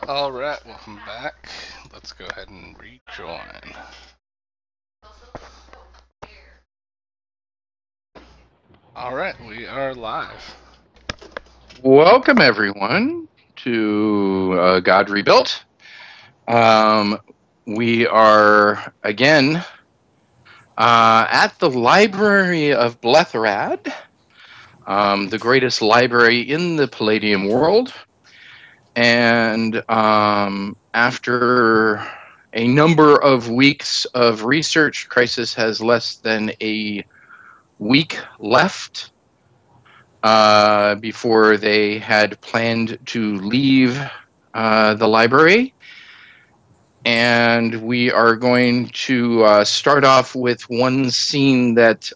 Alright, welcome back. Let's go ahead and rejoin. Alright, we are live. Welcome, everyone, to God Rebuilt. We are, again, at the Library of Blethrad, the greatest library in the Palladium world. And after a number of weeks of research, Crisis has less than a week left before they had planned to leave the library. And we are going to start off with one scene that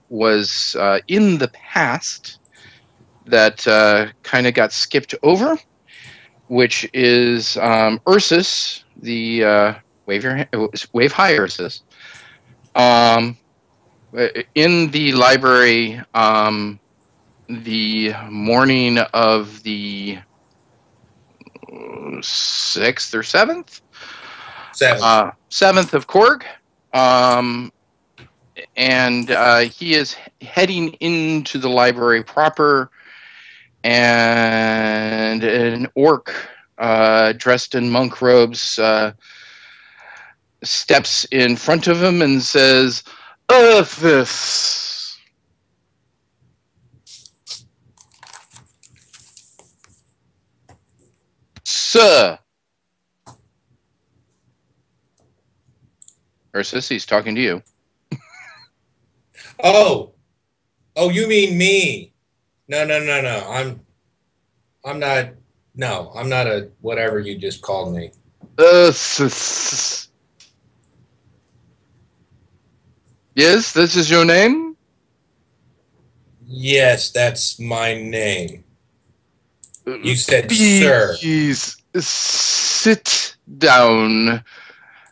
was in the past that kind of got skipped over, which is Ursus, the wave high Ursus. In the library, the morning of the 6th or 7th? 7th of Korg. And he is heading into the library proper, and an orc dressed in monk robes steps in front of him and says, "Ursus." Sir. Ursus, he's talking to you. Oh, you mean me? No. I'm not. No, I'm not a whatever you just called me. Yes, this is your name? Yes, that's my name. You said sir. Please sit down.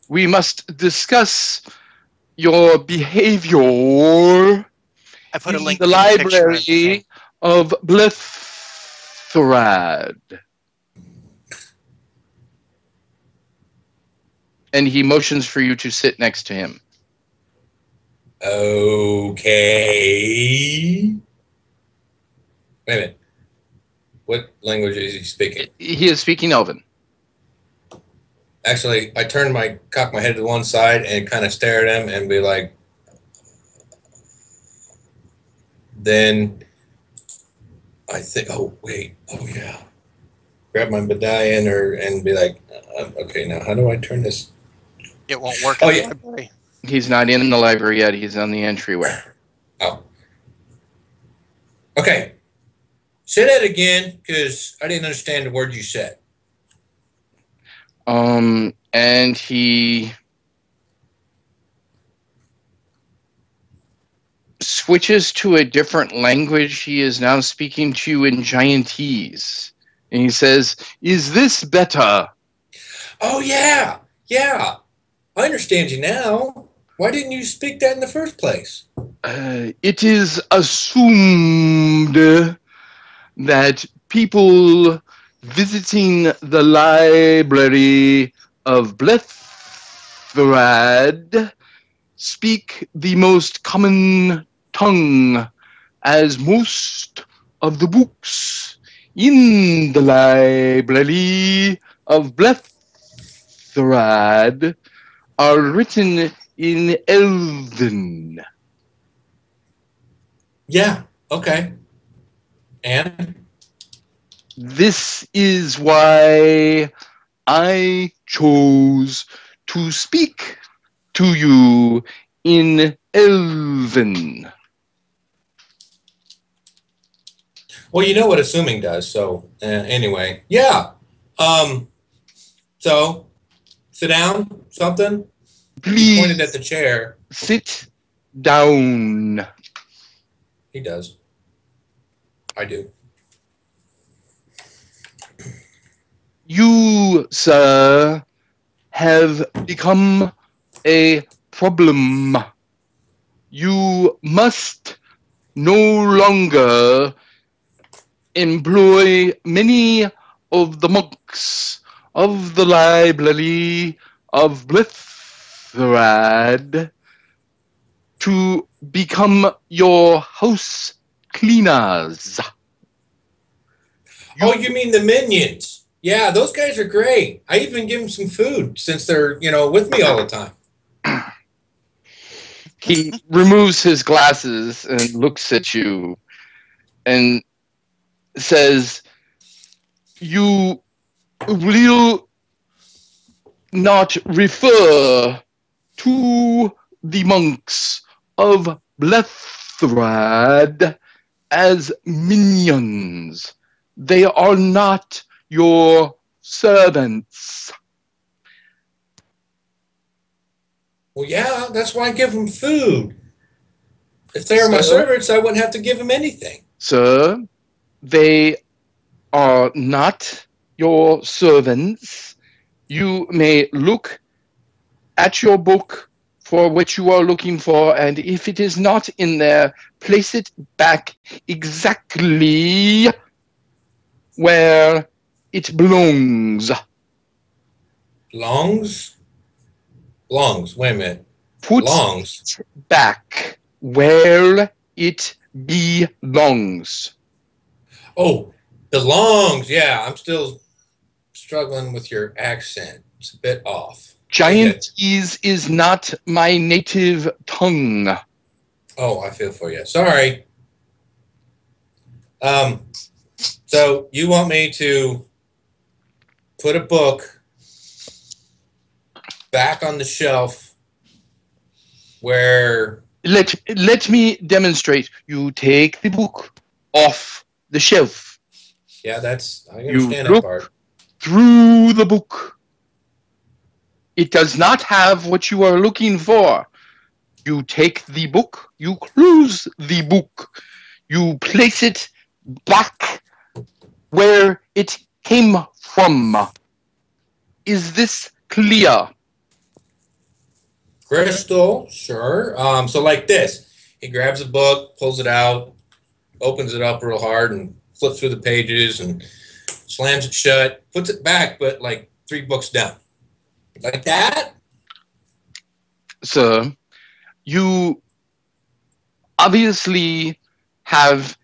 We must discuss your behavior I put a in link the to the picture in the thing. library of Blithrad. And he motions for you to sit next to him. Okay. Wait a minute. What language is he speaking? He is speaking Elven. Actually, I cock my head to one side and kind of stare at him and be like, then I think, oh, wait, oh, yeah. Grab my medallion and be like, okay, now how do I turn this? It won't work Oh, in the yeah. library. He's not in the library yet. He's on the entryway. Oh. Okay. Say that again because I didn't understand the word you said. And he switches to a different language. He is now speaking to you in Giantese. And he says, "Is this better?" Oh, yeah. Yeah. I understand you now. Why didn't you speak that in the first place? It is assumed that people visiting the library of Blethrad speak the most common tongue, as most of the books in the library of Blethrad are written in Elven. Yeah. Okay. And? This is why I chose to speak to you in Elven. Well, you know what assuming does. So anyway, yeah. So sit down. Something. He pointed at Please the chair. sit down. He does. I do. You, sir, have become a problem. You must no longer employ many of the monks of the library of Blithrad to become your house cleaners. Oh, you mean the minions? Yeah, those guys are great. I even give them some food since they're with me all the time. He removes his glasses and looks at you and says, "You will not refer to the monks of Blethrad as minions. They are not your servants." Well, yeah, that's why I give them food. If they were my servants, I wouldn't have to give them anything. Sir, they are not your servants. You may look at your book for what you are looking for, and if it is not in there, place it back exactly where it belongs. Longs? Longs. Wait a minute. Put Longs. it back where it belongs. Oh, belongs. Yeah, I'm still struggling with your accent. It's a bit off. Giantese is not my native tongue. Oh, I feel for you. Sorry. So you want me to put a book back on the shelf where... Let me demonstrate. You take the book off the shelf. Yeah, I You understand that look part. through the book. It does not have what you are looking for. You take the book, you close the book, you place it back where it came from. Is this clear? Crystal, sure. So like this, he grabs a book, pulls it out, opens it up real hard, and flips through the pages and slams it shut, puts it back, but like 3 books down, like that. Sir, you obviously have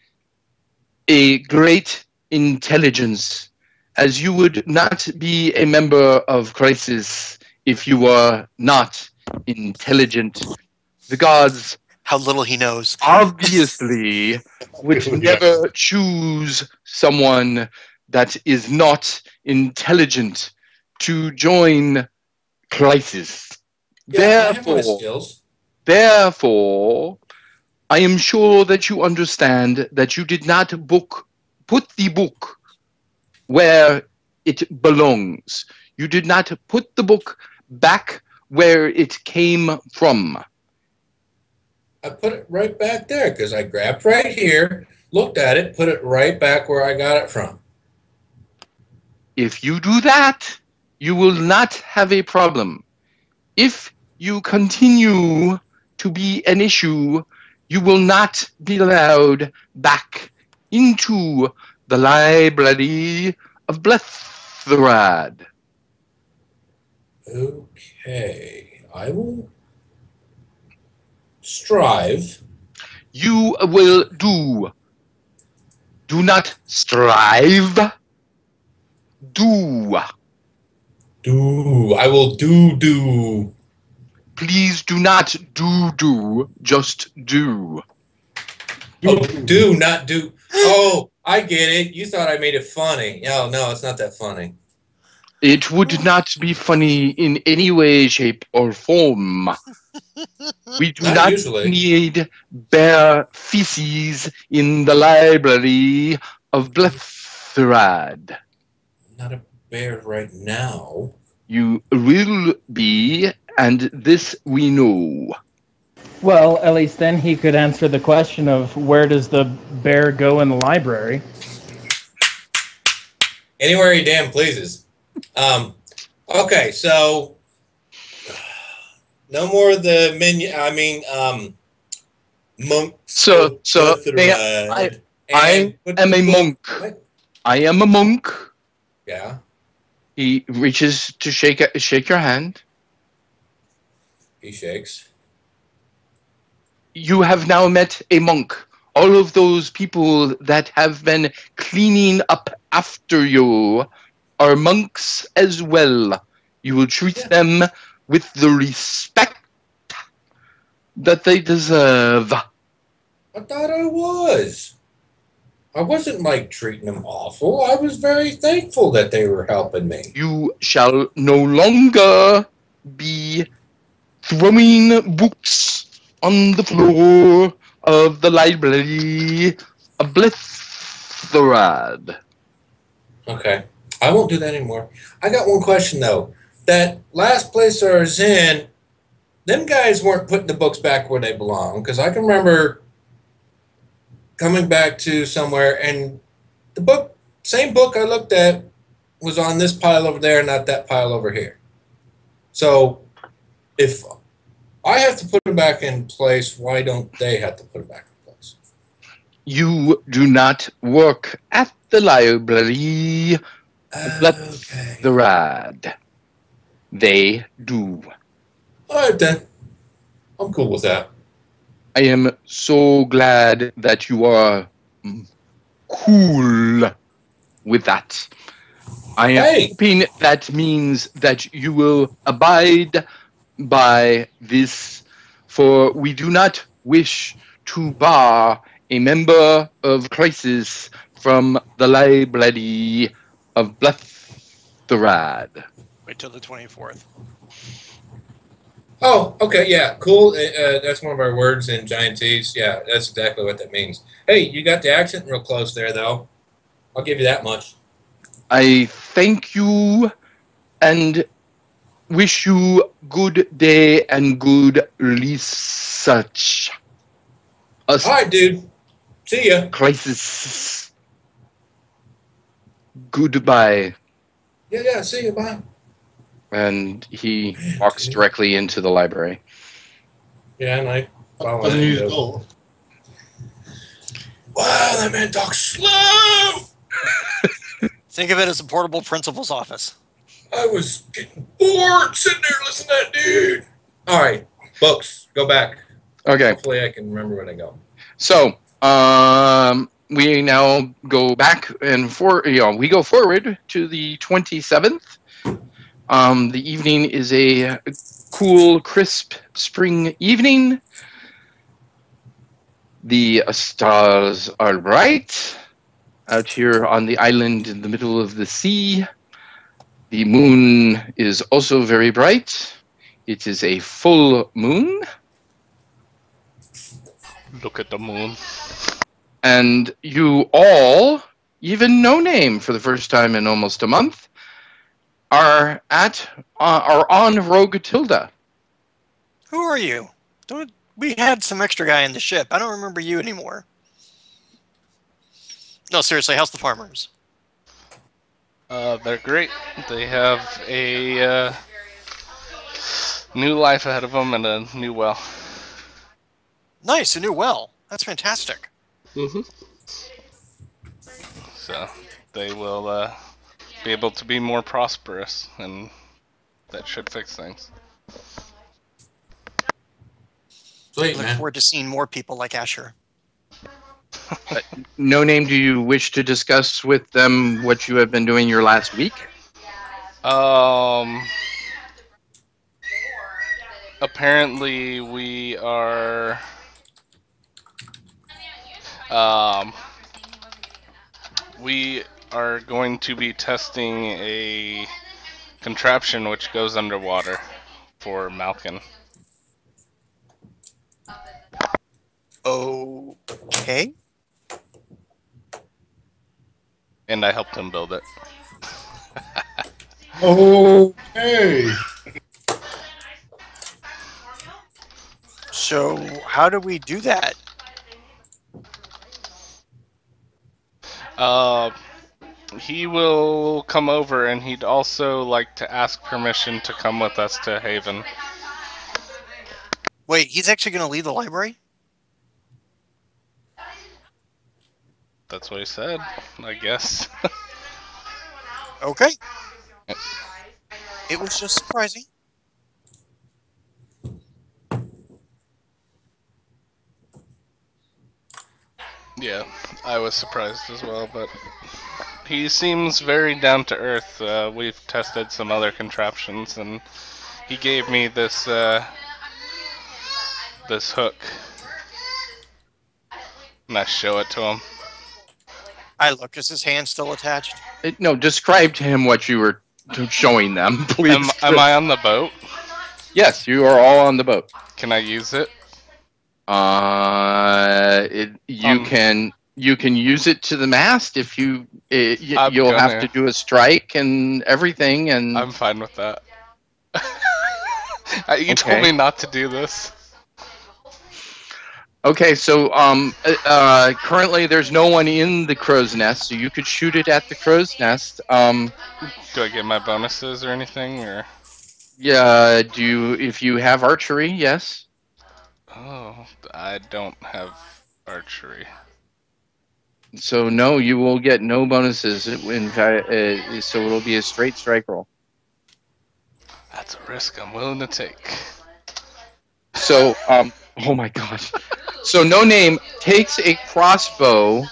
a great intelligence, as you would not be a member of Crisis if you were not intelligent. The gods How little he knows. obviously would Yeah. never choose someone that is not intelligent to join Crisis. Yeah, I have my Therefore, skills. Therefore, I am sure that you understand that you did not put the book where it belongs. You did not put the book back where it came from. I put it right back there because I grabbed right here, looked at it, put it right back where I got it from. If you do that, you will not have a problem. If you continue to be an issue, you will not be allowed back into the library of Blethrad. Okay, I will strive. You will do. Do not strive. Do. I will do. Please do not do. Just do. Oh, do, not do. Oh, I get it. You thought I made it funny. Oh, no, it's not that funny. It would not be funny in any way, shape, or form. We do Not not usually. need bare feces in the library of Blethrad. I'm not a bear right now. You will be, and this we know. Well, at least then he could answer the question of where does the bear go in the library? Anywhere he damn pleases. Okay, so no more of the menu. I mean, monks. So I am a monk. What? I am a monk. Yeah, He reaches to shake your hand. he shakes. You have now met a monk. All of those people that have been cleaning up after you are monks as well. You will treat them with the respect that they deserve. I thought I was. I wasn't like treating them awful. I was very thankful that they were helping me. You shall no longer be throwing books on the floor of the library of Blethrad. Okay, I won't do that anymore. I got one question though. That last place I was in, them guys weren't putting the books back where they belong because I can remember coming back to somewhere and the same book I looked at was on this pile over there, not that pile over here. So if I have to put it back in place, why don't they have to put it back in place? You do not work at the library of Blethrad. They do. All right then. I'm cool with that. I am so glad that you are cool with that. I am hoping that means that you will abide by this, for we do not wish to bar a member of Crisis from the library of Blethrad. Wait till the 24th. Oh, okay, yeah, cool. That's one of our words in Giantese. Yeah, that's exactly what that means. Hey, you got the accent real close there, though. I'll give you that much. I thank you and wish you good day and good research. All right, dude. See ya. Crisis. Goodbye. Yeah. See ya. Bye. And he walks directly into the library. Yeah, and I follow Doesn't him. need to go. Wow, that man talks slow. Think of it as a portable principal's office. I was getting bored sitting there listening to that dude. All right, books. Go back. Okay. Hopefully, I can remember when I go. So, we now go back and we go forward to the 27th. The evening is a cool, crisp spring evening. The stars are bright out here on the island in the middle of the sea. The moon is also very bright. It is a full moon. Look at the moon. And you all, even No Name for the first time in almost a month, are on Rogue Tilda. Who are you? We had some extra guy in the ship. I don't remember you anymore. No, seriously, how's the farmers? They're great. They have a new life ahead of them and a new well. Nice, a new well. That's fantastic. Mm-hmm. So they will be able to be more prosperous, and that should fix things. Sweet, Look man. forward to seeing more people like Asher. No Name, do you wish to discuss with them what you have been doing your last week? Apparently we are we are going to be testing a contraption which goes underwater for Malkin. Okay. And I helped him build it. Okay. So, how do we do that? He will come over, and he'd also like to ask permission to come with us to Haven. Wait, he's actually going to leave the library? That's what he said, I guess. Okay. It was just surprising. Yeah, I was surprised as well, but he seems very down to earth. We've tested some other contraptions, and he gave me this this hook, and I show it to him. Is his hand still attached? No, describe to him what you were showing them, please. Am I on the boat? Yes, you are all on the boat. Can I use it? You can use it to the mast if you'll gonna. have to do a strike and everything, and I'm fine with that. You told me not to do this. Okay, so currently there's no one in the crow's nest, so you could shoot it at the crow's nest. Do I get my bonuses or anything, or? Yeah, if you have archery, yes. Oh, I don't have archery. So no, you will get no bonuses. In fact, so it'll be a straight strike roll. That's a risk I'm willing to take. So, oh my gosh. So No Name takes a crossbow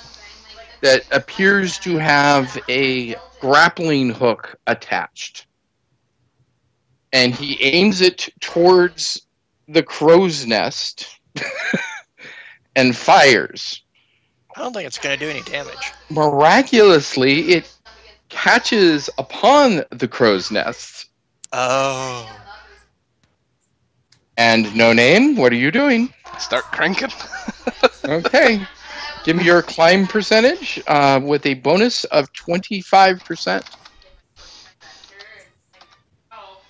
that appears to have a grappling hook attached, and he aims it towards the crow's nest and fires. I don't think it's going to do any damage. Miraculously, it catches upon the crow's nest. Oh. And No Name, what are you doing? Start cranking. Okay. Give me your climb percentage with a bonus of 25%.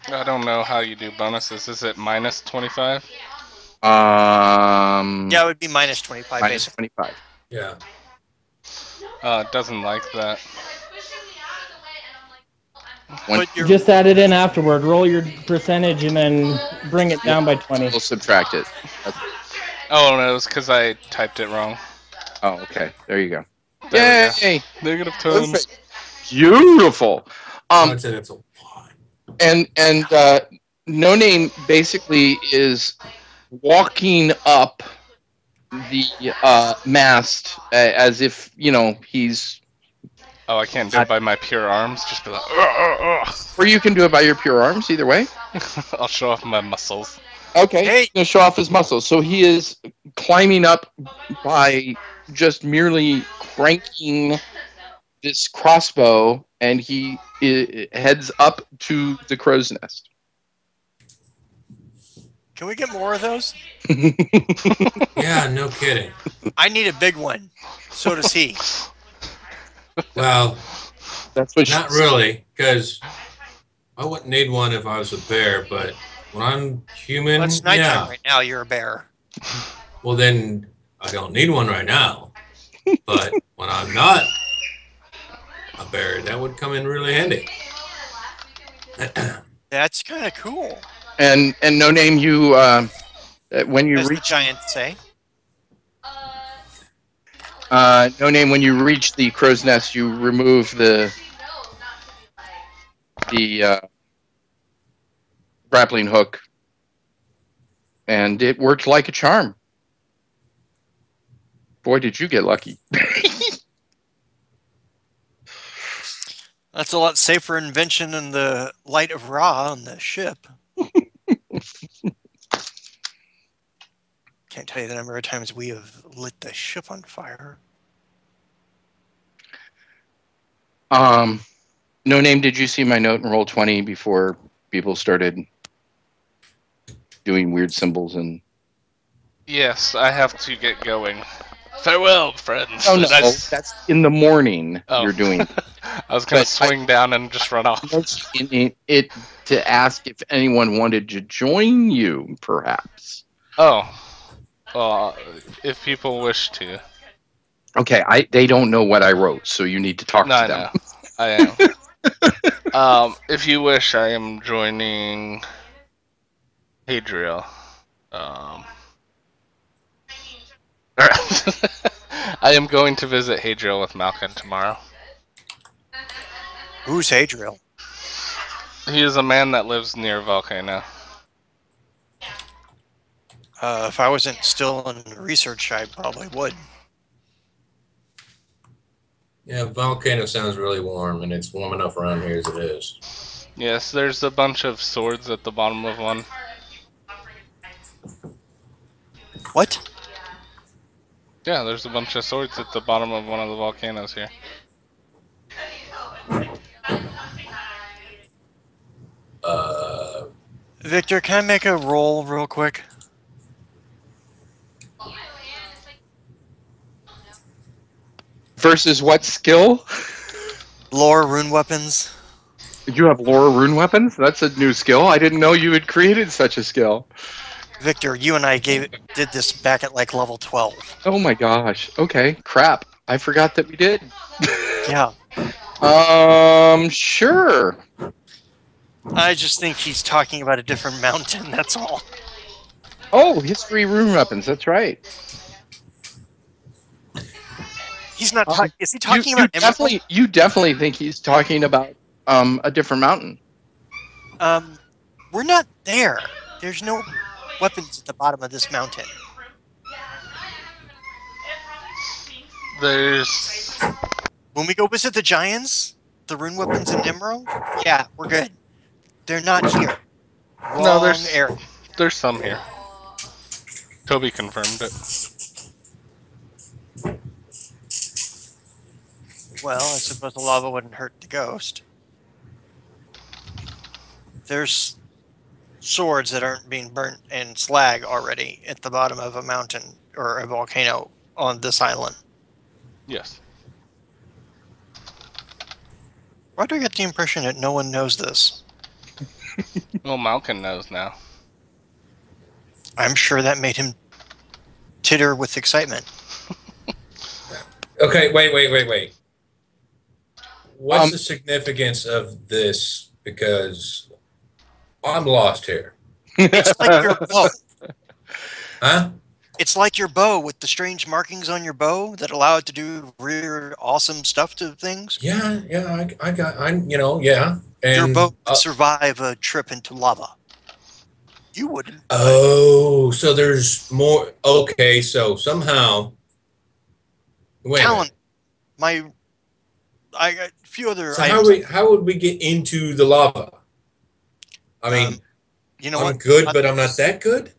I don't know how you do bonuses. Is it minus 25? Yeah, it would be minus 25, Minus basically. 25. Yeah. It doesn't like that. But you're, Just add it in afterward. Roll your percentage and then bring it down by 20. We'll subtract it. Oh, no, it was because I typed it wrong. Oh, okay. There you go. There we Yay! go. Negative tons. Perfect. Beautiful. I'd say that's a lot. And No Name basically is walking up the mast as if he's. Oh, I can't do it by my pure arms. Just be like, Or you can do it by your pure arms. Either way. I'll show off my muscles. Okay. Hey. He's gonna show off his muscles. So he is climbing up by just merely cranking this crossbow, and he heads up to the crow's nest. can we get more of those? Yeah, no kidding. I need a big one. So does he. Well, That's what not she said. really, because I wouldn't need one if I was a bear, but when I'm human, Well, it's nighttime yeah. right now. You're a bear. Well, then I don't need one right now. But when I'm not a bear, that would come in really handy. That's kind of cool. And No Name, you when you As the reach giants say. No Name, when you reach the crow's nest, you remove the grappling hook, and it worked like a charm. Boy, did you get lucky. That's a lot safer invention than the light of Ra on the ship. Can't tell you the number of times we have lit the ship on fire. No Name, did you see my note in roll 20 before people started doing weird symbols and? Yes, I have to get going. Farewell, friends. Oh no, Nice. that's in the morning. Oh. You're doing. I was gonna But swing down and just run off. it to ask if anyone wanted to join you, perhaps. Oh, well, if people wish to. Okay, they don't know what I wrote, so you need to talk No, to I them. know. I am. If you wish, I am joining Hadriel. I am going to visit Hadriel with Malkin tomorrow. Who's Hadriel? He is a man that lives near a volcano. If I wasn't still in research, I probably would. Yeah, volcano sounds really warm, and it's warm enough around here as it is. Yes, there's a bunch of swords at the bottom of one. What? Yeah, there's a bunch of swords at the bottom of one of the volcanoes here. Victor, can I make a roll real quick? Versus what skill? Lore rune weapons. You have lore rune weapons? That's a new skill. I didn't know you had created such a skill. Victor, you and I did this back at like level 12. Oh my gosh. Okay, crap. I forgot that we did. Yeah. Sure. I just think he's talking about a different mountain, that's all. Oh, history rune weapons. That's right. He's not talking. Is he talking about You definitely think he's talking about a different mountain. We're not there. There's no weapons at the bottom of this mountain. There's... When we go visit the giants, the rune weapons in Emerald, yeah, we're good. They're not here. Wrong No, there's area. There's some here. Toby confirmed it. Well, I suppose the lava wouldn't hurt the ghost. There's swords that aren't being burnt and slag already at the bottom of a mountain or a volcano on this island. Yes. Why do I get the impression that no one knows this? Well, Malkin knows now. I'm sure that made him titter with excitement. Okay, wait. What's Um, the significance of this? Because I'm lost here. It's like your bow. Huh? It's like your bow with the strange markings on your bow that allow it to do weird, awesome stuff to things. Yeah. Yeah. Your bow And would survive a trip into lava. You wouldn't, but so there's more. Okay, so somehow, wait a Talon, minute. I got a few other So items. how would we get into the lava? I Um, mean, you know I'm what? good, but I'm not that good.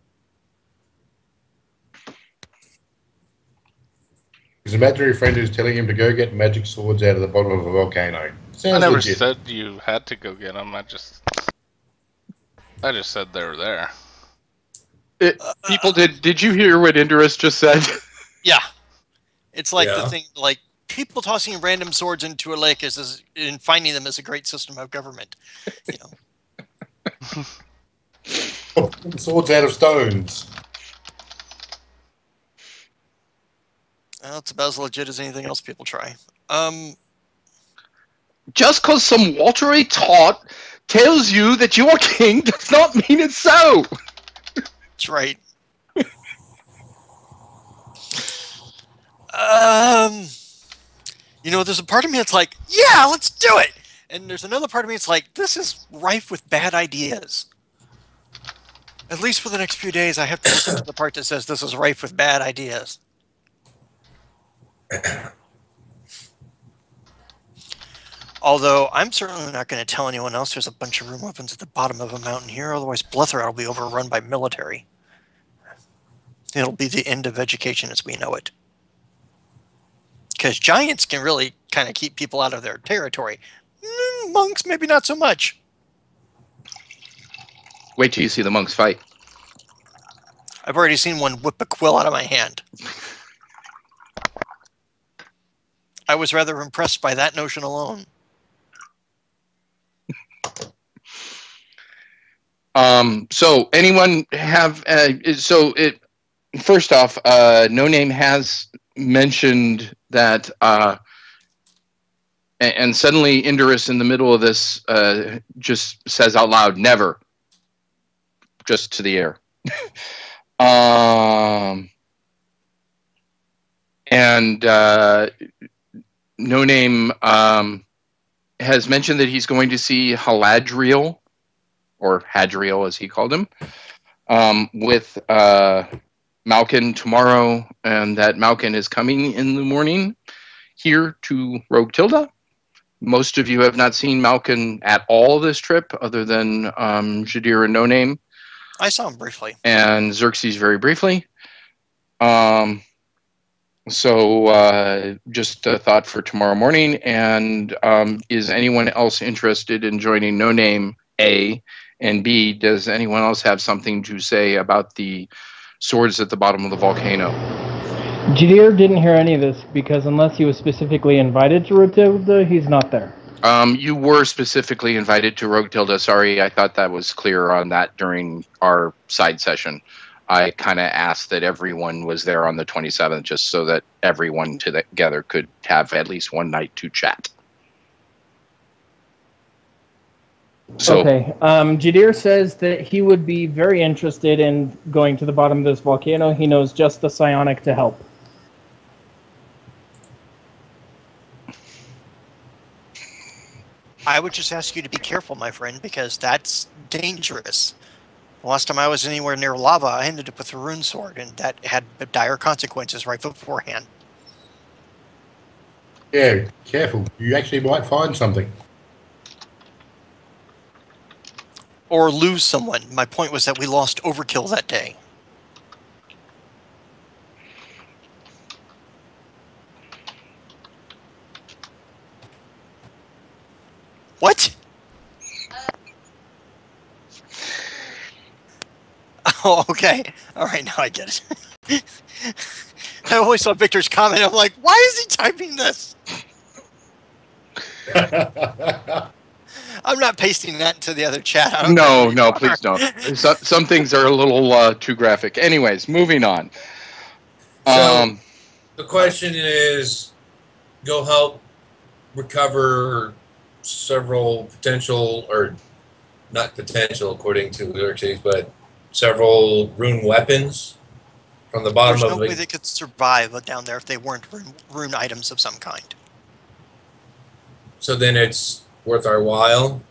His imaginary friend is telling him to go get magic swords out of the bottom of a volcano. I Sounds never legit. said you had to go get them. I just said they were there. People, did you hear what Indorus just said? Yeah, it's like the Yeah. thing, like people tossing random swords into a lake and finding them is a great system of government. You know, Swords out of stones. well, it's about as legit as anything else people try. Just because some watery taught tells you that you are king does not mean it's so. That's right. Um, there's a part of me that's like, yeah, let's do it. And there's another part of me that's like, this is rife with bad ideas. At least for the next few days, I have to listen to the part that says this is rife with bad ideas. Although, I'm certainly not going to tell anyone else there's a bunch of room weapons at the bottom of a mountain here, otherwise Blethera will be overrun by military. It'll be the end of education as we know it. Because giants can really kind of keep people out of their territory. Monks, maybe not so much. Wait till you see the monks fight. I've already seen one whip a quill out of my hand. I was rather impressed by that notion alone. So anyone have? First off, No Name has mentioned that, and suddenly Indorus in the middle of this just says out loud, "Never," just to the air. And No Name has mentioned that he's going to see Haladriel, or Hadriel as he called him, with Malkin tomorrow, and that Malkin is coming in the morning here to Rogue Tilda. Most of you have not seen Malkin at all this trip, other than Jadir and No Name. I saw him briefly. And Xerxes very briefly. Just a thought for tomorrow morning. And is anyone else interested in joining No Name, A? And B, does anyone else have something to say about the swords at the bottom of the volcano? Jadir didn't hear any of this because unless he was specifically invited to Rotilda, he's not there. You were specifically invited to Rogue Tilda. Sorry, I thought that was clear on that during our side session. I kind of asked that everyone was there on the 27th just so that everyone together could have at least one night to chat. So, okay. Jadir says that he would be very interested in going to the bottom of this volcano. He knows just the psionic to help. I would just ask you to be careful, my friend, because that's dangerous. The last time I was anywhere near lava, I ended up with a rune sword, and that had dire consequences right beforehand. Yeah, careful. You actually might find something. Or lose someone. My point was that we lost overkill that day. What? Oh, okay. All right, now I get it. I always saw Victor's comment. I'm like, why is he typing this? I'm not pasting that into the other chat. I don't care who No, you no, are. please don't. Some things are a little too graphic. Anyways, moving on. So the question is, go help recover several potential, or not potential according to Xerxes, but several rune weapons from the bottom There's of no way the. they could survive down there if they weren't rune items of some kind. So then it's worth our while.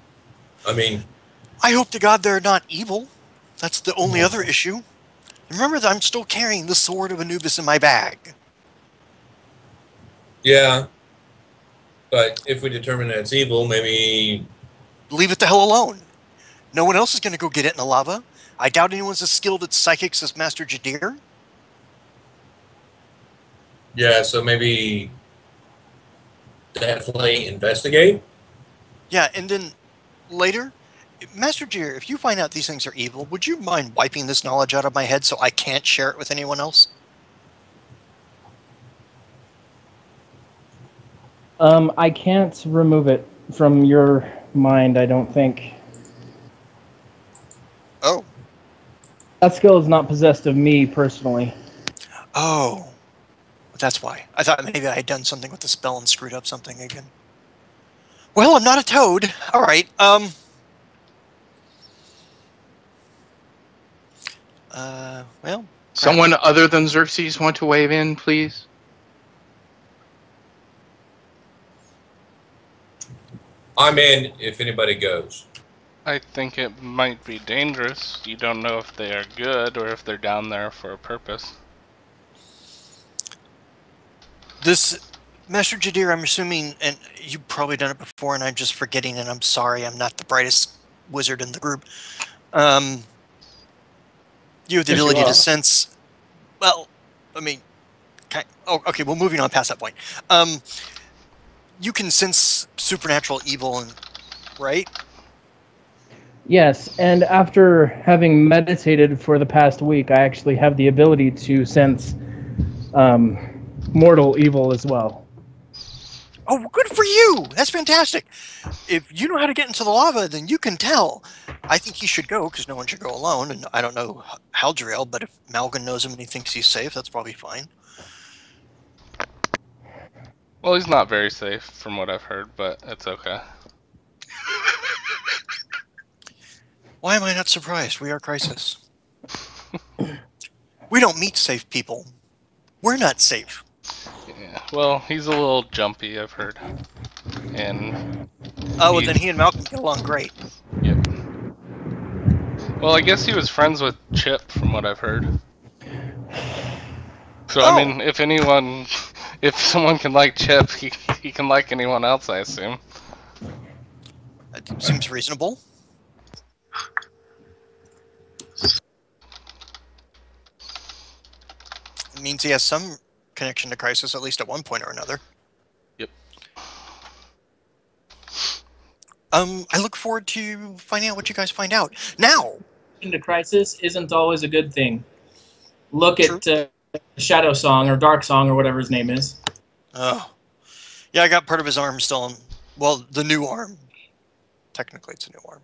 I mean, I hope to God they're not evil. That's the only other issue. Remember that I'm still carrying the sword of Anubis in my bag. yeah, but if we determine that it's evil, maybe. Leave it the hell alone. No one else is going to go get it in the lava. I doubt anyone's as skilled at psychics as Master Jadir. Yeah, so maybe definitely investigate. Yeah, and then later, Master Jadir, if you find out these things are evil, would you mind wiping this knowledge out of my head so I can't share it with anyone else? I can't remove it from your mind, I don't think. Oh. That skill is not possessed of me personally. Oh. That's why. I thought maybe I had done something with the spell and screwed up something again. Well, I'm not a toad. All right. Well. Someone other than Xerxes want to wave in, please? I'm in if anybody goes. I think it might be dangerous. You don't know if they are good or if they're down there for a purpose. This Master Jadir, I'm assuming, and you've probably done it before, and I'm just forgetting, and I'm sorry, I'm not the brightest wizard in the group. You have the ability to sense. Well, I mean, okay. Well, moving on past that point. You can sense supernatural evil, and right? Yes, and after having meditated for the past week, I actually have the ability to sense mortal evil as well. Oh, good for you! That's fantastic. If you know how to get into the lava, then you can tell. I think you should go, because no one should go alone, and I don't know Haldriel, but if Malgan knows him and he thinks he's safe, that's probably fine. Well, he's not very safe from what I've heard, but it's okay. Why am I not surprised? We are Crisis. We don't meet safe people. We're not safe. Yeah. Well, he's a little jumpy, I've heard. And Oh, well, then he and Malcolm get along great. Yep. Well, I guess he was friends with Chip, from what I've heard. So, I mean, if someone can like Chip, he can like anyone else, I assume. That seems reasonable. It means he has some connection to Crisis, at least at one point or another. Yep. I look forward to finding out what you guys find out. Now! Into Crisis isn't always a good thing. Look at Shadow Song, or Dark Song, or whatever his name is. Oh. Yeah, I got part of his arm still on... Well, the new arm. Technically, it's a new arm.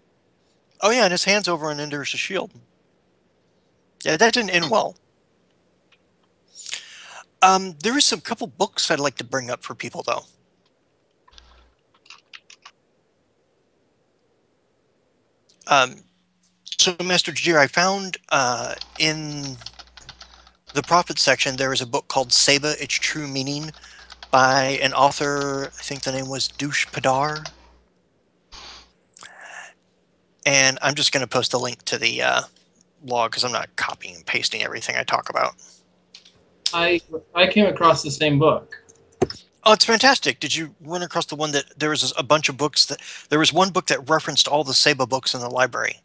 Oh, yeah, and his hand's over on Ender's shield. Yeah, that didn't end well. There is some couple books I'd like to bring up for people, though. So, Master Jadir, I found in the Prophet section, there is a book called Seba, Its True Meaning, by an author, I think the name was Douche Padar. And I'm just going to post a link to the log, because I'm not copying and pasting everything I talk about. I came across the same book. Oh, it's fantastic. Did you run across the one that there was a bunch of books that there was one book that referenced all the Seba books in the library?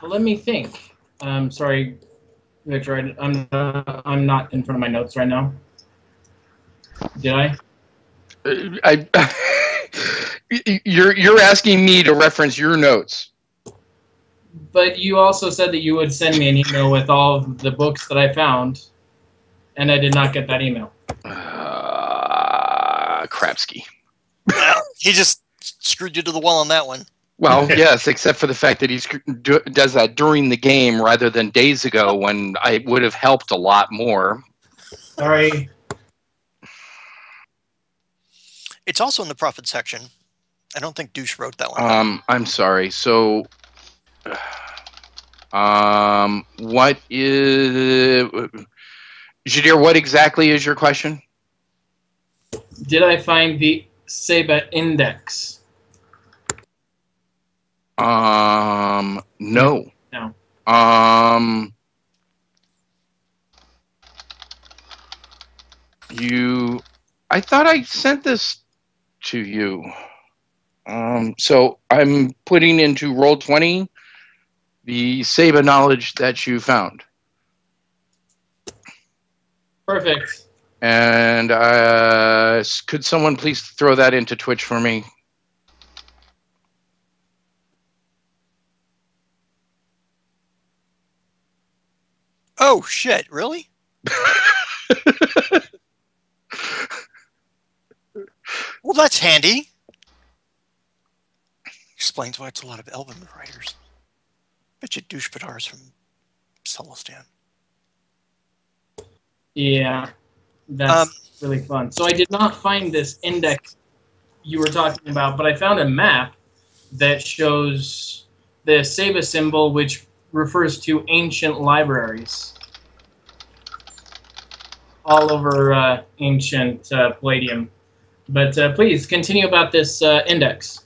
Let me think. Sorry, Victor. I'm not in front of my notes right now. Did I? You're asking me to reference your notes. But you also said that you would send me an email with all of the books that I found, and I did not get that email. Krapsky. Well, he just screwed you to the wall on that one. Well, yes, except for the fact that he does that during the game rather than days ago when I would have helped a lot more. Sorry. It's also in the profit section. I don't think Douche wrote that one down. I'm sorry. So, what is Jadir? What exactly is your question? Did I find the Seba Index? No. No. I thought I sent this to you. So I'm putting into Roll20 the Seba knowledge that you found. Perfect. And could someone please throw that into Twitch for me? Oh, shit. Really? Well, that's handy. Explains why it's a lot of Elven writers. Bet you Douche Padar's from Celestan. Yeah, that's really fun. So I did not find this index you were talking about, but I found a map that shows the Seba symbol, which refers to ancient libraries all over ancient Palladium. But please continue about this index.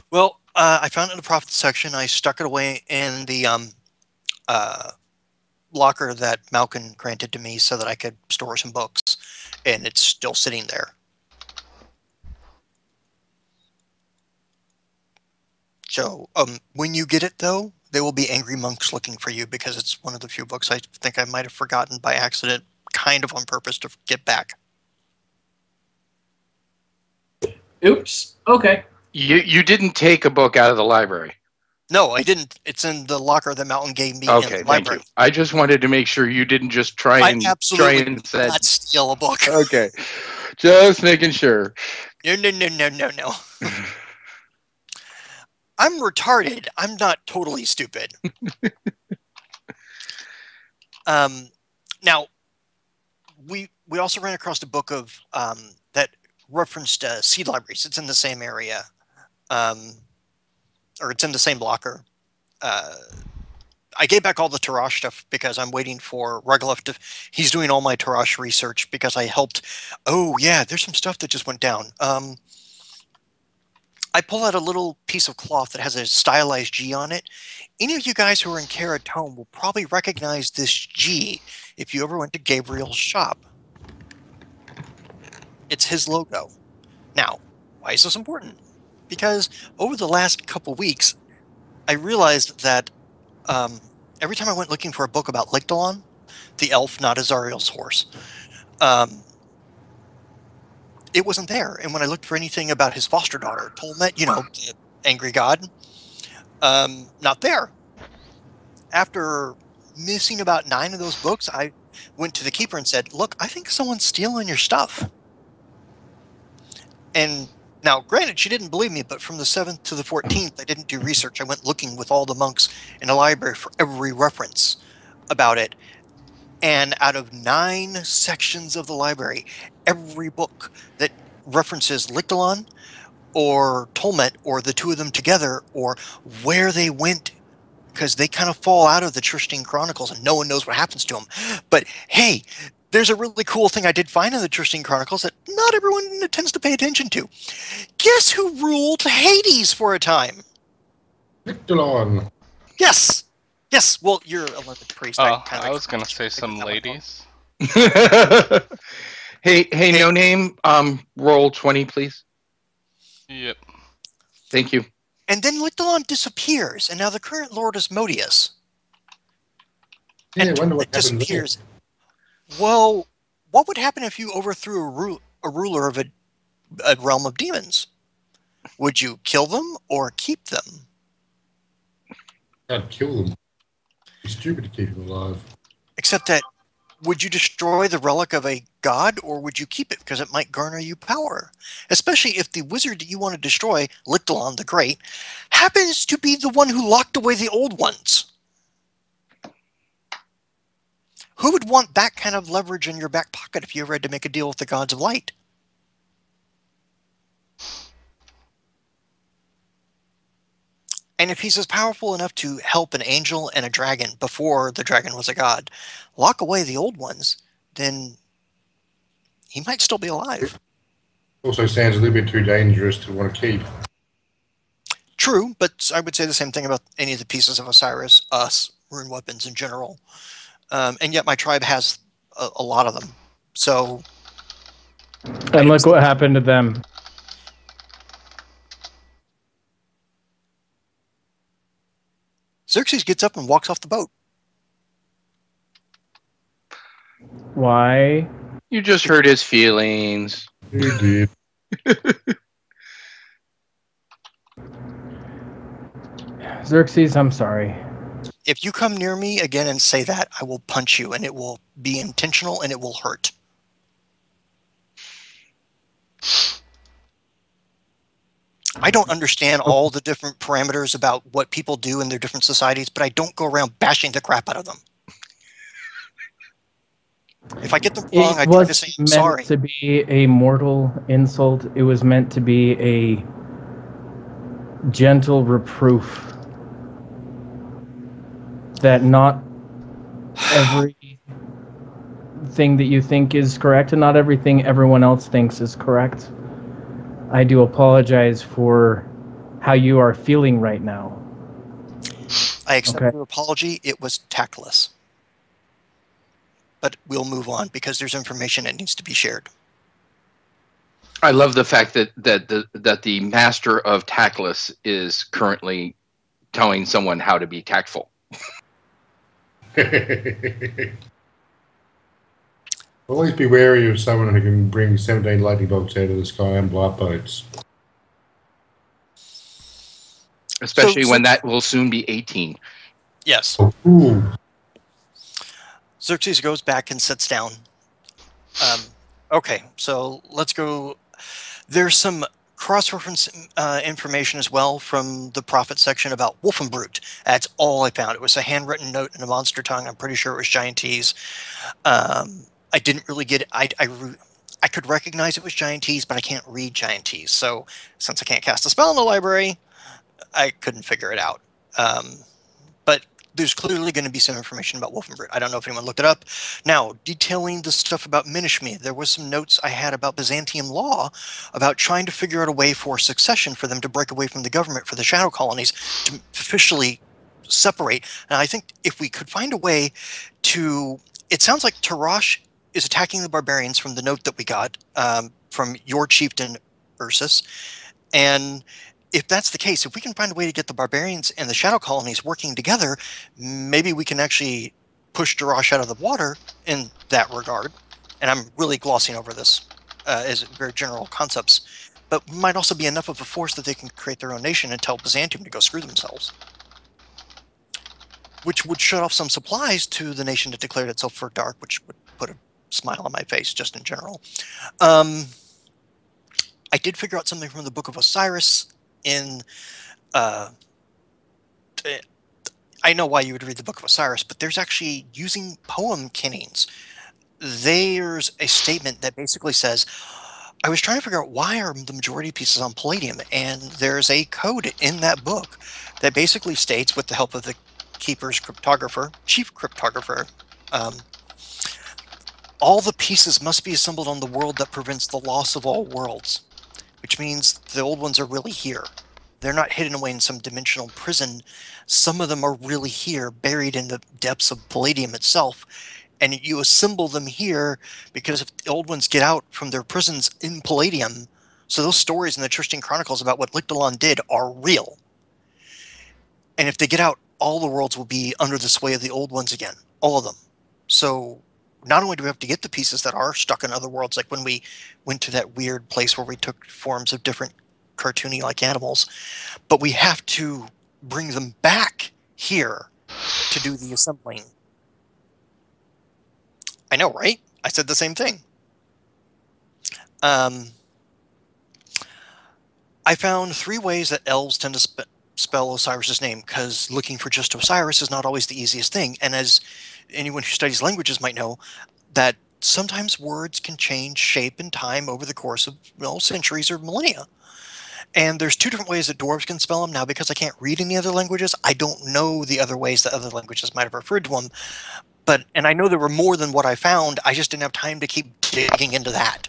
Well, I found it in the profit section. I stuck it away in the locker that Malkin granted to me so that I could store some books, and it's still sitting there. So when you get it, though, there will be angry monks looking for you because it's one of the few books I think I might have forgotten by accident, kind of on purpose to get back. Oops. Okay. You didn't take a book out of the library. No, I didn't. It's in the locker that Mountain gave me in Okay, the thank library. you. I just wanted to make sure you didn't just try I and absolutely did said, not steal a book. Okay, just making sure. No. I'm retarded. I'm not totally stupid. Now, we also ran across a book of that referenced seed libraries. It's in the same area, or it's in the same blocker. I gave back all the Tarash stuff because I'm waiting for Regalov to. He's doing all my Tarash research because I helped. Oh yeah, there's some stuff that just went down. I pull out a little piece of cloth that has a stylized G on it. Any of you guys who are in Karatome will probably recognize this G if you ever went to Gabriel's shop. It's his logo. Now, why is this important? Because over the last couple weeks, I realized that every time I went looking for a book about Lictolon, the elf, not Azariel's horse, it wasn't there. And when I looked for anything about his foster daughter, Tolmet, the angry god, not there. After missing about 9 of those books, I went to the keeper and said, look, I think someone's stealing your stuff. And now, granted, she didn't believe me, but from the 7th to the 14th, I didn't do research. I went looking with all the monks in the library for every reference about it. And out of 9 sections of the library, every book that references Lictolon or Tolmet or the two of them together or where they went, because they kind of fall out of the Tristane Chronicles and no one knows what happens to them. But hey, there's a really cool thing I did find in the Tristane Chronicles that not everyone tends to pay attention to. Guess who ruled Hades for a time? Victolon. Yes. Yes. Well, you're a learned priest. I was gonna say some ladies. hey, no name. Roll20, please. Yep. Thank you. And then Lictolon disappears, and now the current lord is Modius. Yeah, And I wonder what happened disappears. Well, what would happen if you overthrew a ruler of a realm of demons? Would you kill them or keep them? I'd kill them. It's stupid to keep them alive. Except that, would you destroy the relic of a god, or would you keep it because it might garner you power? Especially if the wizard that you want to destroy, Lictalon the Great, happens to be the one who locked away the old ones. Who would want that kind of leverage in your back pocket if you ever had to make a deal with the gods of light? And if he's as powerful enough to help an angel and a dragon before the dragon was a god lock away the old ones, then he might still be alive. Also sounds a little bit too dangerous to want to keep. True, but I would say the same thing about any of the pieces of Osiris, us, rune weapons in general. And yet my tribe has a lot of them. So. And look what happened to them. Xerxes gets up and walks off the boat. Why? You just hurt his feelings. You did. Xerxes, I'm sorry. If you come near me again and say that, I will punch you, and it will be intentional and it will hurt. I don't understand all the different parameters about what people do in their different societies, but I don't go around bashing the crap out of them. If I get them wrong, I try to say I'm sorry. It was meant to be a mortal insult. It was meant to be a gentle reproof that not everything that you think is correct and not everything everyone else thinks is correct. I do apologize for how you are feeling right now. I accept your apology. It was tactless. But we'll move on because there's information that needs to be shared. I love the fact that the master of tactless is currently telling someone how to be tactful. Always be wary of someone who can bring 17 lightning bolts out of the sky and blow up boats. Especially when that will soon be 18. Yes. Ooh. Xerxes goes back and sits down. Okay, so let's go. There's some cross-reference information as well from the prophet section about Wolfenbrut. That's all I found. It was a handwritten note in a monster tongue. I'm pretty sure it was Giantese. I didn't really get it. I could recognize it was Giantese, but I can't read Giantese. So since I can't cast a spell in the library, I couldn't figure it out. But there's clearly going to be some information about Wolfenbrut. I don't know if anyone looked it up. Now, detailing the stuff about Minishme, there was some notes I had about Byzantium law, about trying to figure out a way for succession for them to break away from the government, for the shadow colonies to officially separate. And I think if we could find a way to... It sounds like Tarash is attacking the barbarians from the note that we got from your chieftain, Ursus. And if that's the case, if we can find a way to get the barbarians and the shadow colonies working together, maybe we can actually push Darash out of the water in that regard. And I'm really glossing over this as very general concepts, but might also be enough of a force that they can create their own nation and tell Byzantium to go screw themselves, which would shut off some supplies to the nation that declared itself for dark, which would put a smile on my face just in general. I did figure out something from the Book of Osiris in I know why you would read the Book of Osiris, but there's actually using poem kennings. There's a statement that basically says, I was trying to figure out why are the majority of pieces on palladium, and there's a code in that book that basically states, with the help of the Keeper's cryptographer, chief cryptographer, all the pieces must be assembled on the world that prevents the loss of all worlds, which means the old ones are really here. They're not hidden away in some dimensional prison. Some of them are really here, buried in the depths of Palladium itself. And you assemble them here because if the old ones get out from their prisons in Palladium, so those stories in the Tristan Chronicles about what Lictalon did are real. And if they get out, all the worlds will be under the sway of the old ones again. All of them. So not only do we have to get the pieces that are stuck in other worlds, like when we went to that weird place where we took forms of different cartoony-like animals, but we have to bring them back here to do the assembling. I know, right? I said the same thing. I found 3 ways that elves tend to spell Osiris's name, because looking for just Osiris is not always the easiest thing. And as anyone who studies languages might know, that sometimes words can change shape and time over the course of centuries or millennia. And there's 2 different ways that dwarves can spell them. Now, because I can't read any other languages, I don't know the other ways that other languages might have referred to them. And I know there were more than what I found. I just didn't have time to keep digging into that.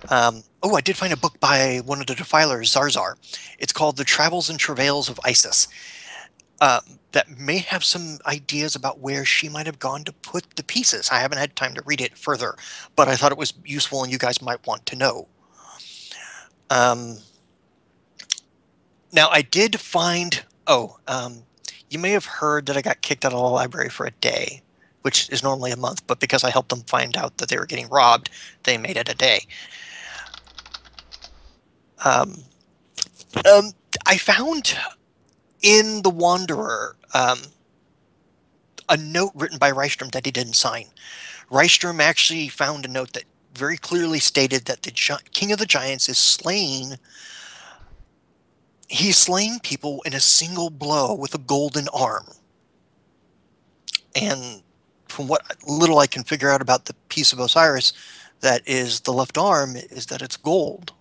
I did find a book by one of the defilers, Zarzar. It's called The Travels and Travails of Isis. That may have some ideas about where she might have gone to put the pieces. I haven't had time to read it further, but I thought it was useful and you guys might want to know. Now, I did find... you may have heard that I got kicked out of the library for a day, which is normally a month, but because I helped them find out that they were getting robbed, they made it a day. I found in The Wanderer a note written by Rystrom that he didn't sign. Rystrom actually found a note that very clearly stated that the King of the Giants is slaying... He's slaying people in a single blow with a golden arm. And from what little I can figure out about the piece of Osiris that is the left arm, is that it's gold.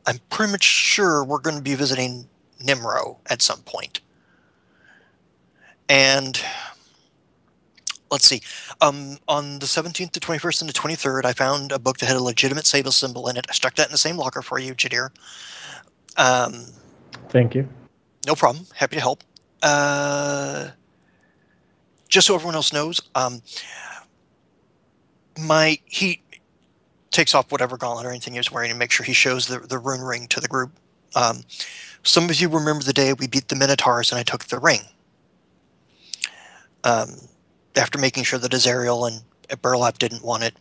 I'm pretty much sure we're going to be visiting Nimro at some point. And let's see. On the 17th, the 21st, and the 23rd, I found a book that had a legitimate Sable symbol in it. I stuck that in the same locker for you, Jadir. Thank you. No problem. Happy to help. Just so everyone else knows, he takes off whatever gauntlet or anything he was wearing and make sure he shows the rune ring to the group. Some of you remember the day we beat the Minotaurs and I took the ring. After making sure that Azariel and Burlap didn't want it.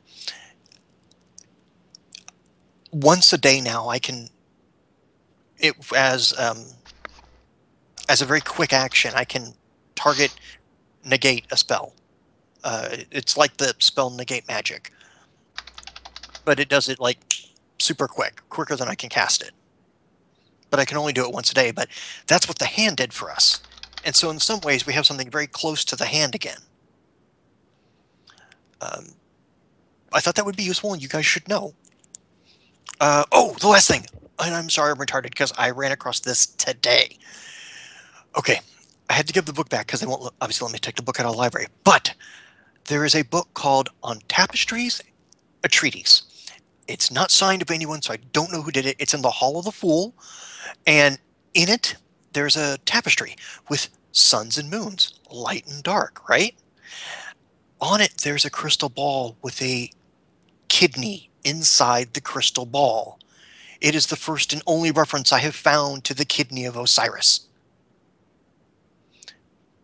Once a day now, I can... as a very quick action, I can target, negate a spell. It's like the spell negate magic, but it does it like super quick, quicker than I can cast it. But I can only do it once a day. But that's what the hand did for us, and so in some ways we have something very close to the hand again. I thought that would be useful, and you guys should know. The last thing, and I'm sorry I'm retarded because I ran across this today. Okay, I had to give the book back because they won't obviously let me take the book out of the library. But there is a book called On Tapestries, a treatise. It's not signed of anyone, so I don't know who did it. It's in the Hall of the Fool, and in it there's a tapestry with suns and moons, light and dark, right? On it there's a crystal ball with a kidney inside the crystal ball. It is the first and only reference I have found to the kidney of Osiris.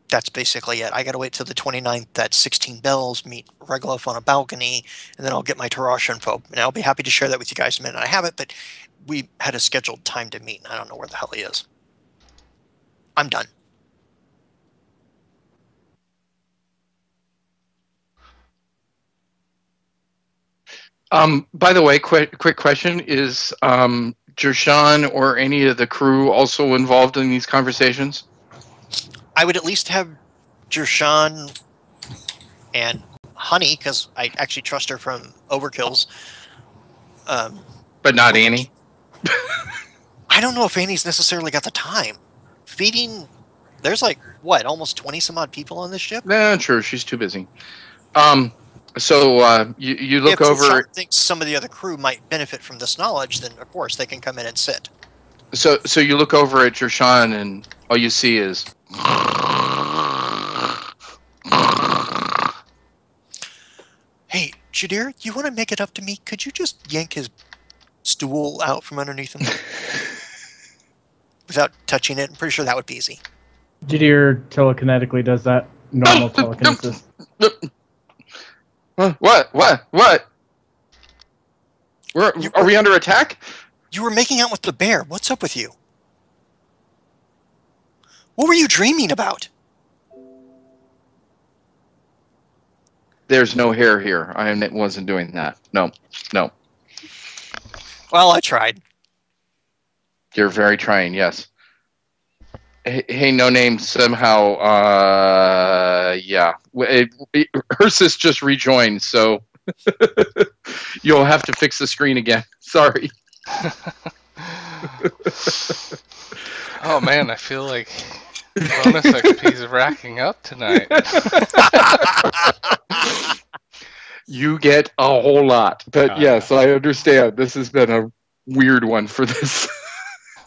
That's basically it. I gotta wait till the 29th at 16 Bells, meet Regloff on a balcony, and then I'll get my Tarash info. And I'll be happy to share that with you guys in a minute. I have it, but we had a scheduled time to meet, and I don't know where the hell he is. I'm done. By the way, quick question: is Jershan or any of the crew also involved in these conversations? I would at least have Jershan and Honey, because I actually trust her from Overkills. But not Annie? I don't know if Annie's necessarily got the time. Feeding, there's like, what, almost 20 some odd people on this ship? Nah, sure, she's too busy. So you look if over... Jershan thinks some of the other crew might benefit from this knowledge, then of course they can come in and sit. So you look over at Jershan and all you see is... Hey, Jadir, you want to make it up to me? Could you just yank his stool out from underneath him? Without touching it? I'm pretty sure that would be easy. Jadir telekinetically does that. Normal telekinesis. What? Are we under attack? You were making out with the bear. What's up with you? What were you dreaming about? There's no hair here. I wasn't doing that. No. Well, I tried. You're very trying, yes. Hey, no name somehow. Yeah. Ursus just rejoined, so you'll have to fix the screen again. Sorry. Oh man, I feel like bonus XP is racking up tonight. You get a whole lot, but yes, Yeah. I understand. This has been a weird one for this.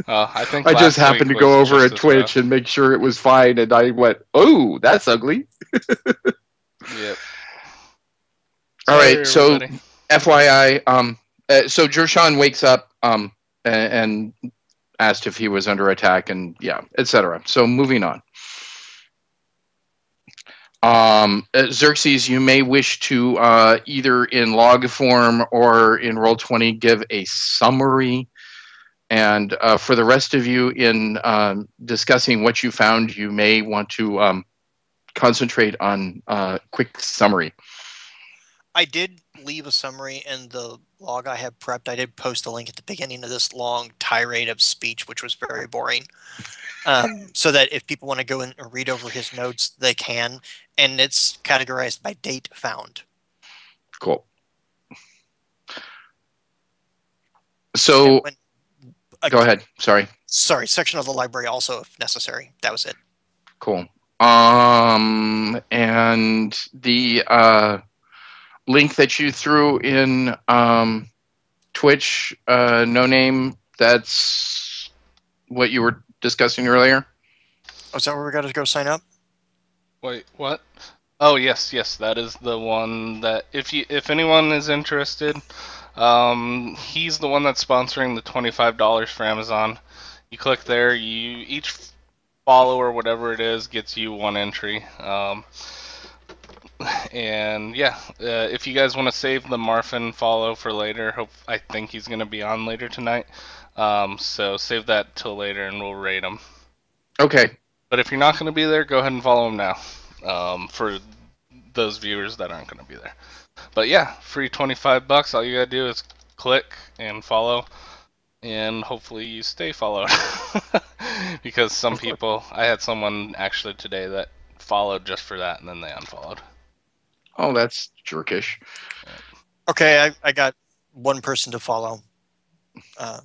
I think I just last happened to week go was over just at as Twitch rough. and make sure it was fine, and I went, "Oh, that's ugly." Yep. All Sorry, right, so everybody. FYI, so Jershawn wakes up and asked if he was under attack, and yeah, etc. So moving on. Xerxes, you may wish to either in log form or in Roll20 give a summary. And for the rest of you, in discussing what you found, you may want to concentrate on quick summary. I did leave a summary in the log I have prepped. I did post a link at the beginning of this long tirade of speech, which was very boring. So that if people want to go and read over his notes, they can. And it's categorized by date found. Cool. So go ahead. Sorry. Section of the library also, if necessary. That was it. Cool. And the link that you threw in Twitch, no name, that's what you were discussing earlier? Oh, is that where we got to go sign up? Wait, what? Oh yes, that is the one that if anyone is interested, he's the one that's sponsoring the $25 for Amazon. You click there, each follower, whatever it is, gets you one entry. And yeah, if you guys want to save the Marfin follow for later, I think he's gonna be on later tonight. So save that till later, and we'll rate him. Okay. But if you're not gonna be there, go ahead and follow him now. For those viewers that aren't gonna be there. But yeah, free $25. All you gotta do is click and follow, and hopefully you stay followed. Because some people, I had someone actually today that followed just for that, and then they unfollowed. Oh, that's jerkish. Okay, I got one person to follow.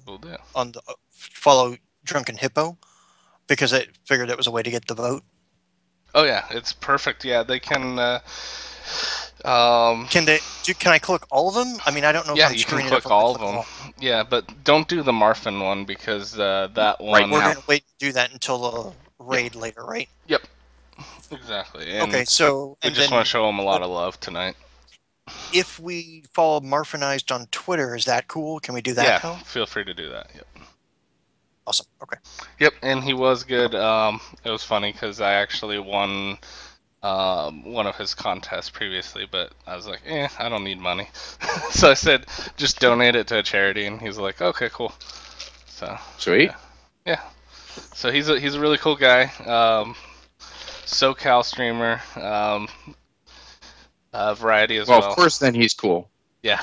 Will do. On the follow Drunken Hippo, because I figured it was a way to get the vote. Oh yeah, it's perfect. Yeah, they can. Can I click all of them? I mean, I don't know. Yeah, if I'm you can screwing it click up if I all of click them. all. Yeah, but don't do the Marfin one because that one. Right We're now. gonna wait to do that until the raid later, right? Yep. Exactly. And Okay, so we just want to show him a lot of love tonight. If we follow Marfinized on Twitter, is that cool? Can we do that? Yeah, feel free to do that. Yep. Awesome. Okay. Yep, and he was good. It was funny because I actually won one of his contests previously, but I was like, I don't need money. So I said, just donate it to a charity, and he's like, okay, cool. So sweet. Yeah. So he's a really cool guy. SoCal streamer. Variety as well. Well, of course, then he's cool. Yeah.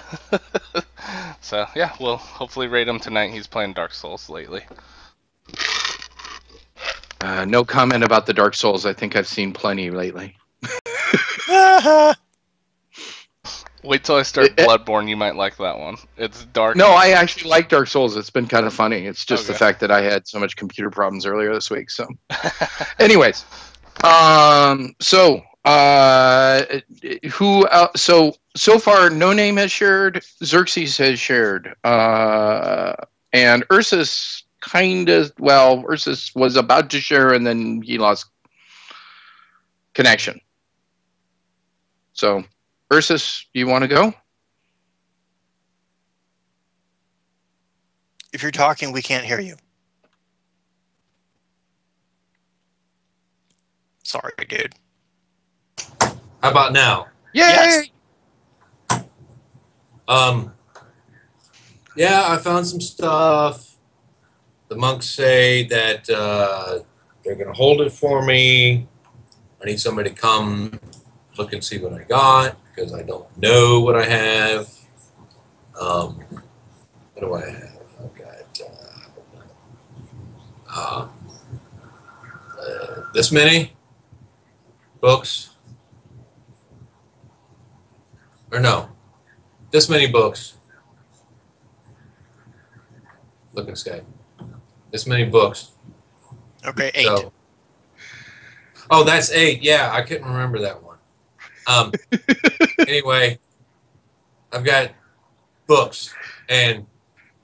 So yeah, we'll hopefully rate him tonight. He's playing Dark Souls lately. No comment about the Dark Souls. I think I've seen plenty lately. Wait till I start Bloodborne. You might like that one. It's dark. No, I actually like Dark Souls. It's been kind of funny. It's just Okay. the fact that I had so much computer problems earlier this week. So, anyways, who? So far, No Name has shared. Xerxes has shared, and Ursus Ursus was about to share, and then he lost connection. So, Ursus, you want to go? If you're talking, we can't hear you. Sorry, dude. How about now? Yay! Yes. Yeah, I found some stuff. The monks say that They're going to hold it for me. I need somebody to come look and see what I got because I don't know what I have. What do I have? I've got this many books. Or no, this many books. Look at Skype. This many books. Okay, 8. So, oh, that's 8. Yeah, I couldn't remember that one. Anyway, I've got books and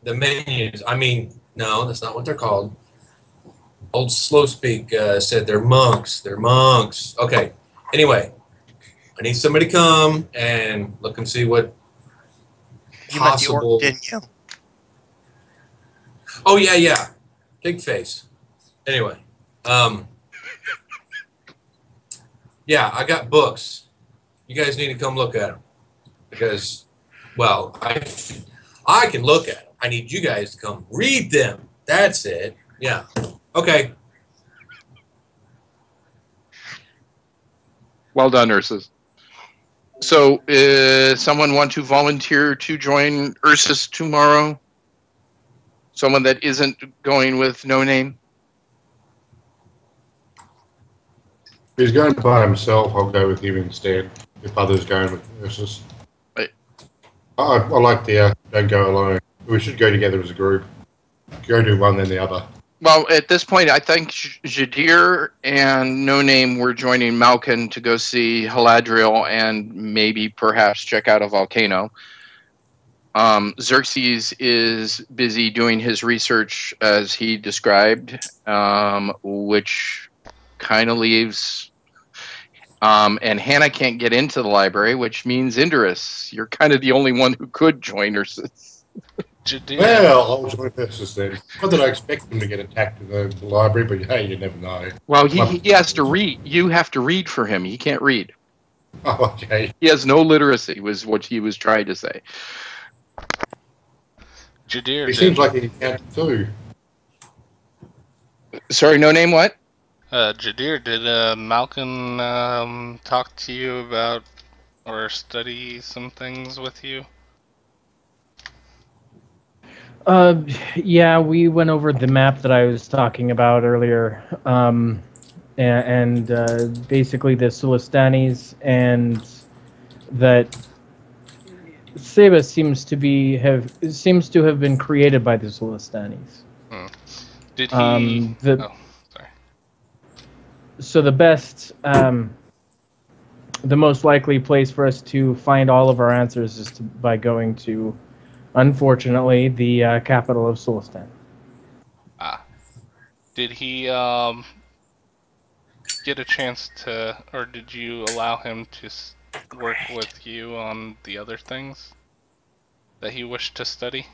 the menus. I mean, no, that's not what they're called. Old Slow Speak said they're monks. They're monks. Okay. Anyway, I need somebody to come and look and see what You meant the orc, possible. didn't you? Oh yeah. Big face. Anyway, yeah, I got books. You guys need to come look at them because, well, I can look at them. I need you guys to come read them. That's it. Yeah. Okay. Well done, Ursus. So, someone want to volunteer to join Ursus tomorrow? Someone that isn't going with no name? If he's going by himself, I'll go with him instead. If others going with Ursus. Right. I like the don't go alone. We should go together as a group. Go do one, then the other. Well, at this point, I think Jadir and No Name were joining Malkin to go see Haladriel and maybe perhaps check out a volcano. Xerxes is busy doing his research as he described, which kind of leaves... and Hannah can't get into the library, which means Indorus. You're kind of the only one who could join Ursus. Jadir. Well, I'll join Ursus then. Not that I expect him to get attacked in the library, but hey, you never know. Well, he has to read. You have to read for him. He can't read. Oh, okay. He has no literacy, was what he was trying to say. Jadir. He seems like he can too. Sorry, No Name what? Jadir, did Malcolm talk to you about or study some things with you? Yeah, we went over the map that I was talking about earlier, and basically the Sulastanis, and that Seba seems to have been created by the Sulastanis. Did he? Oh, sorry. So the best, the most likely place for us to find all of our answers is by going to, unfortunately, the capital of Sulistan. Did he get a chance to, or did you allow him to work with you on the other things that he wished to study?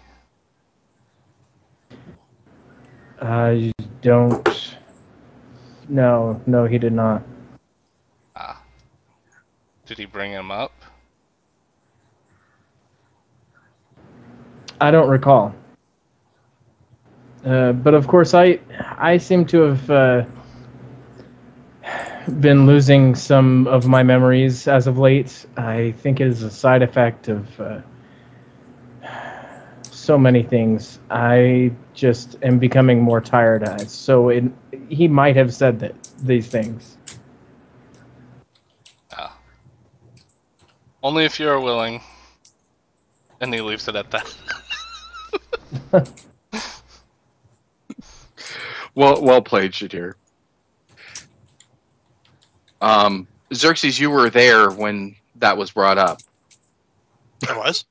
I don't. No, he did not. Did he bring him up? I don't recall. But of course, I seem to have been losing some of my memories as of late. I think it is a side effect of so many things. I just am becoming more tired-eyed. So he might have said these things. Only if you are willing. And he leaves it at that. Well played, Shadir. Xerxes, you were there when that was brought up. I was?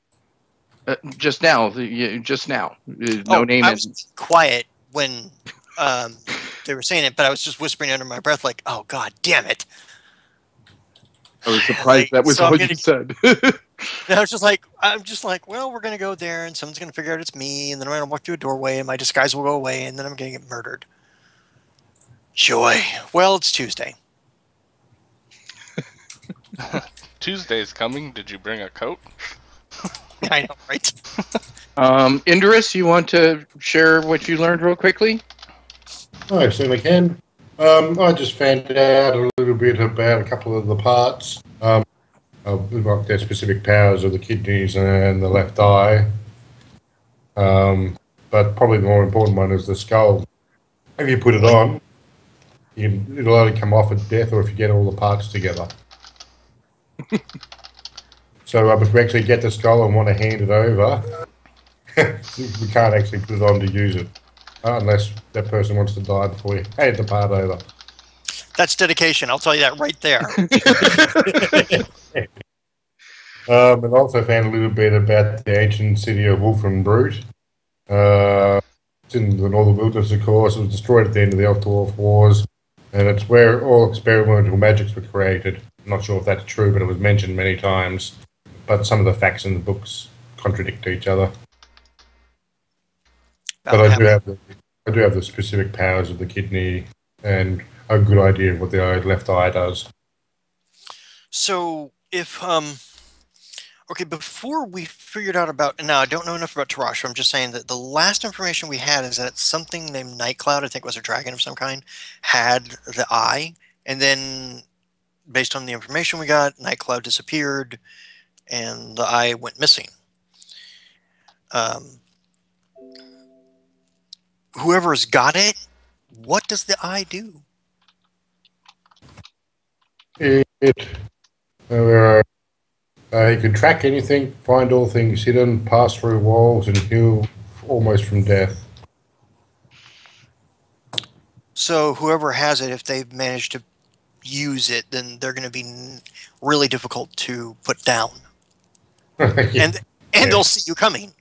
Just now. No name. I was quiet when they were saying it, but I was just whispering under my breath like, oh, God damn it. I was surprised that was what you said. And I'm just like, well, we're going to go there and someone's going to figure out it's me, and then I'm going to walk through a doorway and my disguise will go away, and then I'm going to get murdered. Joy. Well, it's Tuesday. Tuesday's coming. Did you bring a coat? I know, right? Indorus, you want to share what you learned real quickly? Oh, I certainly can. I just found out a little bit about a couple of the parts. Like their specific powers of the kidneys and the left eye. But probably the more important one is the skull. If you put it on, it'll only come off at death or if you get all the parts together. So if we actually get the skull and want to hand it over, we can't actually put it on to use it. Unless that person wants to die before we hand the part over. That's dedication. I'll tell you that right there. And also found a little bit about the ancient city of Wolfram Brute. It's in the Northern Wilderness, of course. It was destroyed at the end of the Elf-Dwarf Wars, and it's where all experimental magics were created. I'm not sure if that's true, but it was mentioned many times. But some of the facts in the books contradict each other. But I do have the specific powers of the kidney and a good idea of what the left eye does. So if okay, before we figured out about now, I don't know enough about Tarash. I'm just saying that the last information we had is that something named Nightcloud, I think was a dragon of some kind, had the eye, and then based on the information we got, Nightcloud disappeared, and the eye went missing. Whoever's got it, what does the eye do? It he can track anything, find all things hidden, pass through walls, and heal almost from death. So whoever has it, if they've managed to use it, then they're going to be really difficult to put down. Yeah. And they'll see you coming.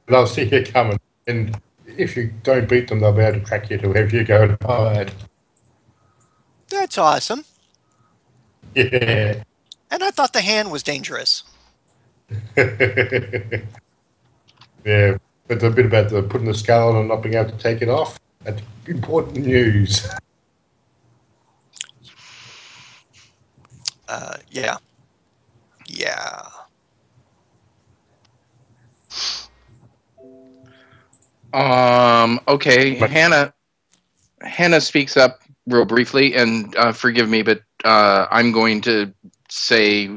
They'll see you coming. And if you don't beat them, they'll be able to track you to wherever you go to hide. That's awesome. Yeah. And I thought the hand was dangerous. Yeah. But the bit about the putting the skull on and not being able to take it off, that's important news. Yeah. Yeah. Okay, But- Hannah speaks up real briefly, and forgive me, but I'm going to say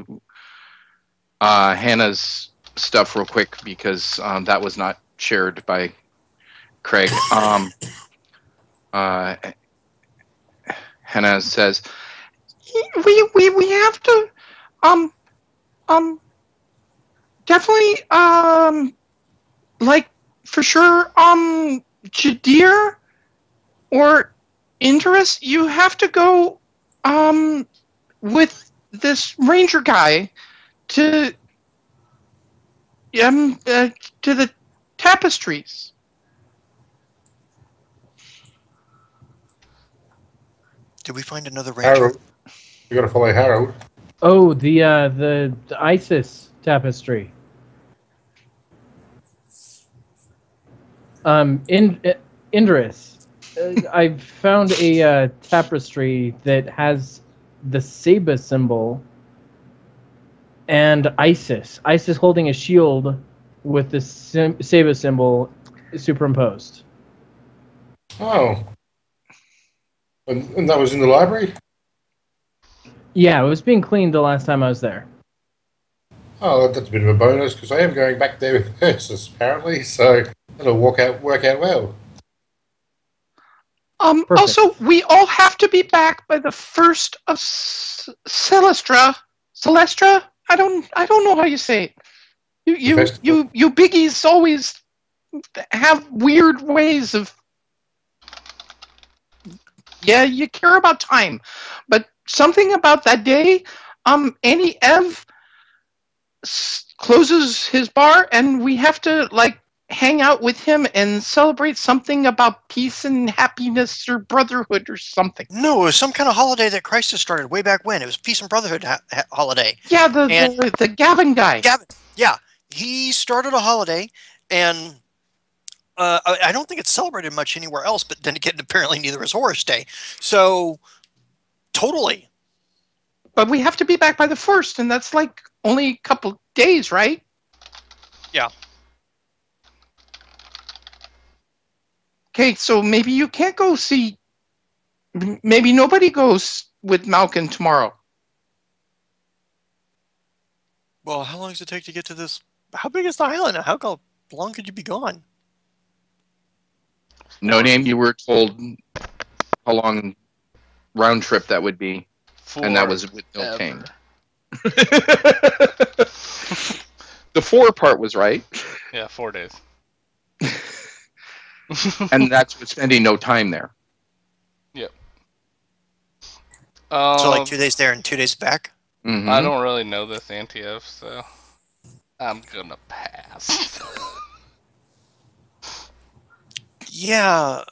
Hannah's stuff real quick because that was not shared by Craig. Hannah says, "We have to definitely like for sure Jadir or interest, you have to go with this ranger guy to the tapestries." Did we find another ranger? Harold. You got to follow Harold. Oh, the ISIS tapestry. Indris, I've found a tapestry that has the Saba symbol and ISIS. ISIS holding a shield with the Saba symbol superimposed. Oh. And that was in the library? Yeah, it was being cleaned the last time I was there. Oh, that's a bit of a bonus because I am going back there with Ursus apparently, so that'll work out well. Perfect. Also, we all have to be back by the 1st of Celestra. Celestra? I don't know how you say it. You biggies always have weird ways of. Yeah, you care about time, but something about that day. Annie Ev closes his bar, and we have to hang out with him and celebrate something about peace and happiness or brotherhood or something. No, it was some kind of holiday that Christ has started way back when. It was Peace and Brotherhood holiday. Yeah, the Gavin guy. Gavin, yeah. He started a holiday, and I don't think it's celebrated much anywhere else, but then again, apparently neither is Horus Day. So, totally. But we have to be back by the 1st, and that's only a couple days, right? Yeah. Okay, so maybe you can't go see maybe nobody goes with Malkin tomorrow. Well, how long does it take to get to this? How big is the island? How long could you be gone? No name. You were told how long round trip that would be, and that was with no Forever. change. The 4 part was right, Yeah, 4 days. and that's with spending no time there. Yep. So like 2 days there and 2 days back? Mm-hmm. I don't really know this Antiev, so I'm gonna pass. Yeah.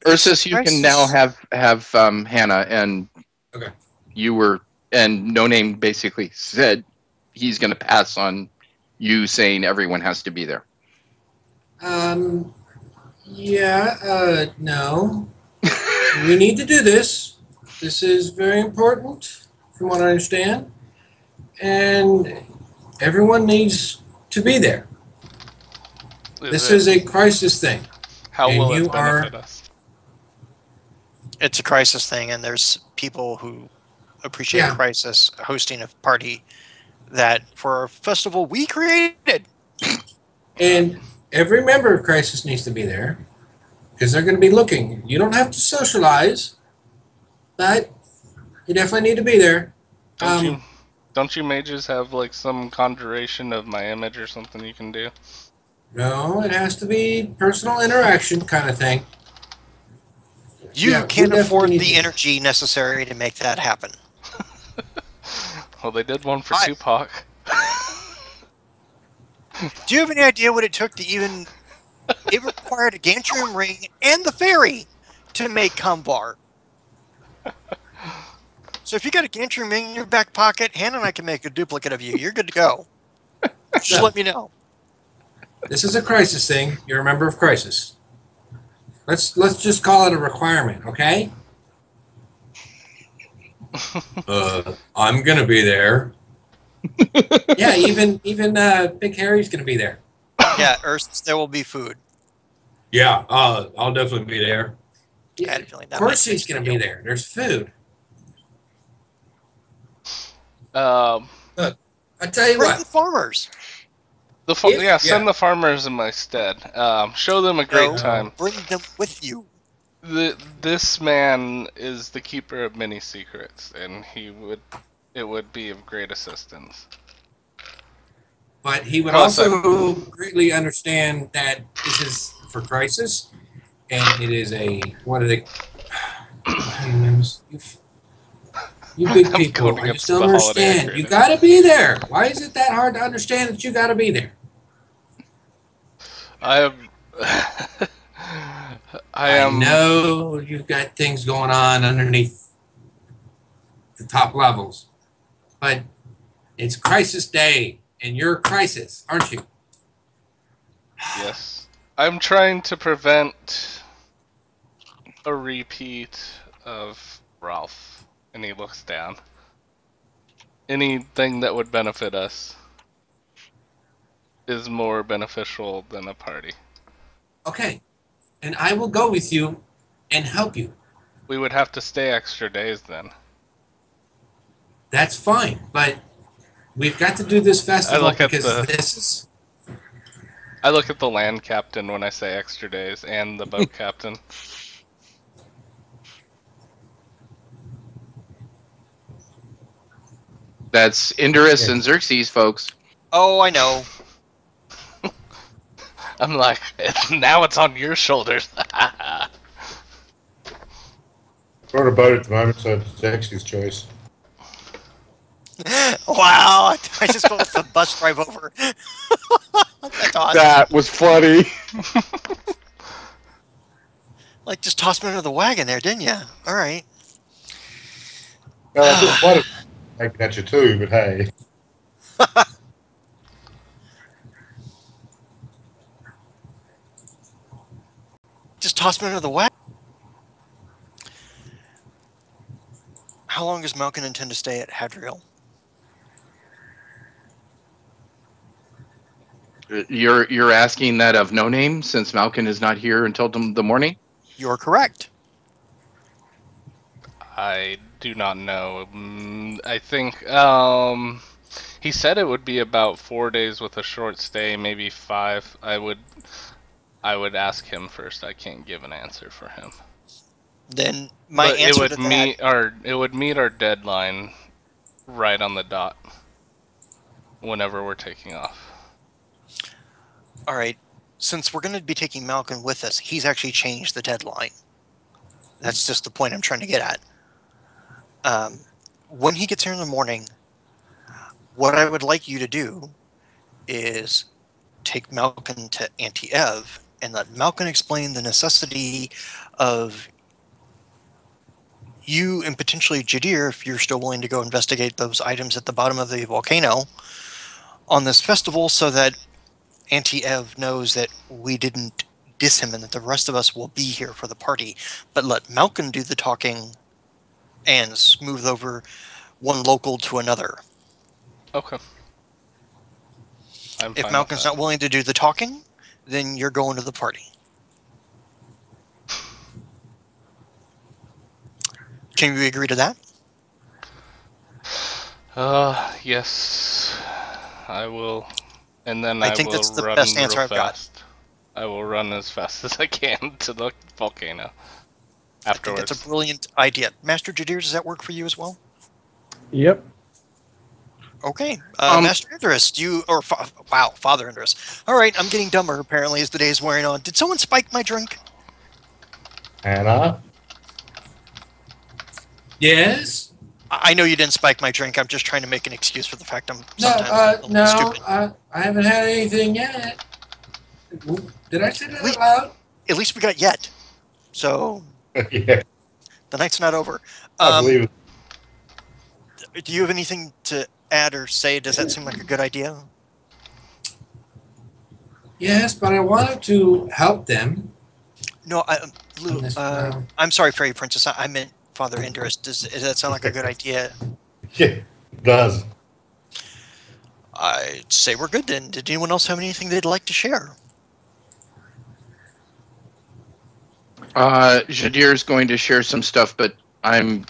Ursus, you can now have Hannah, and Okay. you were, and No Name basically said he's going to pass on you saying everyone has to be there. Yeah, no. We need to do this. This is very important, from what I understand. And everyone needs to be there. This is a crisis thing. How and will you it benefit us? It's a crisis thing, and there's people who appreciate Yeah. a crisis hosting a party that for a festival we created. And every member of crisis needs to be there because they're going to be looking. You don't have to socialize, but you definitely need to be there. Don't you mages have like some conjuration of my image or something you can do? No, it has to be personal interaction kind of thing. You Yeah, we can't definitely afford need the to- energy necessary to make that happen. Well, they did one for I- Tupac. Do you have any idea what it took to even... It required a Gantrium ring and the fairy to make Kumbar. So if you got a Gantrium ring in your back pocket, Hannah and I can make a duplicate of you. You're good to go. Just No. let me know. This is a crisis thing. You're a member of crisis. Let's just call it a requirement, okay? I'm gonna be there. Yeah, even Big Harry's gonna be there. Yeah, Earth, there will be food. Yeah, I'll definitely be there. I had a feeling that Of course might he's gonna be there. There's food. Look, I tell you Bring the what. farmers. Send the farmers in my stead. Show them a great No, time. bring them with you. This man is the keeper of many secrets, and it would be of great assistance. But he would Plus, also greatly understand that this is for crisis, and it is a what are they? You big I'm people, going I just against the don't holiday understand. You agreement. gotta be there. Why is it that hard to understand that you gotta be there? I am. know you've got things going on underneath the top levels, but it's crisis day, and you're a crisis, aren't you? Yes. I'm trying to prevent a repeat of Ralph. And he looks down. Anything that would benefit us is more beneficial than a party. Okay, and I will go with you and help you. We would have to stay extra days then. That's fine, but we've got to do this festival look at because the- this is. I look at the land captain when I say extra days, and the boat captain. That's Indorus and Xerxes, folks. Oh, I know. I'm like, now it's on your shoulders. We're on a boat at the moment, so it's Xerxes' choice. Wow, I just let the bus drive over. That's awesome. That was funny. Like, just toss me under the wagon there, didn't you? All right. I just might have taken at you too, but hey. Just toss me under the wagon. How long does Malkin intend to stay at Hadriel? You're asking that of No Name, since Malkin is not here until the morning? You're correct. I do not know. I think he said it would be about 4 days with a short stay, maybe 5. I would ask him first. I can't give an answer for him. Then my But answer to that. it would meet our deadline right on the dot whenever we're taking off. All right, since we're going to be taking Malcolm with us, he's actually changed the deadline. That's just the point I'm trying to get at. When he gets here in the morning, what I would like you to do is take Malcolm to Auntie Ev and let Malcolm explain the necessity of you and potentially Jadir, if you're still willing to go investigate those items at the bottom of the volcano on this festival, so that Auntie Ev knows that we didn't diss him and that the rest of us will be here for the party. But let Malcolm do the talking and smooth over one local to another. Okay. I'm If fine Malcolm's with that. not willing to do the talking, then you're going to the party. Can we agree to that? Yes, I will. And then I I think will that's the run best real answer I've got. fast. I will run as fast as I can to the volcano I think afterwards. that's a brilliant idea. Master Jadir, does that work for you as well? Yep. Okay. Master Interest, Father Interest. All right, I'm getting dumber apparently as the day is wearing on. Did someone spike my drink? Anna? Yes? I know you didn't spike my drink. I'm just trying to make an excuse for the fact I'm No, sometimes a little stupid. I haven't had anything yet. Did I say that out loud? At least we got yet. So Yeah, the night's not over. I believe it. Do you have anything to add or say? Does that seem like a good idea? Yes, but I wanted to help them. No, On this round. I'm sorry, Fairy Princess. I meant Father Interest. Does that sound like a good idea? Yeah, it does. I'd say we're good then. Did anyone else have anything they'd like to share? Jadir's going to share some stuff, but I'm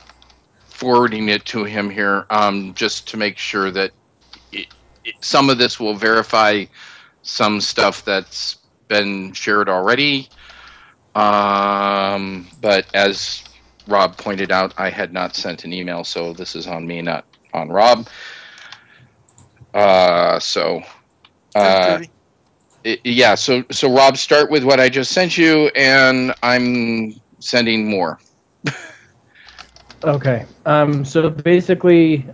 forwarding it to him here just to make sure that some of this will verify some stuff that's been shared already. But as Rob pointed out, I had not sent an email, so this is on me, not on Rob. So Rob, start with what I just sent you, and I'm sending more. Okay. So basically,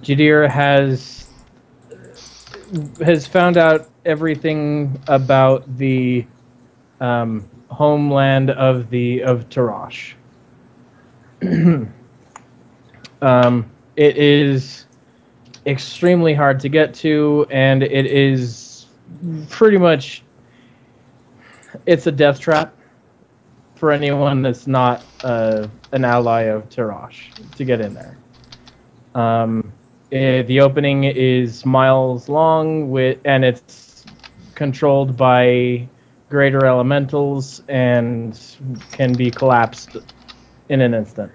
Jadir has found out everything about the homeland of Tarash. It is extremely hard to get to, and it is pretty much it's a death trap for anyone that's not an ally of Tarash to get in there. The opening is miles long, and it's controlled by greater elementals and can be collapsed in an instant.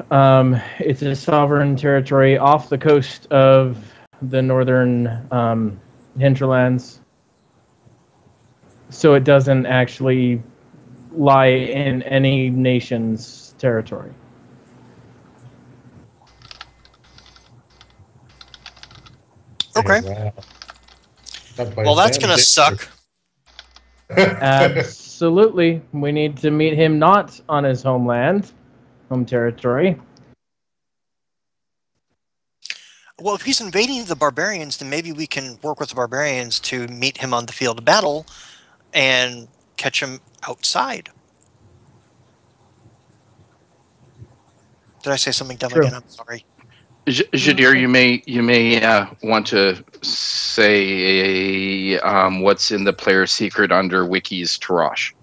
It's a sovereign territory off the coast of the northern hinterlands, so it doesn't actually lie in any nation's territory. Okay. Wow. Well, that's going to suck. Absolutely. We need to meet him not on his home territory. Well, if he's invading the barbarians, then maybe we can work with the barbarians to meet him on the field of battle and catch him outside. Did I say something dumb again? I'm sorry. Jadir, you may want to say what's in the player's secret under Wiki's Tarash.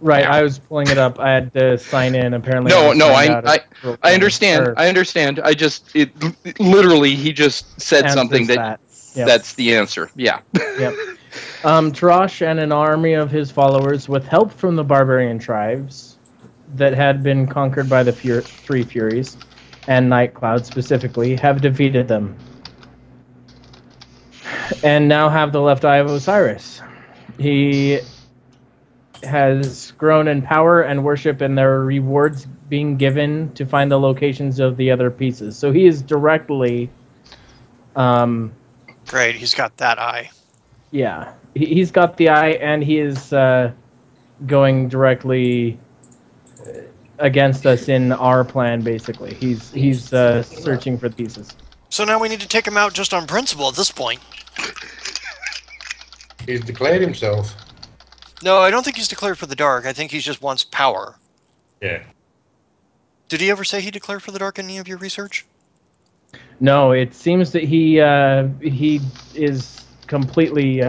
Right, I was pulling it up. I had to sign in. Apparently, I understand. I understand. I just literally he just said something that's the answer. Yeah. Yep. Tarash and an army of his followers, with help from the barbarian tribes, that had been conquered by the Three Furies, and Nightcloud specifically, have defeated them. And now have the left eye of Osiris. He has grown in power and worship, and there are rewards being given to find the locations of the other pieces. So he is directly... Great, he's got that eye. Yeah, he's got the eye, and he is going directly against us in our plan. Basically, he's searching for the pieces. So now we need to take him out just on principle at this point. He's declared himself. No, I don't think he's declared for the dark. I think he just wants power. Yeah. Did he ever say he declared for the dark in any of your research? No, it seems that he is completely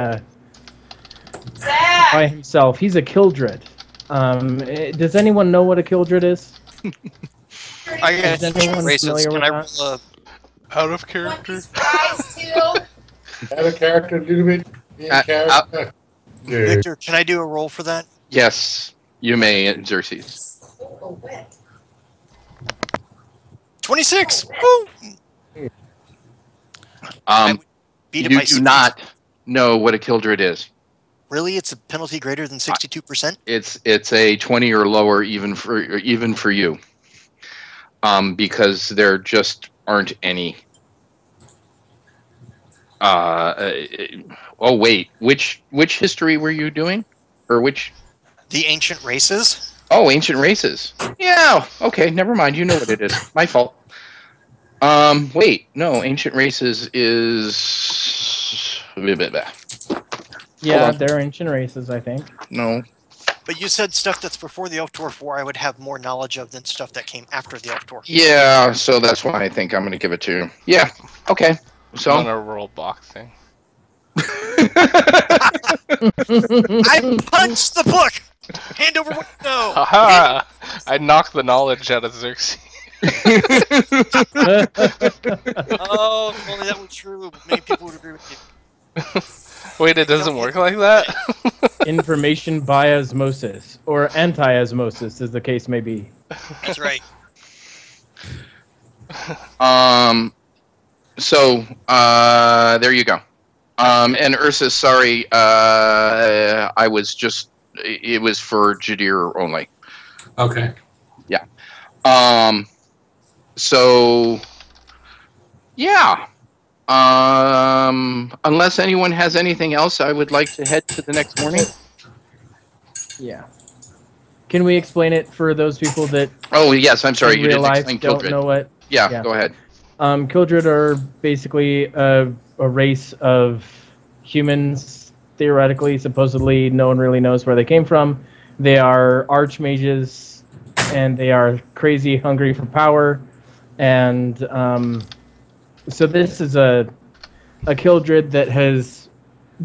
by himself. He's a Kildred. Does anyone know what a Kildred is? I got Is anyone races. familiar Can with I that? roll a... Out of character. Out of character, a little bit. In character. Yeah. Victor, can I do a roll for that? Yes, you may, Xerxes. 26! Woo! Beat it You by do 6. not know what a Kildred is. Really? It's a penalty greater than 62%? It's a 20 or lower even for you. Because there just aren't any. Oh wait, which history were you doing, or which? The ancient races? Oh, ancient races. Yeah. Okay. Never mind. You know what it is. My fault. Wait. No. Ancient races is. Yeah, on. they're ancient races, I think. No. But you said stuff that's before the Elf Dwarf War I would have more knowledge of than stuff that came after the Elf Dwarf War. Yeah. So that's why I think I'm going to give it to you. Yeah. Okay. So. I'm gonna roll boxing. I punched the book! Hand over what? No! Haha! I knocked the knowledge out of Xerxes. Oh, if only that was true. Many people would agree with you. Wait, it doesn't work like that? Information by osmosis, or anti-osmosis, as the case may be. That's right. So, there you go. And Ursus, sorry, I was just, it was for Jadir only. Okay. Yeah. So, yeah. Unless anyone has anything else, I would like to head to the next morning. Yeah. Can we explain it for those people that Oh, yes, I'm sorry, in you real didn't life explain don't Kildred. know what? Yeah, go ahead. Kildred are basically a race of humans, theoretically, supposedly. No one really knows where they came from. They are archmages, and they are crazy hungry for power. And so this is a Kildred that has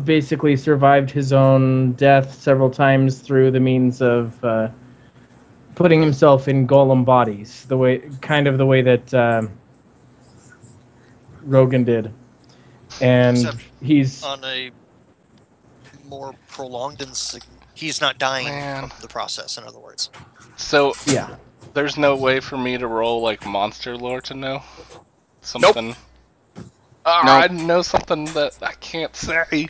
basically survived his own death several times through the means of putting himself in golem bodies, the way that Rogan did, and Except he's on a more prolonged and he's not dying Man. from the process, in other words. So, yeah. there's no way for me to roll, like, monster lore to know? Something... I know something that I can't say.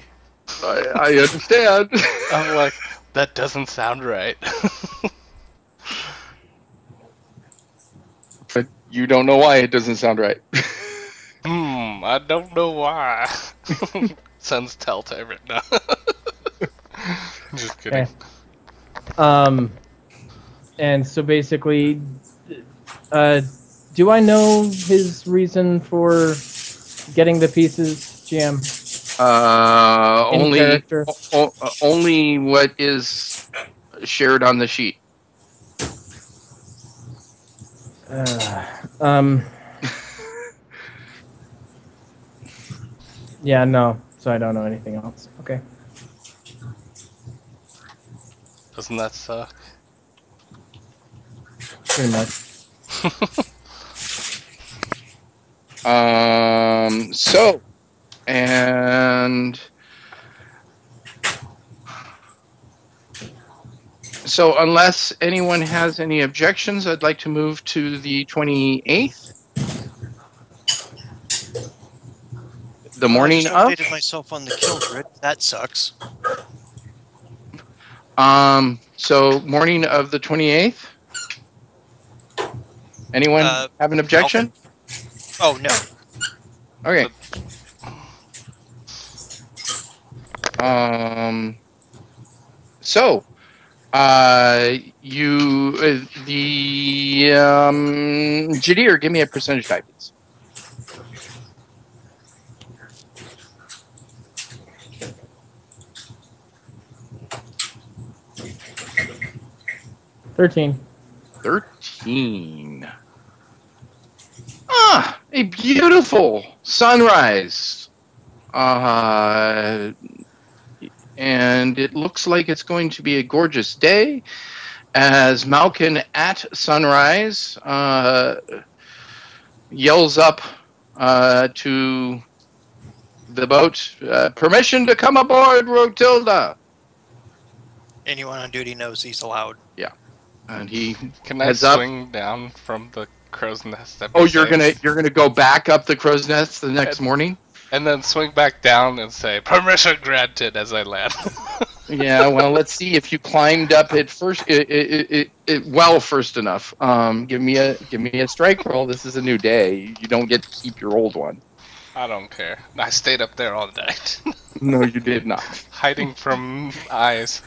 I understand. I'm like, that doesn't sound right. But you don't know why it doesn't sound right. I don't know why. Sounds telltale right now. Just kidding. Okay. And so basically, do I know his reason for getting the pieces, GM? Only what is shared on the sheet. Yeah, no. So I don't know anything else. Okay. Doesn't that suck? Pretty much. So, and So unless anyone has any objections, I'd like to move to the 28th, the I morning just of. updated myself on the kill grid. That sucks. So morning of the 28th. Anyone have an objection? Oh, no. Okay. So, Jadir, give me a percentage die, please. $13. 13. Ah, a beautiful sunrise. And it looks like it's going to be a gorgeous day as Malkin at sunrise yells up to the boat, permission to come aboard, Rotilda. Anyone on duty knows he's allowed. Yeah. And he Can I heads up. swing down from the crow's nest? Oh, you're gonna go back up the crow's nest the next morning? And then swing back down and say, permission granted, as I land. Yeah, well, let's see if you climbed up it first. First enough. Give me a strike roll. This is a new day. You don't get to keep your old one. I don't care. I stayed up there all night. No, you did not. Hiding from eyes.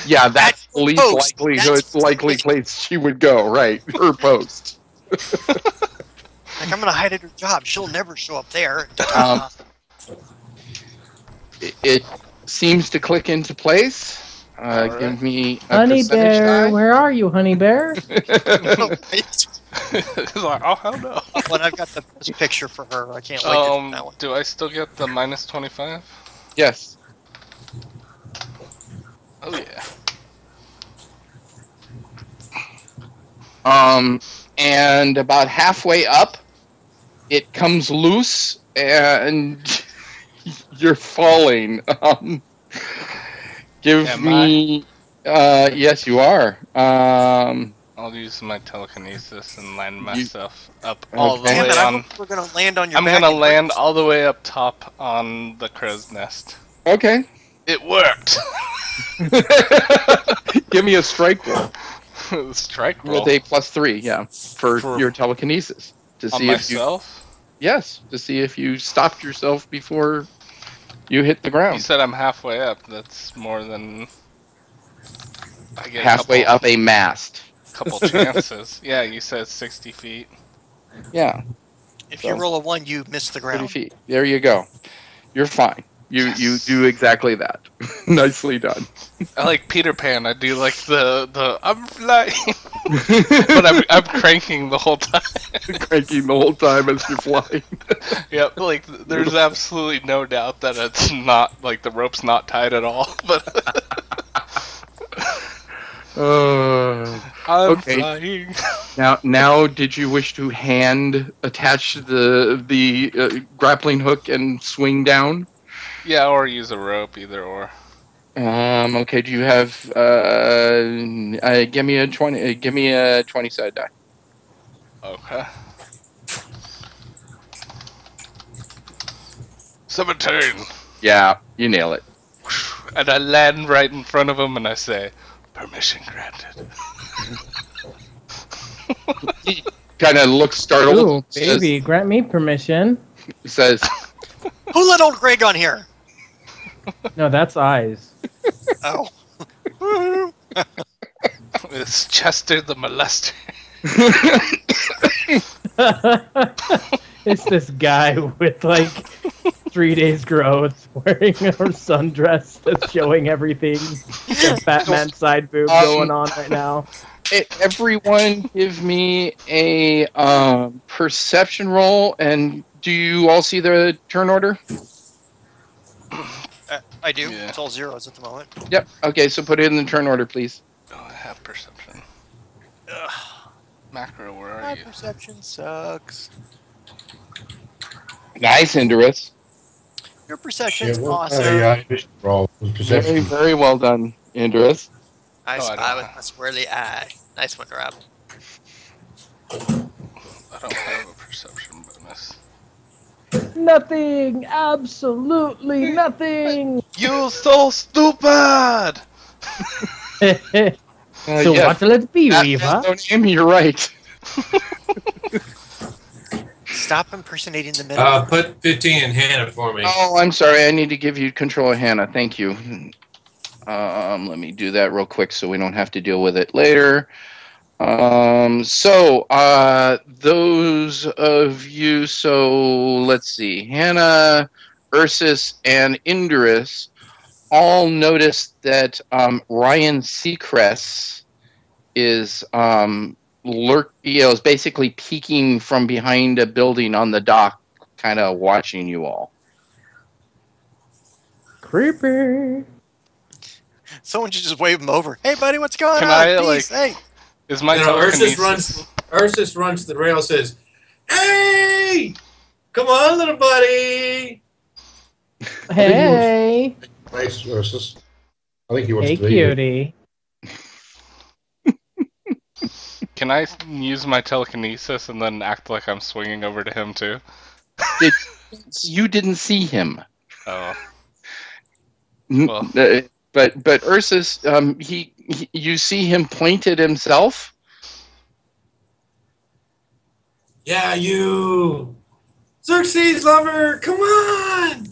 Yeah, that's the least post. likely place she would go. Right, her post. Like, I'm gonna hide at her job. She'll never show up there. It seems to click into place. Right. Give me a Honey percentage bear, die. where are you, honey bear? It's like, oh, hell no. When I've got the best picture for her, I can't wait to do that one. Do I still get the minus 25? Yes. Oh, yeah. And about halfway up, it comes loose, and you're falling. Yes, you are. I'll use my telekinesis and land myself up all the Damn way it, I on. hope we're gonna land on your I'm back. gonna and land break- all the way up top on the crow's nest. Okay. It worked! Give me a strike roll. Strike roll. With a +3, yeah, for your telekinesis. To on see if you. myself? Yes, to see if you stopped yourself before you hit the ground. You said I'm halfway up. That's more than... I get Halfway up a mast. couple chances. Yeah, you said 60 feet. Yeah, If you roll a 1, you miss the 30 ground. feet. There you go. You're fine. You do exactly that. Nicely done. I like Peter Pan. I do like the I'm flying, but I'm cranking the whole time. Cranking the whole time as you're flying. Yep, like there's absolutely no doubt that it's not like the rope's not tied at all. But I'm okay. flying. Now, did you wish to hand attach the grappling hook and swing down? Yeah, or use a rope, either or. Okay. Do you have? Give me a 20. Give me a 20-sided die. Okay. 17. Yeah, you nail it. And I land right in front of him, and I say, "Permission granted." He kind of looks startled. Ooh, baby, grant me permission. Says, Who let old Greg on here? No, that's eyes. Oh. It's Chester the molester. It's this guy with like 3 days growth wearing a sundress that's showing everything. The Batman side boob going on right now. everyone give me a perception roll, and do you all see the turn order? I do. Yeah. It's all zeros at the moment. Yep. Okay, so put it in the turn order, please. Oh, I have perception. Ugh. Macro, where are My you? perception sucks. Nice, Indorus. Your perception's Yeah, awesome. initiative roll was Very, perception. very well done, Indorus. I spy don't with my squirrely eye. Nice one, Rob. I don't have a perception bonus. Nothing. Absolutely nothing. You so stupid! So Yes, what'll it be, that Weaver? is no name, you're right. Stop impersonating the middle. Put 15 in Hannah for me. Oh, I'm sorry. I need to give you control of Hannah. Thank you. Let me do that real quick so we don't have to deal with it later. Those of you, so let's see, Hannah, Ursus, and Indris all noticed that Ryan Seacrest is is basically peeking from behind a building on the dock, kind of watching you all. Creepy. Someone should just wave him over. Hey, buddy, what's going Can on? I, Peace. like- Hey. Is my Ursus telekinesis... runs to the rail, says, "Hey, come on, little buddy." Hey. Nice, Ursus. I think he wants Hey, to be here. cutie. Can I use my telekinesis and then act like I'm swinging over to him too? You didn't see him. Oh. N- Well. But Ursus, he you see him point at himself. Yeah, you, Xerxes lover, come on.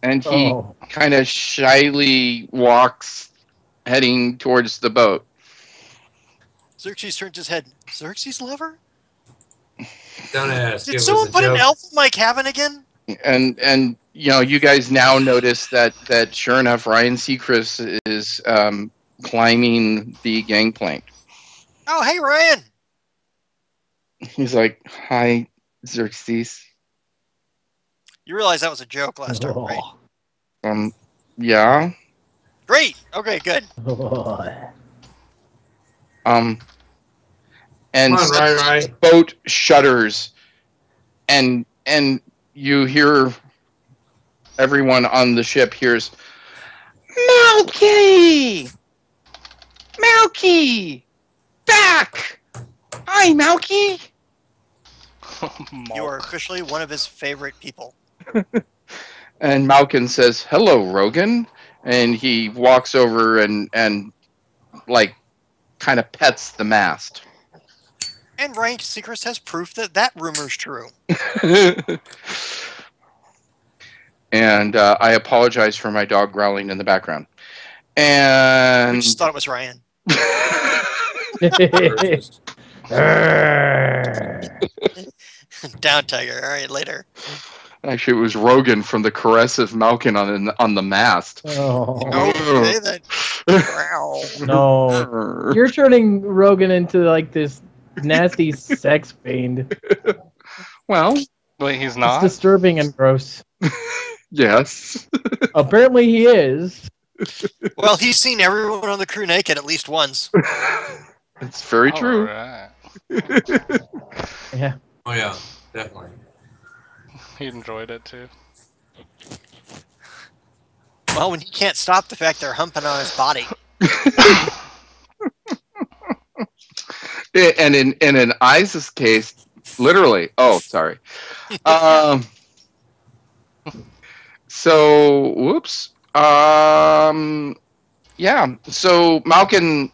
And he kind of shyly walks, heading towards the boat. Xerxes turns his head. Xerxes lover? Don't ask. Did It someone was a put an joke. elf in my cabin again? And you guys now notice that sure enough, Ryan Seacrest is climbing the gangplank. Oh, hey, Ryan. He's like, "Hi, Xerxes." You realize that was a joke last time, right? Yeah. Great. Okay, good. And Come on, suddenly Rai. the boat shudders, and you hear everyone on the ship hears, "Malky! Malky! Back! Hi, Malky!" You are officially one of his favorite people. And Malkin says, "Hello, Rogan." And he walks over and like kind of pets the mast. And Ryan Seacrest has proof that that rumor's true. And I apologize for my dog growling in the background. We And just thought it was Ryan. Ursus. Down, Tiger. All right, later. actually, it was Rogan from the Caress of Malkin on the mast. Okay, then. Wow. No. You're turning Rogan into like this nasty sex fiend. Well, Wait, he's It's not? disturbing and gross. yes. Apparently he is. Well, he's seen everyone on the crew naked at least once. It's very true. Alright. Yeah. Oh yeah, definitely. He enjoyed it too. Well, when he can't stop the fact they're humping on his body. And in Isa's case, literally. Oh, sorry. So, whoops. Yeah. So Malkin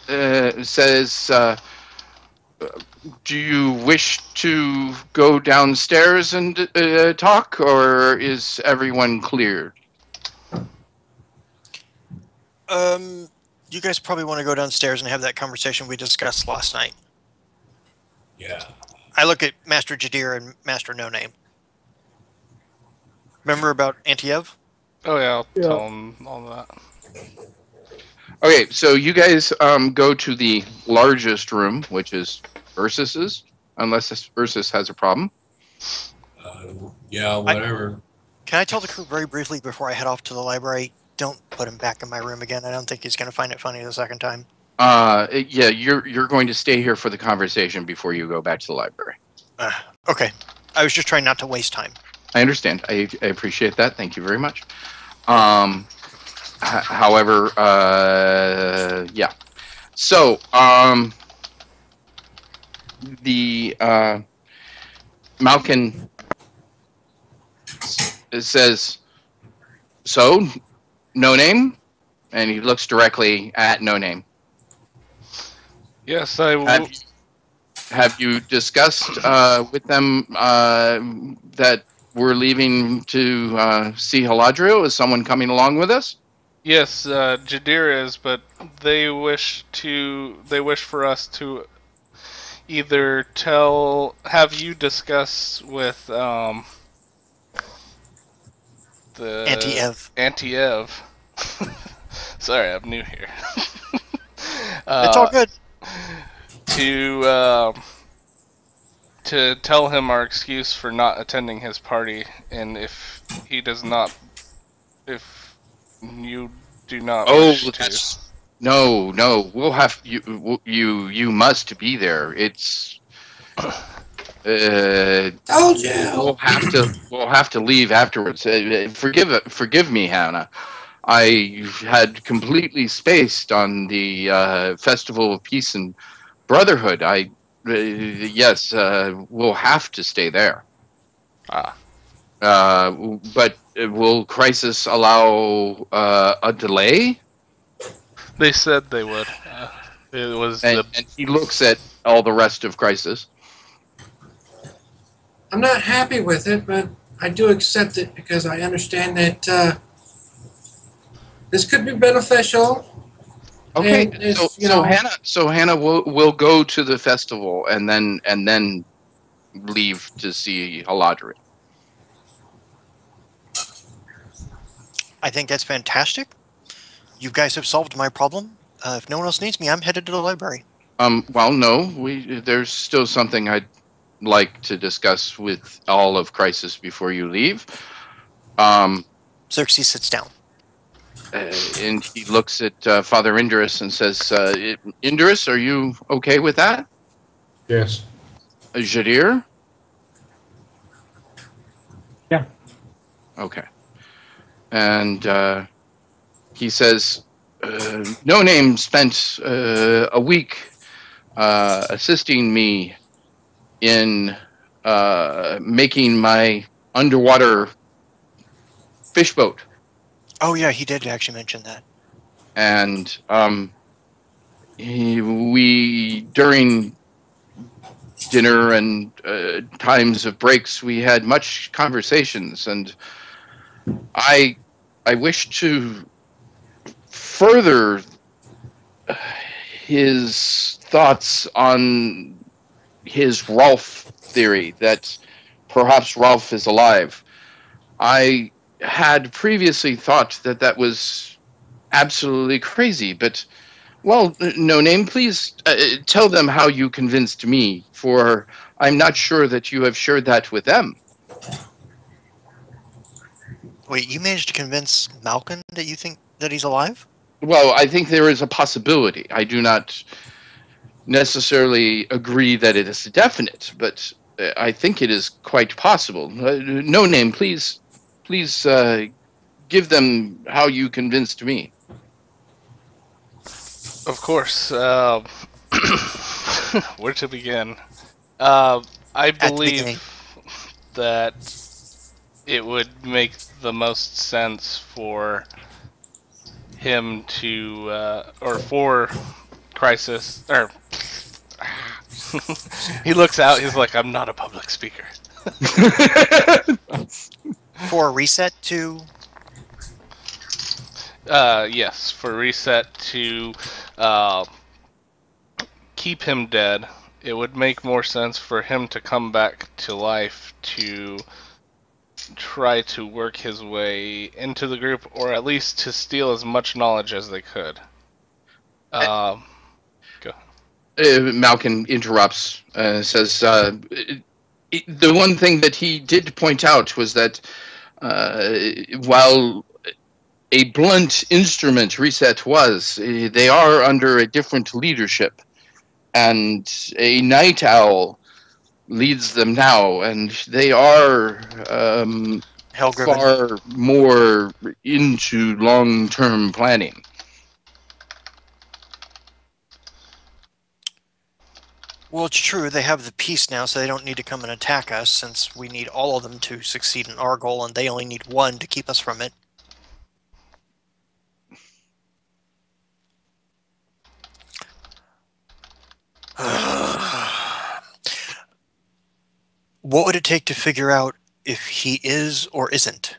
says, "Do you wish to go downstairs and talk, or is everyone clear?" You guys probably want to go downstairs and have that conversation we discussed last night. Yeah. I look at Master Jadir and Master No Name. Remember about Antiev? Oh yeah, I'll tell him all that. Okay, so you guys go to the largest room, which is Ursus's, unless Ursus has a problem. Yeah, whatever. Can I tell the crew very briefly before I head off to the library? Don't put him back in my room again. I don't think he's going to find it funny the second time. Yeah, you're going to stay here for the conversation before you go back to the library. Okay. I was just trying not to waste time. I understand. I appreciate that. Thank you very much. However, yeah. So, the Malkin says, "So, no name," and he looks directly at no name. Yes, I Have will. you, have you discussed with them that we're leaving to see Haladrio? Is someone coming along with us? Yes, Jadir is, but they wish for us to either have you discuss with Auntie the Ev. Auntie Ev. Sorry, I'm new here. It's all uh, good. to to tell him our excuse for not attending his party, and if he does not, if you do not Oh, wish to. that's no, no. We'll have you must be there. It's Told you. we'll have to leave afterwards. Forgive me, Hannah. I had completely spaced on the Festival of Peace and Brotherhood. Yes, we'll have to stay there. Ah, But will Crisis allow a delay? they said they would. It was the And he looks at all the rest of Crisis. I'm not happy with it, but I do accept it because I understand that this could be beneficial. Okay, And if you know, So Hannah will go to the festival and then leave to see Haladri. I think that's fantastic. You guys have solved my problem. If no one else needs me, I'm headed to the library. Well, no, there's still something I'd like to discuss with all of Crisis before you leave. Xerxes sits down. And he looks at Father Indris and says, "Indris, are you okay with that? Yes. Jadir? Yeah. Okay." And he says, "No Name spent a week assisting me in making my underwater fish boat, Oh yeah, he did actually mention that. and we during dinner and times of breaks we had much conversations, and I I wish to further his thoughts on his Rolf theory that perhaps Rolf is alive. I had previously thought that that was absolutely crazy, but well, no name, please tell them how you convinced me, for I'm not sure that you have shared that with them. Wait, you managed to convince Malkin that you think that he's alive? Well, I think there is a possibility. I do not necessarily agree that it is definite, but I think it is quite possible. No name, please give them how you convinced me. Of course. Where to begin? I At the beginning. believe that it would make the most sense for him to, or for Crisis, or he looks out. He's like, "I'm not a public speaker." For a reset to... Yes, for Reset to uh, keep him dead, it would make more sense for him to come back to life to try to work his way into the group, or at least to steal as much knowledge as they could. Go. Malkin interrupts and says, the one thing that he did point out was that while a blunt instrument Reset was, they are under a different leadership, and a night owl leads them now, and they are Hell-driven. far more into long-term planning. Well, it's true. They have the peace now, so they don't need to come and attack us, since we need all of them to succeed in our goal, and they only need one to keep us from it. What would it take to figure out if he is or isn't?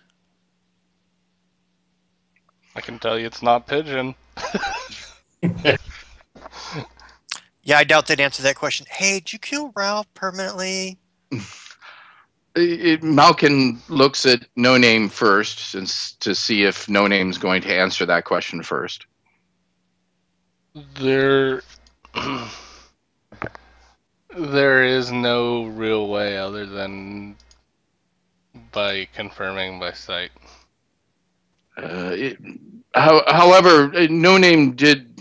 I can tell you it's not Pigeon. Yeah, I doubt they'd answer that question. Hey, did you kill Ralph permanently? Malkin looks at No Name first, since to see if No Name's going to answer that question first. There, there is no real way other than by confirming by sight. However, No Name did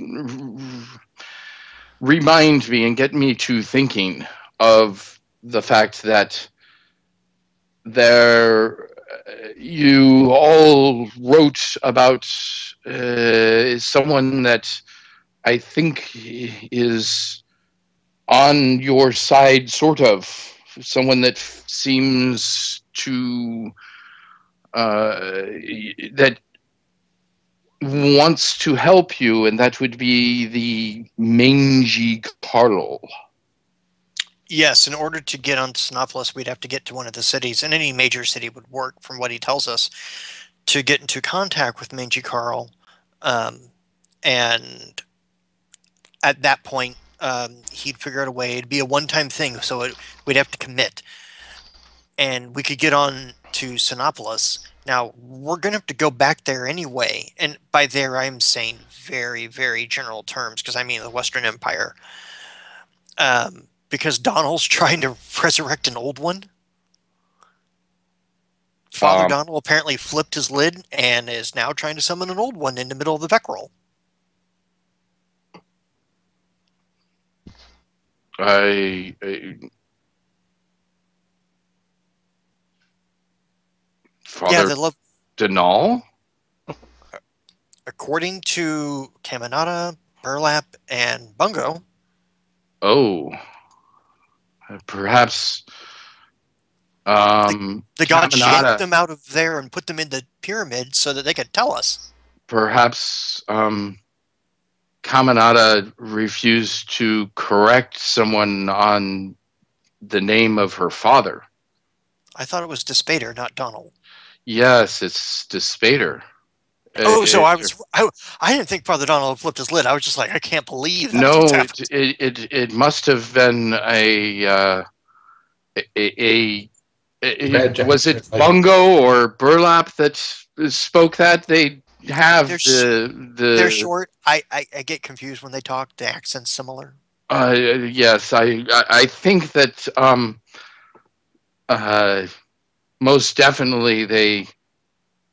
remind me and get me to thinking of the fact that you all wrote about someone that I think is on your side, sort of. Someone that seems to that wants to help you, and that would be the mangy Carl. Yes, in order to get on Sinopolis, we'd have to get to one of the cities, and any major city would work, from what he tells us, to get into contact with Mangy Carl. And at that point, he'd figure out a way. It'd be a one-time thing, so we'd have to commit. And we could get on to Sinopolis. Now, we're going to have to go back there anyway. And by there, I'm saying very, very general terms, because I mean the Western Empire. Because Donald's trying to resurrect an old one. Father Donald apparently flipped his lid and is now trying to summon an old one in the middle of the Vecrol. Father Denal? According to Caminata, Burlap, and Bungo. Oh. Perhaps the gods yanked them out of there and put them in the pyramid so that they could tell us. Perhaps Caminata refused to correct someone on the name of her father. I thought it was Despater, not Donald. Yes, it's Despater. So I didn't think Father Donald flipped his lid. I was just like, I can't believe that. No, it must have been was it Bungo or Burlap that spoke that? They have they're short. I get confused when they talk. The accent's similar. Yes, I think that most definitely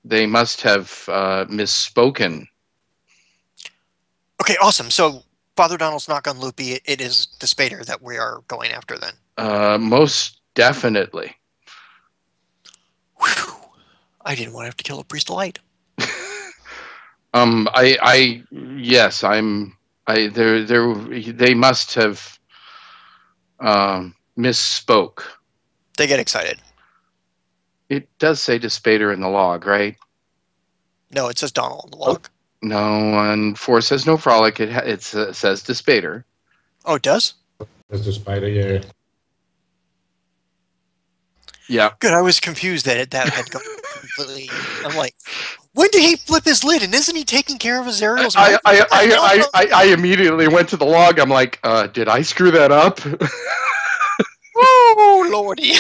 they must have misspoken. Okay, awesome. So Father Donald's not on Loopy. It is Despater that we are going after then. Most definitely. Whew. I didn't want to have to kill a priest of light. They must have misspoke. They get excited. It does say Despater in the log, right? No, it says Donald in the log. No, and 4 says no frolic. It says Despater. Oh, it does? It's Despater, yeah. Yeah. Good. I was confused that had gone completely. I'm like, when did he flip his lid? And isn't he taking care of his Ariel's wife? I immediately went to the log. I'm like, did I screw that up? Oh, Lordy.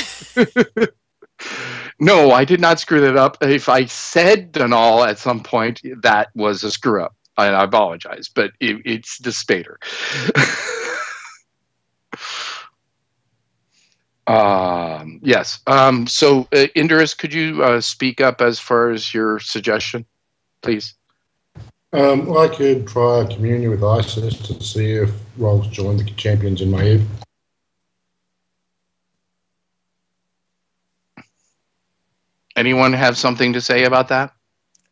No, I did not screw that up. If I said Donal at some point, that was a screw up. I apologize, but it's Despater. Yes. So, Indris, could you speak up as far as your suggestion, please? I could try a communion with Isis to see if Rolls joined the champions in my head. Anyone have something to say about that?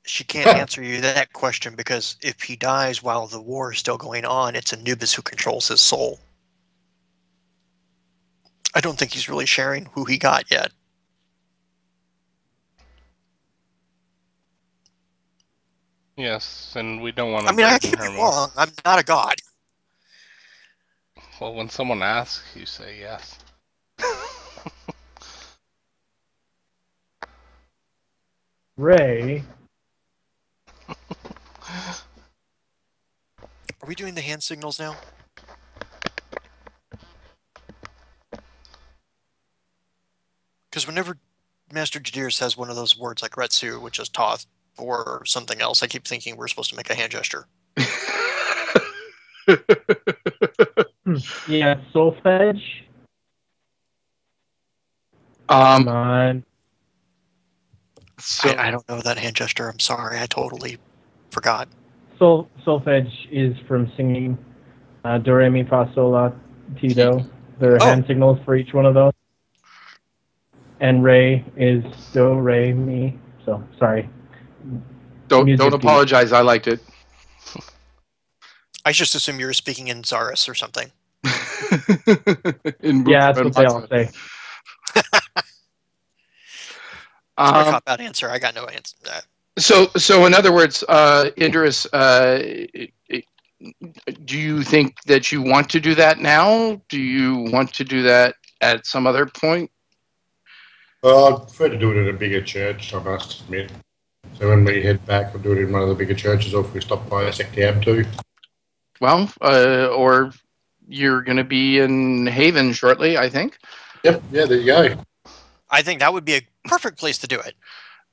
She can't answer you that question because if he dies while the war is still going on, it's Anubis who controls his soul. I don't think he's really sharing who he got yet. Yes, and we don't want to I mean, I burden could her be more. wrong. I'm not a god. Well, when someone asks, you say yes. Ray. Are we doing the hand signals now? Because whenever Master Jadir says one of those words like Retsu, which is Toth, or something else, I keep thinking we're supposed to make a hand gesture. Yeah, Solfege. Um, Come on. so I don't know that hand gesture. I'm sorry. I totally forgot. Solfege is from singing Do, Re, Mi, Fa, Sol, La, Ti, Do. There are Oh. hand signals for each one of those. And Ray is Do, Re, Mi. So, sorry. don't Music geek. apologize. I liked it. I just assume you were speaking in Zaris or something. Yeah, that's what they all say. Sorry, cop out answer. I got no answer. So in other words, Idris, do you think that you want to do that now? Do you want to do that at some other point? Well, I'd prefer to do it at a bigger church, I must admit. So when we head back, we'll do it in one of the bigger churches, or if we stop by a Sectab too. Well, or you're going to be in Haven shortly, I think. Yep, yeah, there you go. I think that would be a perfect place to do it.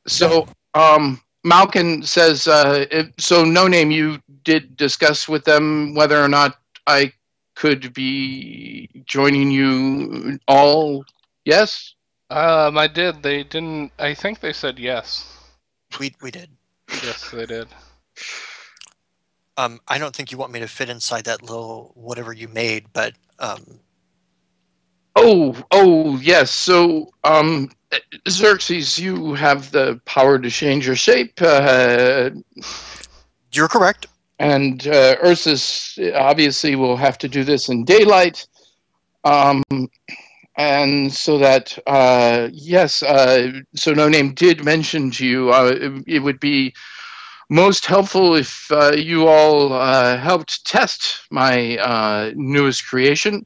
So, Malkin says, so No Name, you did discuss with them whether or not I could be joining you all, yes? I did. They didn't. I think they said yes. We did. Yes, they did. I don't think you want me to fit inside that little whatever you made, but Oh, yes. So, Xerxes, you have the power to change your shape, you're correct. and Ursus obviously will have to do this in daylight. And so that, yes, so No Name did mention to you, it would be most helpful if you all helped test my newest creation,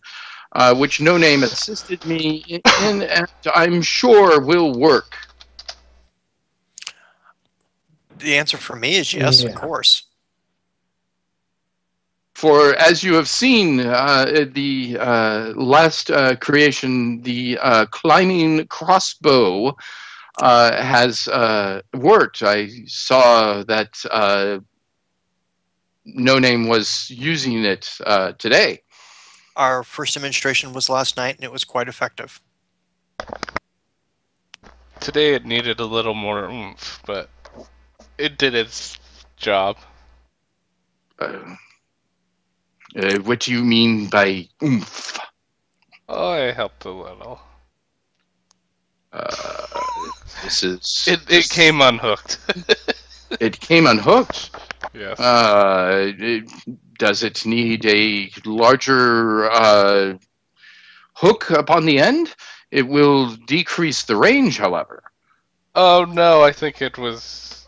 which No Name assisted me in, and I'm sure will work. The answer for me is yes, Yeah. of course. For as you have seen, the last creation, the climbing crossbow, has worked. I saw that No Name was using it today. Our first demonstration was last night, and it was quite effective. Today it needed a little more oomph, but it did its job. What do you mean by oomph? Oh, I helped a little. This is It came unhooked. it came unhooked. Yes. Does it need a larger hook upon the end? It will decrease the range, however. Oh no, I think it was.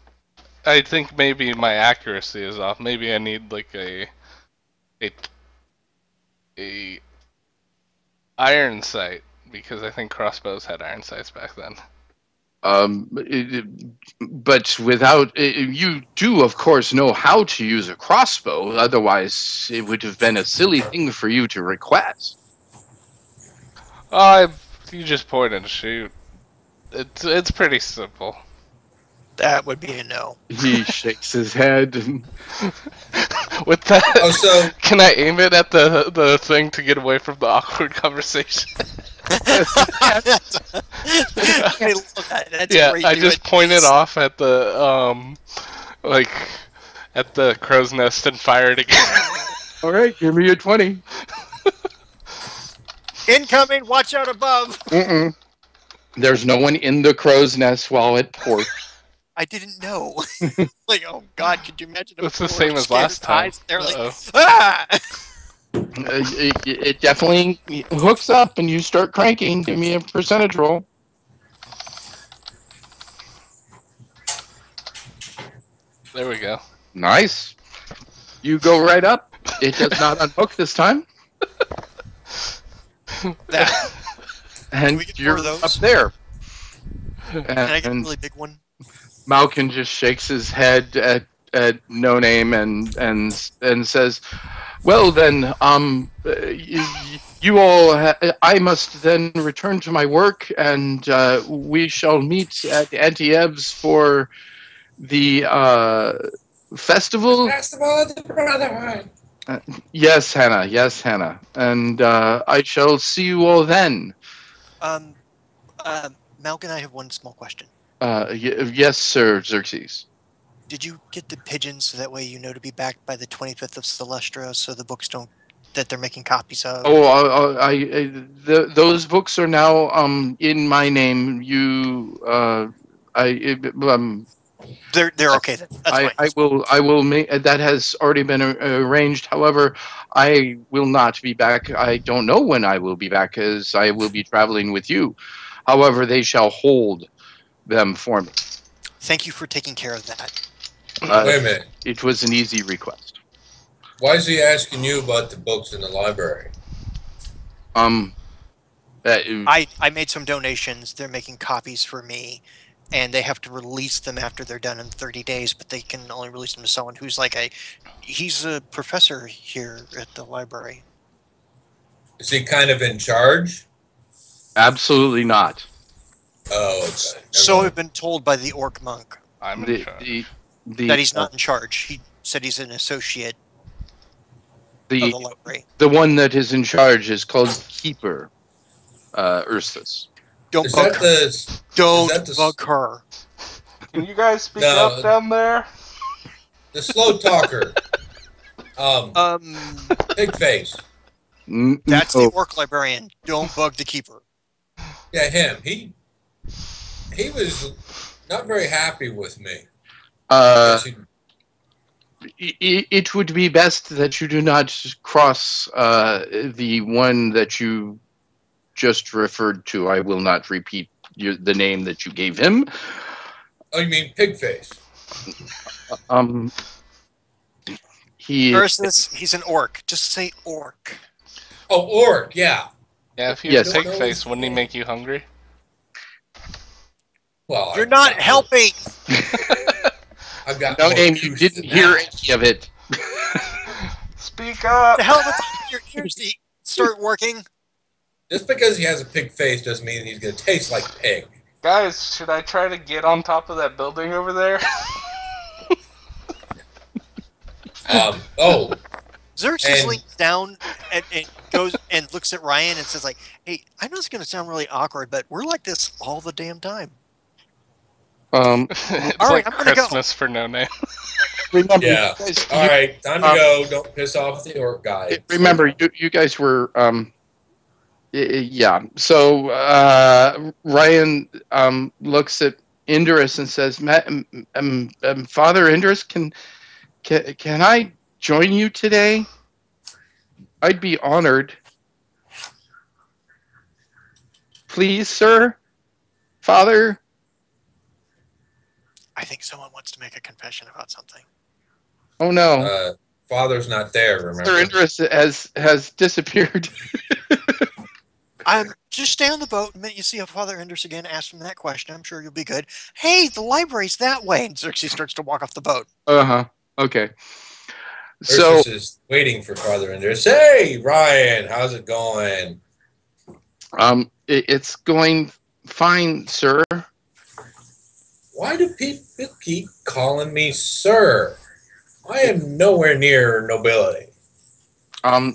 I think maybe my accuracy is off. Maybe I need like a iron sight, because I think crossbows had iron sights back then. But without you do, of course, know how to use a crossbow. Otherwise, it would have been a silly thing for you to request. You just point and shoot. It's pretty simple. That would be a no. He shakes his head. With that, Oh, so can I aim it at the thing to get away from the awkward conversation? I love that. That's Yeah, great. I Do just it. point it off at the like at the crow's nest and fire it again. All right, give me a 20. Incoming. Watch out above. Mm-mm. There's no one in the crow's nest while it ports. I didn't know. Like, oh God, could you imagine It's a the poor same as last time. eyes? They're like, Uh-oh. ah! It definitely hooks up and you start cranking. Give me a percentage roll. There we go. Nice. You go right up. It does not unhook this time. That. And we get more you're of those? up there. Can I get a And really big one? Malkin just shakes his head at No Name and says, "Well then, you all, I must then return to my work, and we shall meet at Auntie Ebb's for the festival." Festival of the Brotherhood. Yes, Hannah. Yes, Hannah. And I shall see you all then. Malcolm, I have one small question. Yes, Sir Xerxes. Did you get the pigeons so that way you know to be back by the 25th of Celestra, so the books don't that they're making copies of? Oh, those books are now in my name. They're okay then. That's fine. I will make that has already been arranged. However, I will not be back. I don't know when I will be back, as I will be traveling with you. However, they shall hold them for me. Thank you for taking care of that. Wait a minute. It was an easy request. Why is he asking you about the books in the library? I made some donations. They're making copies for me, and they have to release them after they're done in 30 days, but they can only release them to someone who's he's a professor here at the library. Is he kind of in charge? Absolutely not. Oh, okay. So I've been told by the orc monk. I'm in charge. That he's not in charge. He said he's an associate of the library. The one that is in charge is called Keeper, Ursus. Don't bug her. Don't bug her. Can you guys speak up down there? The slow talker. Big face. That's the orc librarian. Don't bug the keeper. Yeah, him. He was not very happy with me. It would be best that you do not cross the one that you just referred to. I will not repeat the name that you gave him. Oh, you mean Pigface? He's an orc. Just say orc. Oh, orc, yeah. Yeah, if he was Pigface, wouldn't he make you hungry? Well, you're not helping. I've got No Name. You didn't hear any of it. Speak up. The hell of your ears start working. Just because he has a pig face doesn't mean he's going to taste like pig. Guys, should I try to get on top of that building over there? Xerxes leans down and goes and looks at Ryan and says, like, hey, I know it's going to sound really awkward, but we're like this all the damn time. It's all like right, I'm gonna Christmas for No Name. Remember, yeah. All right, time to go. Don't piss off the orc guy. Remember, you guys were yeah. So Ryan looks at Indris and says, "Father Indris, can I join you today? I'd be honored. Please, sir, Father." I think someone wants to make a confession about something. Oh no! Father's not there. Remember, Father Indris has disappeared. Just stay on the boat. The minute you see Father Indris again, ask him that question. I'm sure you'll be good. Hey, the library's that way. And Xerxes starts to walk off the boat. Okay. So is waiting for Father Indris. Hey, Ryan, how's it going? It's going fine, sir. Why do people keep calling me sir? I am nowhere near nobility.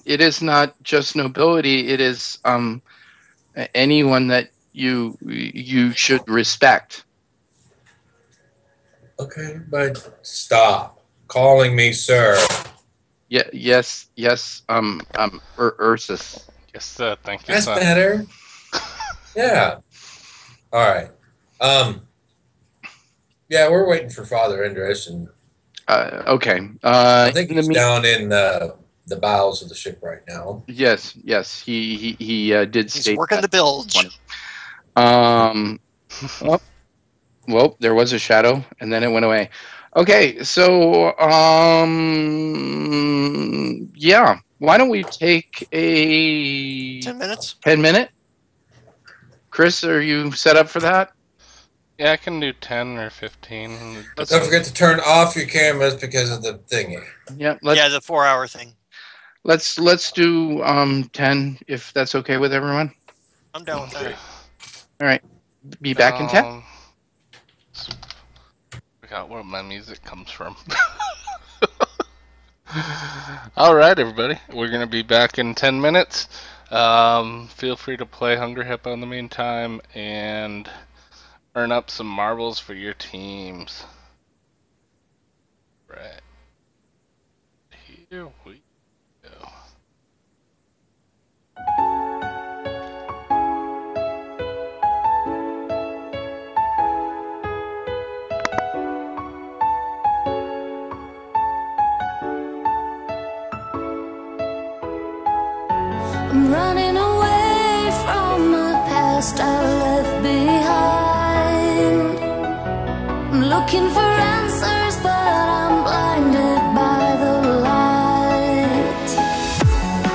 It is not just nobility. It is anyone that you should respect. Okay, but stop calling me sir. Yeah. Yes. Ursus. Yes, thank you. That's better. Yeah. All right. Yeah, we're waiting for Father Andres, and Okay. I think In the he's down in the bowels of the ship right now. yes, he did He's state working that. the bilge. Um. Well, there was a shadow, and then it went away. Okay, so yeah. Why don't we take a 10 minutes. 10-minute? Chris, are you set up for that? Yeah, I can do 10 or 15. Don't forget to turn off your cameras because of the thingy. Yeah. Yeah, the 4-hour thing. Let's do 10 if that's okay with everyone. I'm down with that. Okay. All right. Be back in 10. Forgot where my music comes from. All right, everybody. We're gonna be back in 10 minutes. Feel free to play Hunger Hippo in the meantime and earn up some marbles for your teams. Right. Here we go. I'm running away from the past I left behind. I'm looking for answers, but I'm blinded by the light.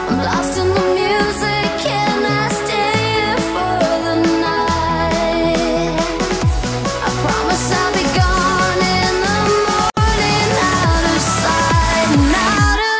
I'm lost in the music, can I stay here for the night? I promise I'll be gone in the morning, out of sight and out of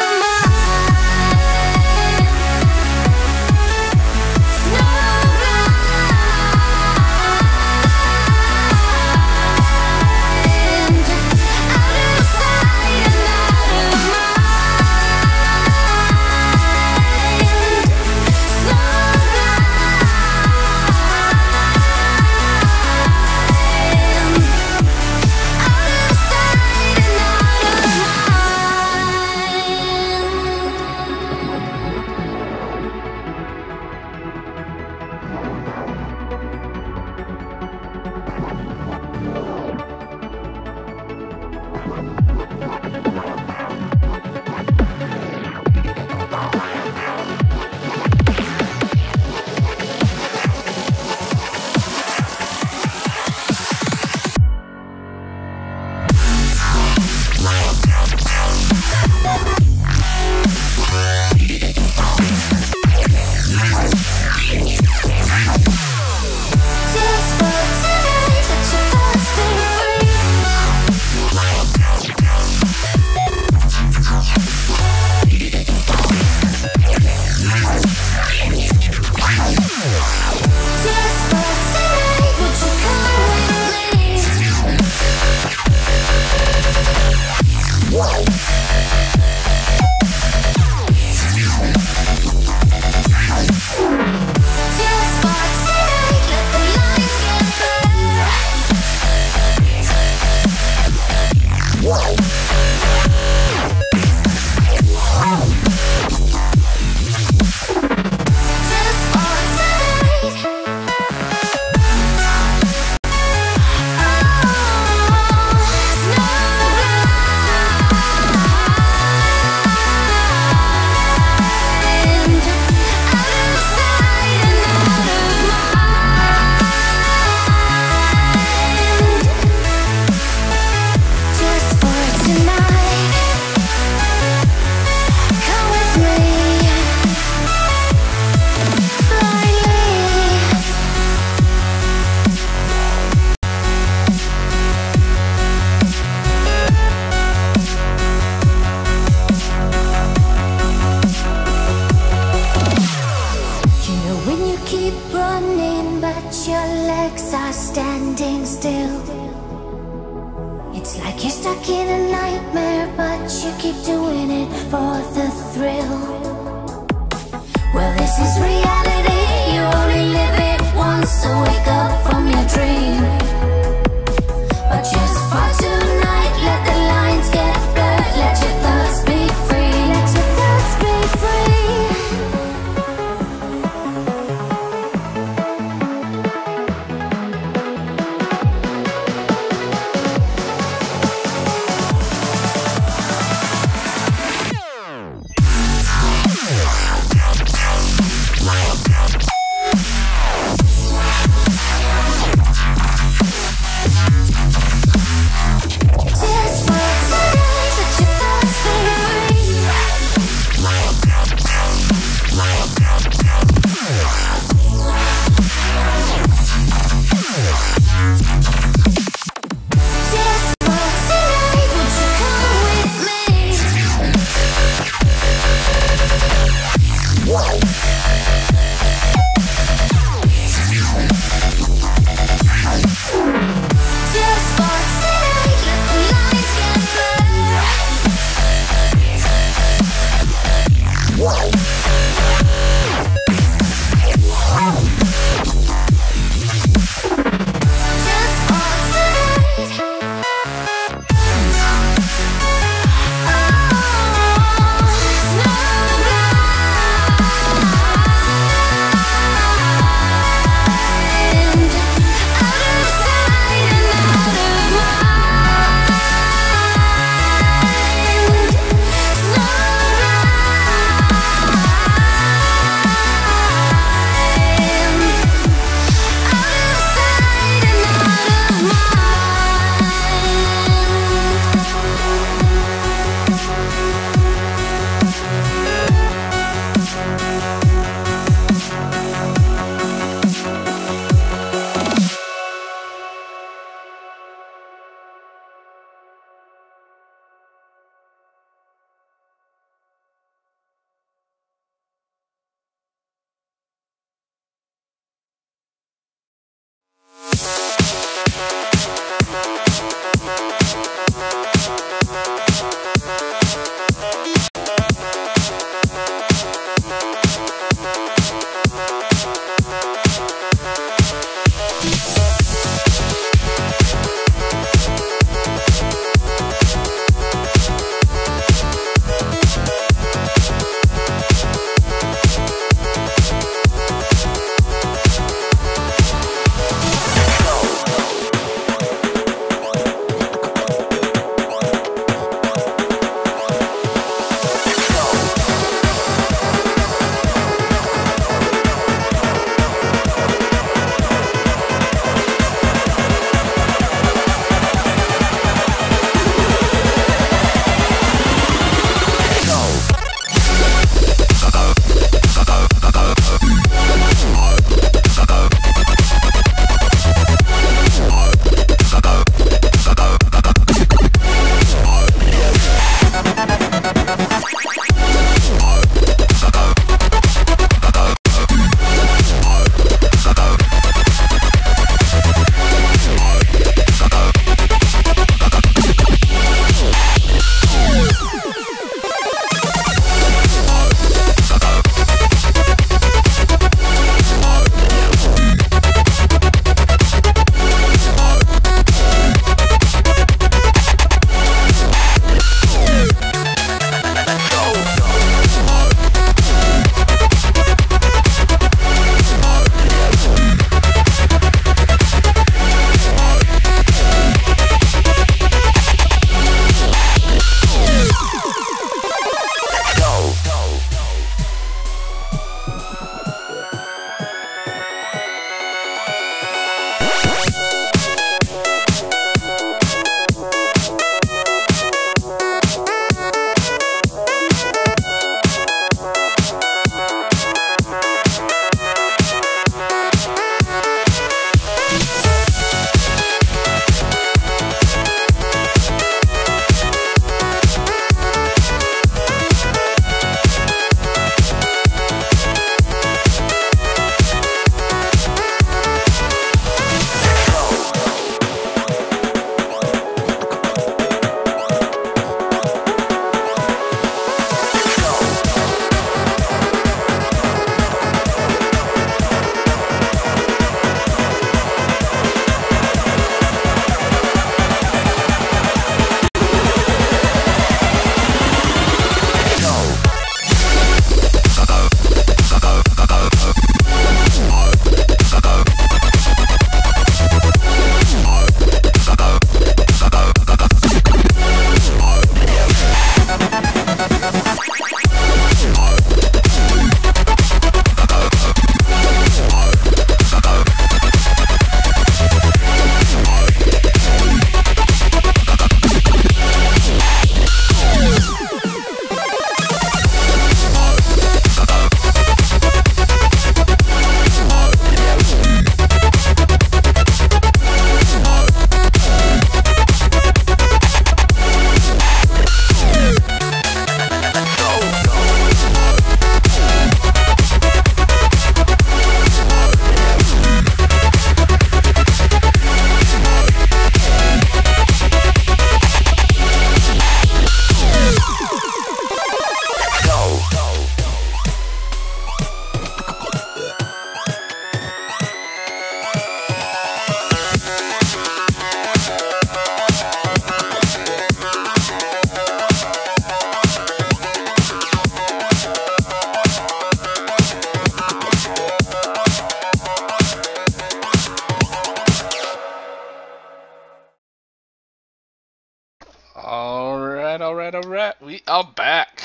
Alright. We are back.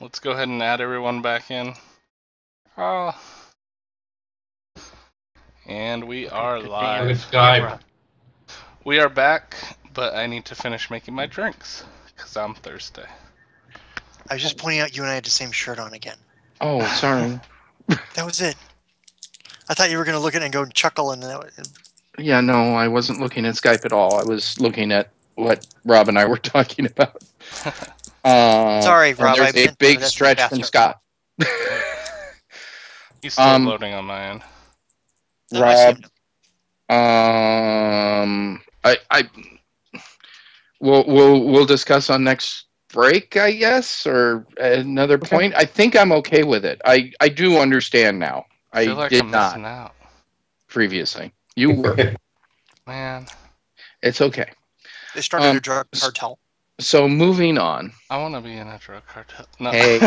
Let's go ahead and add everyone back in. Oh. And we are Look live. at Skype. We are back, but I need to finish making my drinks because I'm thirsty. I was just pointing out you and I had the same shirt on again. Oh, sorry. That was it. I thought you were going to look at it and go chuckle and Yeah, no, I wasn't looking at Skype at all. I was looking at what Rob and I were talking about. Sorry, and Rob. there's a big stretch from Scott. He's still loading on my end. No, I see Rob, him. we'll discuss on next break, I guess, or another point. I think I'm okay with it. I do understand now. I feel like did I'm not missing out. previously. You were. Man. It's okay. They started a drug cartel. So moving on. I want to be in a drug cartel. No. Hey.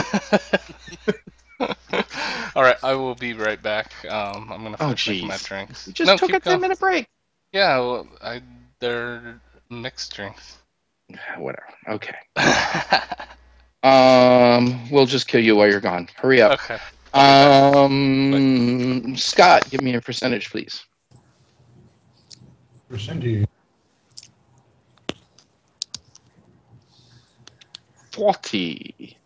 All right, I will be right back. I'm gonna finish making my drinks. You just took a 10-minute break. Yeah, well, they're mixed drinks. Whatever. Okay. We'll just kill you while you're gone. Hurry up. Okay. Scott, give me a percentage, please. Percentage. 40.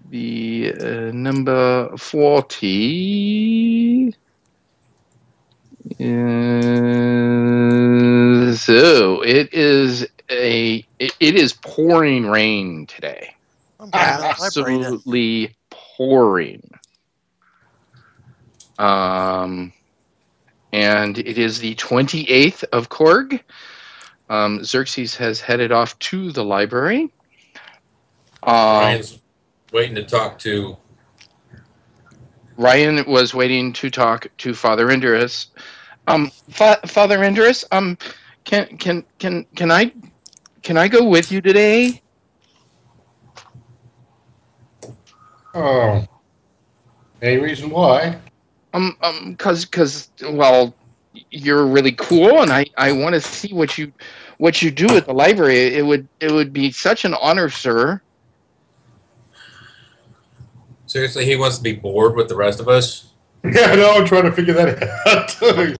The number 40 is, so it is pouring rain today. Absolutely pouring. And it is the 28th of Korg. Xerxes has headed off to the library. Ryan's waiting to talk to. Ryan was waiting to talk to Father Indurus. Father Indurus, can I go with you today? Oh, any reason why? Cause well, you're really cool, and I want to see what you do at the library. It would be such an honor, sir. Seriously, he wants to be bored with the rest of us? Yeah, no, I'm trying to figure that out too.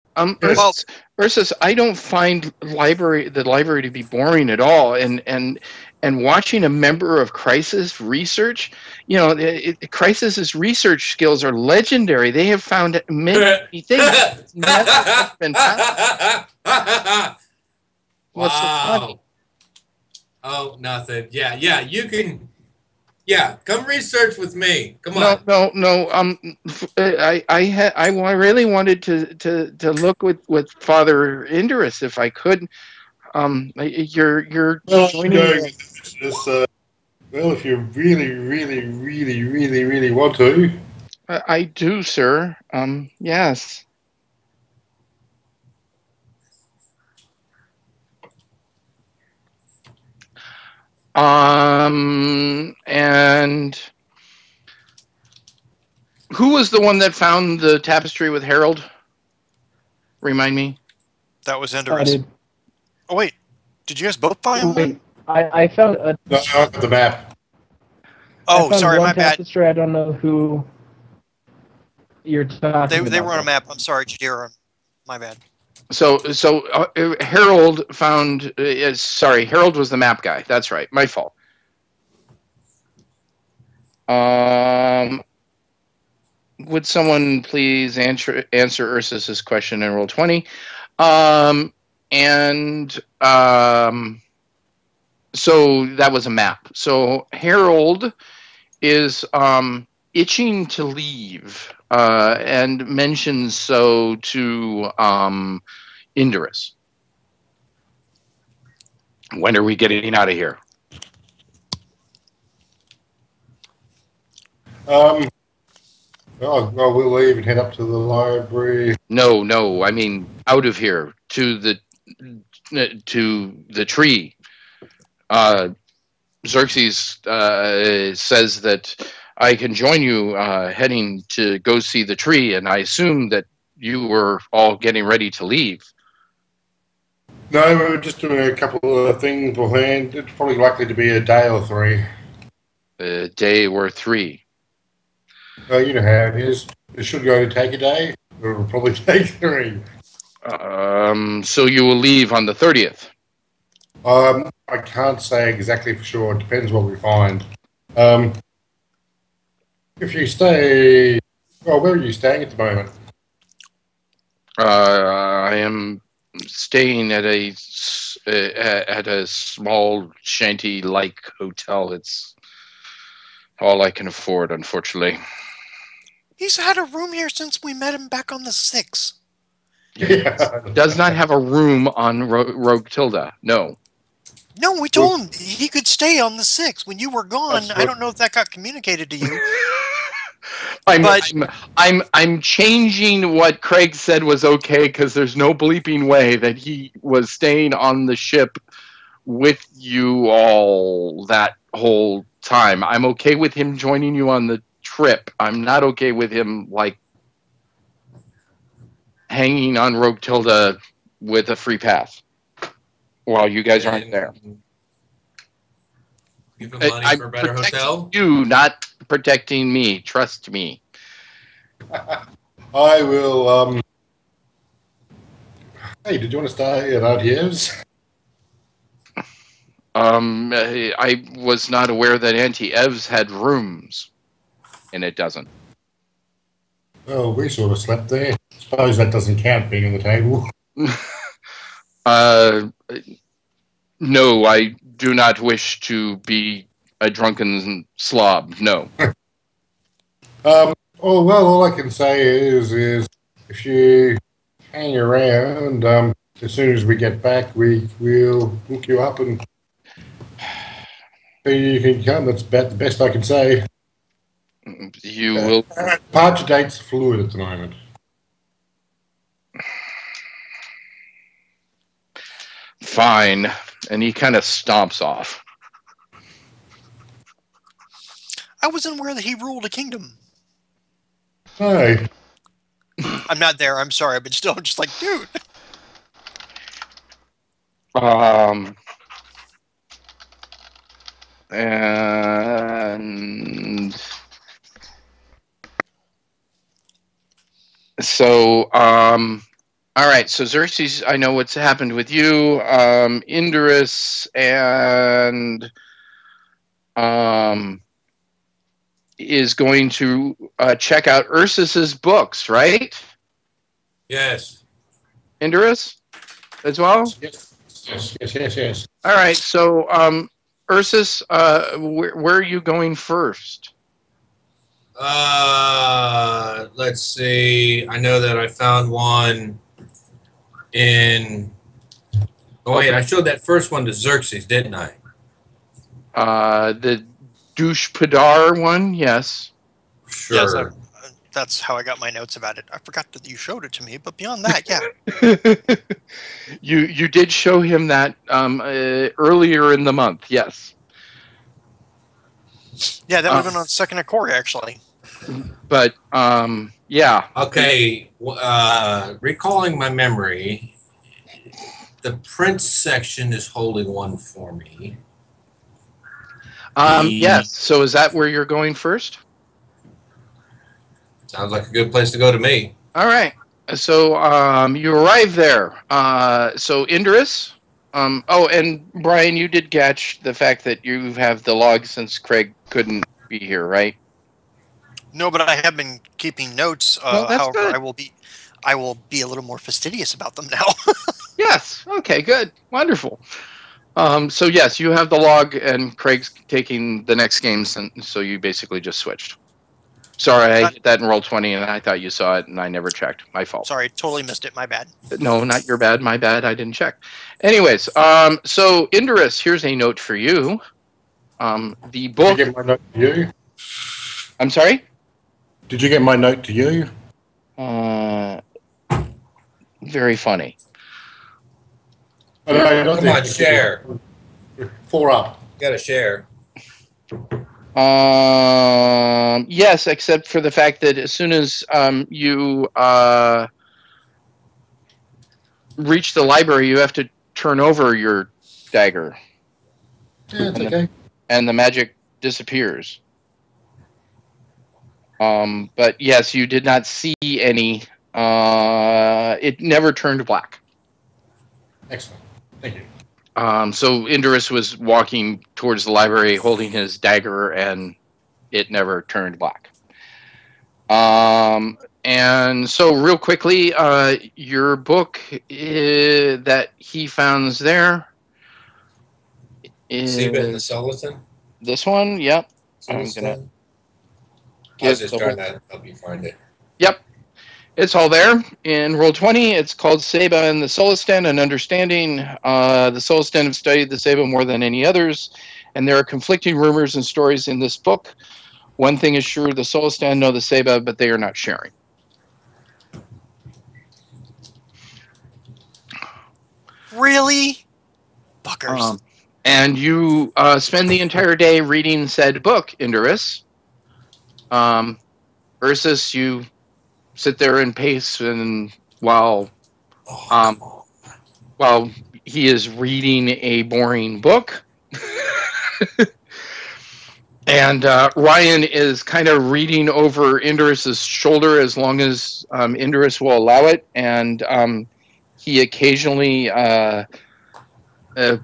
Ursus, I don't find the library to be boring at all, and watching a member of Crisis research, Crisis's research skills are legendary. They have found many things. Never been found. What's so funny? Oh, nothing. Yeah, you can. Yeah, come research with me. Come on. No. I really wanted to look with Father Indurus if I could. You're joining. Well, if you really want to. I do, sir. Yes. And who was the one that found the tapestry with Harold? Remind me. That was Indurus. Oh wait, did you guys both find one? I found a. No, the map. Oh, sorry, my bad. Tapestry. I don't know who you're talking about. They were on a map. I'm sorry, Jadira. My bad. So Harold found. Sorry, Harold was the map guy. That's right. My fault. Would someone please answer Ursus's question in roll 20? So that was a map. So Harold is itching to leave and mentions so to Indurus. When are we getting out of here? Well, we'll leave and head up to the library. No, I mean out of here to the tree. Xerxes says that I can join you heading to go see the tree, and I assume that you were all getting ready to leave. No, we're just doing a couple of things beforehand. It's probably likely to be a day or three. A day or 3. You know how it is. It should go to take a day. It'll probably take 3. So you will leave on the 30th. I can't say exactly for sure. It depends what we find. If you stay... Well, where are you staying at the moment? I am staying at a small shanty-like hotel. It's all I can afford, unfortunately. He's had a room here since we met him back on the 6th. Yeah. Does not have a room on Rogue Tilda. No. No, we told him he could stay on the 6th. When you were gone, I don't know if that got communicated to you. I'm changing what Craig said was okay because there's no bleeping way that he was staying on the ship with you all that whole time. I'm okay with him joining you on the trip. I'm not okay with him like hanging on Rogue Tilda with a free pass while you guys aren't there. Give him money for a better hotel? You, not protecting me. Trust me. I will, Hey, did you want to stay at RTF's? I was not aware that Auntie Ev's had rooms, and it doesn't. Oh, we sort of slept there. Suppose that doesn't count being on the table. No, I do not wish to be a drunken slob. No. Oh, well, all I can say is if you hang around, as soon as we get back, we'll hook you up and you can come. That's about the best I can say. You will. Departure date's fluid at the moment. Fine. And he kind of stomps off. I wasn't aware that he ruled a kingdom. Hey. I'm not there. I'm sorry, but still, I'm just like, dude. And so, all right. So Xerxes, I know what's happened with you. Indorus and is going to check out Ursus's books, right? Yes. Indorus as well? Yes. All right. So, Ursus, where are you going first? Let's see. I know that I found one in. Oh wait, I showed that first one to Xerxes, didn't I? The douche Padar one, yes. Sure. Yes, that's how I got my notes about it. I forgot that you showed it to me, but beyond that, yeah. You did show him that earlier in the month, yes. Yeah, that would have been on second of Corey, actually. But yeah. Okay, recalling my memory, the Prince section is holding one for me. Yes. So is that where you're going first? Sounds like a good place to go to me. All right. So you arrive there. So Indorus. Oh, and Brian, you did catch the fact that you have the log since Craig couldn't be here, right? No, but I have been keeping notes. Well, that's however, good. I will be a little more fastidious about them now. Yes. Okay. Good. Wonderful. So yes, you have the log, and Craig's taking the next game, so you basically just switched. Sorry, I hit that in Roll20, and I thought you saw it, and I never checked. My fault. Sorry, totally missed it. My bad. No, not your bad. My bad. I didn't check. Anyways, so Indorus, here's a note for you. The book. Did you get my note to you? I'm sorry? Did you get my note to you? Very funny. Come on, share. 4 up. Got to share. Yes, except for the fact that as soon as you reach the library, you have to turn over your dagger, Yeah, it's okay. and the magic disappears. But yes, you did not see any. It never turned black. Excellent. Thank you. So Indorus was walking towards the library holding his dagger, and it never turned black. And so real quickly, your book that he found there Seba and the is Sultan. this one. Yep. I'm gonna I was get just the trying whole. to help you find it. Yep. It's all there in Roll20. It's called Seba and the Solistan, and understanding the Solistan have studied the Seba more than any others, and there are conflicting rumors and stories in this book. One thing is sure, the Solistan know the Seba, but they are not sharing. Really? Fuckers. And you spend the entire day reading said book, Indorus. Ursus, you sit there and pace, and while he is reading a boring book, and Ryan is kind of reading over Indorus's shoulder as long as Indorus will allow it, and he occasionally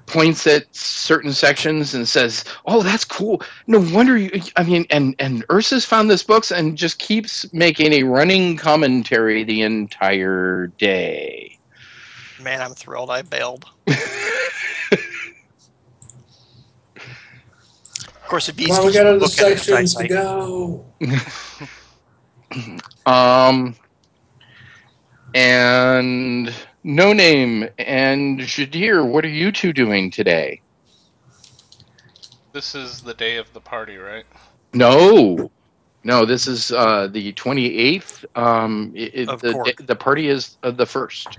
points at certain sections and says, "Oh, that's cool. No wonder you." I mean, and Ursus found this books and just keeps making a running commentary the entire day. Man, I'm thrilled I bailed. Of course, it'd be Come on, easy we to got keep a other book at an sections to anti-site. go. And No Name and Jadir, what are you two doing today? This is the day of the party, right? No, this is the 28th. Of course. The party is the 1st.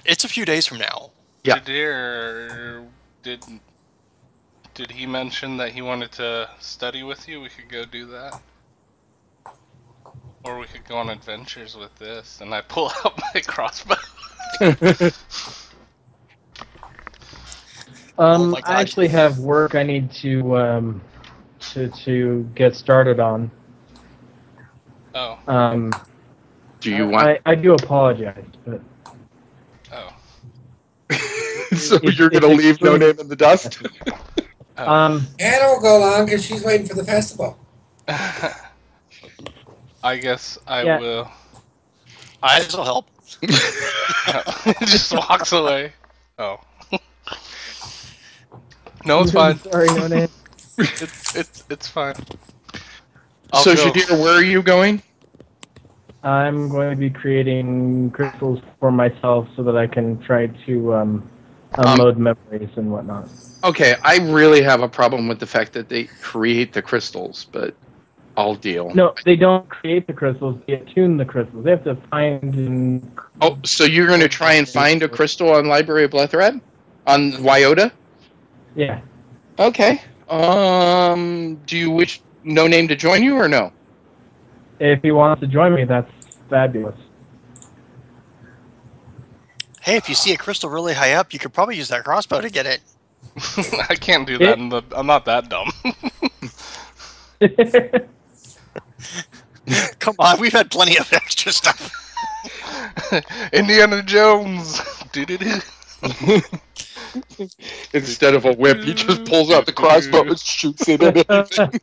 It's a few days from now. Yeah. Jadir, did he mention that he wanted to study with you? We could go do that. Or we could go on adventures with this, and I pull out my crossbow. Oh my God. I actually have work I need to get started on. Oh. Do you want? I do apologize, but. Oh. So you're gonna leave No Name in the dust? Oh. Anna will go along because she's waiting for the festival. I guess I will. Eyes will help. It just walks away. Oh. No, it's fine. Sorry, No Name. It's fine. So Jadir, where are you going? I'm going to be creating crystals for myself so that I can try to unload memories and whatnot. Okay, I really have a problem with the fact that they create the crystals, but I'll deal. No, they don't create the crystals. They attune the crystals. They have to find and... Oh, so you're going to try and find a crystal on Library of Blethred? On Wyota? Yeah. Okay. Do you wish No Name to join you or no? If he wants to join me, that's fabulous. Hey, if you see a crystal really high up, you could probably use that crossbow to get it. I can't do that. I'm not that dumb. Come on, we've had plenty of extra stuff. Indiana Jones. Doo-doo-doo. Instead of a whip, he just pulls out the crossbow and shoots it at anything.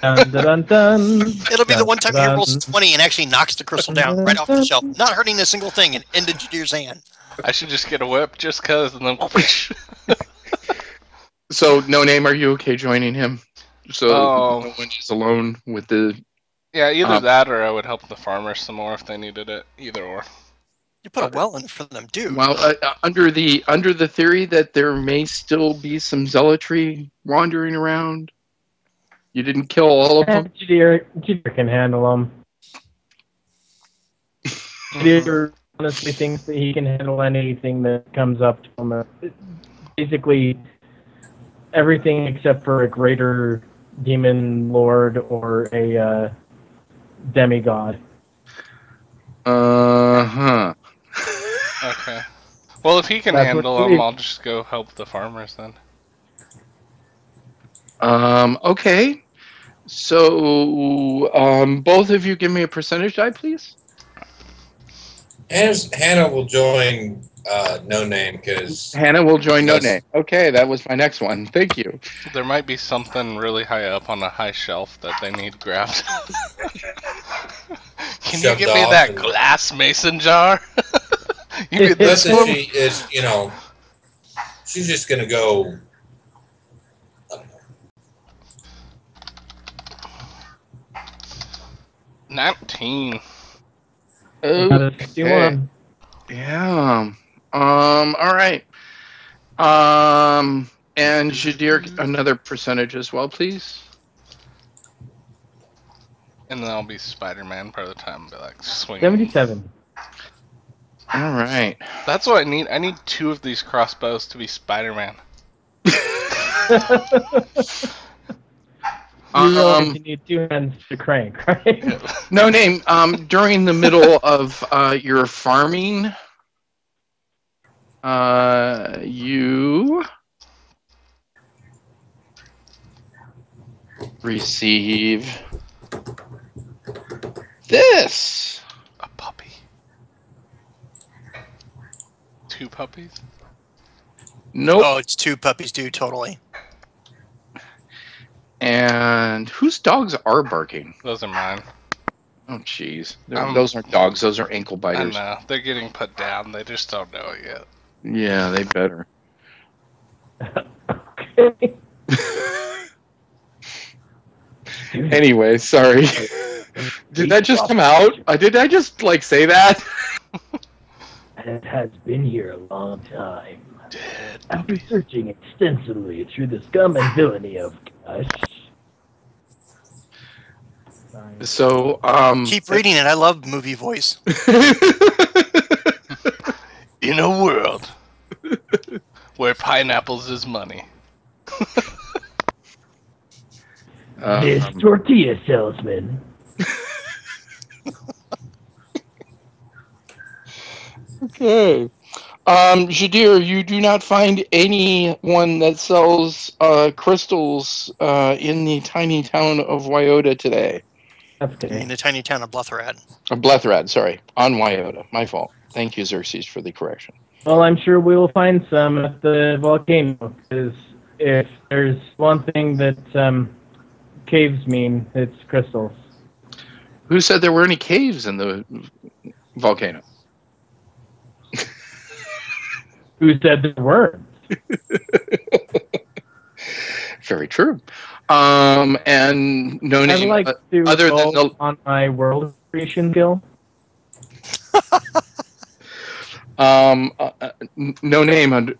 Dun, dun, dun, It'll be the one time he dun, rolls 20 and actually knocks the crystal down right off the shelf, not hurting a single thing, and into Jadir's hand. I should just get a whip just cause, and then whoosh. So, No Name, are you okay joining him? So no one is alone with the... Yeah, either that or I would help the farmers some more if they needed it. Either or. You put a well in for them, dude. Well, under the theory that there may still be some zealotry wandering around, you didn't kill all of them. Jadir can handle them. Jadir honestly thinks that he can handle anything that comes up to him. Basically, everything except for a greater demon lord or a demigod. Uh-huh. Okay. Well, if he can That's what handle I them, believe. I'll just go help the farmers then. Okay. So, both of you give me a percentage die, please. Hannah will join No Name because Hannah will join No Name. that's Okay, that was my next one. Thank you. There might be something really high up on a high shelf that they need grabbed. Can you shoved get me off. that And glass mason jar? You need this listen, one? she is, she's just going to go. 19. Got a Okay. 61. Yeah. All right. And Jadir, another percentage as well, please. And then I'll be Spider-Man part of the time and be like swinging. 77. All right. That's what I need. I need 2 of these crossbows to be Spider-Man. You realize you need 2 hands to crank, right? No Name. During the middle of your farming, you receive this. A puppy. 2 puppies? Nope. Oh, it's 2 puppies, dude. Totally. And whose dogs are barking? Those are mine. Oh, jeez. Those aren't dogs. Those are ankle I biters. know. They're getting put down. They just don't know it yet. Yeah, they better. Okay. Anyway, sorry. Did that just come out? Did I just say that? It has been here a long time. Dead After puppies. searching extensively through the scum and villainy of us, So, Keep reading it. I love movie voice. In a world where pineapples is money. this tortilla salesman. Okay. Jadir, you do not find anyone that sells crystals in the tiny town of Wyota today. That's In okay. the tiny town of Blethrad. Blethrad, sorry. On Wyota. My fault. Thank you, Xerxes, for the correction. Well, I'm sure we will find some at the volcano, because if there's one thing that caves mean, it's crystals. Who said there were any caves in the volcano? Who said there weren't? Very true. And no I'd name like to other than roll on my world creation skill. no name.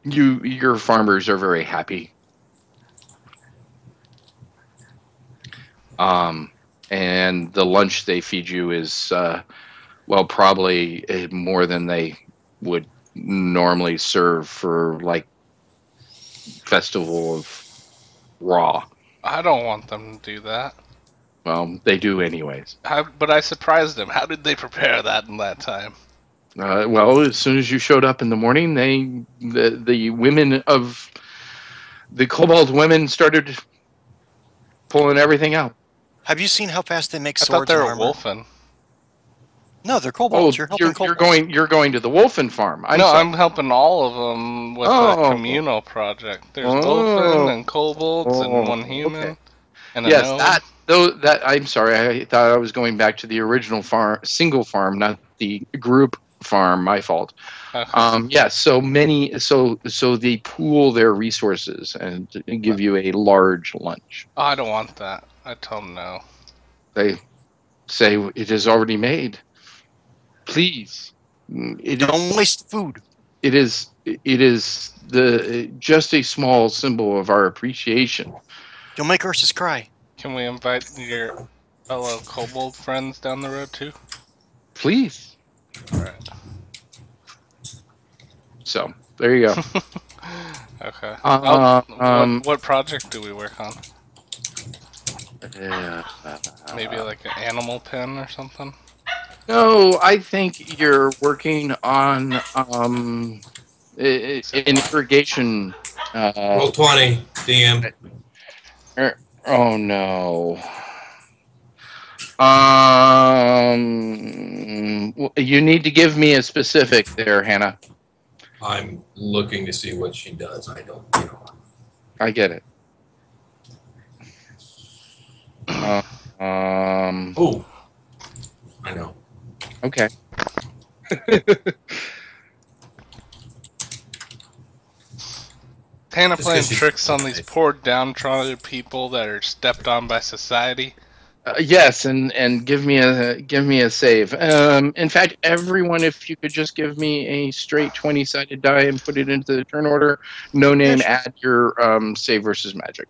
Your farmers are very happy. And the lunch they feed you is probably more than they would normally serve for festival of raw. I don't want them to do that. Well, they do anyways. But I surprised them. How did they prepare that in that time? As soon as you showed up in the morning, the women of the Cobalt women started pulling everything out. Have you seen how fast they make I thought swords they and were armor? wolfing. No, they're kobolds. You're helping kobolds. You're going to the Wolfen farm. No, I'm helping all of them with the communal project. There's wolfen and kobolds and one human. Okay. And a Yes, gnome. I'm sorry. I thought I was going back to the original single farm, not the group farm. My fault. Okay. So they pool their resources and give you a large lunch. Oh, I don't want that. I tell them no. They say it is already made. Please, Don't waste food. It is just a small symbol of our appreciation. You'll make Ursus cry. Can we invite your fellow kobold friends down the road too? Please. All right. So there you go. Okay. What project do we work on? Maybe like an animal pen or something? No, I think you're working on an irrigation. Roll 20, DM. Oh no. You need to give me a specific there, Hannah. I'm looking to see what she does. I don't, I get it. Um. Oh, I know. Okay. Hannah Just playing 'cause she's tricks on these nice. poor downtrodden people that are stepped on by society. Yes, and give me a save. In fact, everyone, if you could just give me a straight 20-sided die and put it into the turn order. No name. sure. Add your save versus magic.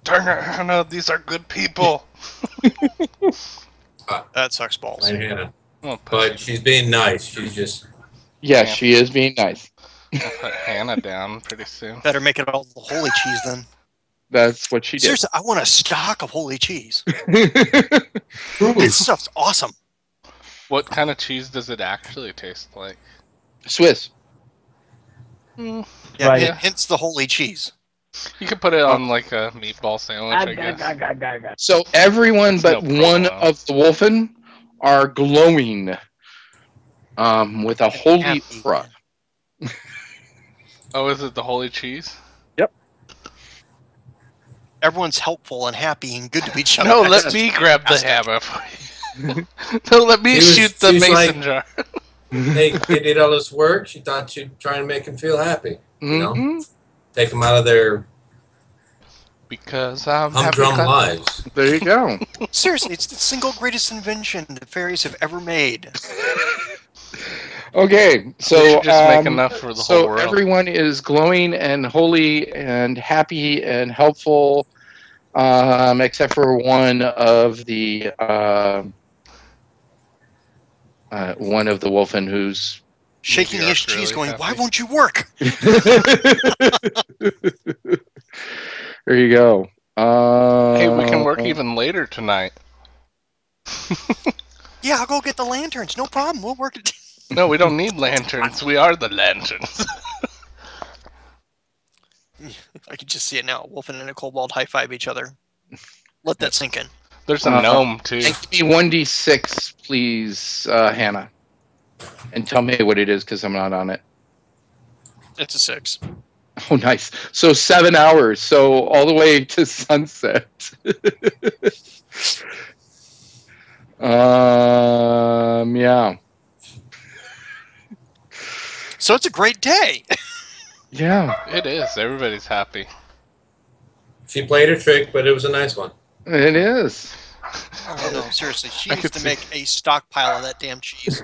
Darn it, Hannah, these are good people. That sucks balls. Blind Hannah. I'm gonna put, But she's being nice. She's just. Yes, Yeah. she is being nice. I'll put Hannah down pretty soon. Better make it all the holy cheese then. That's what she did. Seriously, I want a stock of holy cheese. Ooh. That stuff's awesome. What kind of cheese does it actually taste like? Swiss. Yeah, Right. hence the holy cheese. You could put it on like a meatball sandwich, I guess. So everyone It's but no one provolone. of the Wolfen are glowing with a holy Happy. aura. Oh, is it the holy cheese? Everyone's helpful and happy and good to each other. No, That's let me grab the fantastic. hammer for you. No, let me She was- shoot the she's mason like- jar. They did all this work. She thought she'd try and make them feel happy. You know? Mhm. Take them out of their Because I'm humdrum happy. lives. There you go. Seriously, it's the single greatest invention the fairies have ever made. Okay, We so should just make enough for the whole world. everyone is glowing and holy and happy and helpful, except for one of the Wolfen who's Shaking Maybe his Ark cheese, really going, happy. "Why won't you work?" there you go. Hey, we can work even later tonight. Yeah, I'll go get the lanterns. No problem. We'll work it. No, we don't need lanterns. We are the lanterns. I can just see it now. Wolfen and a kobold high five each other. Let that sink in. There's a gnome too. And give me 1d6, please, Hannah, and tell me what it is because I'm not on it. It's a 6. Oh, nice. So 7 hours. So all the way to sunset. Yeah. So it's a great day. Yeah. It is. Everybody's happy. She played her trick, but it was a nice one. It is. Oh no, seriously. She I needs could to see- make a stockpile of that damn cheese.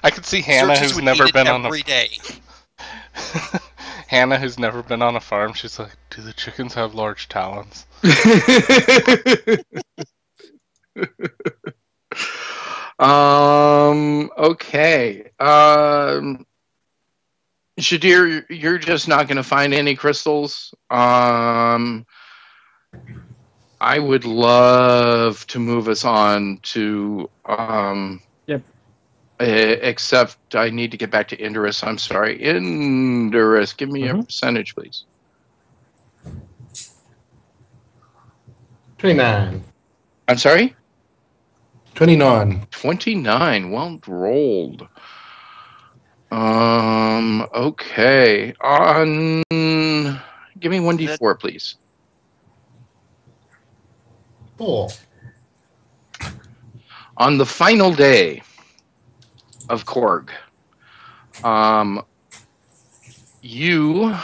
I could see Hannah, Xerxes who's would never eat it been on a every day. Hannah, who's never been on a farm. She's like, "Do the chickens have large talons?" Okay. Shadir, you're just not going to find any crystals. I would love to move us on to Yep. except I need to get back to Indorus. I'm sorry. Indorus, give me a percentage, please. 29. I'm sorry? 29. 29. Well rolled. Okay. Give me 1d4, please. 4. On the final day of Korg, you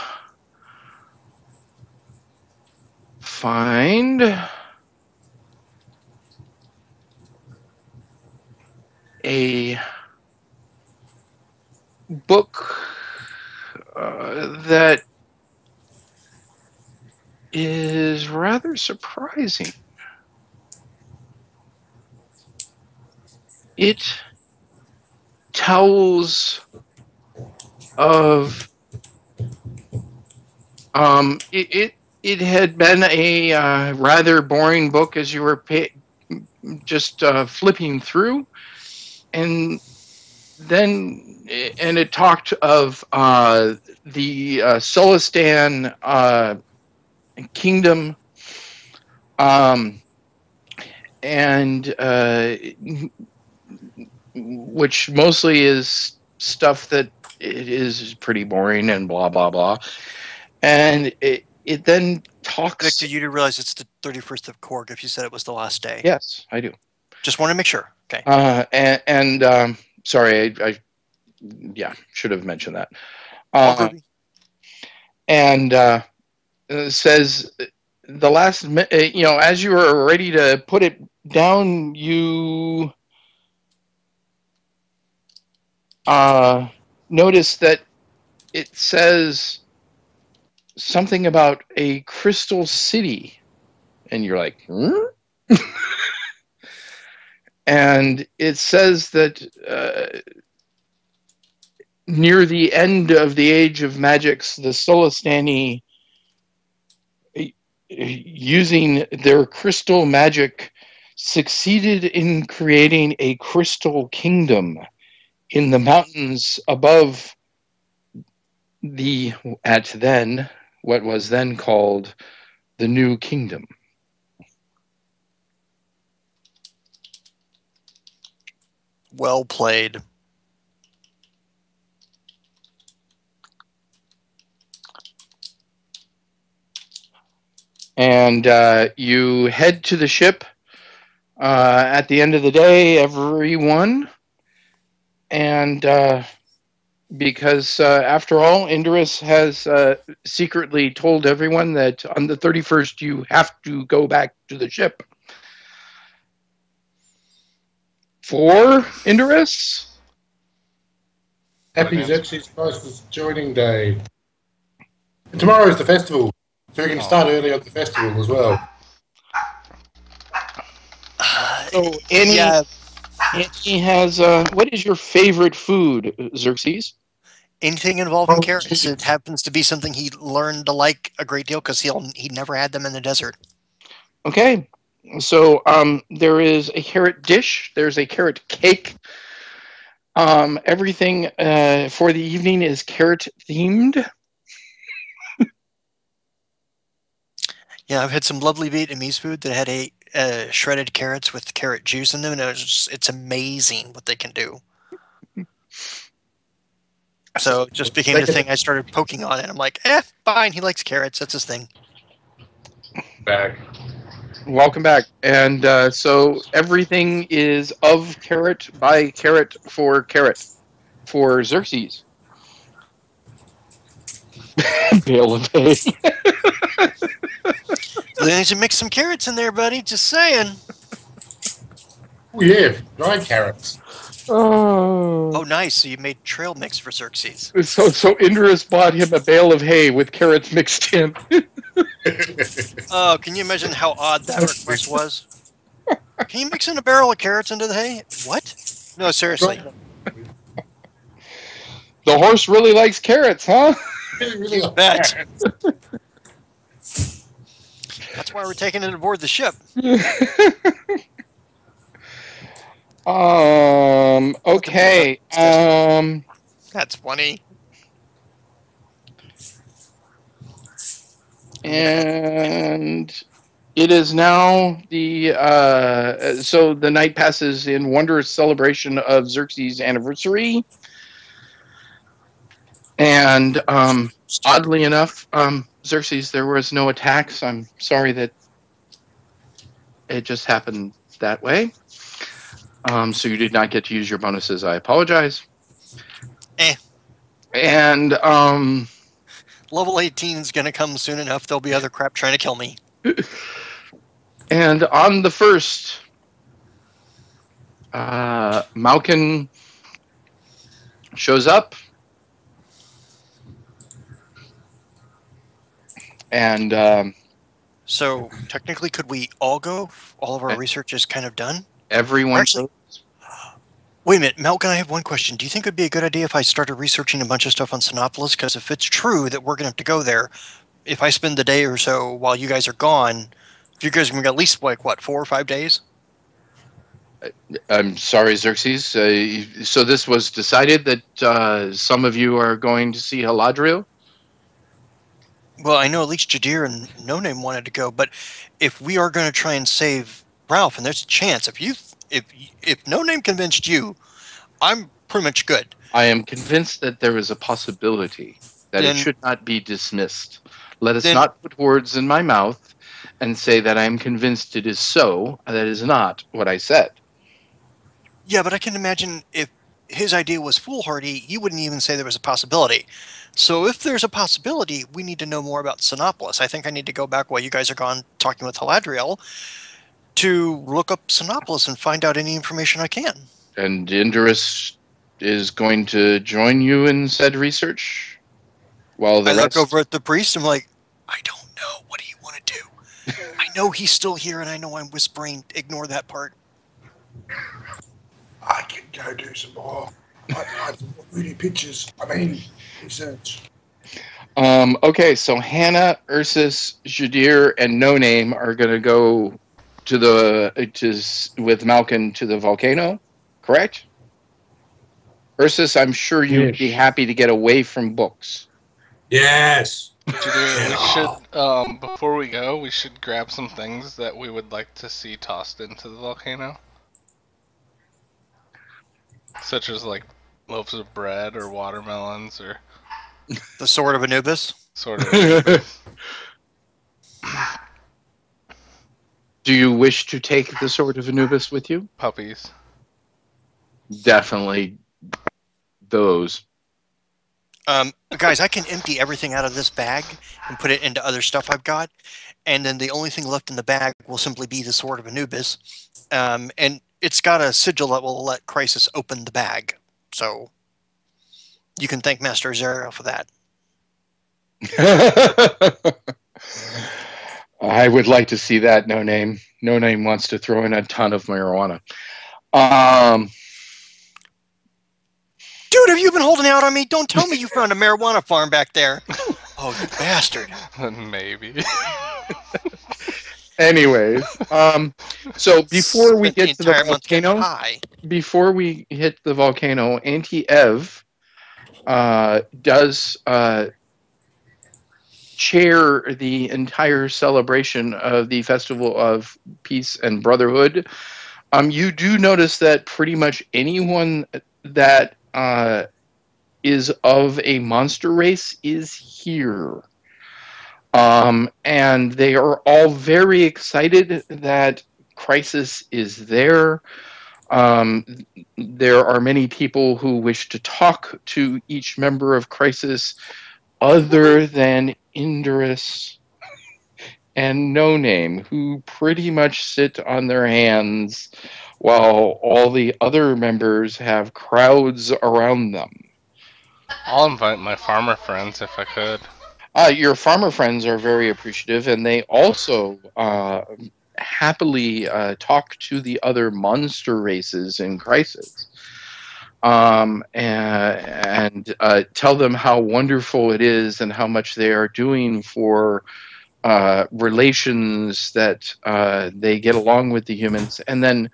find a book that is rather surprising. It tells of it had been a rather boring book as you were just flipping through, and then it talked of the Solistan kingdom, um, and which mostly is stuff that it is pretty boring and blah blah blah. And it then talks. Victor, you do realize it's the 31st of Korg if you said it was the last day. Yes, I do. Just want to make sure. Okay. And sorry, I should have mentioned that. And says the last, as you were ready to put it down, you notice that it says something about a crystal city, and you're like, and it says that near the end of the Age of Magics, the Solistani, using their crystal magic, succeeded in creating a crystal kingdom in the mountains above what was then called the New Kingdom. Well played. And you head to the ship at the end of the day, everyone. And because after all, Indorus has secretly told everyone that on the 31st you have to go back to the ship. For Indorus? Happy Xerxes Christ's joining day. And tomorrow is the festival, so we can start early on the festival as well. So Annie has, what is your favorite food, Xerxes? Anything involving carrots. It happens to be something he learned to like a great deal because he never had them in the desert. Okay, so there is a carrot dish. There's a carrot cake. Everything for the evening is carrot themed. Yeah, I've had some lovely Vietnamese food that had shredded carrots with carrot juice in them, and it's amazing what they can do. So it just became the thing I started poking on, and I'm like, fine, he likes carrots, that's his thing. Back. Welcome back. And so everything is of carrot by carrot for Xerxes. Bale of hay. You need to mix some carrots in there, buddy. Just saying. Oh yeah, dried carrots. Oh, nice. So you made trail mix for Xerxes. So Indorus bought him a bale of hay with carrots mixed in. Oh, can you imagine how odd that request was? Can you mix in a barrel of carrots into the hay? What? No, seriously. The horse really likes carrots, huh? You bet. That's why we're taking it aboard the ship. Okay. That's funny. And it is now so the night passes in wondrous celebration of Xerxes' anniversary. And oddly enough, Xerxes, there was no attacks. I'm sorry that it just happened that way. So you did not get to use your bonuses. I apologize. And level 18 is going to come soon enough. There'll be other crap trying to kill me. And on the first, Malkin shows up. And so technically, could we all go? All of our research is kind of done. Everyone. Actually, wait a minute, Malkin. I have one question. Do you think it'd be a good idea if I started researching a bunch of stuff on Sinopolis? Because if it's true that we're going to have to go there, if I spend the day or so while you guys are gone, you guys are going to at least like what, 4 or 5 days? I'm sorry, Xerxes. So this was decided that some of you are going to see Haladriel? Well, I know at least Jadir and No Name wanted to go, but if we are going to try and save Ralph, and there's a chance, if No Name convinced you, I'm pretty much good. I am convinced that there is a possibility that it Then, should not be dismissed. Let us then, not put words in my mouth and say that I am convinced it is so. That is not what I said. yeah, but I can imagine if his idea was foolhardy, you wouldn't even say there was a possibility. So if there's a possibility, we need to know more about Sinopolis. I think I need to go back while you guys are gone talking with Haladriel to look up Sinopolis and find out any information I can. And Indorus is going to join you in said research? While the I look rest... over at the priest and I'm like, I don't know. What do you want to do? I know he's still here and I know I'm whispering. Ignore that part. I can go do some more. I really pictures. I mean, research. Okay, so Hannah, Ursus, Jadir, and No Name are going to go with Malkin to the volcano, correct? Ursus, I'm sure you would be Yes. happy to get away from books. Yes. Jadir, we should, before we go, we should grab some things that we would like to see tossed into the volcano. Such as, like, loaves of bread or watermelons or... The Sword of Anubis? Sort of. Do you wish to take the Sword of Anubis with you? Puppies. Definitely those. Guys, I can empty everything out of this bag and put it into other stuff I've got, and then the only thing left in the bag will simply be the Sword of Anubis. And it's got a sigil that will let Crisis open the bag. So you can thank Master Azariel for that. I would like to see that. No Name. No Name wants to throw in a ton of marijuana. Dude, have you been holding out on me? Don't tell me you found a marijuana farm back there. Oh, you bastard. Maybe. Anyways, so before we Spent the get to the entire month getting volcano, high. before we hit the volcano, Auntie Ev does chair the entire celebration of the Festival of Peace and Brotherhood. You do notice that pretty much anyone that is of a monster race is here. And they are all very excited that Crisis is there. There are many people who wish to talk to each member of Crisis other than Indorus and No Name, who pretty much sit on their hands while all the other members have crowds around them. I'll invite my farmer friends if I could. Your farmer friends are very appreciative, and they also happily talk to the other monster races in Crisis. And tell them how wonderful it is and how much they are doing for relations that they get along with the humans. And then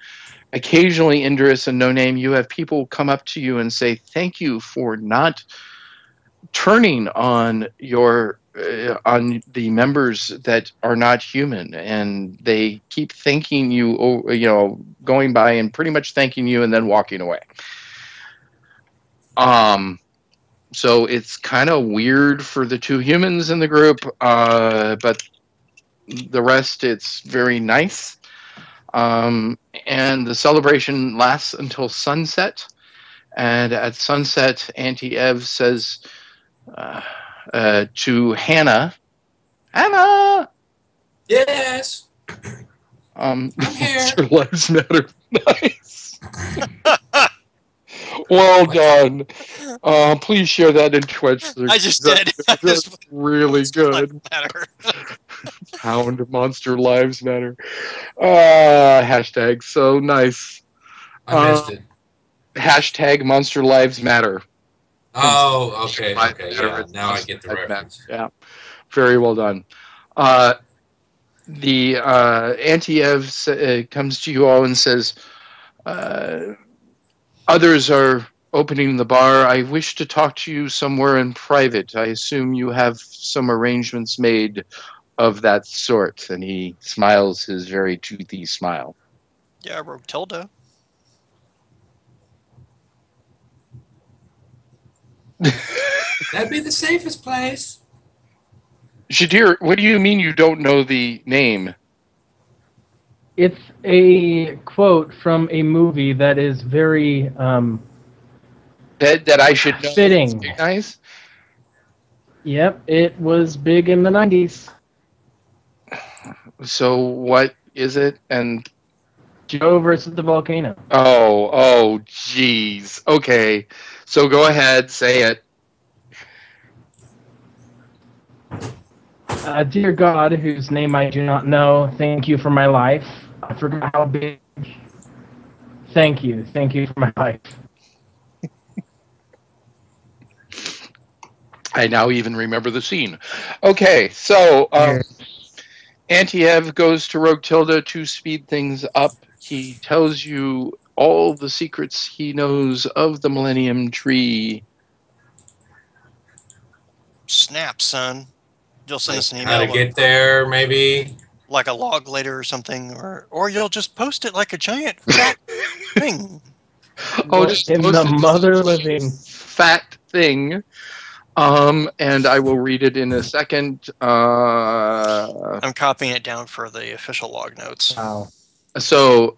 occasionally, Indris and No Name, you have people come up to you and say, thank you for not turning on your on the members that are not human, and they keep thanking you, going by and pretty much thanking you and then walking away. So it's kind of weird for the two humans in the group, but the rest, it's very nice. And the celebration lasts until sunset. And at sunset, Auntie Ev says to Hannah, Hannah! Yes. I'm here. Your lives matter. Nice. Well done. Please share that in Twitch. I just did. That's really good. Matter. Pound Monster Lives Matter. Hashtag so nice. I missed it. Hashtag Monster Lives Matter. Oh, okay. Lives Okay. Matter. Yeah. It's Now I Monster get the Lives Matter. reference. Yeah. Very well done. The Auntie Ev comes to you all and says, Others are opening the bar. I wish to talk to you somewhere in private. I assume you have some arrangements made of that sort. And he smiles his very toothy smile. Yeah, Rotilda. That'd be the safest place. Shadir, what do you mean you don't know the name? It's a quote from a movie that is very That I should know and fitting. recognize? Yep, it was big in the 90s. So what is it? And Joe versus the volcano. oh, jeez. Okay, so go ahead, say it. Dear God, whose name I do not know, thank you for my life. I forgot how big. Thank you for my life. I now even remember the scene. Okay, so Antiev goes to Rogue Tilda to speed things up. He tells you all the secrets he knows of the Millennium Tree. Snap, son. You'll send us an How to email, get there, maybe. like a log later or something, or you'll just post it like a giant fat thing. Oh, What just in post the it mother as a living? fat thing. And I will read it in a second. I'm copying it down for the official log notes. Wow. So,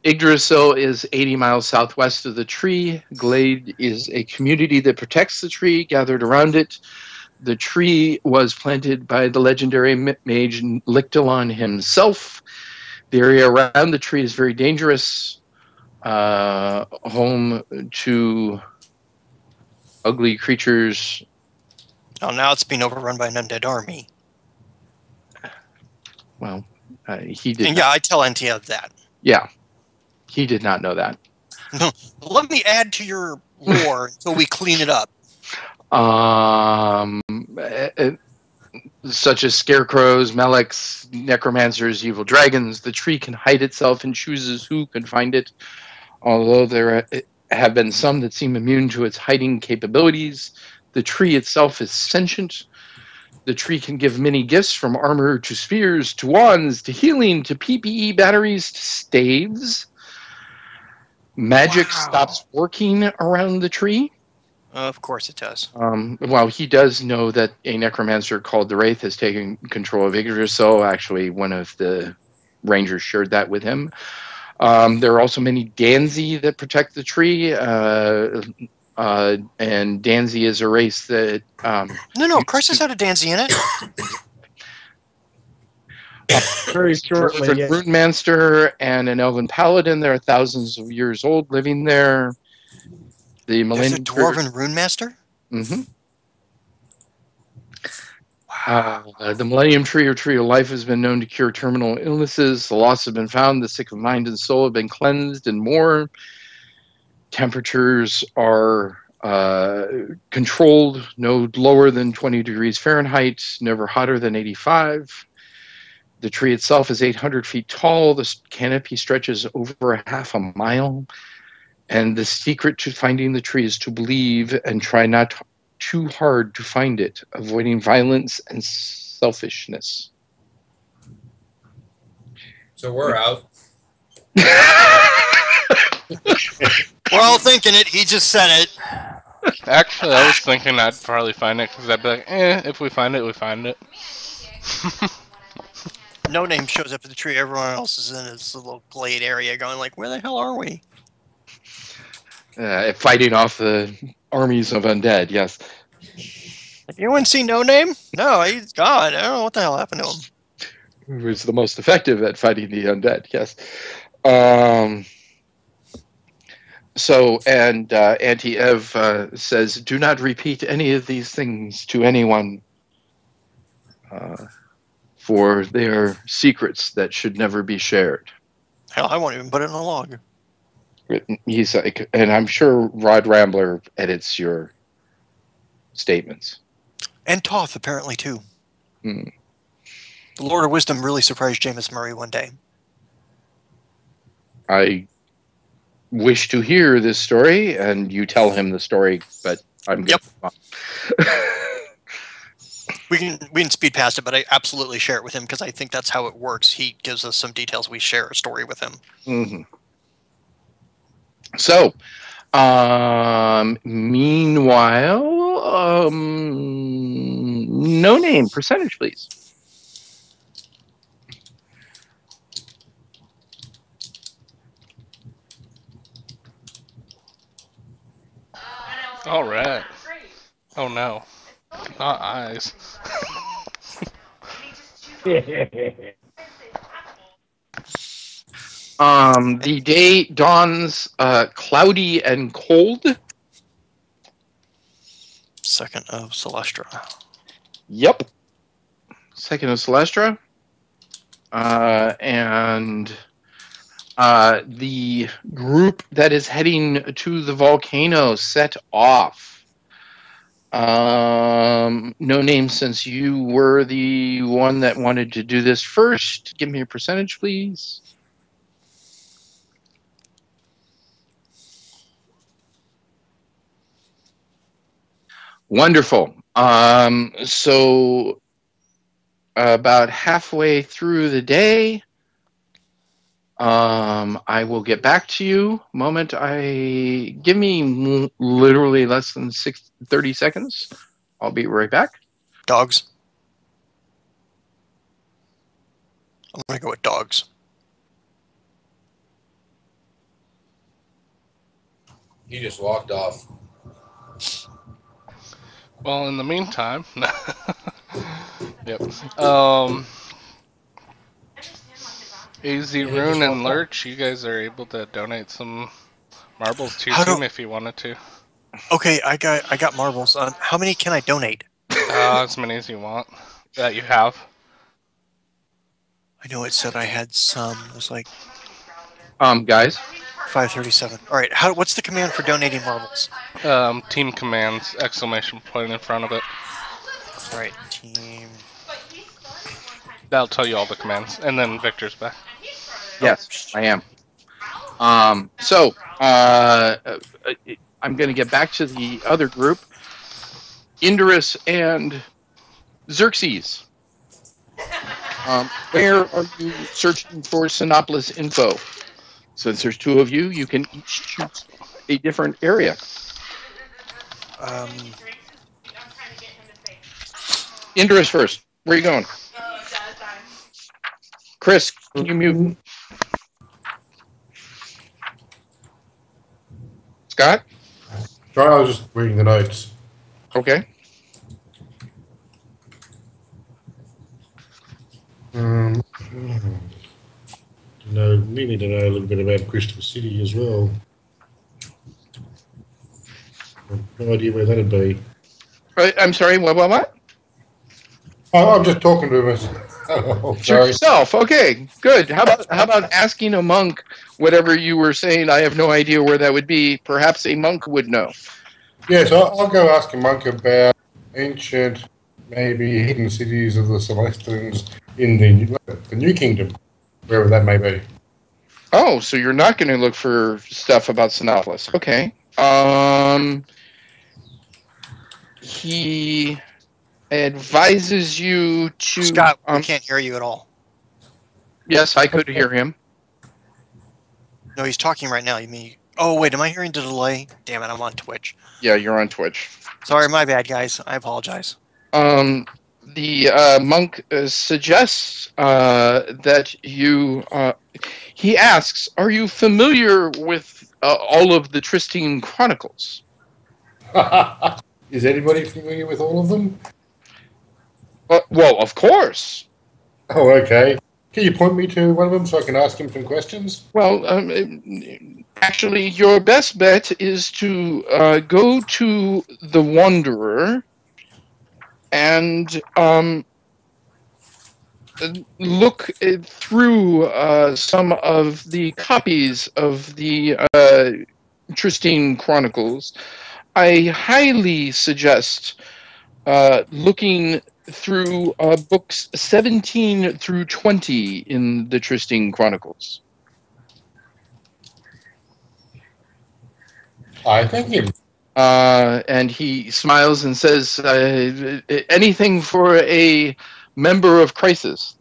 Yggdrasil is 80 miles southwest of the tree. Glade is a community that protects the tree, gathered around it. The tree was planted by the legendary mage Lictolon himself. The area around the tree is very dangerous, home to ugly creatures. Oh, now it's being overrun by an undead army. Well, he did. And yeah, I tell NTF that. Yeah, he did not know that. Let me add to your lore until we clean it up. Such as scarecrows, melics, necromancers, evil dragons. The tree can hide itself and chooses who can find it. Although there have been some that seem immune to its hiding capabilities, the tree itself is sentient. The tree can give many gifts, from armor to spears to wands to healing to PPE batteries to staves. Magic stops working around the tree. Of course it does. Well, he does know that a necromancer called the Wraith has taken control of Yggdrasil. Actually, one of the rangers shared that with him. There are also many Danzi that protect the tree. And Danzi is a race that... No, Crisis had a Danzi in it. Very shortly, yeah. Rune Manster and an Elven Paladin. There are thousands of years old living there. There's a Dwarven Rune Master? Mm-hmm. The Millennium Tree or Tree of Life has been known to cure terminal illnesses. The lost have been found. The sick of mind and soul have been cleansed, and more. Temperatures are controlled, no lower than 20 degrees Fahrenheit, never hotter than 85. The tree itself is 800 feet tall. The canopy stretches over a half a mile. And the secret to finding the tree is to believe and try not too hard to find it, avoiding violence and selfishness. So we're out. We're all thinking it. He just said it. Actually, I was thinking I'd probably find it because I'd be like, if we find it, we find it. No Name shows up at the tree. Everyone else is in this little glade area going like, where the hell are we? Fighting off the armies of undead, yes. Anyone see No Name? No, he's gone. I don't know what the hell happened to him. He was the most effective at fighting the undead, yes. Auntie Ev says, do not repeat any of these things to anyone, for they are secrets that should never be shared. Hell, I won't even put it in a log. He's like, and I'm sure Rod Rambler edits your statements. And Toth, apparently, too. Hmm. The Lord of Wisdom really surprised Jameis Murray one day. I wish to hear this story, and you tell him the story, but I'm good. Yep. We can speed past it, but I absolutely share it with him because I think that's how it works. He gives us some details. We share a story with him. Mm-hmm. So, meanwhile, no name percentage, please. All right. Oh no, not eyes. The day dawns cloudy and cold. 2nd of Celestra. Yep. 2nd of Celestra. And the group that is heading to the volcano set off. No name, since you were the one that wanted to do this first. Give me a percentage, please. Wonderful. So about halfway through the day, I will get back to you. Give me literally less than 30 seconds. I'll be right back. Dogs. I'm gonna go with dogs. He just walked off. Well, in the meantime, yep. AZ Rune and Lurch, you guys are able to donate some marbles to your team if you wanted to. Okay, I got marbles. How many can I donate? As many as you want that you have. I know it said I had some. It was like guys. 537. All right. What's the command for donating marbles? Team commands, exclamation point in front of it. All right, team. That'll tell you all the commands, and then Victor's back. Yes, I am. So I'm going to get back to the other group. Indorus and Xerxes. Where are you searching for Sinopolis info? Since there's two of you, you can each choose a different area. Indorus first. Where are you going? Chris, can you mute? Scott? Sorry, I was just reading the notes. Okay. We need to know a little bit about Christopher City as well. No idea where that'd be. I'm sorry, what? Oh, I'm just talking to him. Oh, To sorry. yourself. Okay, good. How about asking a monk whatever you were saying? I have no idea where that would be. Perhaps a monk would know. Yes, I'll go ask a monk about ancient, maybe hidden cities of the Celestians in the New Kingdom, wherever that may be. Oh, so you're not going to look for stuff about Sinopolis. Okay. He advises you to... Scott, we can't hear you at all. Yes, I could hear him. No, he's talking right now. You mean... Oh, wait, am I hearing the delay? Damn it, I'm on Twitch. Yeah, you're on Twitch. Sorry, my bad, guys. I apologize. The monk suggests that you... he asks, are you familiar with all of the Tristine Chronicles? Is anybody familiar with all of them? Well, of course. Oh, okay. Can you point me to one of them so I can ask him some questions? Well, actually, your best bet is to go to the Wanderer and look through some of the copies of the Tristine Chronicles. I highly suggest looking through books 17 through 20 in the Tristine Chronicles. I thank him. And he smiles and says, anything for a member of Crisis.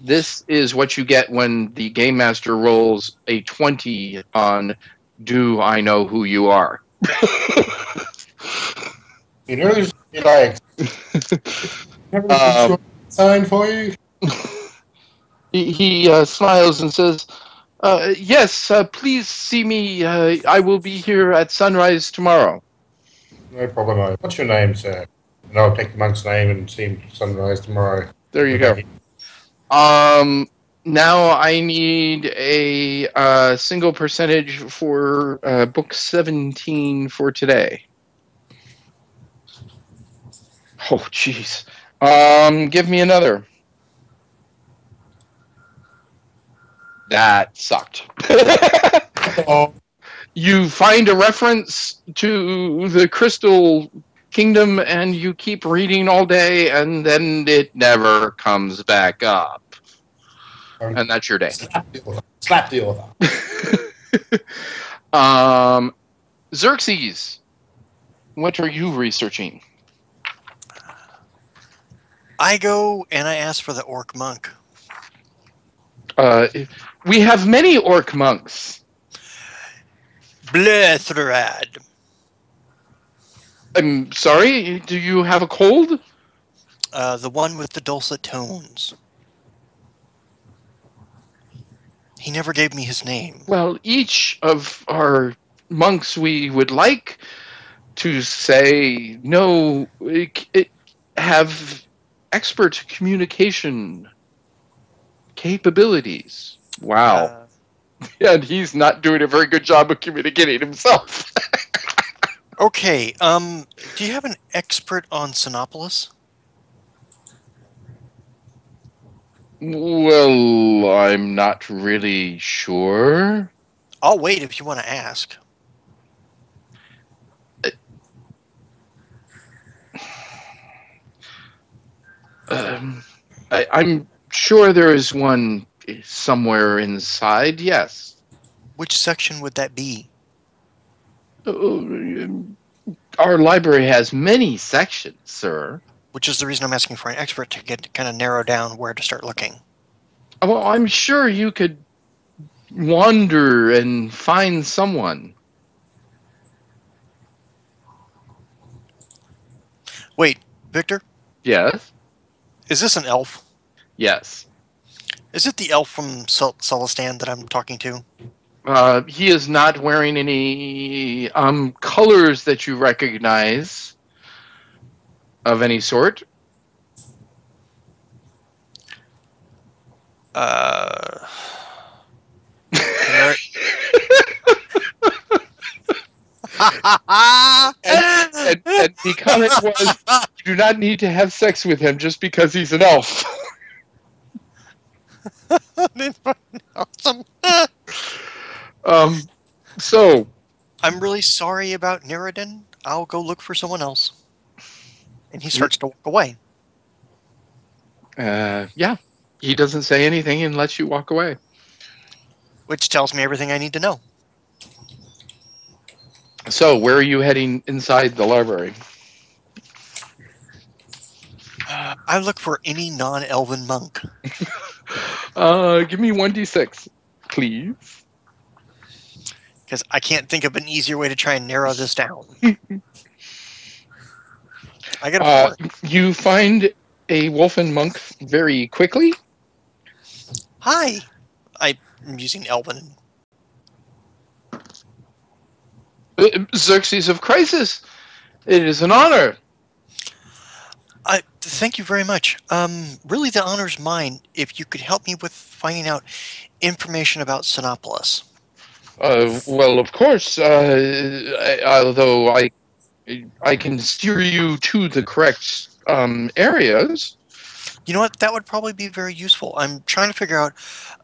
This is what you get when the Game Master rolls a 20 on Do I Know Who You Are? You know who's like have a Um, short sign for you? he smiles and says, yes, please see me. I will be here at sunrise tomorrow. No problem. What's your name, sir? And I'll take the monk's name and see him sunrise tomorrow. There you go. Now I need a single percentage for book 17 for today. Oh, jeez. Give me another. That sucked. Oh, You find a reference to the Crystal Kingdom and you keep reading all day and then it never comes back up. And that's your day. slap the author. Slap the author. Xerxes, what are you researching? I go and I ask for the orc monk. We have many orc monks. Blithrad. I'm sorry, do you have a cold? The one with the dulcet tones. He never gave me his name. Well, each of our monks we would like to say have expert communication capabilities. Wow. And he's not doing a very good job of communicating himself. Okay, do you have an expert on Sinopolis? Well, I'm not really sure. I'll wait if you want to ask. I'm sure there is one somewhere inside, yes. Which section would that be? Our library has many sections, sir. Which is the reason I'm asking for an expert to kind of narrow down where to start looking. Well, I'm sure you could wander and find someone. Wait, Victor? Yes? Is this an elf? Yes. Is it the elf from Celistan that I'm talking to? He is not wearing any colors that you recognize of any sort. And the comment was, you do not need to have sex with him just because he's an elf. Awesome. So I'm really sorry about Neridin. I'll go look for someone else. And he starts to walk away. Yeah. He doesn't say anything and lets you walk away. Which tells me everything I need to know. So, where are you heading inside the library? I look for any non-elven monk. Give me 1d6, please. Because I can't think of an easier way to try and narrow this down. I got a 4. You find a Wolfen monk very quickly. Hi. I'm using Elven. Xerxes of Crisis. It is an honor. Thank you very much. Really, the honor's mine. If you could help me with finding out information about Sinopolis. Well, of course. Although I can steer you to the correct areas. You know what? That would probably be very useful. I'm trying to figure out,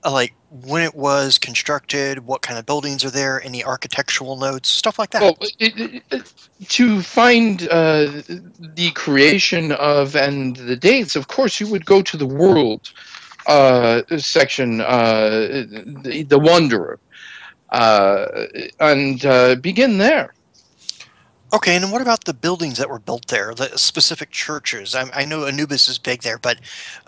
like, when it was constructed, what kind of buildings are there, any architectural notes, stuff like that. Well, to find the creation of and the dates, of course, you would go to the world section, the Wanderer, and begin there. Okay, and then what about the buildings that were built there, the specific churches? I know Anubis is big there, but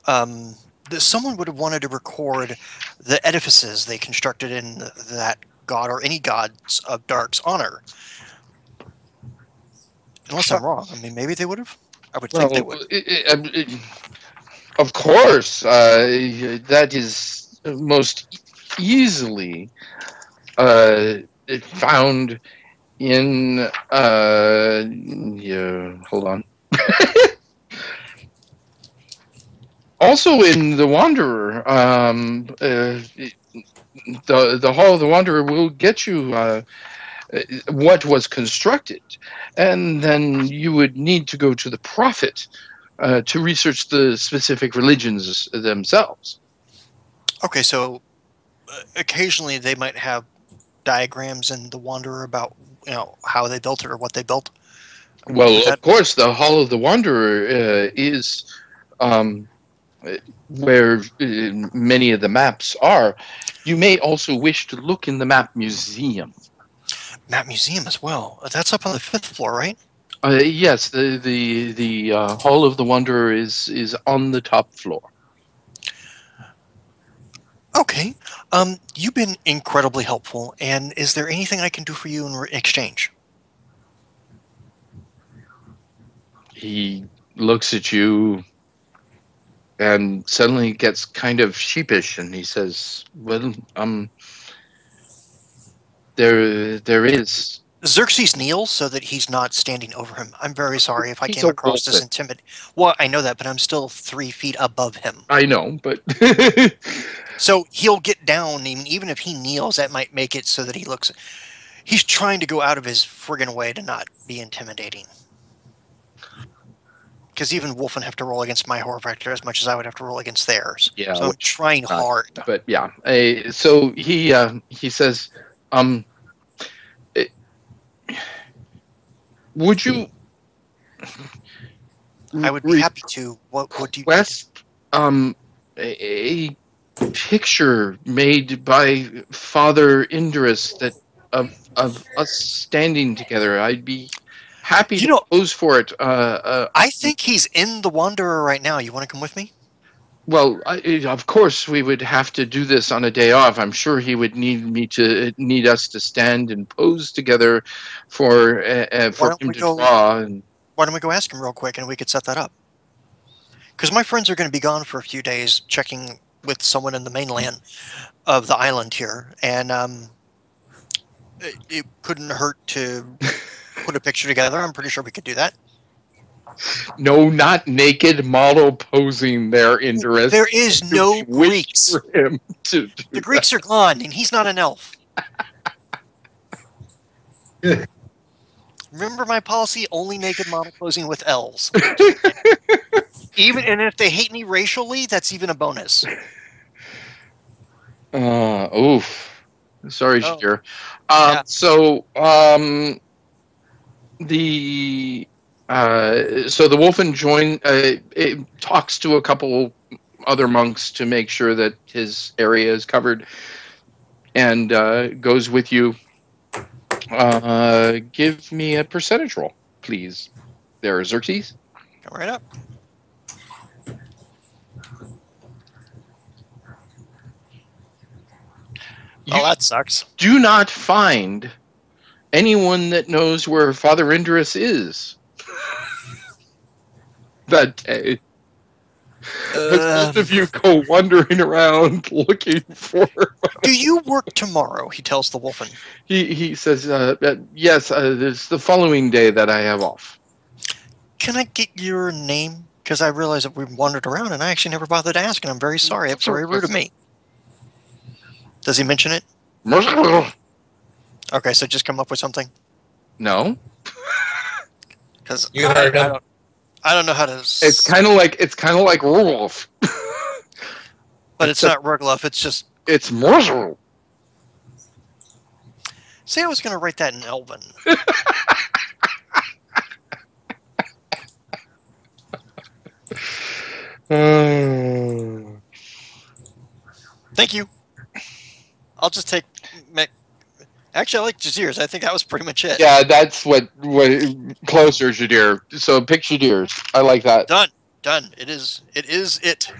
um, someone would have wanted to record the edifices they constructed in that god or any gods of Dark's honor. Unless I'm wrong. I mean, maybe they would have. I would think they Well, would. of course, that is most easily uh, found in. Yeah, hold on. Also in the Wanderer, the Hall of the Wanderer will get you what was constructed, and then you would need to go to the Prophet to research the specific religions themselves. Okay, so occasionally they might have diagrams in the Wanderer about how they built it or what they built. Would Well, that of course, the Hall of the Wanderer is um, where many of the maps are. You may also wish to look in the map museum. map museum as well? That's up on the 5th floor, right? Yes, the Hall of the Wanderer is on the top floor. Okay. You've been incredibly helpful. And is there anything I can do for you in exchange? He looks at you and suddenly gets kind of sheepish, and he says, "Well, there is." Xerxes kneels so that he's not standing over him. I'm very sorry if I He's came a across as wolf. intimidating. Well, I know that, but I'm still 3 feet above him. I know, but So he'll get down, even if he kneels, that might make it so that he looks. He's trying to go out of his friggin' way to not be intimidating. Because even Wolf would have to roll against my horror factor as much as I would have to roll against theirs. yeah, So I'm trying hard. but yeah. So he says, um, eh, "Would you I would be happy to. What would you need? request a picture made by Father Indris that of us standing together? I'd be happy You to know, pose for it. I think he's in the Wanderer right now. You want to come with me? Well, of course, we would have to do this on a day off. I'm sure he would need us to stand and pose together for Why don't him we to go? draw. And Why don't we go ask him real quick and we could set that up? Because my friends are going to be gone for a few days, checking with someone in the mainland of the island here, and it couldn't hurt to put a picture together. I'm pretty sure we could do that. no, not naked model posing there, Indris. There is no Greeks. For him to do The Greeks are gone, and he's not an elf. Remember my policy: only naked model posing with elves. And if they hate me racially, that's even a bonus. Oof. Sorry, Oh, Shakir. yeah. So, the so the Wolfen it talks to a couple other monks to make sure that his area is covered, and goes with you. Give me a percentage roll, please. There, Xerxes. Come right up. You That sucks. do not find anyone that knows where Father Indris is that day. Most of you go wandering around looking for. Do you work tomorrow? He tells the Wolfen. He says, yes, it's the following day that I have off. Can I get your name? Because I realize that we've wandered around and I actually never bothered to ask, and I'm very sorry. That's very rude of me. Does he mention it? Okay, so just come up with something. No. Because You heard him. I don't know how to. It's kind of like Rudolph. But it's not Rugluff. It's just. It's Morsel. See, I was going to write that in Elven. Thank you. I'll just take. Actually, I like Jazir's. I think that was pretty much it. Yeah, that's what closer, Shadir. So pick Shadir's. I like that. Done. It is it.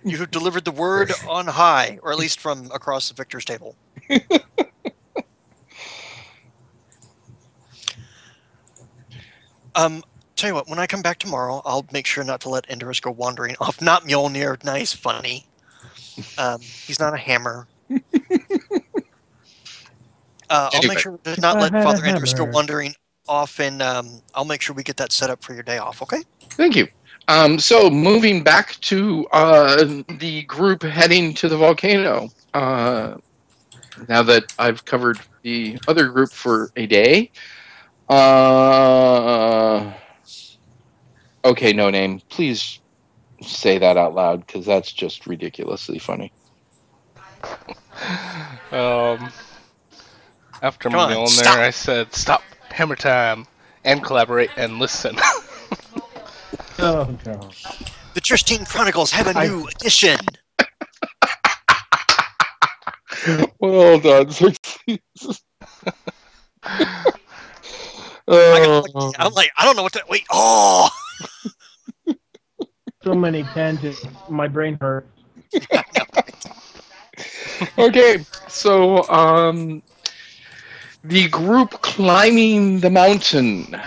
You have delivered the word on high, or at least from across the victor's table. Tell you what, when I come back tomorrow, I'll make sure not to let Indorus go wandering off. Not Mjolnir, nice, funny. He's not a hammer. I'll Anyway. make sure to not I let had a Father Andrews go hammer. wandering off, and I'll make sure we get that set up for your day off, okay? Thank you. So moving back to the group heading to the volcano. Now that I've covered the other group for a day. Okay, no name. Please say that out loud because that's just ridiculously funny. After Come on, Mjolnir, stop. I said, stop, hammer time, and collaborate and listen. Oh god. The Tristine Chronicles have a new edition. Well done. I'm like, I don't know what to wait. Oh, So many tangents. My brain hurts. Okay, so the group climbing the mountain.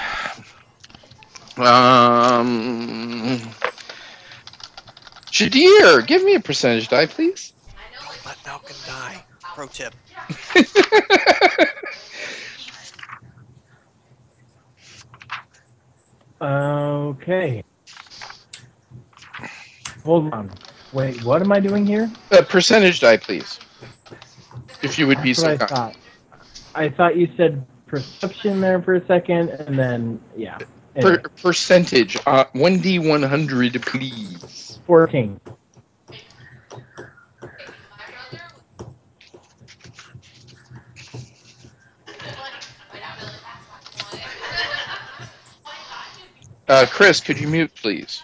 Shadir, give me a percentage die, please. don't let Malcolm die. Pro tip. Okay. Hold on. Wait, what am I doing here? A percentage die, please. If you would be That's so what I kind. thought. I thought you said perception there for a second, and then yeah. Anyway, Percentage. 1d100, please. 14. Chris, could you mute, please?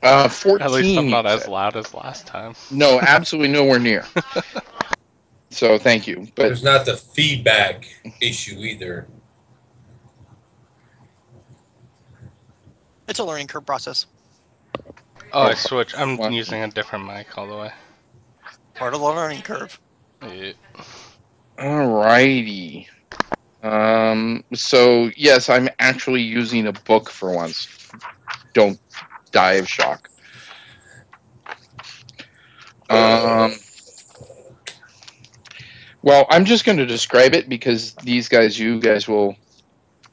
14. At least I'm not you as said. loud as last time. No, absolutely nowhere near. So thank you. But There's not the feedback issue either. It's a learning curve process. Oh, I switched. I'm What? using a different mic all the way. Part of the learning curve. Yeah. alrighty. So yes, I'm actually using a book for once. Don't die of shock. Well, I'm just going to describe it because you guys will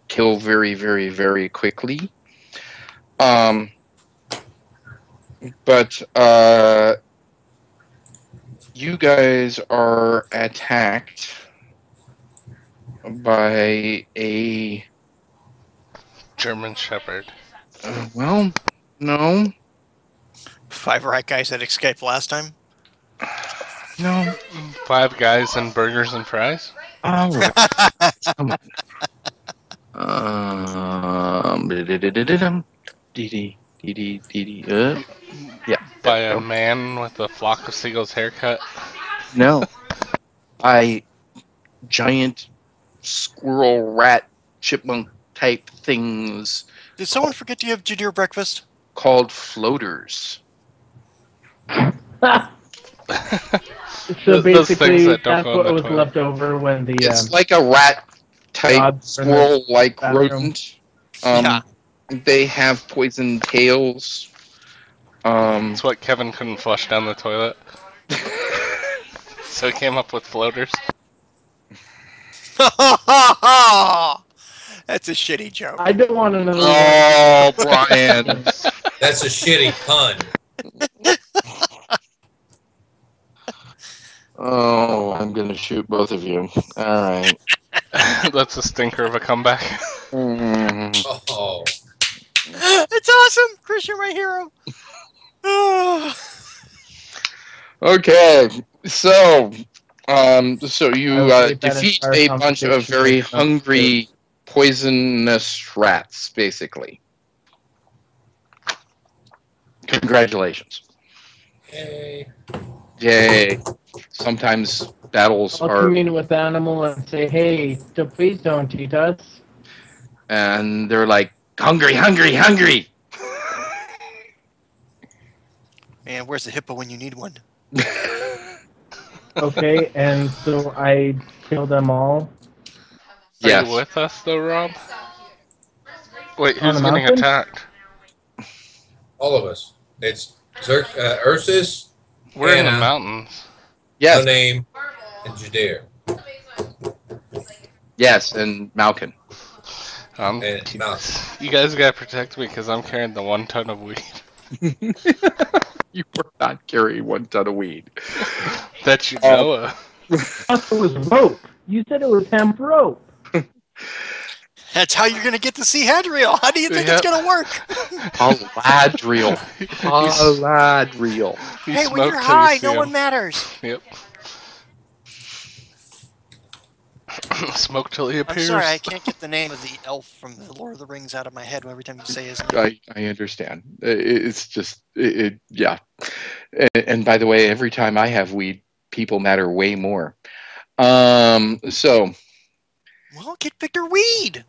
kill very, very, very quickly. But you guys are attacked by a German Shepherd. well, no, 5 right guys that escaped last time. no. 5 guys and burgers and fries. All right, come on. Yeah. By there a we go. man with a flock of seagulls haircut. No, by giant squirrel, rat, chipmunk type things Did someone forget to give Judea breakfast? called floaters. So Those things basically, that don't that's go in what the was toilet. left over when the It's like a rat type gods were in the squirrel like bathroom. rodent. Yeah. They have poison tails. That's what Kevin couldn't flush down the toilet. So he came up with floaters. That's a shitty joke. I don't want to know. Oh, Brian. That's a shitty pun. Oh, I'm gonna shoot both of you. All right. That's a stinker of a comeback. Mm. Oh, It's awesome, Chris. You're my hero. Okay, so you I would rate that defeat entire a bunch of conversation very as not hungry, poisonous rats, basically. Congratulations. yay. Yay. Sometimes battles I'll are, commune with animal and say, "Hey, please don't eat us." and they're like, hungry, hungry, hungry. Man, where's the hippo when you need one? Okay, and so I kill them all Are you Yes. with us though, Rob? Wait, on who's the getting mountain. attacked? All of us. It's Ursus, We're in the Anna, mountains. Yes. No Name, and Jadir. Yes, and Malkin. And Malcolm. You guys gotta protect me because I'm carrying the 1 ton of weed. You were not carrying 1 ton of weed. That you know of. I thought it was rope. You said it was hemp rope. That's how you're gonna get to see Hadriel. How do you think it's Yep. gonna work? Paladriel. Paladriel. You Hey, when smoke you're till you high, see no him. one matters. Yep. Smoke till he I'm appears. sorry, I can't get the name of the elf from the Lord of the Rings out of my head every time you say his name. I understand. It's just, yeah. And by the way, every time I have weed, people matter way more. So. Well, get Victor Weed.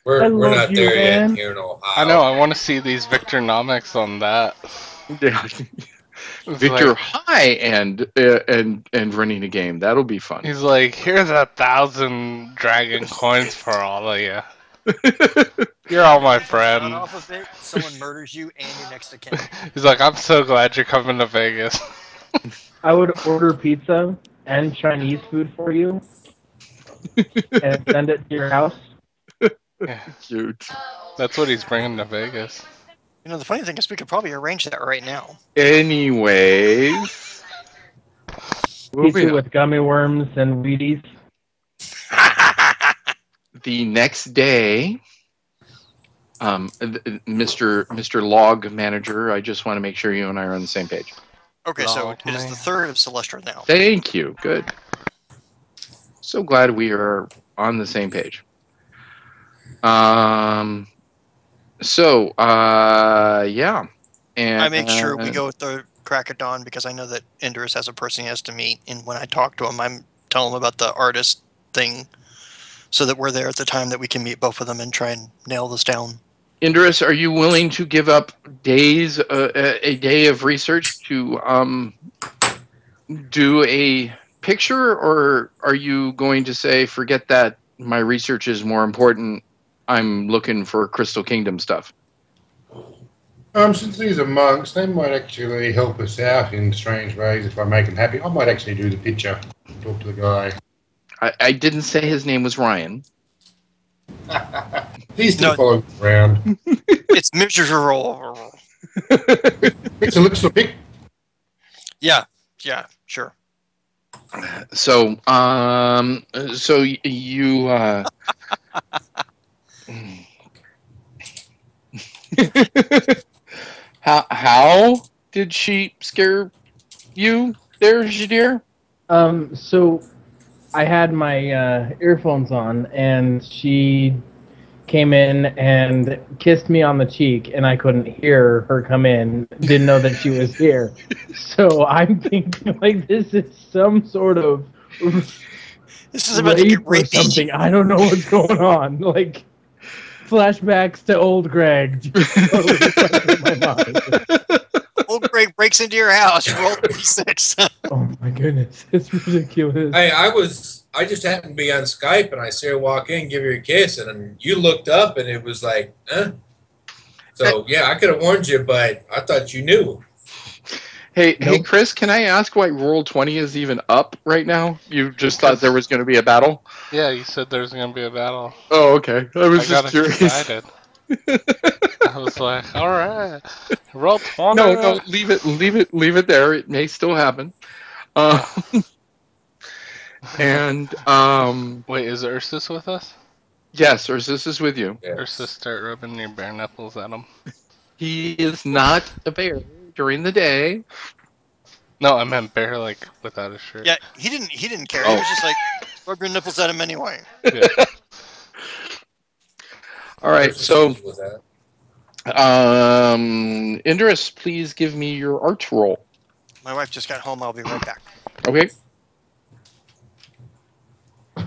We're love not you, there man. yet here in Ohio. I know, I want to see these Victornomics on that. It's Victor like, High and running a game. That'll be fun. he's like, here's 1,000 dragon coins for all of you. You're all my Not friends. off of it, someone murders you and your next of kin. He's like, I'm so glad you're coming to Vegas. I would order pizza and Chinese food for you and send it to your house. Cute. That's what he's bringing to Vegas. You know, the funny thing is we could probably arrange that right now. Anyways. Pizza with gummy worms and Wheaties. The next day, Mr. Log Manager, I just want to make sure you and I are on the same page. Okay, so Log it is the man. 3rd of Celestra now. Thank you. Good. So glad we are on the same page. Yeah. And I make sure we go with the crack of dawn because I know that Indris has a person he has to meet, and when I talk to him, I'm telling him about the artist thing, so that we're there at the time that we can meet both of them and try and nail this down. Indris, are you willing to give up days, a day of research to do a picture, or are you going to say, forget that, my research is more important, I'm looking for Crystal Kingdom stuff? Since these are monks, they might actually help us out in strange ways if I make them happy. I might actually do the picture and talk to the guy. I didn't say his name was Ryan. He's still following around. It's miserable. It's a little pick. Yeah, sure. So, you, how did she scare you there, Jadir? So I had my earphones on, and she came in and kissed me on the cheek, and I couldn't hear her come in. Didn't know that she was here. So I'm thinking, like, this is some sort of This is about to get rape or rapey. something. I don't know what's going on. Like, flashbacks to old Greg. Totally went through my mind. Old Greg breaks into your house. Roll 36. Oh my goodness, it's ridiculous. Hey, I just happened to be on Skype and I see her walk in, give her a kiss, and you looked up and it was like, huh? So, yeah, I could have warned you, but I thought you knew. Hey, Nope. Chris, can I ask why Roll 20 is even up right now? You just thought there was going to be a battle? Yeah, you said there's gonna be a battle. Oh, okay. I was I just got curious. excited. I was like, all right, roll 20. No, leave it there. It may still happen. Wait, is Ursus with us? Yes, Ursus is with you. Yes. Ursus, start rubbing your bare nipples at him. He is not a bear during the day. No, I meant bare, like, without a shirt. Yeah, he didn't care. Oh. He was just like, rub your nipples at him anyway. Yeah. All right, Versus so with that. Indris, please give me your art roll. My wife just got home. I'll be right back. Okay.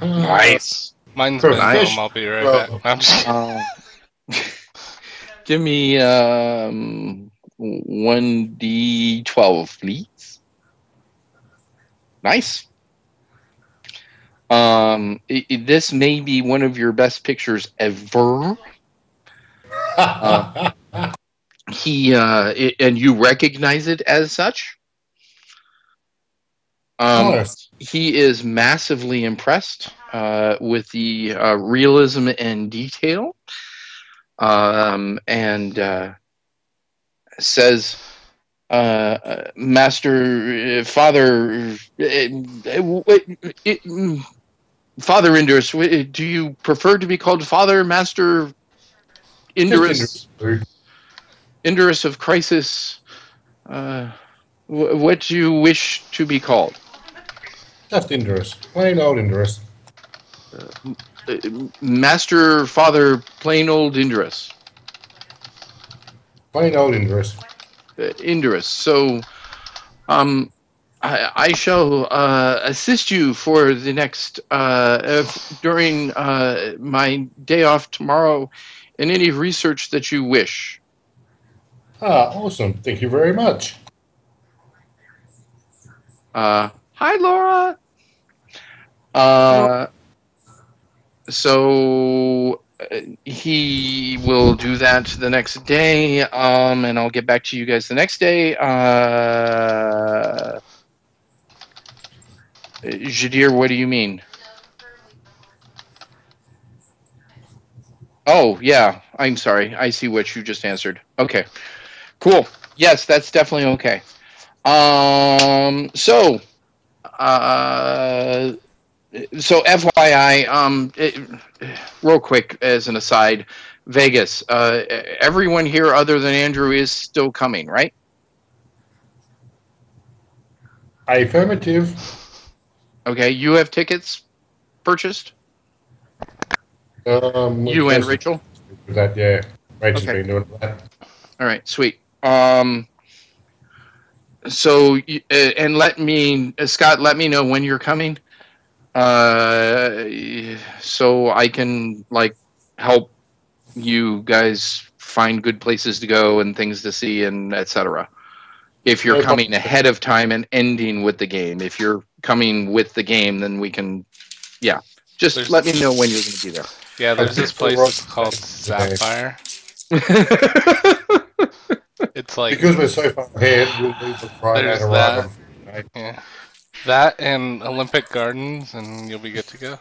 Nice. Mine's For been Nice. home. I'll be right Well, back. No, I'm just Give me 1d12, please. Nice. This may be one of your best pictures ever. And you recognize it as such. Nice. He is massively impressed with the realism and detail, and says, "Master, Father, Father Indurus, do you prefer to be called Father, Master Indurus, Just Indurus of Crisis? What do you wish to be called?" Indurus. Plain old Indurus. Master, Father, plain old Indurus. Plain old Indurus. Indurus. So, I shall assist you for the next during my day off tomorrow in any research that you wish. Awesome. Thank you very much. Hi, Laura. So he will do that the next day, and I'll get back to you guys the next day. Jadir, what do you mean? Oh, yeah. I'm sorry. I see what you just answered. Okay. Cool. Yes, that's definitely okay. So, FYI, real quick as an aside, Vegas, everyone here other than Andrew is still coming, right? Affirmative. Okay, you have tickets purchased? You and Rachel? That, yeah. Rachel's Okay. been doing that. All right, sweet. So, and Scott, let me know when you're coming, so I can help you guys find good places to go and things to see and etc. If you're No coming problem. ahead of time and ending with the game, if you're coming with the game, then we can, yeah. Just let me know when you're going to be there. yeah. There's this place. It's called Sapphire. It's like Because we're so far ahead, we'll leave on Friday there's to arrive that. on Friday. Yeah, that and Olympic Gardens, and you'll be good to go.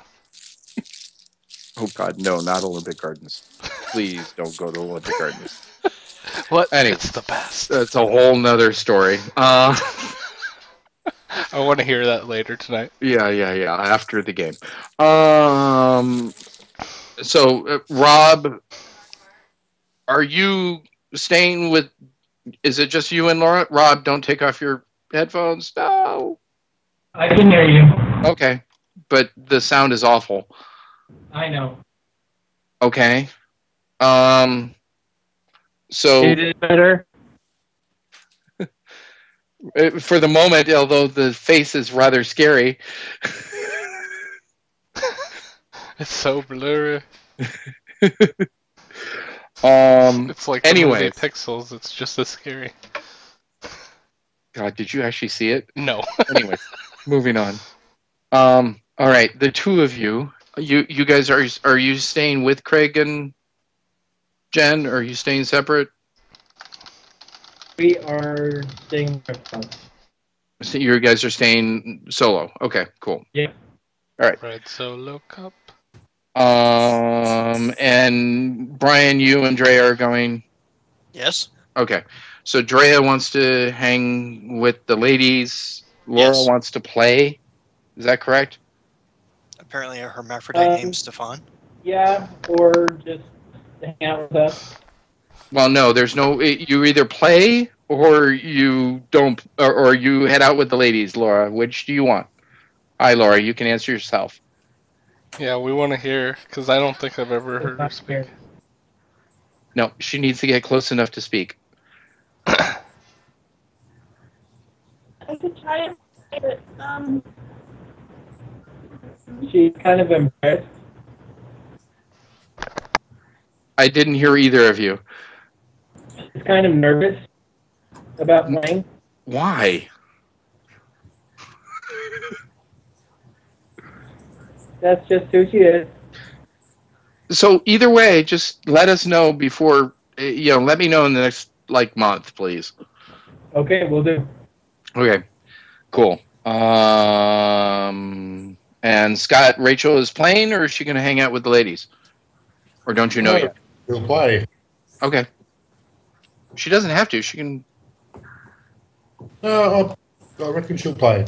Oh God, no, not Olympic Gardens. Please don't go to Olympic Gardens. What? Anyway, It's the best. that's a whole nother story. I want to hear that later tonight. Yeah, after the game. So, Rob, are you staying with? Is it just you and Laura? Rob, don't take off your headphones. No. I can hear you. Okay, but the sound is awful. I know. Okay. So Is it better? for the moment, although the face is rather scary. It's so blurry. It's like the movie Anyways. Pixels. It's just as scary. God, did you actually see it? No. Anyways, moving on. All right, the two of you guys are you staying with Craig and Jen, or are you staying separate? We are staying with. So you guys are staying solo. Okay, cool. Yeah. All right. Red Solo Cup. And Brian, you and Drea are going. Yes. Okay, so Drea wants to hang with the ladies. Laura Yes. wants to play. Is that correct? Apparently a hermaphrodite named Stefan. Yeah, or just hang out with us. Well, no, there's no. You either play or you don't, or you head out with the ladies. Laura, which do you want? Hi, Laura. You can answer yourself. Yeah, we want to hear, because I don't think I've ever heard her speak. No, she needs to get close enough to speak. I could try it. She's kind of embarrassed. I didn't hear either of you. She's kind of nervous about playing. Why? That's just who she is. So either way, just let us know before. Let me know in the next month, please. Okay, we'll do. Okay, cool. And Scott, Rachel is playing, or is she going to hang out with the ladies, or don't you know yet? She'll play. Okay. She doesn't have to. She can. I reckon she'll play.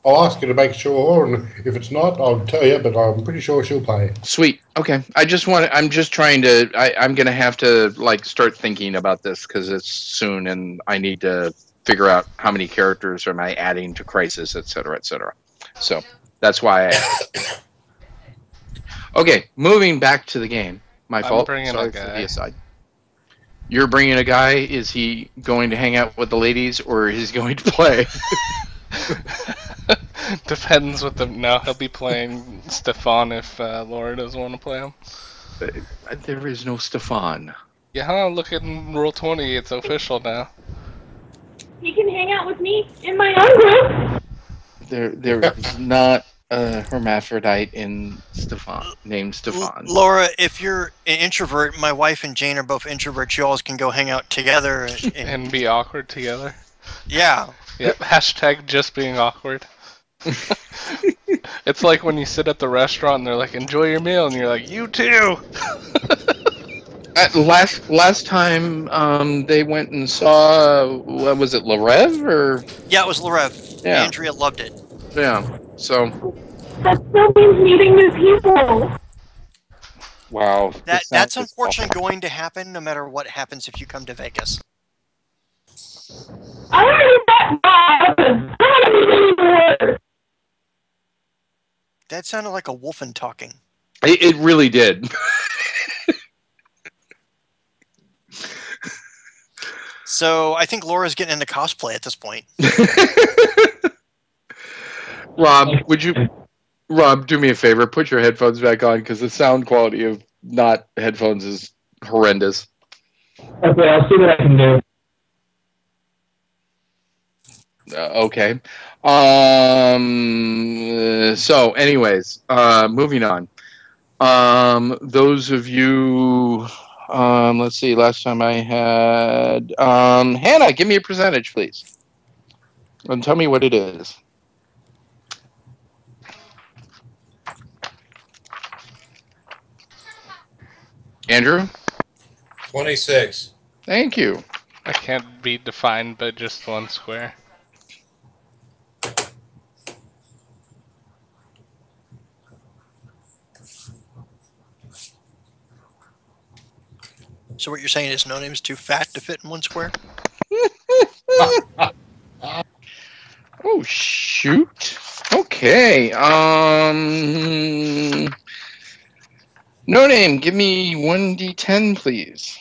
I'll ask her to make sure, and if it's not, I'll tell you. But I'm pretty sure she'll play. Sweet. Okay. I'm just trying to. I'm going to have to start thinking about this because it's soon, and I need to figure out how many characters am I adding to Crisis, et cetera, et cetera. So that's why I asked. Okay, moving back to the game. My fault. Bringing Sorry a guy. for the aside. You're bringing a guy. Is he going to hang out with the ladies, or is he going to play? Depends what the. No, he'll be playing Stefan if Laura doesn't want to play him. There is no Stefan. Yeah, look at Rule 20. It's official now. He can hang out with me in my own group. There is not a hermaphrodite named Stefan. Laura, if you're an introvert, my wife and Jane are both introverts. You always can go hang out together and be awkward together. Yeah. Yep. Hashtag just being awkward. It's like when you sit at the restaurant and they're like, "Enjoy your meal," and you're like, "You too." Last time they went and saw, what was it, La Rev or? Yeah, it was La Rev. Yeah. Andrea loved it. Yeah. So. That still means meeting new people. Wow. That's unfortunately going to happen no matter what happens if you come to Vegas. I already met Bob. That sounded like a wolfen talking. It really did. So I think Laura's getting into cosplay at this point. Rob, do me a favor. Put your headphones back on because the sound quality of not headphones is horrendous. Okay, I'll see what I can do. Okay. So, anyways, moving on. Those of you, let's see. Last time I had Hannah. Give me a percentage, please, and tell me what it is. Andrew? 26. Thank you. I can't be defined by just one square. So what you're saying is No Name's too fat to fit in one square? Oh, shoot. Okay. No Name, give me 1d10, please.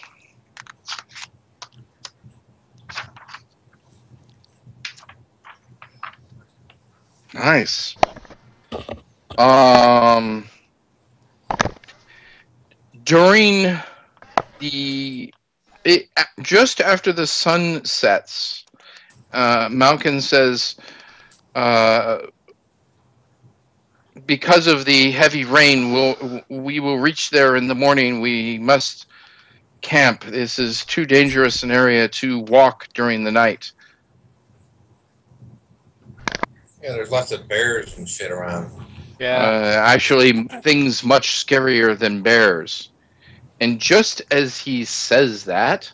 Nice. During just after the sun sets, Malkin says, because of the heavy rain, we will reach there in the morning. We must camp. This is too dangerous an area to walk during the night. Yeah, there's lots of bears and shit around. Yeah. Actually, things much scarier than bears. And just as he says that,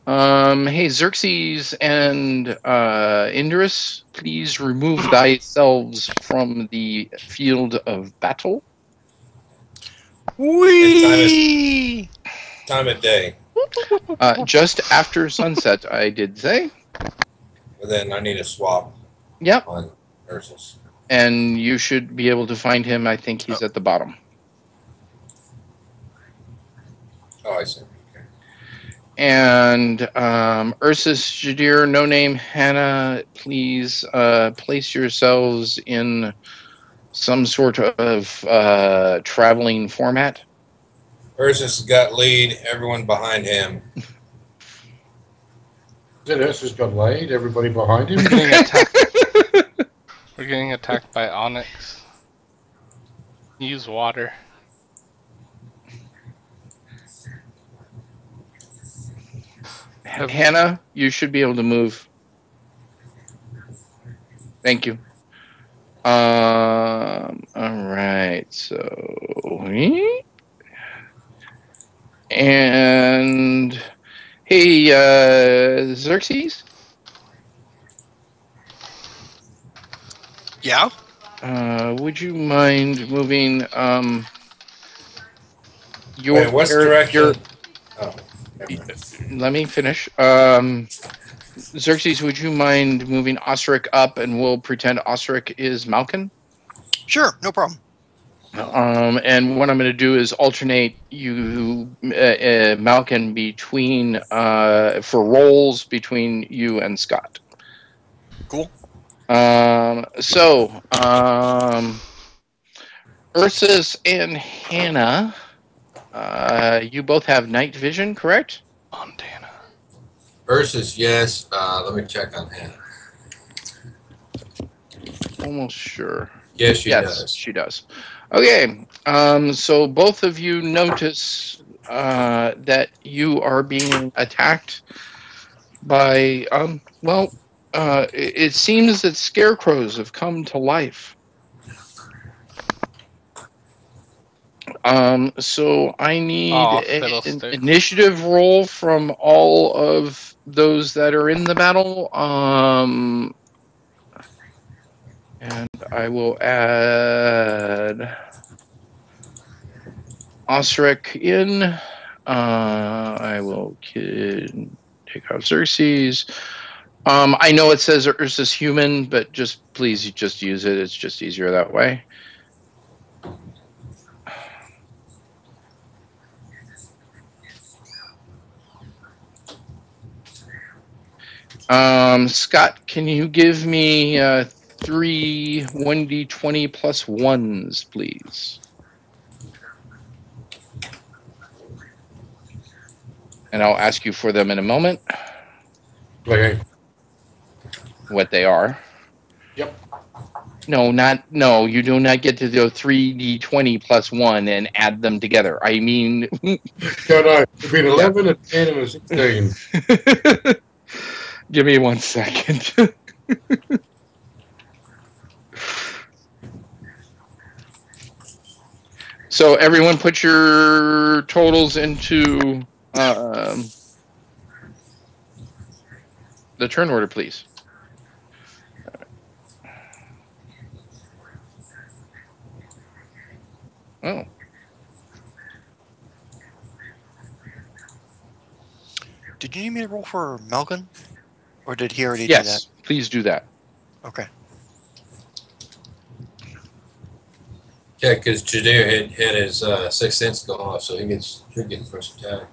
hey, Xerxes and Indris, please remove thyselves from the field of battle. Whee! Time of day. Just after sunset, I did say. But then I need a swap. Yep. On Ursus. And you should be able to find him. I think he's at the bottom. Oh, I see. Okay. And Ursus, Jadir, No Name, Hannah, please place yourselves in some sort of traveling format. Ursus got lead. Everyone behind him. ZS has got laid. Everybody behind him. We're getting attacked. We're getting attacked by Onyx. Use water. Hannah, you should be able to move. Thank you. All right. So, and hey, Xerxes. Yeah. Would you mind moving your Wait, what's your? direction? Oh, never mind. Let me finish. Xerxes, would you mind moving Osric up, and we'll pretend Osric is Malkin? Sure, no problem. And what I'm going to do is alternate you, Malkin, between for roles between you and Scott. Cool. So, Ursus and Hannah, you both have night vision, correct? Montana. Ursus, yes. Let me check on Hannah. Almost sure. Yes, she Yes, does. she does. Okay. So both of you notice that you are being attacked by it seems that scarecrows have come to life. So I need Aw, an fiddlesticks. initiative roll from all of those that are in the battle. And I will add Osric in. I will take out Xerxes. I know it says Ursus human, but please just use it. It's just easier that way. Scott, can you give me 3 1d20 plus 1s, please? And I'll ask you for them in a moment. Okay. What they are. Yep. No, you do not get to go 3d20 plus 1 and add them together. I mean... No. It'd be an 11, a 10, and a 16. Give me 1 second. So everyone put your totals into the turn order, please. Oh. Did you need me to roll for Malkin? Or did he already do that? Yes, please do that. Okay. Yeah, because Jadir had his sixth sense go off, so he'll get first attack.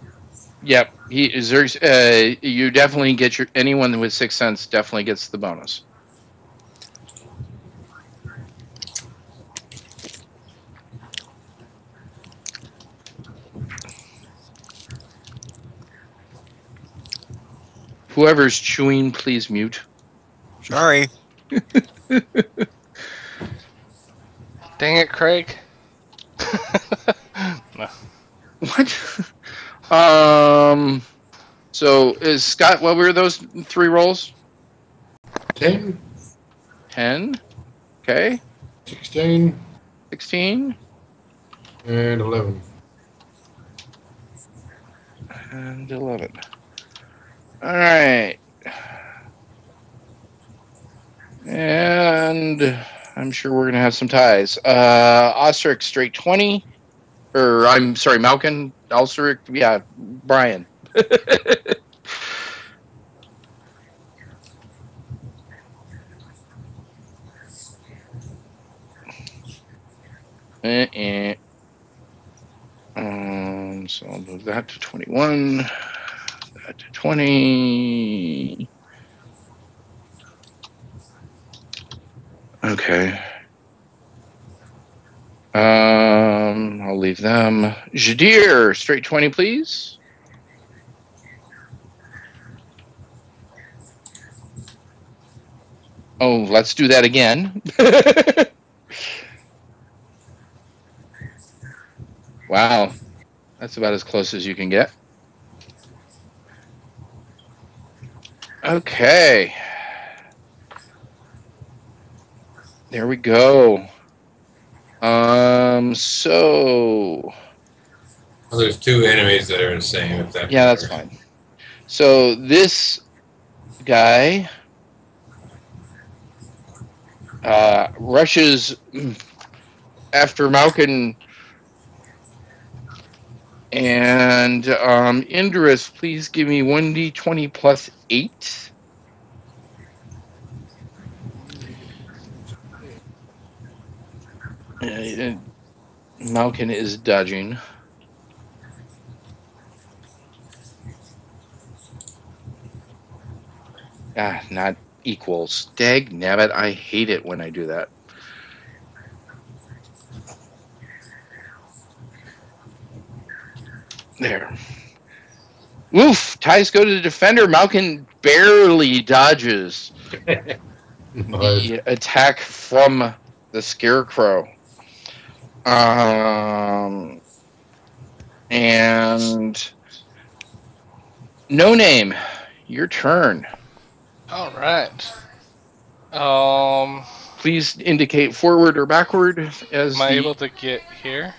Yep, you definitely get anyone with 6 cents definitely gets the bonus. Whoever's chewing, please mute. Sorry. Dang it, Craig. No. What? So is Scott? What were those 3 rolls? 10. 10. Okay. 16. 16. And 11. And 11. All right. And I'm sure we're gonna have some ties. Osric straight 20. Or I'm sorry, Malkin. Osric. Yeah, Brian. So I'll move that to 21. that? 20. Okay. I'll leave them. Jadir, straight 20, please. Oh, let's do that again. Wow. That's about as close as you can get. Okay. There we go. So Well, there's two enemies that are the same. If that yeah, that's matters. fine. So this guy rushes after Malkin and Indris. Please give me 1d20 plus 8. Malkin is dodging. Not equals. Dag nabbit, I hate it when I do that. There. Woof! Ties go to the defender. Malkin barely dodges the attack from the Scarecrow. And No Name, your turn. All right. Please indicate forward or backward as Am I the. able to get here?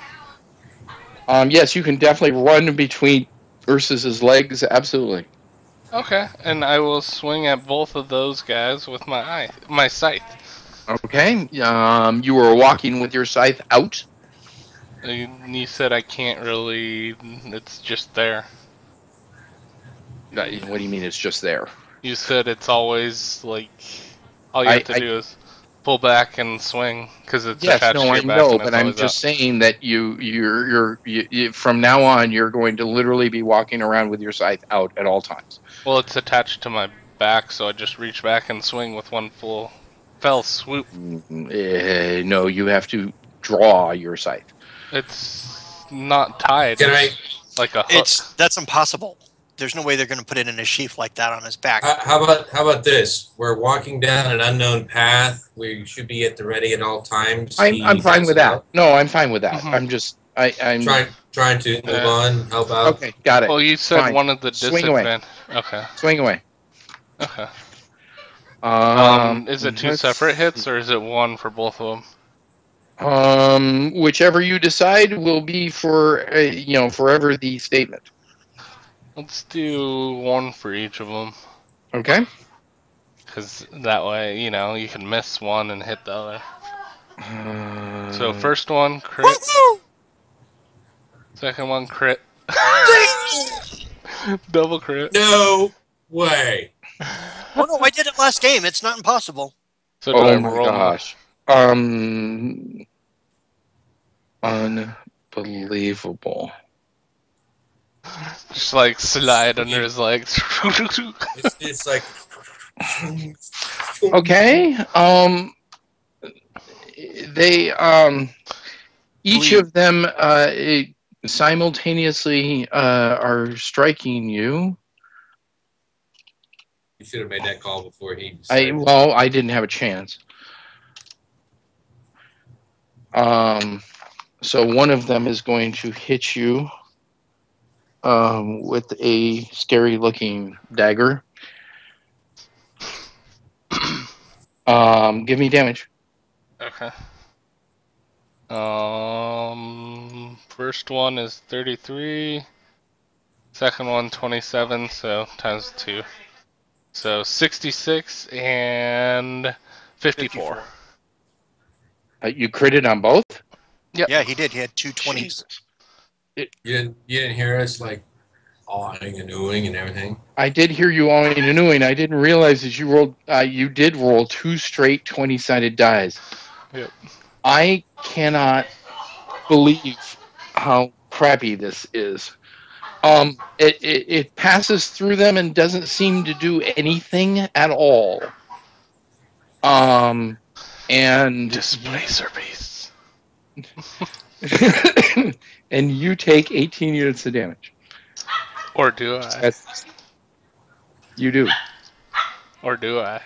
Yes, you can definitely run between Ursus's legs. Absolutely. Okay, and I will swing at both of those guys with my scythe. Okay. You were walking with your scythe out. You said I can't really. It's just there. What do you mean? It's just there. You said it's always like all you have to do is pull back and swing because it's attached to I your back know, and but it's I'm always just out. saying that you from now on you're going to literally be walking around with your scythe out at all times. Well, it's attached to my back, so I just reach back and swing with one fell swoop. No, you have to draw your scythe. It's not tied. Can I? Like a hook. That's impossible. There's no way they're going to put it in a sheath like that on his back. How about this? We're walking down an unknown path. We should be at the ready at all times. I'm fine with that. No, I'm fine with that. Mhm. I'm just I'm trying to move on. Help out. Okay, got it. Well, you said Fine. one of the Swing away. disadvantages. Okay. Swing away. Okay. Um, Is it two let's separate hits or is it one for both of them? Whichever you decide will be for forever the statement. Let's do one for each of them. Okay. Because that way, you can miss one and hit the other. So first one, crit. Woo-hoo! Second one, crit. Double crit. No way. Oh no, I did it last game. It's not impossible. So do I Oh my roll gosh. Unbelievable. Just like slide under his legs. It's like. Okay. They each of them simultaneously are striking you. You should have made that call before he decided. I didn't have a chance. So one of them is going to hit you with a scary looking dagger. Give me damage. Okay. First one is 33. Second one 27. So times 2. So 66 and 54. You critted on both? Yep. Yeah, he did. He had 2 20s. Jesus. You didn't hear us like awing and oohing and everything. I did hear you all and I didn't realize that you did roll 2 straight 20-sided dice. Yep. I cannot believe how crappy this is. It passes through them and doesn't seem to do anything at all. And Displacer beasts. and you take 18 units of damage. Or do I? That's, you do. Or do I?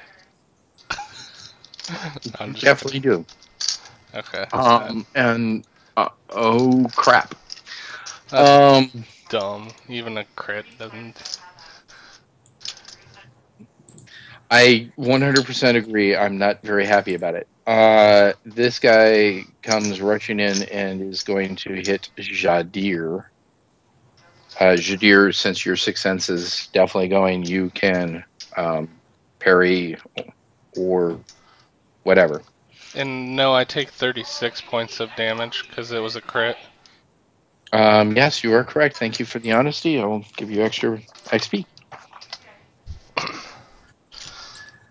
I'm You just definitely do. okay. And oh crap. That's dumb. Even a crit doesn't. I 100% agree. I'm not very happy about it. This guy comes rushing in and is going to hit Jadir. Jadir, since your sixth sense is definitely going, you can parry or whatever. And no, I take 36 points of damage because it was a crit. Yes, you are correct. Thank you for the honesty. I'll give you extra XP.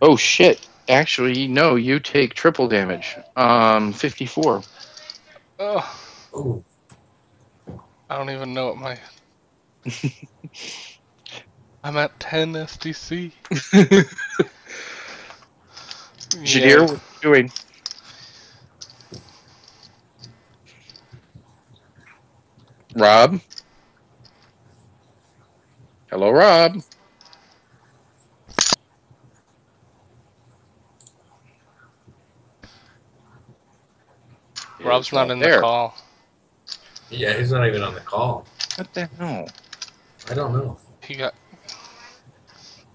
Oh shit! Actually, no. You take triple damage. 54. Oh, Ooh. I don't even know what my. I'm at 10 SDC. Jadir, what are you doing? Rob? Hello, Rob. Rob's Is not Rob in the there? call. Yeah, he's not even on the call. What the hell? I don't know. He got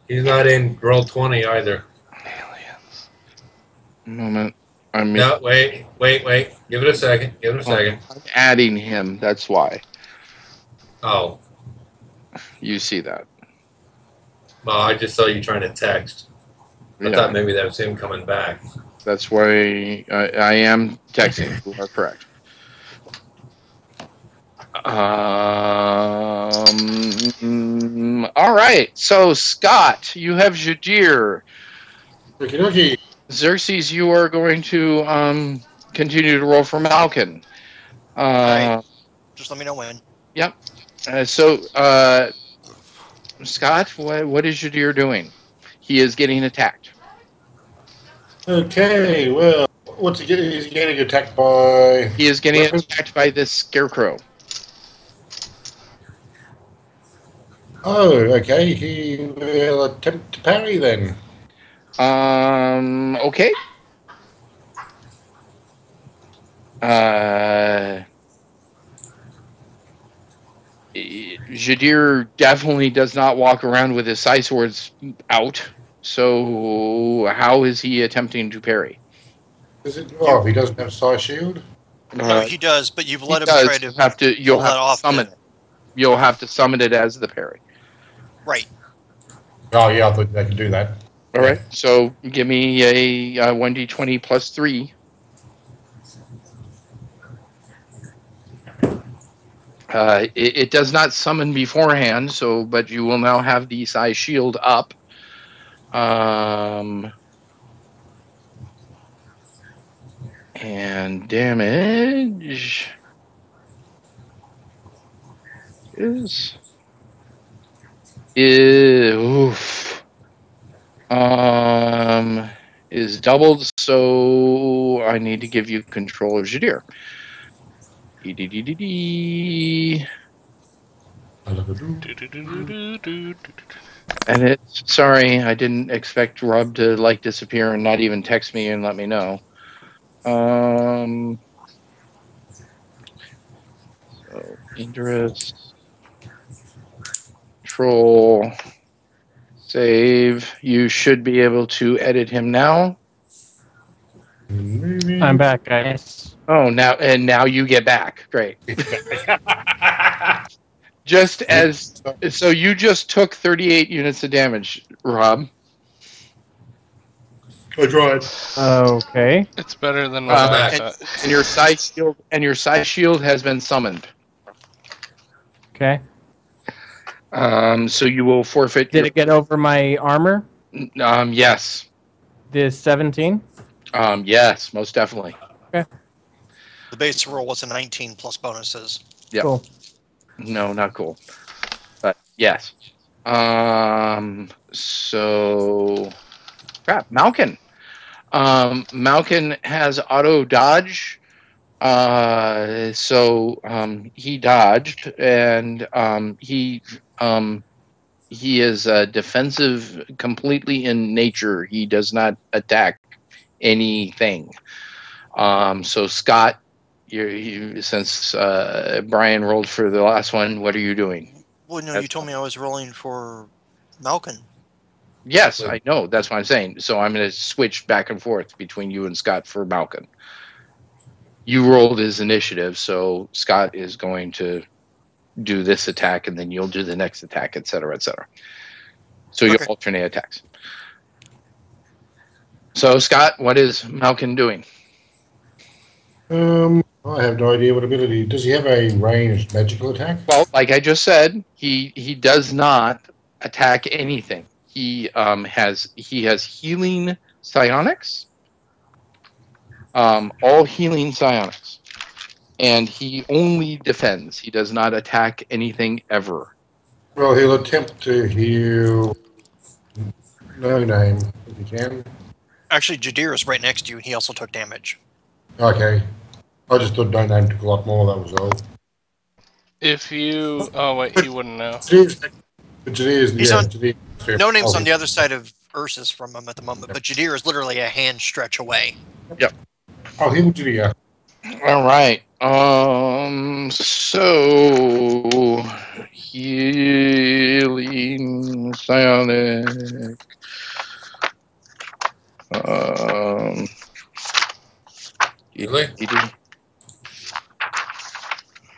He's not in roll 20 either. aliens. Moment. I'm No, wait. Give it a second. I'm adding him. That's why Oh, you see that. well, I just saw you trying to text. I Yeah, thought maybe that was him coming back. that's why I am texting. You are correct. All right. So Scott, you have Jadir. Okie Xerxes, you are going to continue to roll for Malkin. Alright. Just let me know when. Yep. Scott, what is Jadir doing? He is getting attacked. Okay, well, what's he getting? He's getting attacked by. He is getting weapons? attacked by this scarecrow. Oh, okay. He will attempt to parry then. Okay. Jadir definitely does not walk around with his side swords out. So how is he attempting to parry? Is it? Oh, he doesn't have side shield. No, he does, but you've He let him does. try to You'll pull have that to off. summon it. You'll have to summon it as the parry. Right. Oh, yeah, I thought they could do that. All right. So give me a 1d20 plus 3. It does not summon beforehand, but you will now have the size shield up. And damage is is doubled, so I need to give you control of Jadir. And it's sorry, I didn't expect Rob to disappear and not even text me and let me know. So interest, control, save. You should be able to edit him now. I'm back, guys. Oh, now you get back. Great. So you just took 38 units of damage, Rob. I tried. Okay. It's better than what I thought. And your side shield has been summoned. Okay. So you will forfeit. Did it get over my armor? Yes. The 17? Yes, most definitely. Okay. The base roll was a 19 plus bonuses. Yep. Cool. No, not cool. Yes. So crap. Malkin. Malkin has auto dodge. He dodged, and he is defensive completely in nature. He does not attack anything. So Scott, since Brian rolled for the last one, what are you doing? Well, no, you told me I was rolling for Malkin. Yes, I know. That's what I'm saying. So I'm going to switch back and forth between you and Scott for Malkin. You rolled his initiative, so Scott is going to do this attack, and then you'll do the next attack, etc., etc. So you'll alternate attacks. So Scott, what is Malkin doing? I have no idea what ability. Does he have a ranged magical attack? Well, like I just said, he does not attack anything. He has healing psionics, all healing psionics, and he only defends. He does not attack anything ever. Well, he'll attempt to heal No Name if he can. Actually, Jadir is right next to you, and he also took damage. Okay. I just thought No Name took a lot more, that was all. If you... Oh, wait, he wouldn't know. No Name's on the other side of Ursus from him at the moment, but Jadir is literally a hand stretch away. Yep. Oh, he'll Jadir. All right. So healing psionic. Really?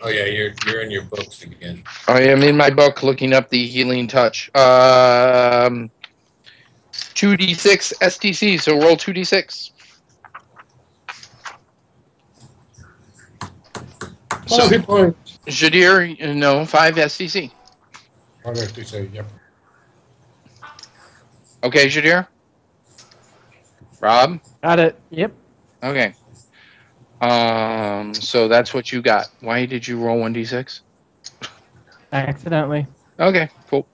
Oh yeah, you're in your books again. I am in my book looking up the healing touch. 2d6 STC, so roll 2d6. So, Jadir, no, 5 STC. 5 STC, yep. Okay, Jadir? Rob? Got it. Yep. Okay. So that's what you got. Why did you roll 1d6? Accidentally. Okay, cool.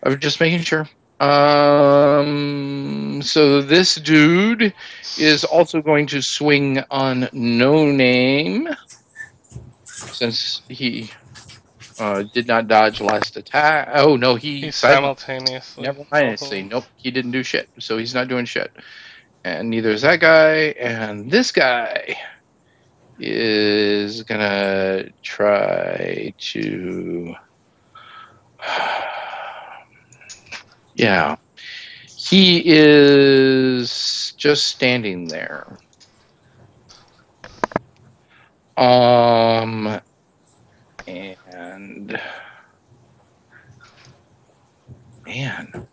I was just making sure. So this dude is also going to swing on No Name, since he did not dodge last attack. Oh no, he simultaneously. Never mind. See, nope, he didn't do shit. So he's not doing shit, and neither is that guy. And this guy is gonna try to. Yeah. He is just standing there. And man,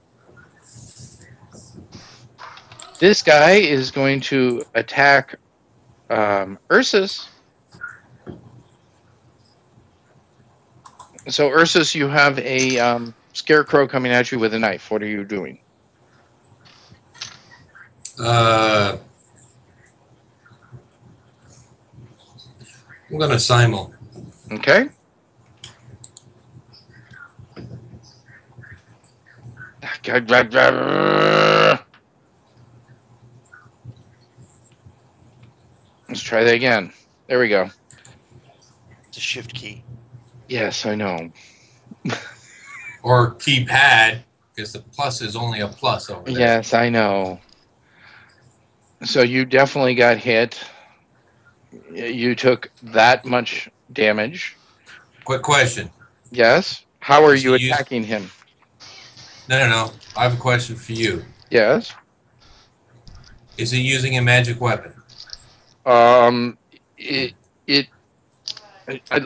this guy is going to attack Ursus. So Ursus, you have a scarecrow coming at you with a knife. What are you doing? I'm gonna simul. Okay. Let's try that again. There we go. It's a shift key. Yes, I know. Or keypad, because the plus is only a plus over there. Yes, I know. So you definitely got hit. You took that much damage. Quick question. Yes. How are you attacking him? No. I have a question for you. Yes. Is he using a magic weapon?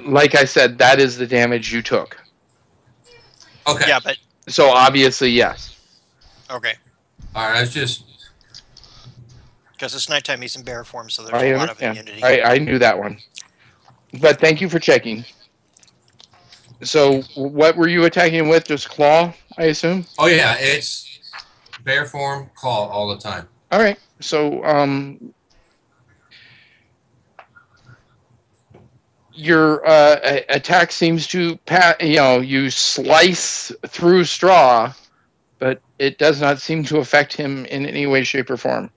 Like I said, that is the damage you took. Okay. Yeah, but so obviously yes. Okay. All right. I was just because it's nighttime. He's in bear form, so there's a lot of immunity. I knew that one, but thank you for checking. So, what were you attacking with? Just claw, I assume. Oh yeah, it's bear form, claw all the time. All right. So, Your attack seems to you slice through straw, but it does not seem to affect him in any way, shape, or form.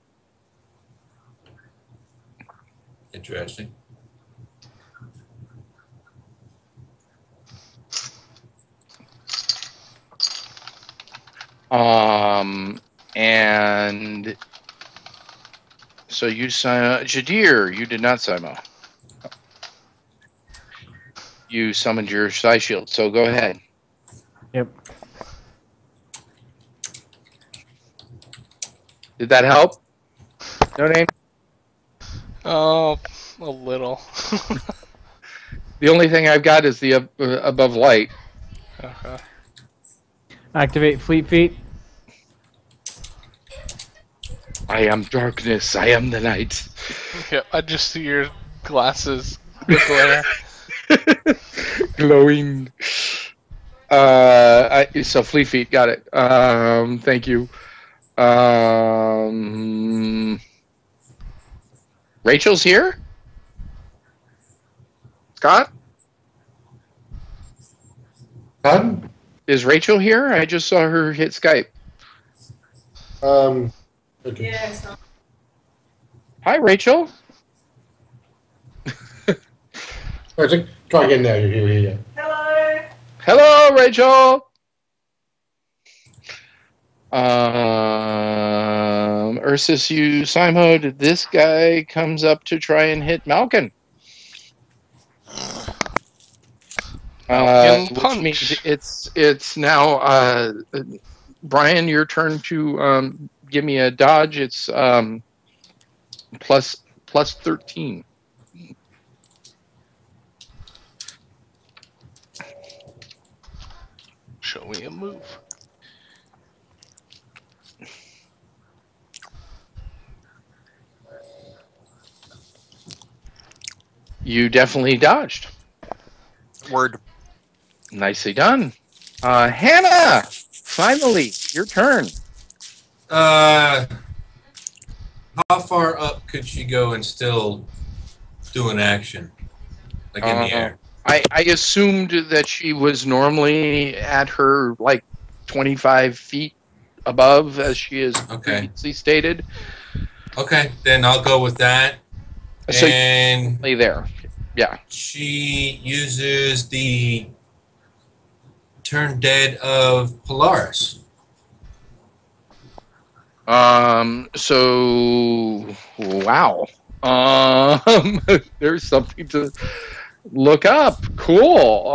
Interesting. And so you Jadir, you did not Simo. You summoned your Psi Shield, so go ahead. Yep. Did that help? No name? Oh, a little. The only thing I've got is the above light. Okay. Activate Fleet Feet. I am darkness, I am the night. Yep, I just see your glasses, the glare. Glowing. So Fleet Feet, got it. Thank you. Rachel's here? Scott? Pardon? Is Rachel here? I just saw her hit Skype. Okay. Yes. Hi, Rachel. All right, try again now. You're here. Hello. Hello, Rachel. Ursus, you Simo, this guy comes up to try and hit Malkin. Malkin Which punch. means it's now Brian, your turn to give me a dodge. It's plus 13. Show me a move. You definitely dodged. Word. Nicely done. Hannah, finally, your turn. How far up could she go and still do an action? Like in the air? I assumed that she was normally at her 25 feet above, as she is previously stated. Okay, then I'll go with that. So and there. Yeah. She uses the Turn Dead of Polaris. So wow. There's something to look up. Cool.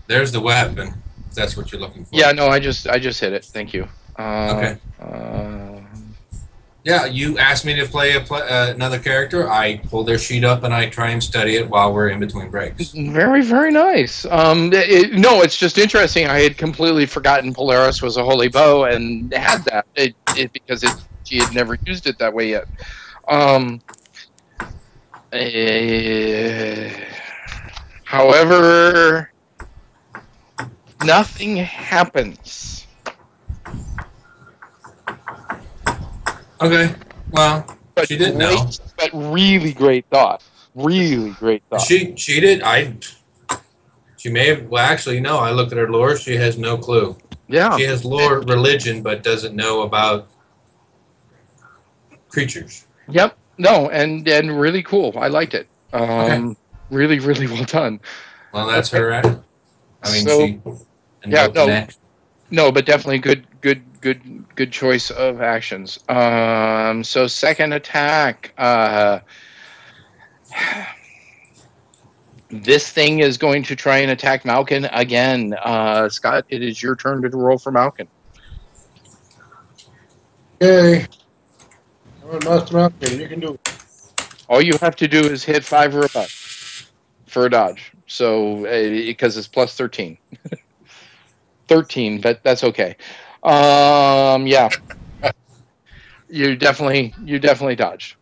There's the weapon. If that's what you're looking for. Yeah, no, I just hit it. Thank you. Okay. Yeah, you asked me to play another character. I pull their sheet up and I try and study it while we're in between breaks. Very, very nice. No, it's just interesting. I had completely forgotten Polaris was a holy bow and had that because she had never used it that way yet. However, nothing happens. Okay. Well, but she didn't know. But really great thought. Really great thought. She did. She may have. Well, actually, no. I looked at her lore. She has no clue. Yeah. She has lore religion, but doesn't know about creatures. Yep. No, and really cool. I liked it. Okay. Really, really well done. Well, that's her. I mean, so, yeah. No, but definitely good choice of actions. So second attack. This thing is going to try and attack Malkin again. Scott, it is your turn to roll for Malkin. Okay. Master Malkin, you can do it. All you have to do is hit 5 or above for a dodge. So, because it's plus 13. 13, but that's okay. Yeah. You definitely dodged.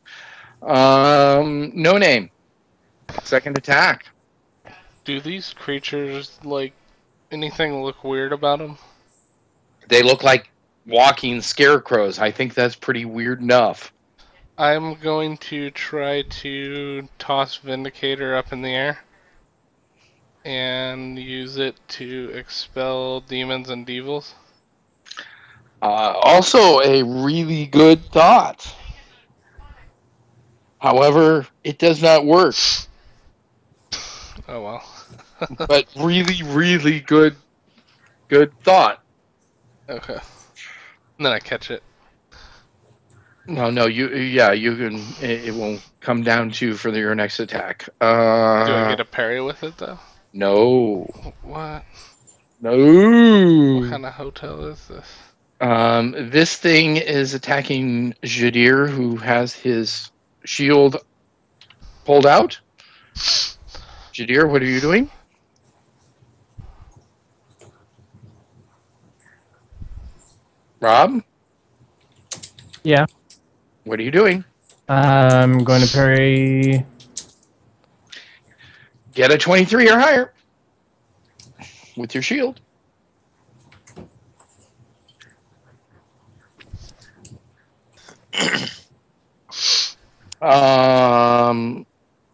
No name. Second attack. Do these creatures anything look weird about them? They look like walking scarecrows. I think that's pretty weird enough. I'm going to try to toss Vindicator up in the air and use it to expel demons and devils. Also, a really good thought. However, it does not work. Oh well. But really, really good thought. Okay. And then I catch it. No, you can. It won't come down to for your next attack. Do I get a parry with it though? No, What? no. What kind of hotel is this? This thing is attacking Jadir, who has his shield pulled out. Jadir, what are you doing? Rob? Yeah. What are you doing? I'm going to parry. Get a 23 or higher with your shield.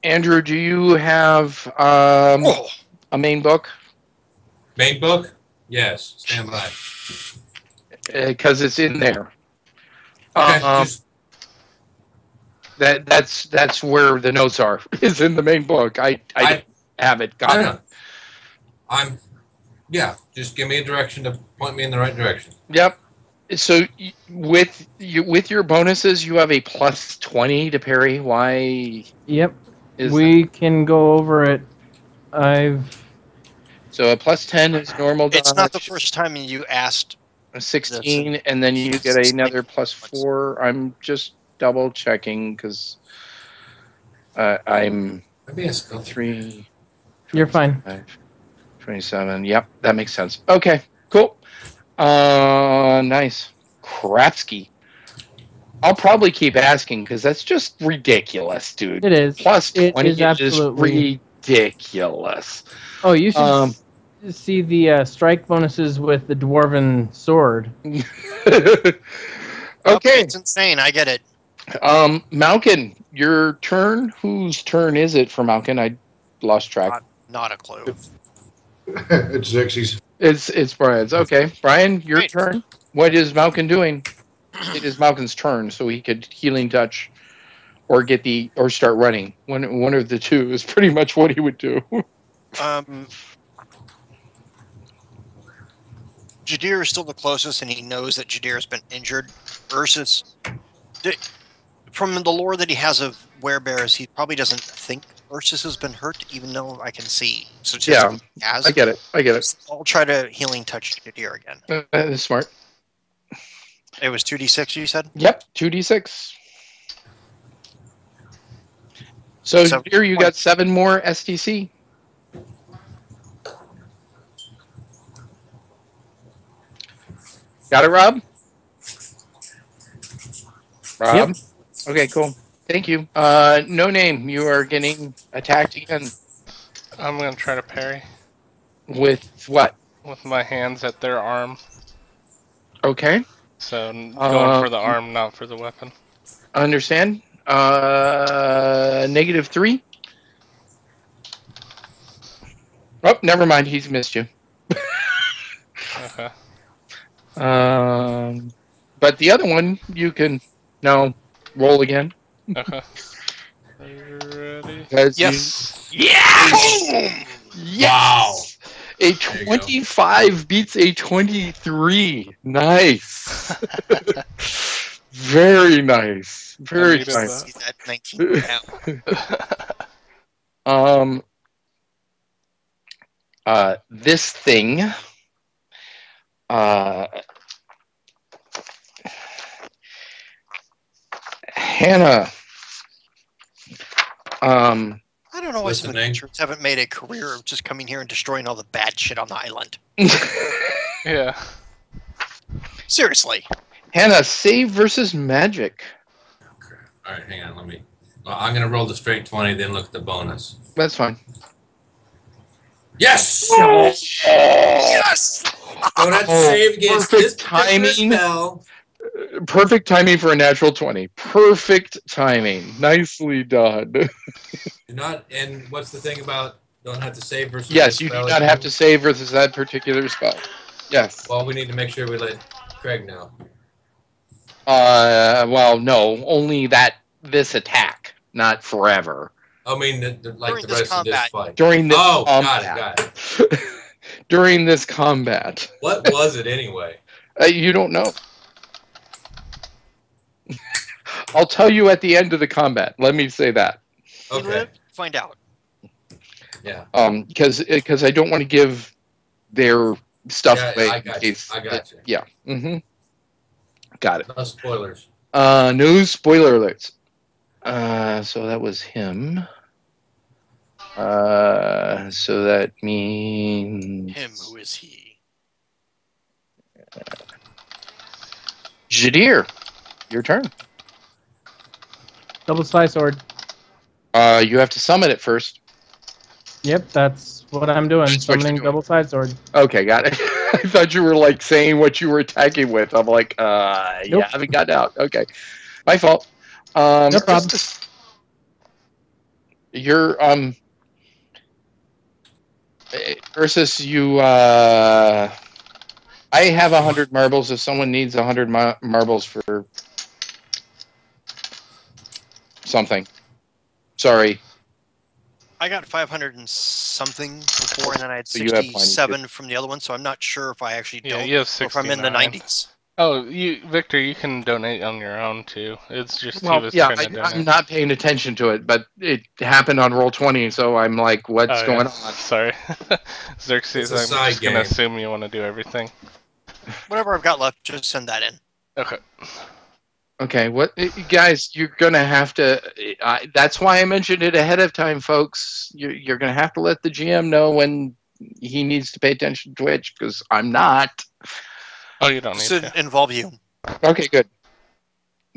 Andrew, do you have a main book? Main book? Yes. Stand by. Because it's in there. Okay. That's where the notes are. Is in the main book. I have it. Got it. Just give me a direction to point me in the right direction. Yep. So with your bonuses, you have a plus 20 to parry. Why? Yep. We can go over it. So a plus 10 is normal dodge. It's not the first time you asked. A 16, and then you get another plus 4. I'm just double checking because I'm 3. You're fine. 27. Yep, that makes sense. Okay, cool. Nice. Krapsky. I'll probably keep asking because that's just ridiculous, dude. It is. Plus 20 it is absolutely ridiculous. Oh, you should see the strike bonuses with the dwarven sword. Okay. It's insane. I get it. Malkin, your turn. Whose turn is it for Malkin? I lost track. Not a clue. It's Xerxes. It's Brian's. Okay, Brian, your turn. What is Malkin doing? It is Malkin's turn, so he could healing touch, or start running. One of the two is pretty much what he would do. Jadir is still the closest, and he knows that Jadir has been injured. Ursus, from the lore that he has of werebears, he probably doesn't think Ursus has been hurt, even though I can see. So yeah, I get it. I'll try to healing touch Jadir again. That is smart. It was 2d6, you said? Yep, 2d6. So here you got 7 more STC. Got it, Rob? Rob? Yep. Okay, cool. Thank you. No name. You are getting attacked again. I'm going to try to parry. With what? With my hands at their arm. Okay. So going for the arm, not for the weapon. Understand. -3. Oh, never mind. He's missed you. Okay. But the other one, you can roll again. Okay. Are you ready? Yes. Yes. Wow. A 25 beats a 23. Nice. Very nice. Very nice. He's at 19 now. This thing. Hannah. I don't know why some adventurers haven't made a career of just coming here and destroying all the bad shit on the island. Yeah. Seriously. Hannah, save versus magic. Okay. All right, hang on. I'm going to roll the straight 20, then look at the bonus. That's fine. Yes! Yes! Don't have to Oh, save against this perfect particular timing. spell. Perfect timing for a natural 20. Perfect timing. Nicely done. Do not. And what's the thing about don't have to save versus Yes, this you do spell not again? have to save versus that particular spell. Yes. Well, we need to make sure we let Craig know. Well, no, only this attack, not forever. I mean, like During the this rest of this combat. fight. During this Oh, combat. got it. During this combat. What was it anyway? You don't know. I'll tell you at the end of the combat. Let me say that. We Okay. live, find out. Yeah. Because I don't want to give their stuff Yeah, away. I got you. I got you. Yeah. Mm-hmm. Got it. No spoilers. No spoiler alerts. So that was him. So that means Him, who is he? Jadir, your turn. Double slice sword. You have to summon it first. Yep, that's what I'm doing. That's what you're Summoning doing. double side sword. Okay, got it. I thought you were like saying what you were attacking with. I'm like, Nope. yeah, I haven't gotten out. Okay, my fault. No problem. You're Ursus, you I have 100 marbles. If someone needs 100 marbles for something, sorry. I got 500 and something before, and then I had So you have plenty, 67 from the other one, so I'm not sure if I actually Yeah, don't, you have or if I'm in the 69. 90s. Oh, Victor, you can donate on your own too. It's just he Well, was yeah, trying to I'm donate. not paying attention to it, but it happened on roll 20, so I'm like, what's Oh, yeah. going on? Sorry, Xerxes. It's a I'm side just gonna game. assume you want to do everything. Whatever I've got left, just send that in. Okay. Okay, what guys? You're gonna have to. That's why I mentioned it ahead of time, folks. You're gonna have to let the GM know when he needs to pay attention to Twitch because I'm not. Oh, you don't need Does to. it involve you? Okay, good,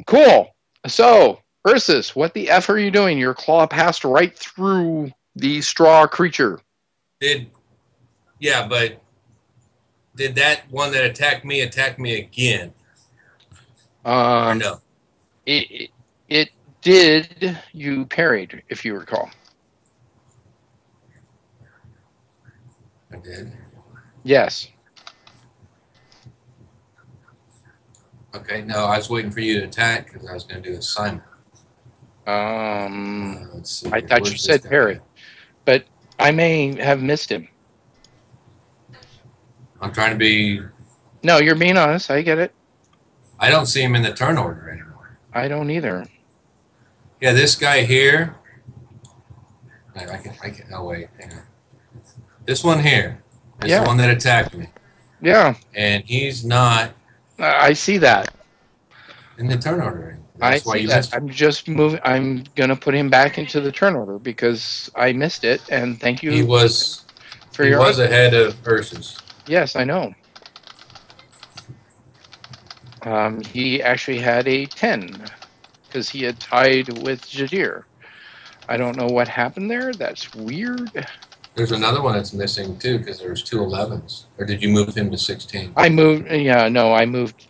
cool. So, Ursus, what the f are you doing? Your claw passed right through the straw creature. Yeah, but did that one that attack me again? Or no? It did. You parried, if you recall. I did. Yes. Okay, no, I was waiting for you to attack because I was going to do a Simon. Let's see. I thought you said parry, but I may have missed him. I'm trying to be. No, you're being honest. I get it. I don't see him in the turn order anymore. I don't either. Yeah, this guy here. I can. Oh wait, hang on. This one here is the one that attacked me. Yeah. And he's not. I see that. In the turn order. That's why you missed. I'm just moving. I'm gonna put him back into the turn order because I missed it. And thank you. He was. For he your was ahead of Ursus. Yes, I know. He actually had a 10 because he had tied with Jadir. I don't know what happened there. That's weird. There's another one that's missing too because there's 2 11s. Or did you move him to 16? I moved. Yeah, no, I moved.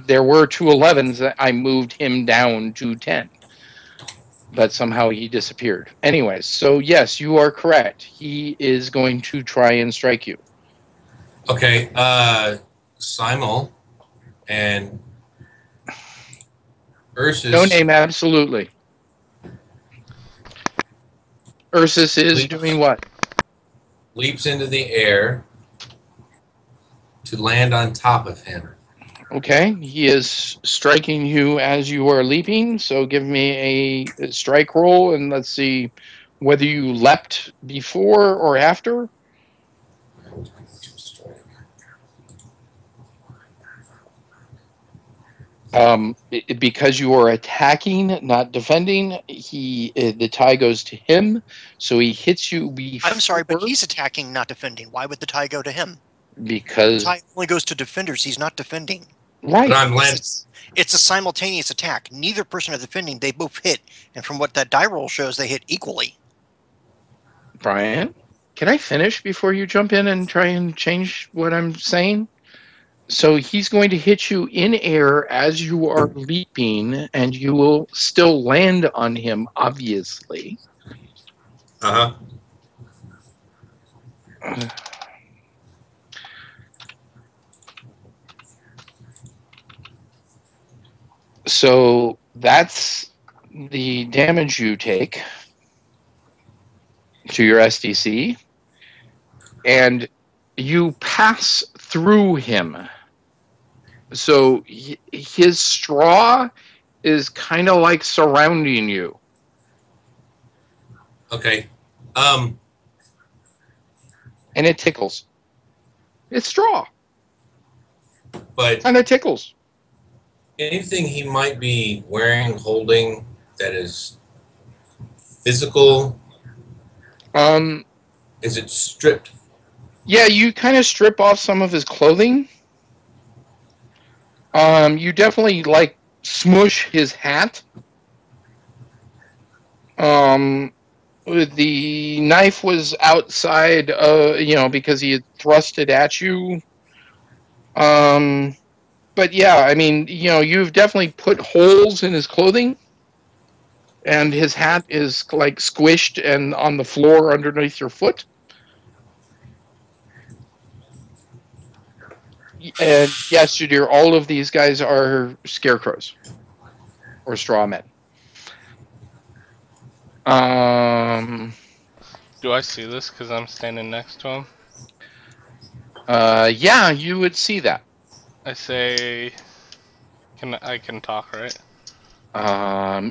There were 2 11s. I moved him down to 10, but somehow he disappeared. Anyways, so yes, you are correct. He is going to try and strike you. Okay, Simul and Ursus. No name, absolutely. Ursus is doing what? Leaps into the air to land on top of him. Okay, he is striking you as you are leaping. So give me a strike roll, and let's see whether you leapt before or after. Because you are attacking, not defending, the tie goes to him, so he hits you before. I'm sorry, but he's attacking, not defending. Why would the tie go to him? Because the tie only goes to defenders. He's not defending. Right. But I'm it's a simultaneous attack. Neither person is defending. They both hit, and from what that die roll shows, they hit equally. Brian? Can I finish before you jump in and try and change what I'm saying? So he's going to hit you in air as you are leaping, and you will still land on him, obviously. Uh huh. So that's the damage you take to your SDC, and you pass through him. So his straw is kind of like surrounding you. Okay. And it tickles. It's straw. But And it tickles. anything he might be wearing, holding, that is physical, is it stripped? Yeah, you kind of strip off some of his clothing. You definitely like smush his hat. The knife was outside, because he had thrust it at you. But yeah, I mean, you've definitely put holes in his clothing, and his hat is like squished and on the floor underneath your foot. And yes, Judir, all of these guys are scarecrows or straw men. Do I see this because I'm standing next to him? Yeah, you would see that. I say, I can talk, right?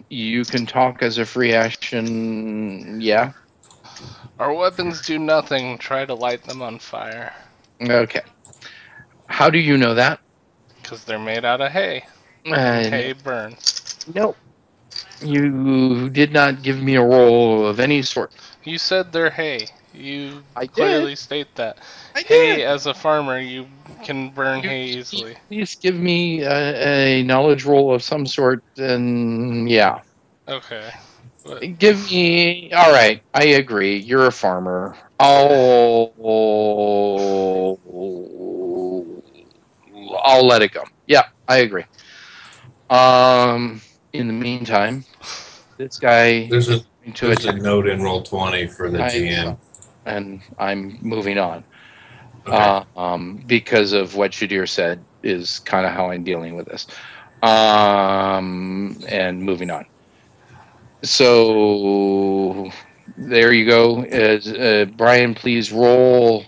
You can talk as a free action. Yeah. Our weapons do nothing. Try to light them on fire. Okay. How do you know that? Because they're made out of hay. And hay burns. Nope. You did not give me a roll of any sort. You said they're hay. You I clearly did. state that. I Hay, did. as a farmer, you can burn hay You easily. please give me a knowledge roll of some sort, and yeah. Okay. Give me. All right, I agree. You're a farmer. I'll let it go. Yeah, I agree. In the meantime, this guy There's is a going to there's a attack. note in roll 20 for the I GM. saw, and I'm moving on. Okay. Because of what Shadir said is kind of how I'm dealing with this. And moving on. So there you go. Brian, please roll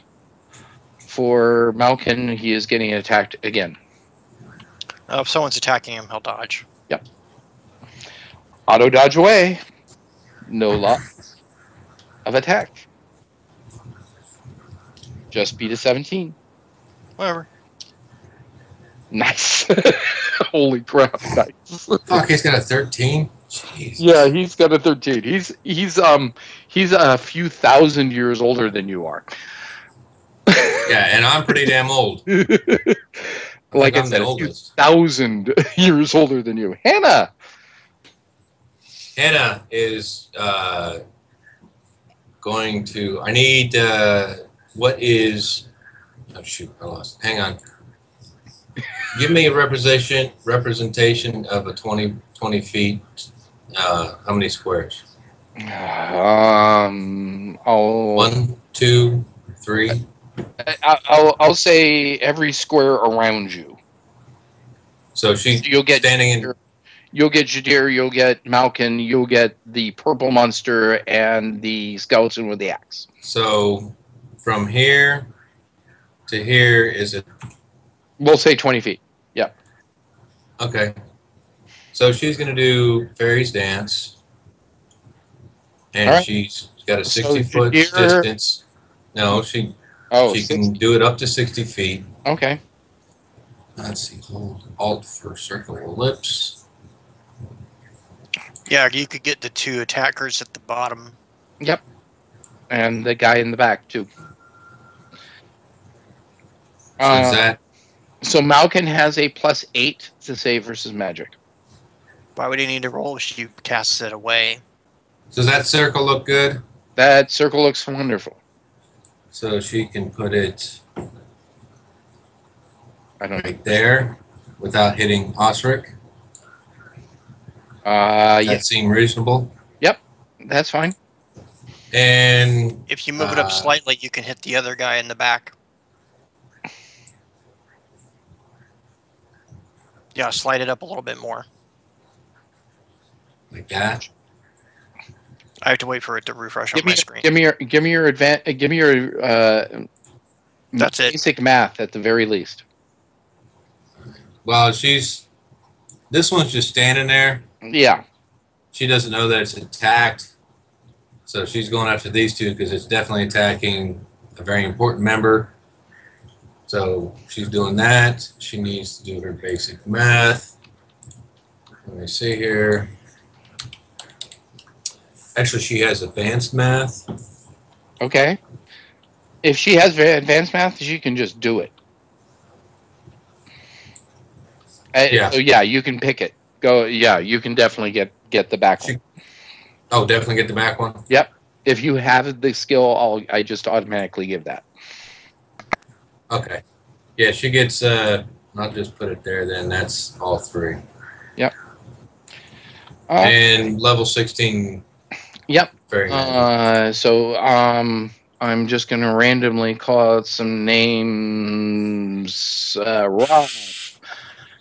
for Malkin. He is getting attacked again. If someone's attacking him, he'll dodge. Yep. Auto dodge away. No loss of attack. Just beat a 17. Whatever. Nice. Holy crap! Nice. Fuck, he's got a 13. Jeez. Yeah, he's got a 13. He's a few thousand years older than you are. Yeah, and I'm pretty damn old. Like I I'm said, the a few oldest. thousand years older than you. Hannah. Hannah is going to. I need. What is? Oh shoot! I lost. Hang on. Give me a representation of a 20 feet. How many squares? I'll 1, 2, 3. I'll say every square around you. So she's You'll get standing in. You'll get Jadir, you'll get Malkin, you'll get the purple monster, and the skeleton with the axe. So from here to here is it? We'll say 20 feet. Yeah. Okay. So she's going to do Fairy's Dance. And Right. she's got a So 60-foot Jadir- distance. No, she Oh, she can do it up to 60 feet. okay. Let's see. Hold Alt for circle ellipse. Yeah, you could get the two attackers at the bottom. Yep. And the guy in the back, too. So is that? So Malkin has a +8 to save versus magic. Why would he need to roll if she casts it away? Does that circle look good? That circle looks wonderful. so she can put it I don't right there without hitting Osric. Does Yeah. that seem reasonable? Yep. That's fine. And If you move it up slightly, you can hit the other guy in the back. Yeah, slide it up a little bit more. like that. I have to wait for it to refresh on my screen. Give me your That's it. basic math at the very least. Well, this one's just standing there. Yeah. She doesn't know that it's attacked. So she's going after these two because it's definitely attacking a very important member. So she's doing that. She needs to do her basic math. Let me see here. Actually, she has advanced math. Okay. If she has very advanced math, she can just do it. Yeah. So yeah, you can pick it. Go. Yeah, you can definitely get the back one. Oh, definitely get the back one. Yep. If you have the skill, I just automatically give that. Okay. Yeah, she gets. I'll just put it there. Then that's all three. Yep. And level 16. Yep. Very handy. So I'm just gonna randomly call out some names. Rob,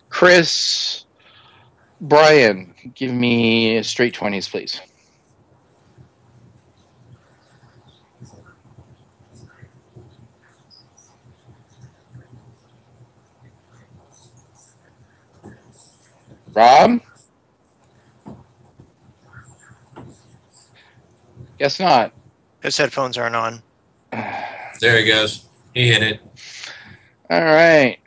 Chris, Brian. Give me straight 20s, please. Rob? Guess not. His headphones aren't on. There he goes. He hit it. All right.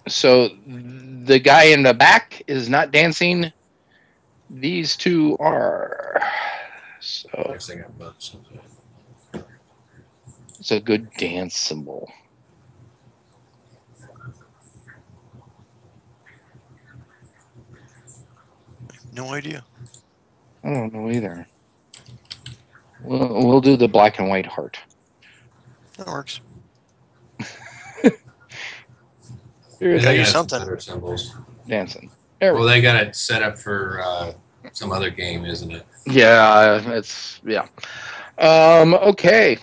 So the guy in the back is not dancing. These two are. So it's a good dance symbol. No idea. I don't know either. We'll do the black and white heart. That works. They Gotta got use some something. better symbols. Dancing. Well, they got it set up for some other game, isn't it? Yeah, okay.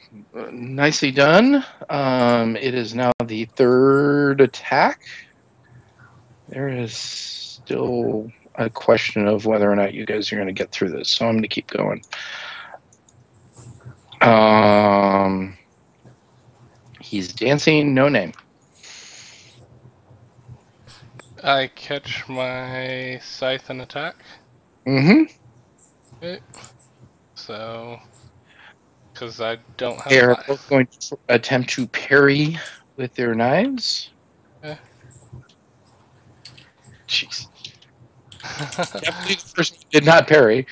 Nicely done. It is now the third attack. There is still a question of whether or not you guys are going to get through this, so I'm going to keep going. He's dancing, no name. I catch my scythe and attack. Mm-hmm. Okay. So, because I don't have They're life. both going to attempt to parry with their knives. Okay. Jeez. Definitely the first one did not parry.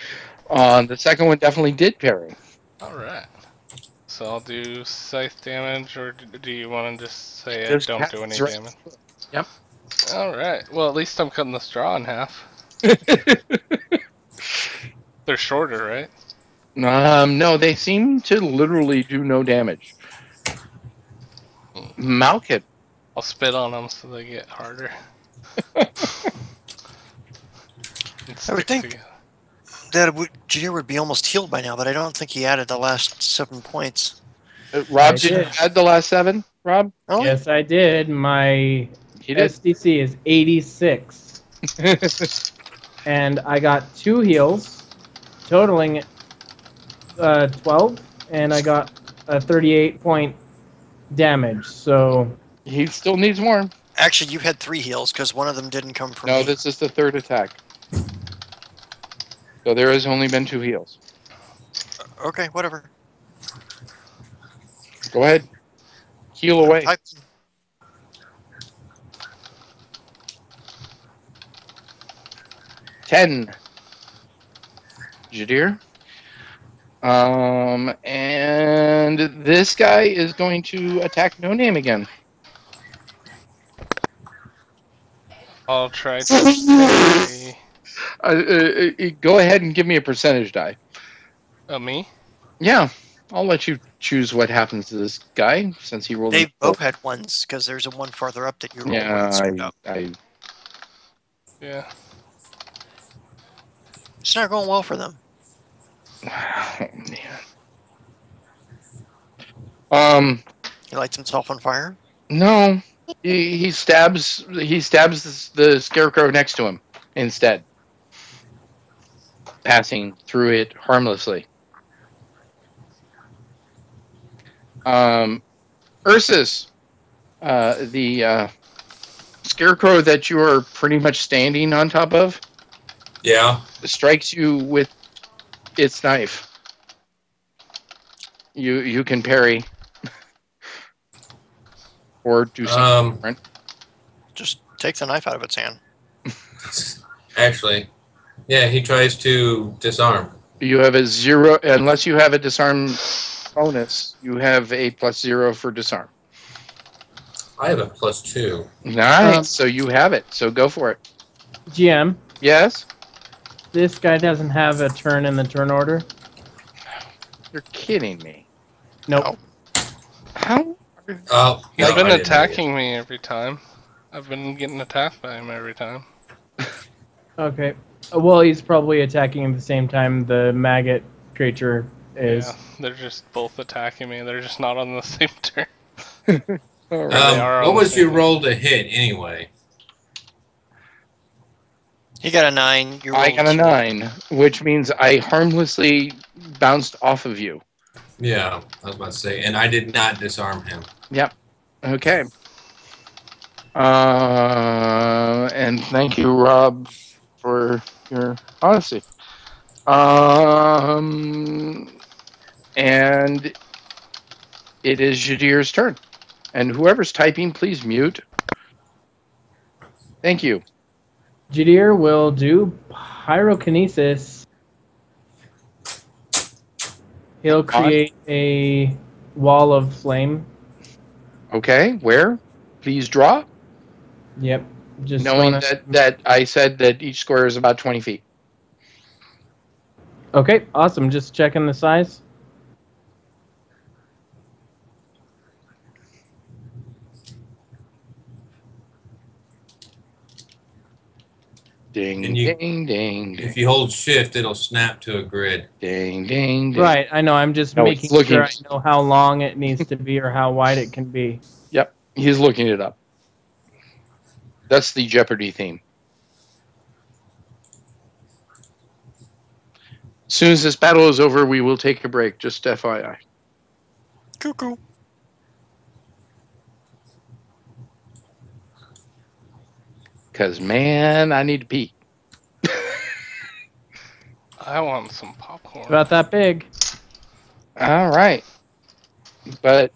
The second one definitely did parry. Alright. So I'll do scythe damage, or do you want to just say I There's don't do any halves right. damage? Yep. Alright. Well, at least I'm cutting the straw in half. They're shorter, right? No, they seem to literally do no damage. Malkin. I'll spit on them so they get harder. I would think that Junior would be almost healed by now, but I don't think he added the last 7 points. Rob, did you add the last 7? Rob? Oh, Yes, I did. My SDC is 86. And I got 2 heals, totaling 12, and I got a 38-point damage. So he still needs more. Actually, you had 3 heals because one of them didn't come from me. No, this is the third attack. So there has only been 2 heals. Okay, whatever. Go ahead. Heal away. 10. Jadir. And this guy is going to attack No Name again. I'll try to Go ahead and give me a percentage die. me? Yeah. I'll let you choose what happens to this guy since he rolled. They both had ones because there's a one farther up that you rolled when Yeah, it screwed up. Yeah. It's not going well for them. Oh man. He lights himself on fire. No, he stabs the scarecrow next to him instead, passing through it harmlessly. Ursus, the scarecrow that you are pretty much standing on top of, strikes you with its knife. You can parry or do something different. Just take the knife out of its hand. Actually, yeah, he tries to disarm. You have a 0 unless you have a disarm bonus. You have a +0 for disarm. I have a +2. Nice. So you have it. So go for it. GM. Yes. This guy doesn't have a turn in the turn order. You're kidding me. Nope. How? He's been attacking me every time. I've been getting attacked by him every time. Okay. Well, he's probably attacking at the same time the maggot creature is. Yeah, they're just both attacking me. They're just not on the same turn. What was your roll to hit anyway? He got a 9. I got a 9, which means I harmlessly bounced off of you. Yeah, I was about to say, and I did not disarm him. Yep. Okay. And thank you, Rob, for your honesty. And it is Jadir's turn. And whoever's typing, please mute. Thank you. Jadir will do pyrokinesis. He'll create a wall of flame. Okay, where? Please draw. Yep. Just knowing that I said that each square is about 20 feet. Okay, awesome. Just checking the size. Ding, ding, ding. If you hold shift, it'll snap to a grid. Ding, ding, ding. Right, I know. I'm just making sure I know how long it needs to be or how wide it can be. Yep, he's looking it up. That's the Jeopardy theme. As soon as this battle is over, we will take a break, just FYI. Cuckoo. Because, man, I need to pee. I want some popcorn. About that big. All right. But,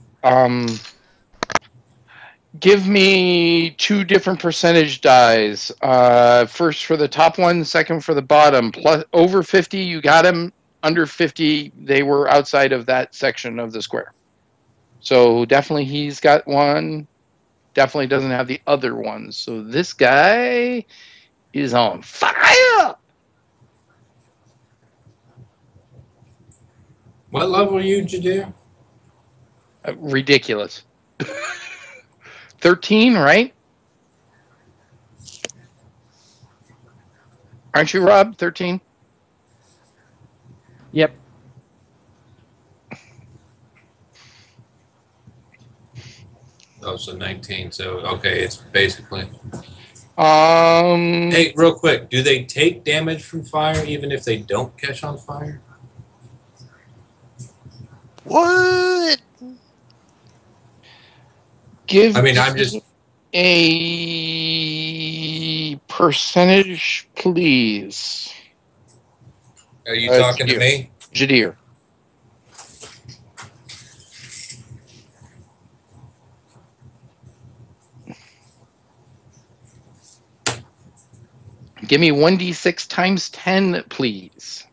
give me 2 different percentage dies. First for the top one, second for the bottom. Plus, over 50, you got them. Under 50, they were outside of that section of the square. So definitely he's got one. Definitely doesn't have the other ones. So this guy is on fire. What level are you, Jadir? Ridiculous. 13, right? Aren't you, Rob? 13? Yep. Oh, so 19. So, okay, it's basically... Hey, real quick, do they take damage from fire even if they don't catch on fire? What? Give I'm just... a percentage, please. Are you talking to me? Jadir. Give me 1d6 times 10, please.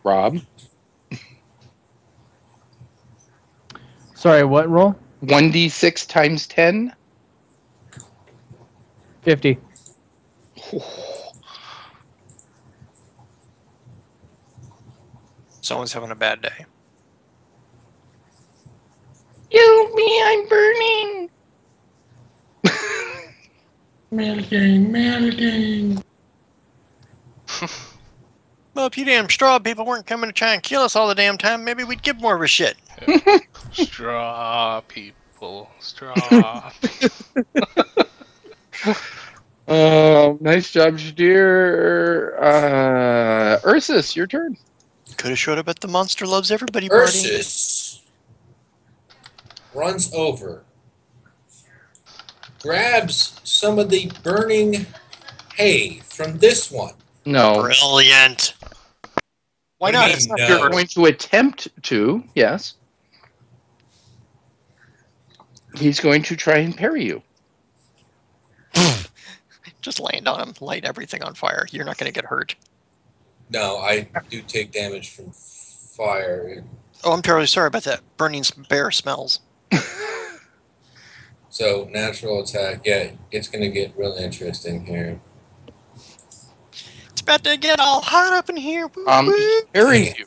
Rob? Sorry, what roll? 1d6 times 10. 50. Someone's having a bad day. Help me, I'm burning. Melting. Well, if you damn straw people weren't coming to try and kill us all the damn time, maybe we'd give more of a shit. Straw people. Straw. Nice job, Shadir. Ursus, your turn. Could have showed up at the Monster Loves Everybody party. Ursus runs over, grabs some of the burning hay from this one. No. Brilliant. Why What do not? you It's mean, not no? You're going to attempt to, yes. He's going to try and parry you. Just land on him, light everything on fire. You're not going to get hurt. No, I do take damage from fire. Oh, I'm terribly sorry about that. Burning bear smells. So, natural attack. Yeah, it's going to get real interesting here. It's about to get all hot up in here. Woo, He woo. parries you.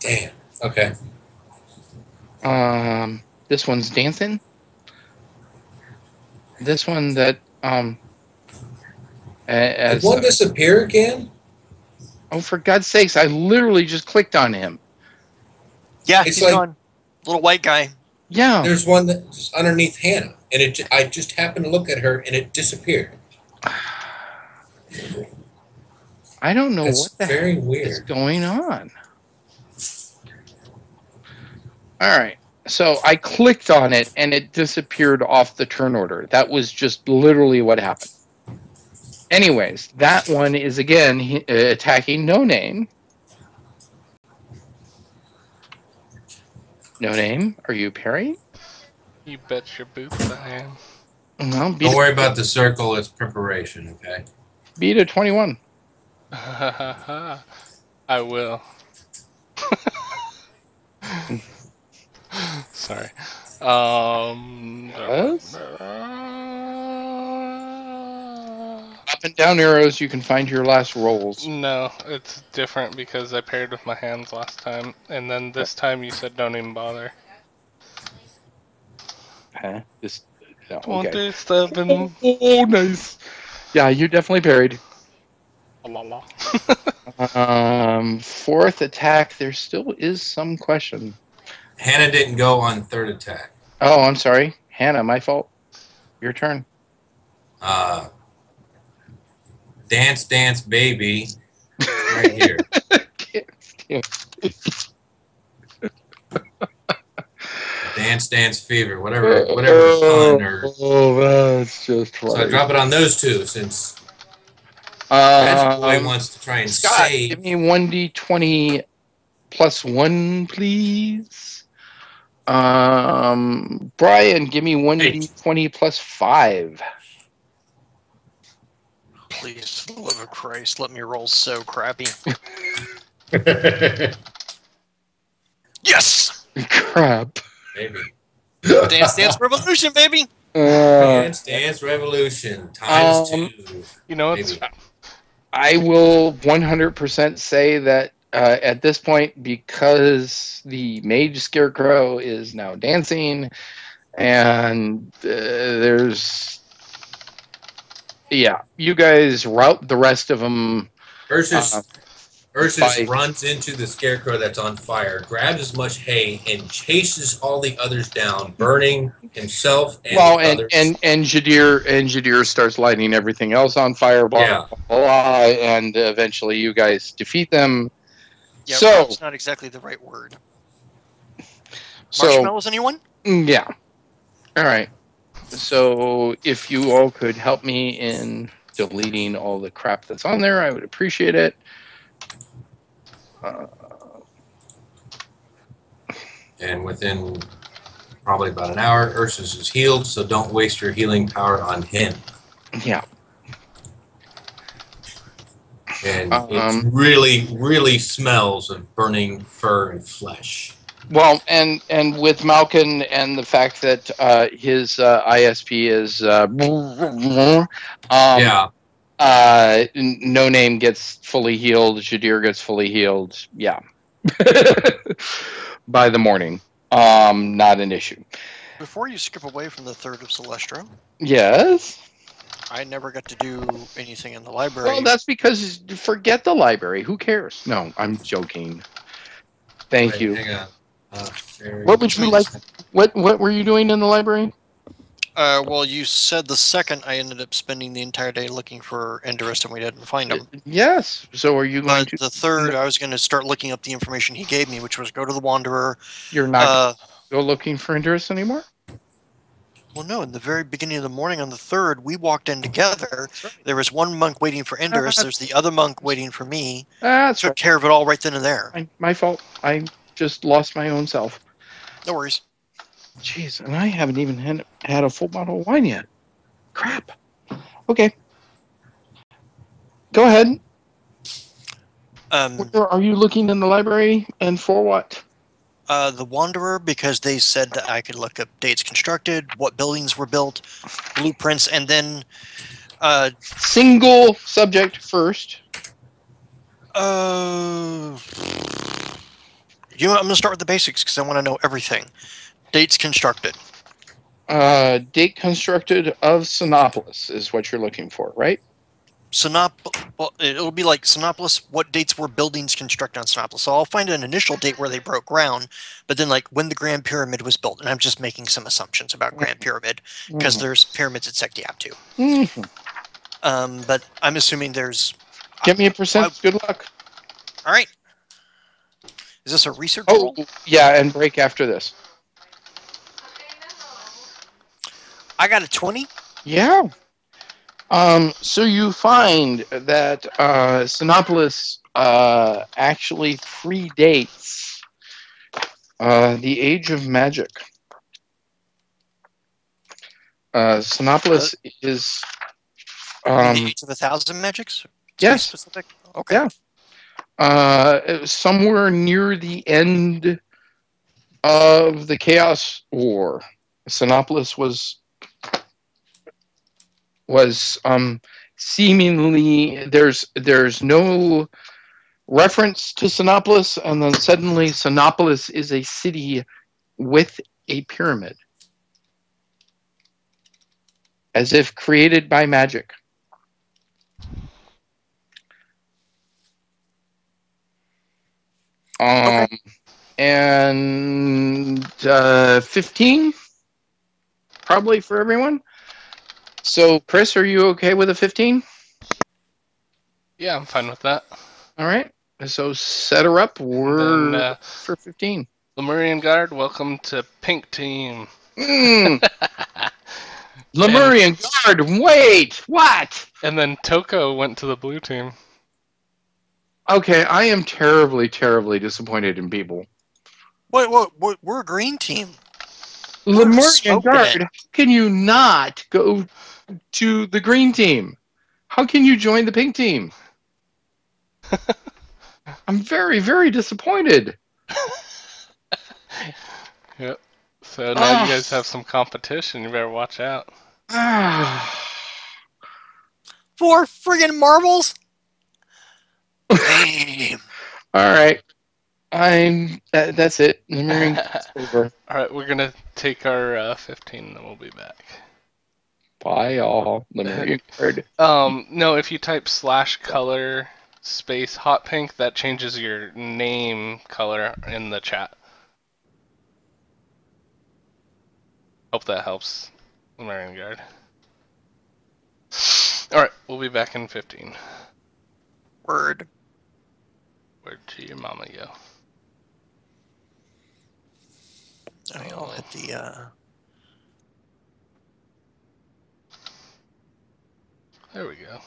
Damn. Okay. This one's dancing. This one that Did as one disappear again? oh, for God's sakes! I literally just clicked on him. Yeah, It's he's like- gone. Little white guy. Yeah. There's one that's underneath Hannah, and I just happened to look at her, and it disappeared. I don't know That's what the very heck is weird. going on. All right. So I clicked on it and it disappeared off the turn order. That was just literally what happened. Anyways, that one is again attacking No Name. No Name, are you parrying? You bet your boots I am. Well, Don't worry about the circle. It's preparation, okay? beat a 21. I will. Sorry. Yes? Up and down arrows, you can find your last rolls. No, it's different because I paired with my hands last time, and then this time you said don't even bother. Huh? No, okay. 27. Oh, nice. Yeah, you definitely parried. La la. Fourth attack, there still is some question. Hannah didn't go on third attack. Oh, I'm sorry. Hannah, my fault. Your turn. Dance, dance, baby. Right here. Dance, dance, fever. Whatever fun. That's just funny. So I drop it on those two since Magic Boy wants to try and Scott, save. give me 1d20 plus 1, please. Brian, give me 1d20 plus 5. Please, for the love of Christ, let me roll so crappy. Yes! Crap. Maybe. Dance Dance Revolution, baby! Dance, dance, revolution. Times 2. You know, Maybe. I will 100% say that at this point, because the mage scarecrow is now dancing, and you guys route the rest of them. Ursus by- runs into the scarecrow that's on fire, grabs as much hay, and chases all the others down, burning himself and Well, the and others. and Jadir starts lighting everything else on fire. Blah, Yeah. blah, blah, and eventually you guys defeat them. Yeah, So, that's not exactly the right word. Marshmallows, anyone? Yeah. All right. So if you all could help me in deleting all the crap that's on there, I would appreciate it. And within probably about an hour, Ursus is healed, so don't waste your healing power on him. Yeah. And it really, really smells of burning fur and flesh. Well, and with Malkin and the fact that his ISP is Yeah. No Name gets fully healed, Shadir gets fully healed. Yeah. By the morning. Not an issue. Before you skip away from the 3rd of Celestra, Yes. I never got to do anything in the library. Well, that's because forget the library. Who cares? No, I'm joking. Thank Wait, you. hang on. What would you like? What were you doing in the library? Well, you said the 2nd I ended up spending the entire day looking for Enderist and we didn't find him. Yes. So are you going But to? the 3rd, I was going to start looking up the information he gave me, which was go to the Wanderer. You're not go looking for Endurus anymore? Well, no. In the very beginning of the morning on the 3rd, we walked in together. There was one monk waiting for Endurus. There's the other monk waiting for me. That's Took care of it all right then and there. My fault. I just lost my own self. No worries. Jeez, and I haven't even had a full bottle of wine yet. Crap. Okay. Go ahead. Where are you looking in the library and for what? The Wanderer, because they said that I could look up dates constructed, what buildings were built, blueprints, and then... single subject first. You know what? I'm going to start with the basics because I want to know everything. Dates constructed. Date constructed of Sinopolis is what you're looking for, right? Well, it'll be like Sinopolis, what dates were buildings constructed on Sinopolis. So I'll find an initial date where they broke ground, but then like when the Grand Pyramid was built, and I'm just making some assumptions about Grand Pyramid, because there's pyramids at Sektiap too. But I'm assuming there's... Give me a percent, good luck. All right. Is this a research roll? Yeah, and break after this. I got a 20. Yeah. So you find that Sinopolis actually predates the Age of Magic. Sinopolis is the Age of 1,000 Magics? Yes. Specific? Okay. Yeah. Somewhere near the end of the Chaos War, Sinopolis was seemingly there's no reference to Sinopolis, and then suddenly Sinopolis is a city with a pyramid, as if created by magic. And 15 probably for everyone. So, Chris, are you okay with a 15? Yeah, I'm fine with that. All right. So, set her up. We're for 15. Lemurian Guard, welcome to Pink Team. Lemurian Guard, wait, what? And then Toko went to the blue team. Okay, I am terribly, terribly disappointed in people. What? We're a green team. Lemurian Guard, how can you not go to the green team? How can you join the pink team? I'm very, very disappointed. Yep. So now you guys have some competition. You better watch out. 4 friggin' marbles? Lame. All right. That's it. Lemurian's over. All right, we're gonna take our 15, and then we'll be back. Bye, all. Lemurian Guard. No, if you type /color space hot pink, that changes your name color in the chat. Hope that helps, Lemurian Guard. All right, we'll be back in 15. Word. Where'd your mama go? I'll hit the, There we go.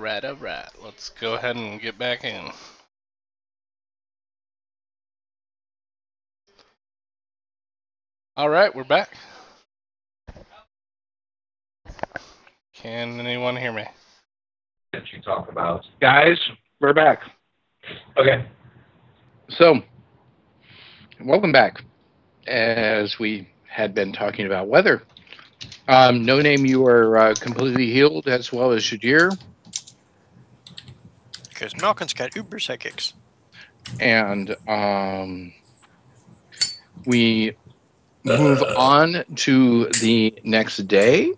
Alright. Let's go ahead and get back in. Alright, we're back. Can anyone hear me? That you talk about. Guys, we're back. Okay. So, welcome back. As we had been talking about weather. No Name, you are completely healed, as well as Shadir. Because Malkin's got uber psychics. And we move on to the next day.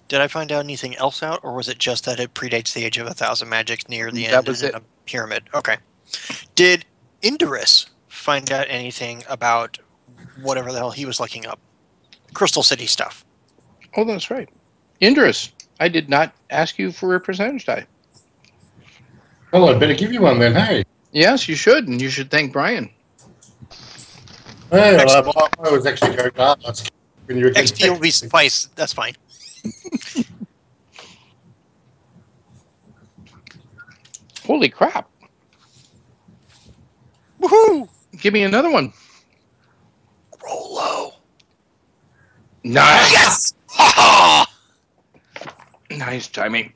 Did I find out anything else out, or was it just that it predates the Age of 1,000 Magics near the That end was and it. in a pyramid? Okay. Did Indorus find out anything about whatever the hell he was looking up? Crystal City stuff. Oh, that's right. Indris, I did not ask you for a percentage die. Well, I'd better give you one then, hey? Yes, you should, and you should thank Brian. Well, I was actually going to ask when you were getting XP will be suffice. That's fine. Holy crap. Woohoo! Give me another one. Roll low. Nice. Yes! Ha ha! Nice timing.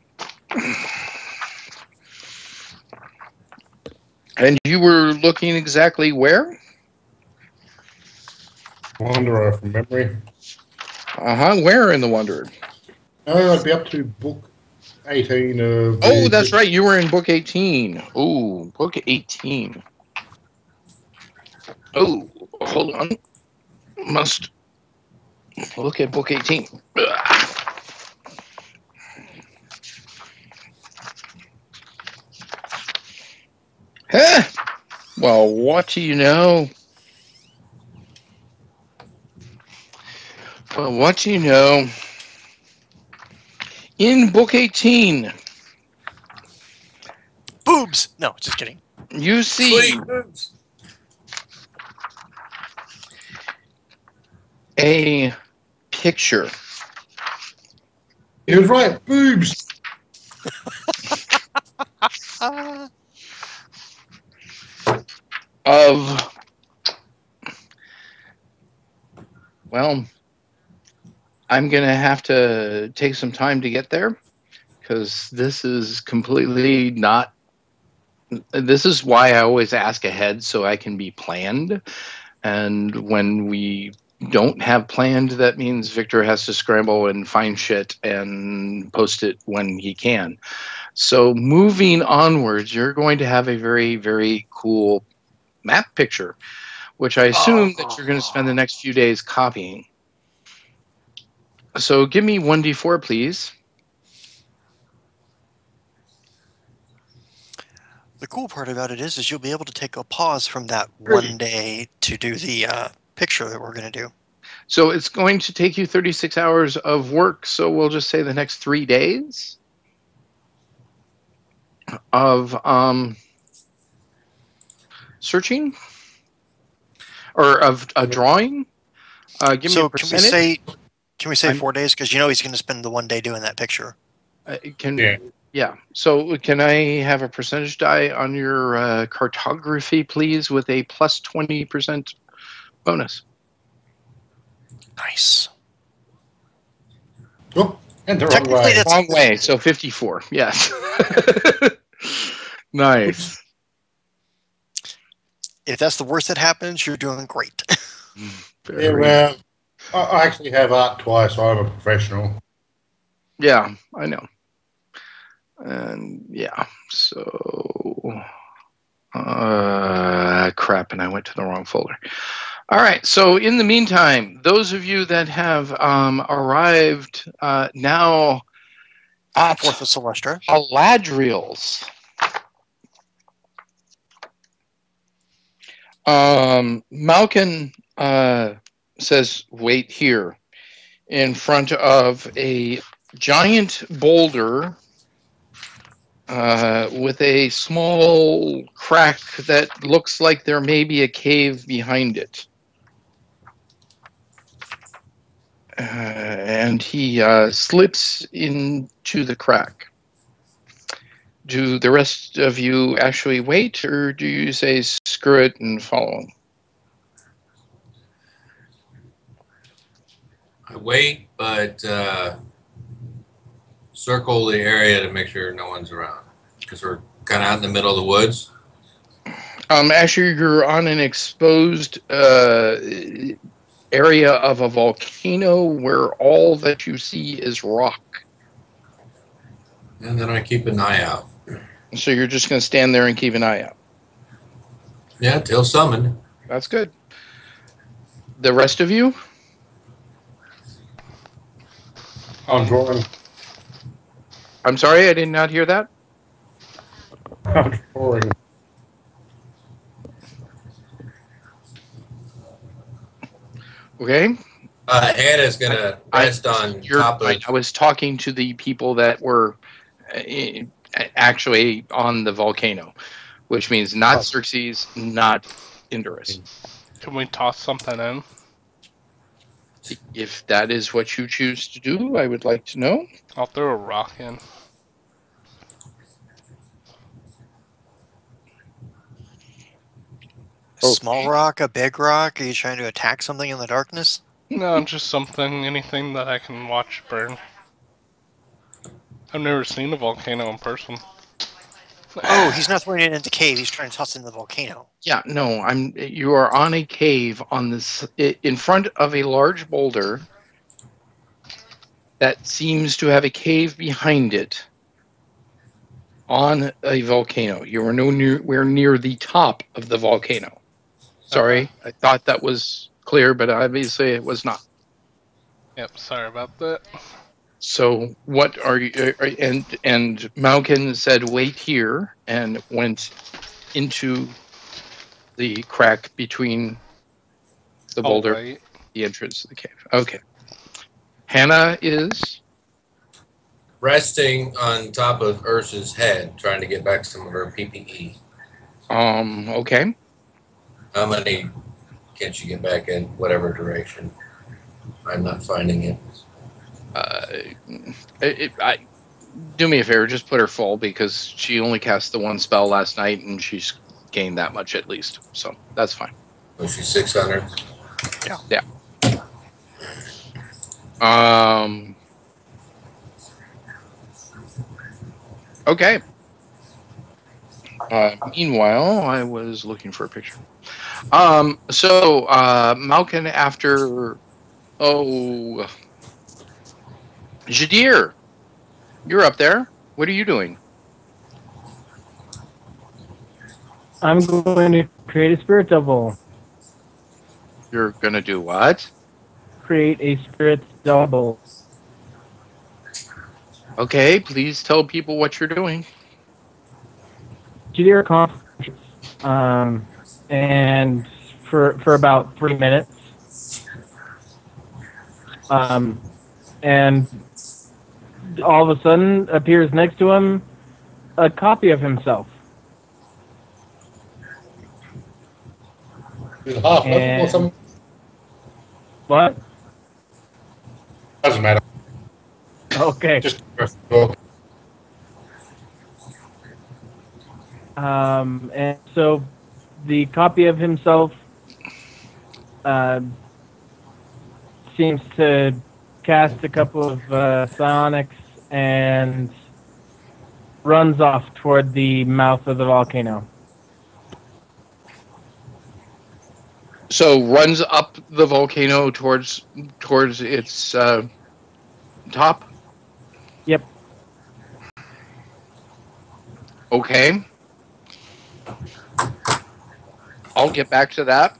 And you were looking exactly where? Wanderer from memory. Where in the Wanderer? Oh, I'd be up to book 18 of. Oh, that's right. You were in book 18. Oh, book 18. Oh, hold on. Must look at book 18. Huh? Well, what do you know? Well, what do you know? In book 18, Boobs! No, just kidding. you see Sweet boobs. a picture. He was right, boobs. Of, well, I'm going to have to take some time to get there because this is completely not. This is why I always ask ahead so I can be planned. And when we don't have planned, that means Victor has to scramble and find shit and post it when he can. So moving onwards, you're going to have a very, very cool map picture, which I assume that you're going to spend the next few days copying. So give me 1d4, please. The cool part about it is you'll be able to take a pause from that one day to do the picture that we're going to do. So it's going to take you 36 hours of work, so we'll just say the next 3 days of searching or of drawing. Give me a percentage. Can we say 4 days? Because you know he's going to spend the one day doing that picture. Yeah. So can I have a percentage die on your cartography, please, with a plus 20% bonus? Nice. Oh, and the wrong Technically, way. that's Wrong way. So 54. Yes. Nice. If that's the worst that happens, you're doing great. Yeah, well, I actually have art twice. I'm a professional. Yeah, I know. And yeah, so crap, and I went to the wrong folder. All right, so in the meantime, those of you that have arrived now at Fourth of Celestra, Haladriel's, Malkin says, wait here in front of a giant boulder with a small crack that looks like there may be a cave behind it. And he slips into the crack. Do the rest of you actually wait, or do you say screw it and follow him? I wait, but circle the area to make sure no one's around. Because we're kind of out in the middle of the woods. Actually, you're on an exposed area of a volcano where all that you see is rock. And then I keep an eye out. So you're just going to stand there and keep an eye out. Yeah, till summoned. That's good. The rest of you? I'm drawing. I'm sorry, I did not hear that. I'm drawing. Okay. Hannah's going to rest on top of... I was talking to the people that were actually on the volcano, which means not Xerxes, not Indorus. Can we toss something in? If that is what you choose to do, I would like to know. I'll throw a rock in. A small rock, a big rock? Are you trying to attack something in the darkness? No, just something, anything that I can watch burn. I've never seen a volcano in person. Oh, he's not throwing it into the cave. He's trying to toss it in the volcano. Yeah, no, you are on a cave on this in front of a large boulder that seems to have a cave behind it on a volcano. You are nowhere near the top of the volcano. Sorry, I thought that was clear, but obviously it was not. Yep, sorry about that. So what are you? And Malkin said, "Wait here," and went into the crack between the boulder, Right. the entrance to the cave. Okay. Hannah is resting on top of Ursa's head, trying to get back some of her PPE. Okay. How many can she get back in whatever direction? I'm not finding it. Do me a favor, just put her full because she only cast the one spell last night and she's gained that much at least. So that's fine. Was she 600? Yeah. Okay. Meanwhile, I was looking for a picture. So Malkin after Jadir, you're up there. What are you doing? I'm going to create a spirit double. You're gonna do what? Create a spirit double. Okay, please tell people what you're doing. Jadir conference, and for about 3 minutes, and all of a sudden appears next to him a copy of himself. And what? Doesn't matter. Okay. Just talk. And so the copy of himself seems to cast a couple of psionics and runs off toward the mouth of the volcano. So runs up the volcano towards its top. Yep. Okay. I'll get back to that.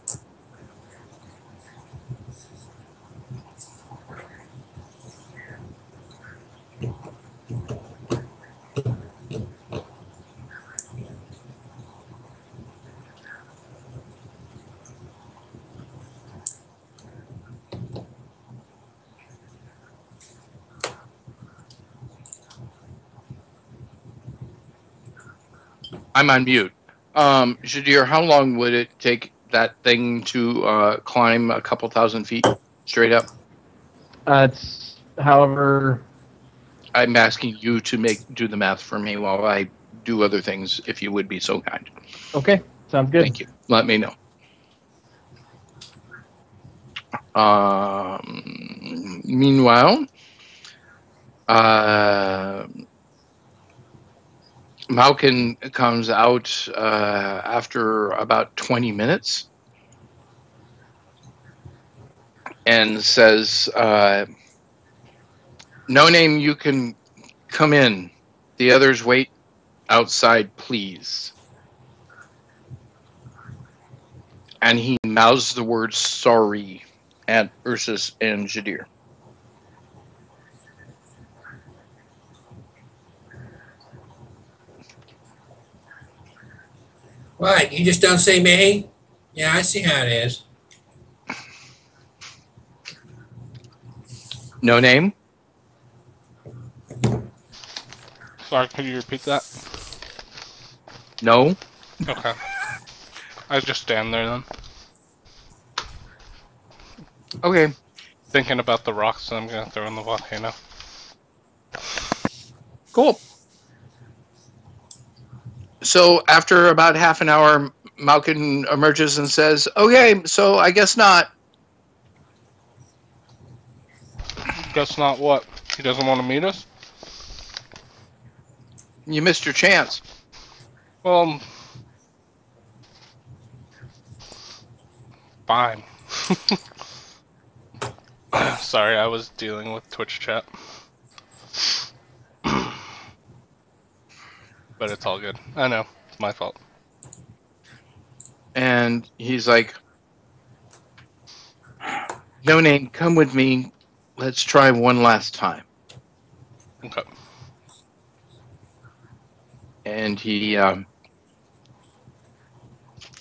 I'm on mute. Jadir, how long would it take that thing to climb a couple thousand feet straight up? It's however. I'm asking you to do the math for me while I do other things if you would be so kind. Okay, sounds good. Thank you. Let me know. Meanwhile, Malkin comes out after about 20 minutes and says, "No Name, you can come in. The others wait outside, please." And he mouths the word sorry at Ursus and Jadir. What? You just don't say me? Yeah, I see how it is. No Name? Sorry, could you repeat that? No? Okay. I just stand there then, Okay. thinking about the rocks that I'm gonna throw in the volcano. Cool. So after about half an hour, Malkin emerges and says, "Okay, so I guess not." Guess not what? He doesn't want to meet us? You missed your chance. Well, fine. Sorry, I was dealing with Twitch chat. But it's all good. I know. It's my fault. And he's like, "No Name, come with me. Let's try one last time." Okay. And he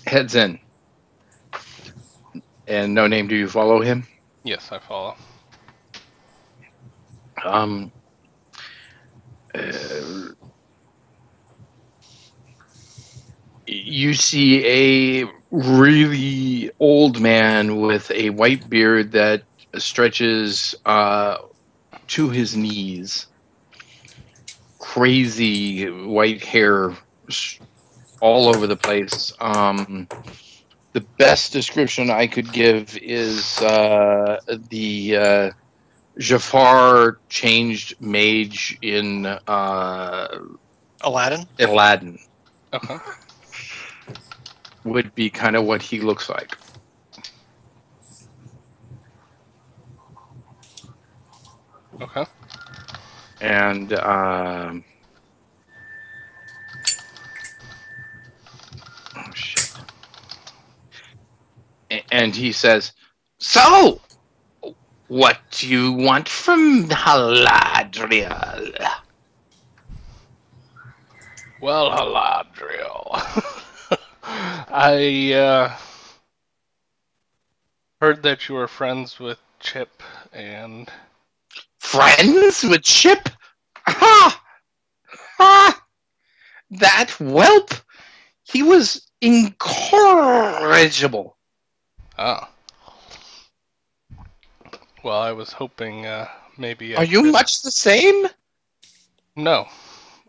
heads in. And No Name, do you follow him? Yes, I follow. Um, you see a really old man with a white beard that stretches to his knees. Crazy white hair all over the place. The best description I could give is the Jafar changed mage in Aladdin? Aladdin. Okay. Would be kind of what he looks like. Okay. And oh shit. And he says, "So, what do you want from Haladriel?" Well, Haladriel. I heard that you were friends with Chip and... Friends with Chip? Ha! Ha! That whelp! He was incorrigible. Oh. Well, I was hoping maybe I Are you could... much the same? No,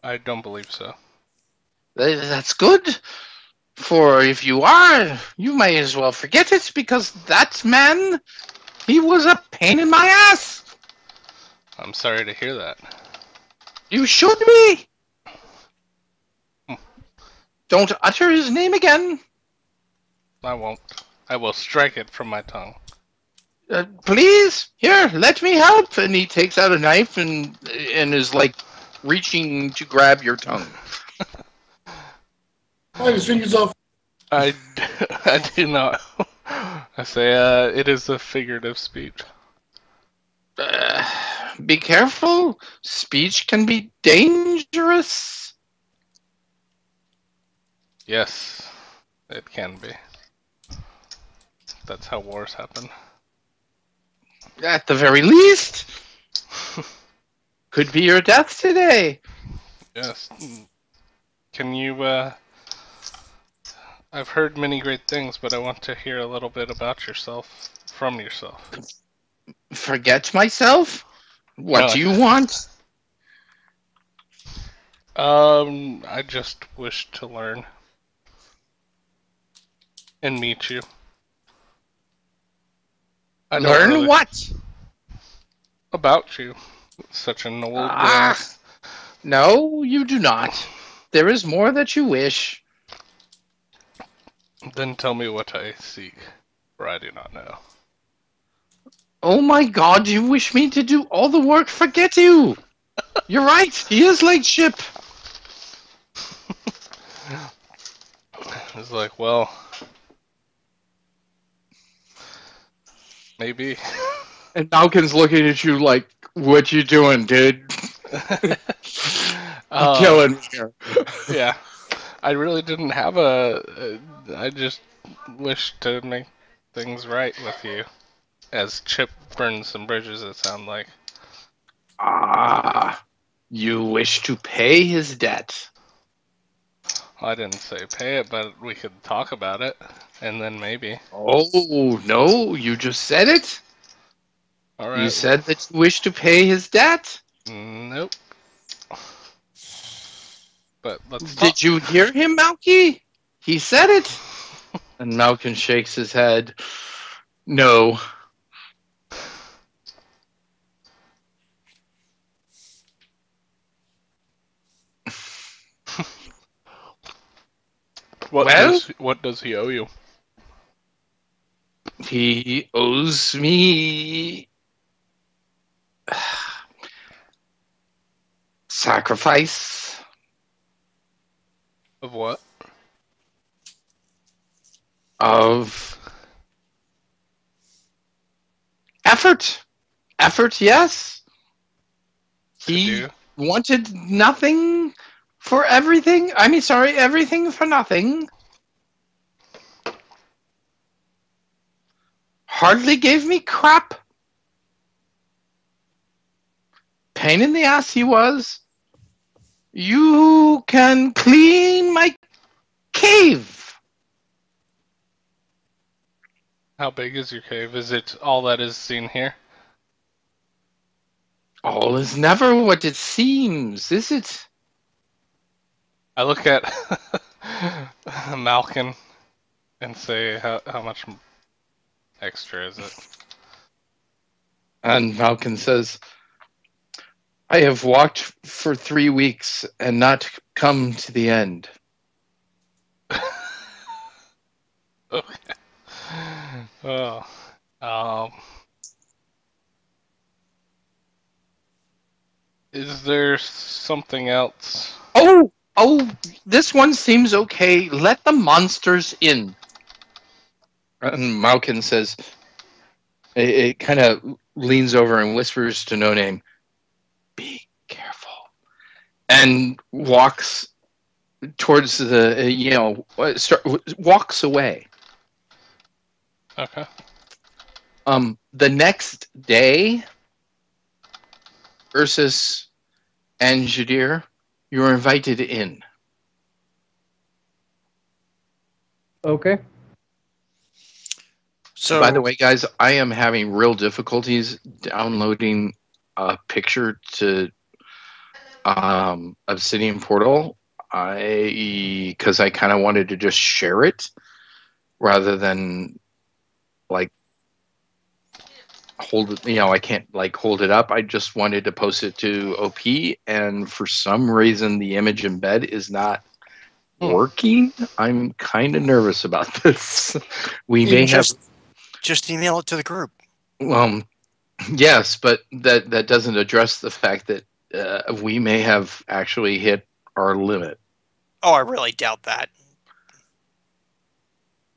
I don't believe so. That's good. For if you are, you may as well forget it, because that man, he was a pain in my ass. I'm sorry to hear that. You should be. Don't utter his name again. I won't. I will strike it from my tongue. Please, here, let me help. And he takes out a knife and is like reaching to grab your tongue. His fingers off. I do not. I say, it is a figurative speech. Be careful. Speech can be dangerous. Yes, it can be. That's how wars happen. At the very least. Could be your death today. Yes. Can you, I've heard many great things, but I want to hear a little bit about yourself, from yourself. Forget myself? What No, do you want? I just wish to learn and meet you. I don't Learn really what? about you. Such an old guy. Ah, no, you do not. There is more that you wish. Then tell me what I seek, for I do not know. Oh my god, you wish me to do all the work? Forget you! You're right, he is like Chip. It's like, well, maybe. And Malkin's looking at you like, what you doing, dude? You're killing me here. Yeah, I really didn't have I just wish to make things right with you. As Chip burns some bridges, it sounds like. Ah, you wish to pay his debt. I didn't say pay it, but we could talk about it, and then maybe. Oh, no, you just said it? All You right. said that you wish to pay his debt? Nope. But let's talk. Did you hear him, Malky? He said it. And Malkin shakes his head. No. What does he owe you? He owes me sacrifice Of what? of effort. Effort, yes. He do? wanted nothing for everything. I mean, sorry, everything for nothing. Hardly gave me crap. Pain in the ass he was. You can clean my cave. How big is your cave? Is it all that is seen here? All is never what it seems, is it? I look at Malkin and say, how much extra is it? And Malkin says, I have walked for 3 weeks and not come to the end. Okay. Oh. Um. Is there something else? Oh, this one seems okay. Let the monsters in. And Malkin says, it kind of leans over and whispers to No Name, be careful. And walks towards the, walks away. Okay. The next day, Ursus and Jadir, you're invited in. Okay. So, By the way, guys, I am having real difficulties downloading a picture to Obsidian Portal. Because I kind of wanted to just share it rather than like hold it. I can't like hold it up. I just wanted to post it to OP, and for some reason, the image embed is not working. I'm kind of nervous about this. We may have just email it to the group. Yes, but that doesn't address the fact that we may have actually hit our limit. Oh, I really doubt that.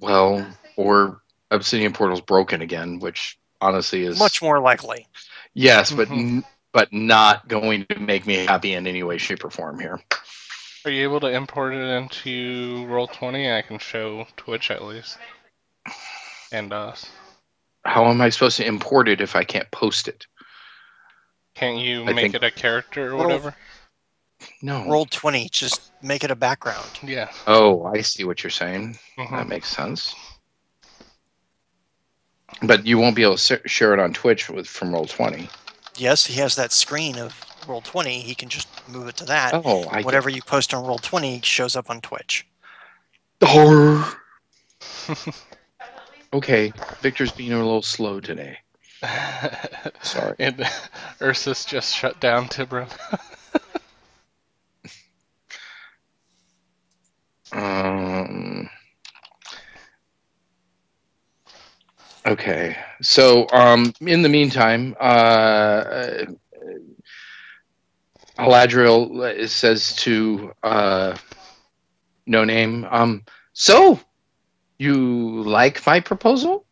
Well, or Obsidian Portal's broken again, which honestly is much more likely. Yes, but not going to make me happy in any way, shape, or form here. Are you able to import it into Roll20? I can show Twitch at least. And us. How am I supposed to import it if I can't post it? Can't you make it a character or whatever? No. Roll20, just make it a background. Yeah. Oh, I see what you're saying. That makes sense. But you won't be able to share it on Twitch from Roll20. Yes, he has that screen of Roll20, he can just move it to that. Oh, Whatever you post on Roll20 shows up on Twitch. Oh. Okay, Victor's being a little slow today. Sorry. And Ursus just shut down Tibram. Okay, so in the meantime, Aladriel says to No Name, so you like my proposal?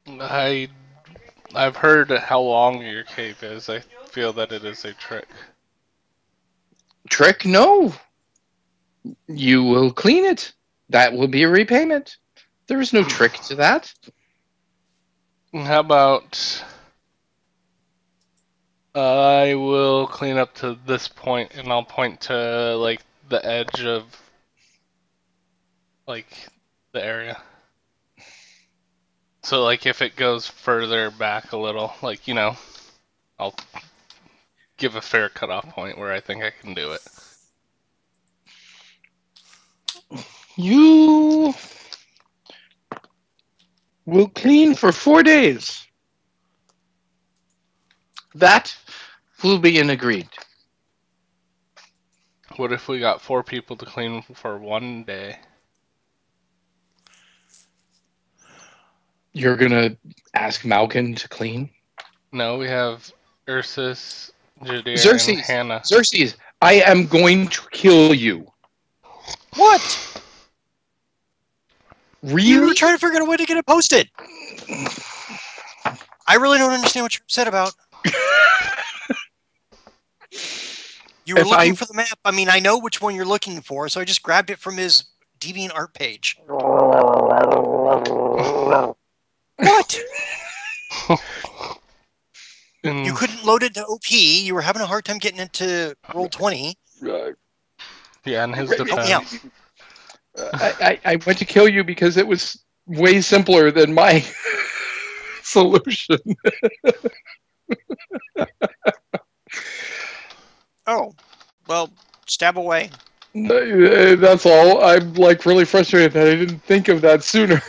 I've heard how long your cape is. I feel that it is a trick. Trick? No. You will clean it. That will be a repayment. There is no trick to that. How about I will clean up to this point, and I'll point to like the edge of like the area. So like if it goes further back a little, like I'll give a fair cutoff point where I think I can do it. You will clean for 4 days. That will be an agreed. What if we got 4 people to clean for 1 day? You're gonna ask Malkin to clean? No, we have Ursus, Jadir, and Xerxes, Hannah. Xerxes, I am going to kill you. What? Really? You were trying to figure out a way to get it posted. I really don't understand what you're upset about. You were looking for the map. I mean, I know which one you're looking for, so I just grabbed it from his DeviantArt page. What? You couldn't load it to OP. You were having a hard time getting into Roll20. Yeah, and his Help me out. I went to kill you because it was way simpler than my solution. Oh, well, stab away. That's all. I'm like really frustrated that I didn't think of that sooner.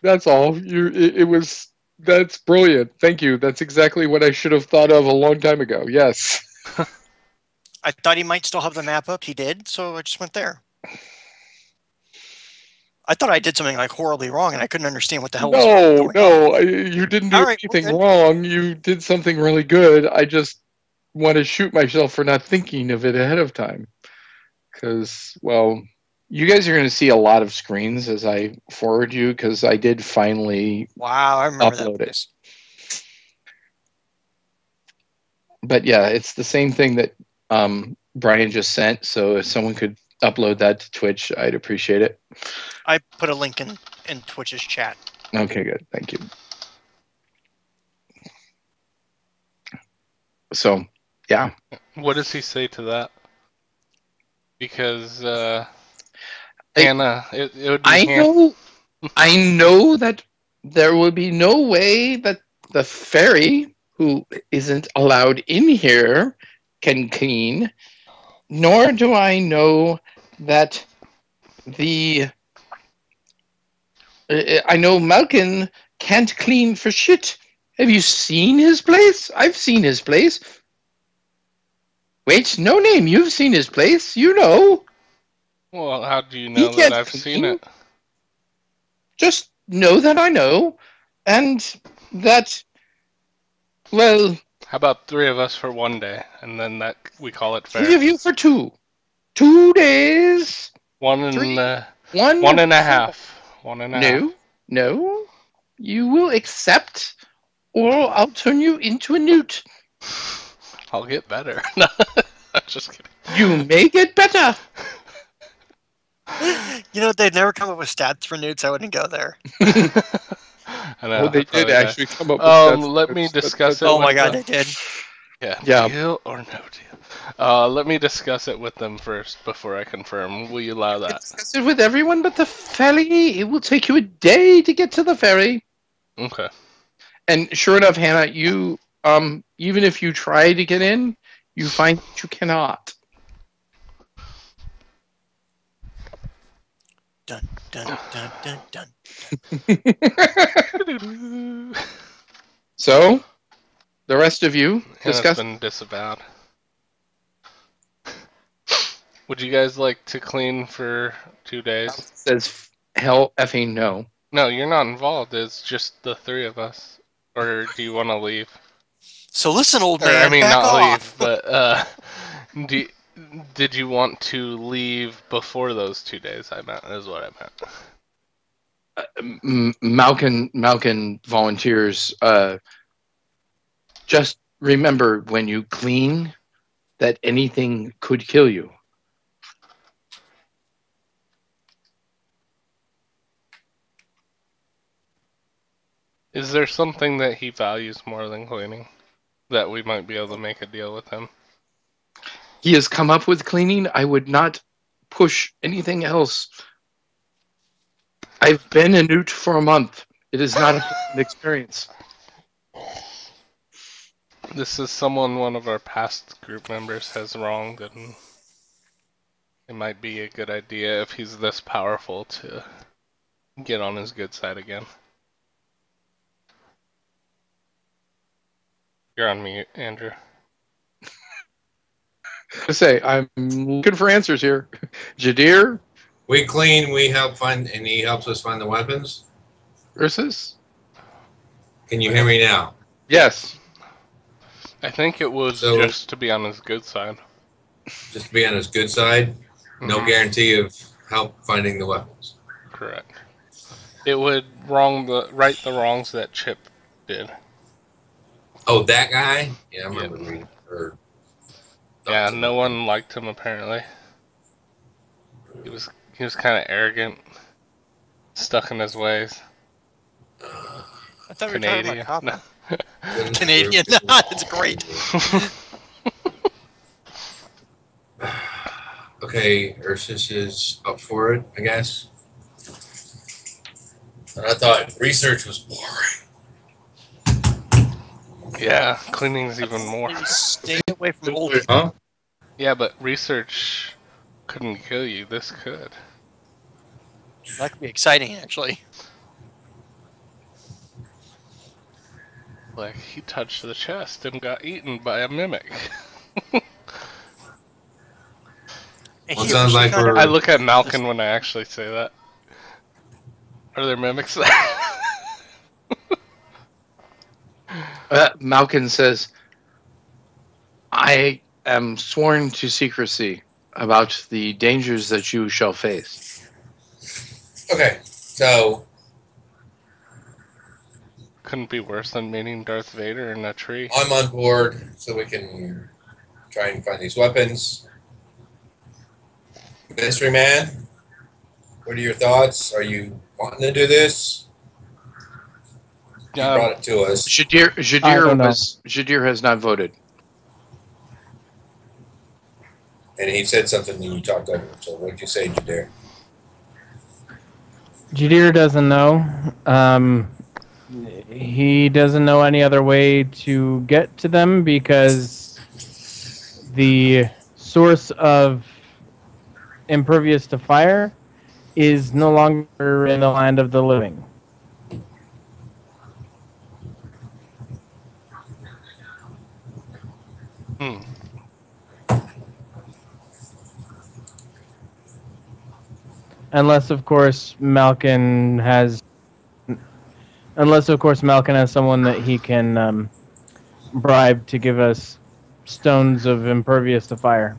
That's all. That's brilliant. Thank you. That's exactly what I should have thought of a long time ago. Yes. I thought he might still have the map up. He did, so I just went there. I thought I did something like horribly wrong, and I couldn't understand what the hell was going on. No, you didn't do anything wrong. You did something really good. I just want to shoot myself for not thinking of it ahead of time. Because, well, you guys are going to see a lot of screens as I forward you, because I did finally I remember upload that it. But yeah, it's the same thing that Brian just sent. So if someone could upload that to Twitch, I'd appreciate it. I put a link in Twitch's chat. Okay, good. Thank you. So, yeah. What does he say to that? Because Hannah, it would be I know that there will be no way that the fairy, who isn't allowed in here, can clean. Nor do I know that I know Malkin can't clean for shit. Have you seen his place? I've seen his place. Wait, No Name, you've seen his place. You know. Well, how do you know that I've seen it? Just know that I know, and that, well... How about 3 of us for 1 day, and then that we call it fair? 3 of you for 2. 2 days. 1 and a half. 1 and a half. No. You will accept, or I'll turn you into a newt. I'll get better. No, I'm just kidding. You may get better. You know, they'd never come up with stats for newts. I wouldn't go there. I know, they did actually come up with stats. Let me discuss it. Oh my god, they did. Yeah. Deal or no deal? Let me discuss it with them first before I confirm. Will you allow that? Discuss it with everyone but the ferry. It will take you a day to get to the ferry. Okay. And sure enough, Hannah, you even if you try to get in, you find that you cannot. Dun dun dun dun dun. So, the rest of you And it's discuss. been disavowed. Would you guys like to clean for 2 days? Says hell effing no. No, you're not involved. It's just the three of us. Or do you want to leave? So listen, old Or I man, mean, back not leave, off. but do, did you want to leave before those 2 days? I meant is what I meant. Malkin volunteers. Just remember when you clean that anything could kill you. Is there something that he values more than cleaning that we might be able to make a deal with him? He has come up with cleaning. I would not push anything else. I've been a newt for a month. It is not a pleasant experience. This is someone one of our past group members has wronged, and it might be a good idea if he's this powerful to get on his good side again. You're on mute, Andrew. I say, I'm looking for answers here. Jadir We clean, we help find, and he helps us find the weapons. versus? Can you hear me now? Yes. I think it was So- just to be on his good side. Just to be on his good side, no Mhm. guarantee of help finding the weapons. Correct. It would right the wrongs that Chip did. Oh, that guy? Yeah, I Yeah. remember reading. Or Yeah, thoughts no about one liked him apparently. He was kind of arrogant, stuck in his ways. I thought we were talking Canadian. about No. Copper. Canadian. It's great. Okay, Ursus is up for it, I guess. And I thought research was boring. Yeah, cleaning's even more. Maybe stay away from old. Huh? Yeah, but research couldn't kill you. This could. That could be exciting, actually. Like, he touched the chest and got eaten by a mimic. And Well, it he sounds originally like found we're- I look at Malkin when I actually say that. Are there mimics there? Malkin says, I am sworn to secrecy about the dangers that you shall face. Okay, so Couldn't be worse than meeting Darth Vader in a tree. I'm on board so we can try and find these weapons. Mystery Man, what are your thoughts? Are you wanting to do this? You brought it to us. I don't know. Jadir has not voted. And he said something and you talked over him. So what did you say, Jadir? Jadir doesn't know. He doesn't know any other way to get to them because the source of impervious to fire is no longer in the land of the living. Hmm. Unless, of course, Malkin has someone that he can bribe to give us stones of impervious to fire.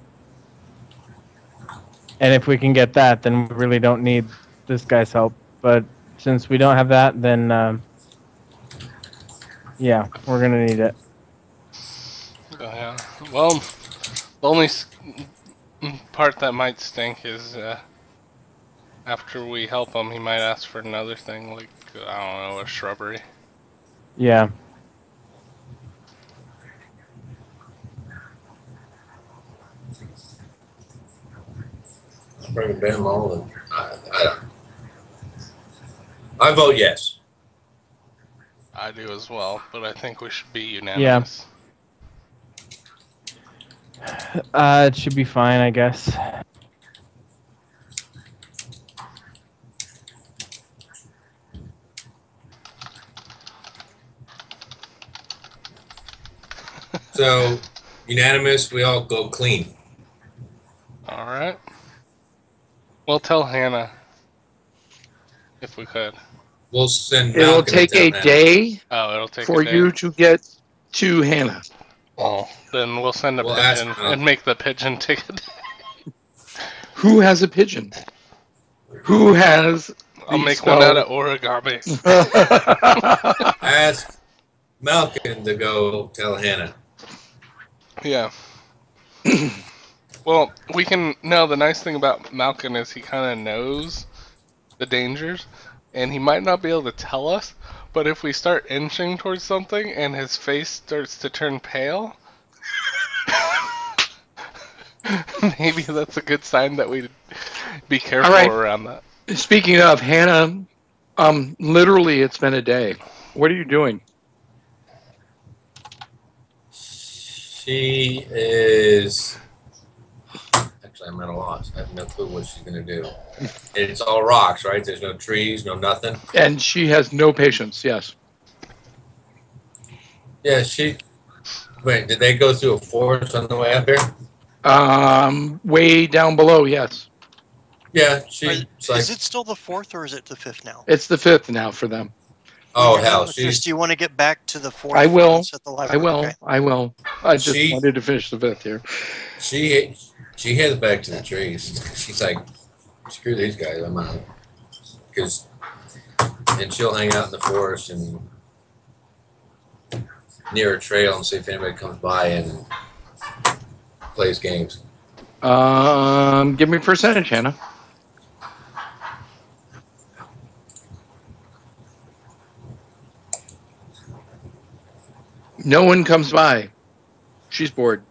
And if we can get that, then we really don't need this guy's help. But since we don't have that, then yeah, we're gonna need it. Oh, yeah. Well, the only part that might stink is after we help him, he might ask for another thing, like, I don't know, a shrubbery. Yeah. Bring them all. And I don't. I vote yes. I do as well, but I think we should be Yeah. unanimous. It should be fine, I guess. So, unanimous, we all go clean. All right. We'll tell Hannah if we could. We'll send It'll Malcolm take to tell a Hannah. day Oh, it'll take for a day. you to get to Hannah. Oh, then we'll send a We'll ask pigeon Malcolm. and make the pigeon take a day. Who has a pigeon? Who has? I'll the make one out spell? of origami. Ask Malcolm to go tell Hannah. Yeah. Well, we can. No, the nice thing about Malcolm is he kind of knows the dangers, and he might not be able to tell us, but if we start inching towards something and his face starts to turn pale, maybe that's a good sign that we be careful right. around that. Speaking of Hannah, literally it's been a day. What are you doing? She is. Actually, I'm at a loss. I have no clue what she's going to do. It's all rocks, right? There's no trees, no nothing. And she has no patience. Yes. Yeah, she. Wait, did they go through a forest on the way up here? Way down below. Yes. Yeah, she's like. Is it still the 4th or is it the 5th now? It's the 5th now for them. Oh When you're done hell, with this, she's. do you want to get back to the 4th? I will. At the I library? will. Okay. I will. I just She- wanted to finish the 5th here. She heads back to the trees. She's like, screw these guys, I'm out. And she'll hang out in the forest and near a trail and see if anybody comes by and plays games. Give me percentage, Hannah. No one comes by. She's bored.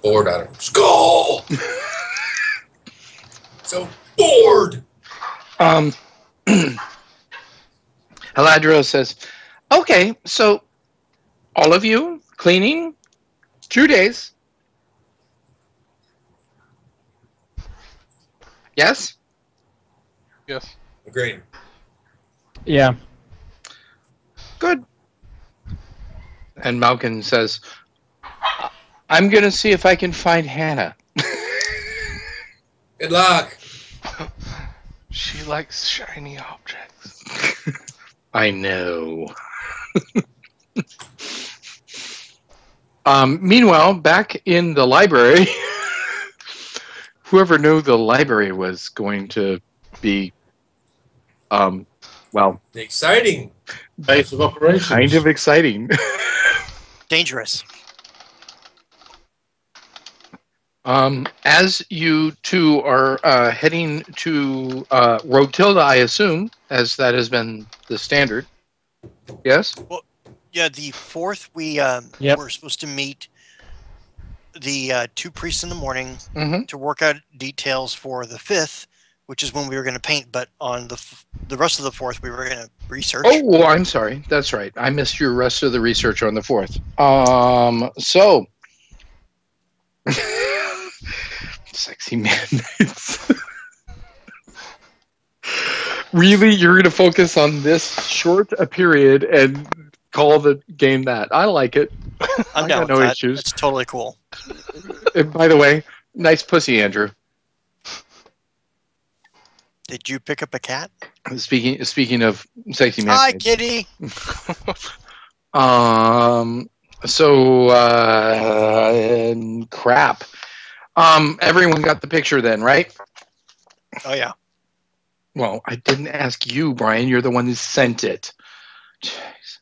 Bored out of skull. So bored. Haladro says, okay, so all of you cleaning 2 days. Yes? Yes. Agreed. Yeah. Good. And Malkin says, I'm going to see if I can find Hannah. Good luck. She likes shiny objects. I know. Meanwhile, back in the library, whoever knew the library was going to be, well, Exciting. Base of operations. kind of exciting. Dangerous. As you two are heading to Rotilda, I assume, as that has been the standard. Yes? Yeah, the 4th we Yep. were supposed to meet the 2 priests in the morning Mm-hmm. to work out details for the 5th, which is when we were going to paint. But on the rest of the 4th, we were going to research. Oh, well, I'm sorry. That's right. I missed your rest of the research on the 4th. So... Sexy Man Maids. Really? You're going to focus on this short a period and call the game that? I like it. I'm I down got with no that. issues. It's totally cool. And by the way, nice pussy, Andrew. Did you pick up a cat? Speaking of sexy man. Hi, Maids. kitty. Crap. Everyone got the picture then, right? Oh yeah. Well, I didn't ask you, Brian. You're the one who sent it. Jeez.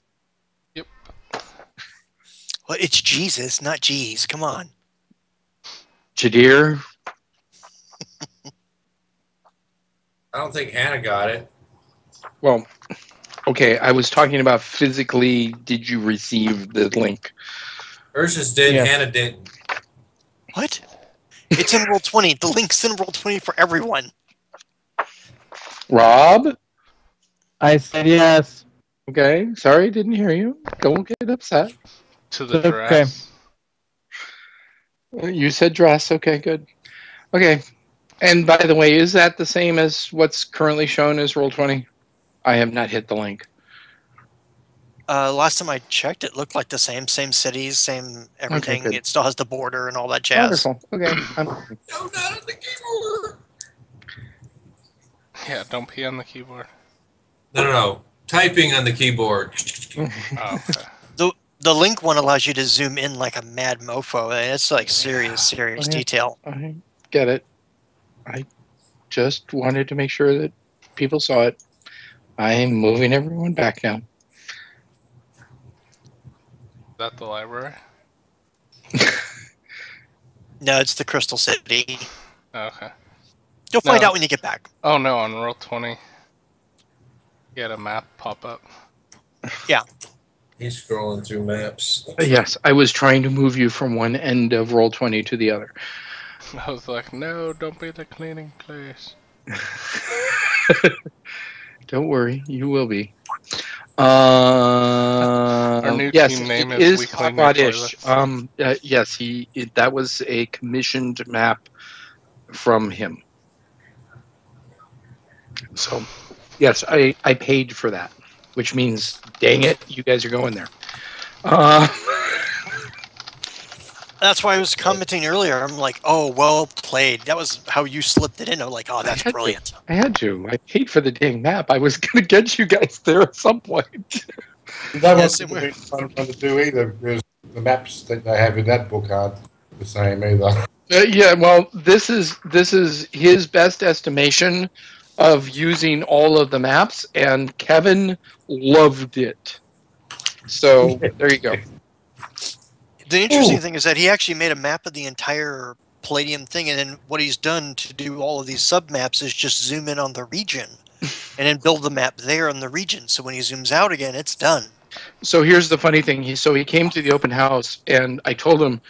Well, it's Jesus, not G's. Come on. Jadir, I don't think Hannah got it. well, okay, I was talking about physically, did you receive the link? Ursus did, Yeah. Hannah didn't. What? It's in roll 20. The link's in roll 20 for everyone. Rob? I said yes. Okay, sorry, didn't hear you. Don't get upset. To the Okay. dress. You said dress. Okay, good. Okay, and by the way, is that the same as what's currently shown as Roll20? I have not hit the link. Last time I checked, it looked like the same cities, same everything. good. It still has the border and all that jazz. Wonderful. Okay. No, not on the keyboard. Yeah, don't pee on the keyboard. No. Typing on the keyboard. Oh, okay. The link one allows you to zoom in like a mad mofo. And it's like serious detail. I get it. I just wanted to make sure that people saw it. I am moving everyone back now. Is that the library? No, it's the Crystal City. Okay. You'll find out when you get back. Oh no, on Roll20, you had a map pop up. Yeah. He's scrolling through maps. Yes, I was trying to move you from one end of Roll20 to the other. I was like, no, don't be the cleaning place. Don't worry, you will be. Our new Yes, team name it is is We Clean Hot Your Rod-ish. Toilets. Yes, that was a commissioned map from him. So, yes, I paid for that, which means, dang it, you guys are going there. That's why I was commenting earlier. I'm like, oh, well played. That was how you slipped it in. I'm like, oh, that's brilliant. I had to. I paid for the dang map. I was going to get you guys there at some point. That Yes, wasn't really fun to do either, because the maps that they have in that book aren't the same either. Yeah, well, this is his best estimation of using all of the maps, and Kevin loved it. So there you go. The interesting thing is that he actually made a map of the entire Palladium thing, and then what he's done to do all of these sub-maps is just zoom in on the region, and then build the map there on the region. So when he zooms out again, it's done. So here's the funny thing. He came to the open house, and I told him,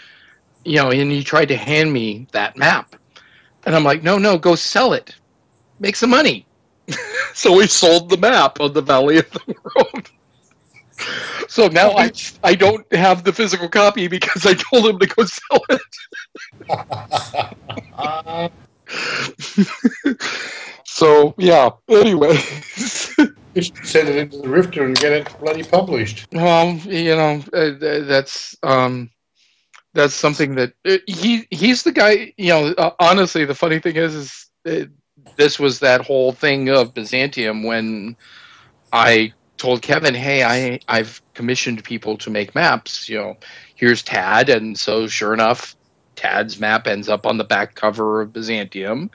and he tried to hand me that map. And I'm like, no, go sell it. Make some money. So he sold the map of the Valley of the World. So now I don't have the physical copy because I told him to go sell it. So, yeah, anyway. You should send it into the Rifter and get it bloody published. Well, that's something that he's the guy. Honestly, the funny thing is this was that whole thing of Byzantium when I told Kevin, hey, I've commissioned people to make maps. Here's Tad, and so sure enough, Tad's map ends up on the back cover of Byzantium,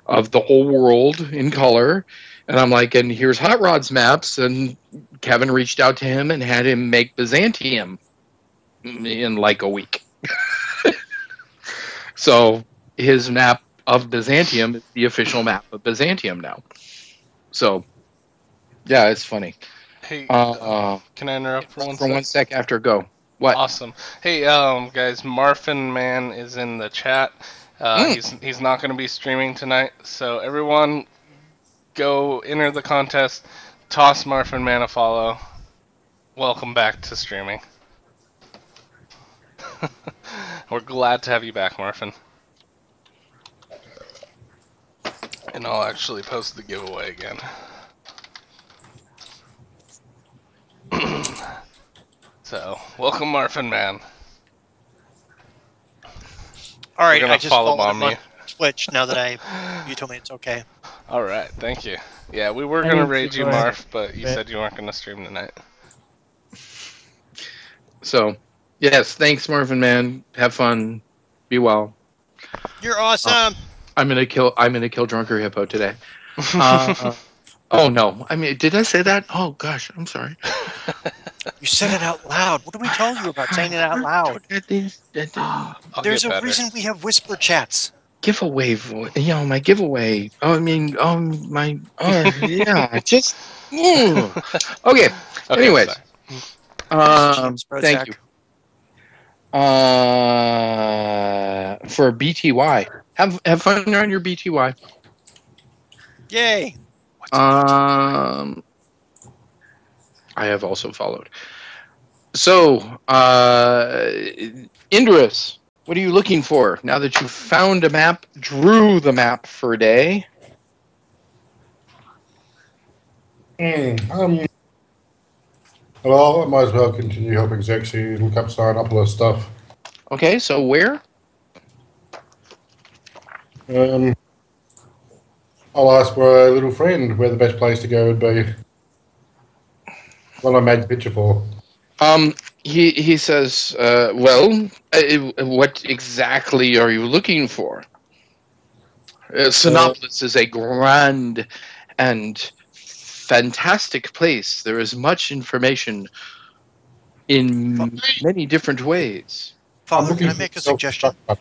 of the whole world in color. And I'm like, and here's Hot Rod's maps, and Kevin reached out to him and had him make Byzantium in like a week. So his map of Byzantium is the official map of Byzantium now. So, yeah, it's funny. Hey, can I interrupt for 1 second? For 1 sec after go. What? Awesome. Hey, guys, Marfin Man is in the chat. He's not going to be streaming tonight, so everyone go enter the contest. Toss Marfin Man a follow. Welcome back to streaming. We're glad to have you back, Marfin. And I'll actually post the giveaway again. So, welcome, Marfin Man. All right, I just follow followed bomb him you. on Twitch now that you told me it's okay. All right, thank you. Yeah, we were gonna raid you, Marf, but you said you weren't gonna stream tonight. So, yes, thanks, Marvin Man. Have fun. Be well. You're awesome. I'm gonna kill Drunker Hippo today. Oh no! I mean, did I say that? Oh gosh, I'm sorry. You said it out loud. What did we tell you about saying it out loud? There's a reason we have whisper chats. Giveaway, my giveaway. Oh, I mean, yeah, just. Okay. Anyways, thank you. For BTY, have fun on your BTY. Yay! I have also followed. So, Indris, what are you looking for now that you've found a map, drew the map for a day? Well, I might as well continue helping Zexy look up Cyanopolis stuff. Okay, so where? Um, I'll ask my little friend where the best place to go would be. What I made the picture for. He says, well, what exactly are you looking for? Sinopolis is a grand and fantastic place. There is much information in many different ways. I'm Father, can looking I for make a suggestion? self-destruct.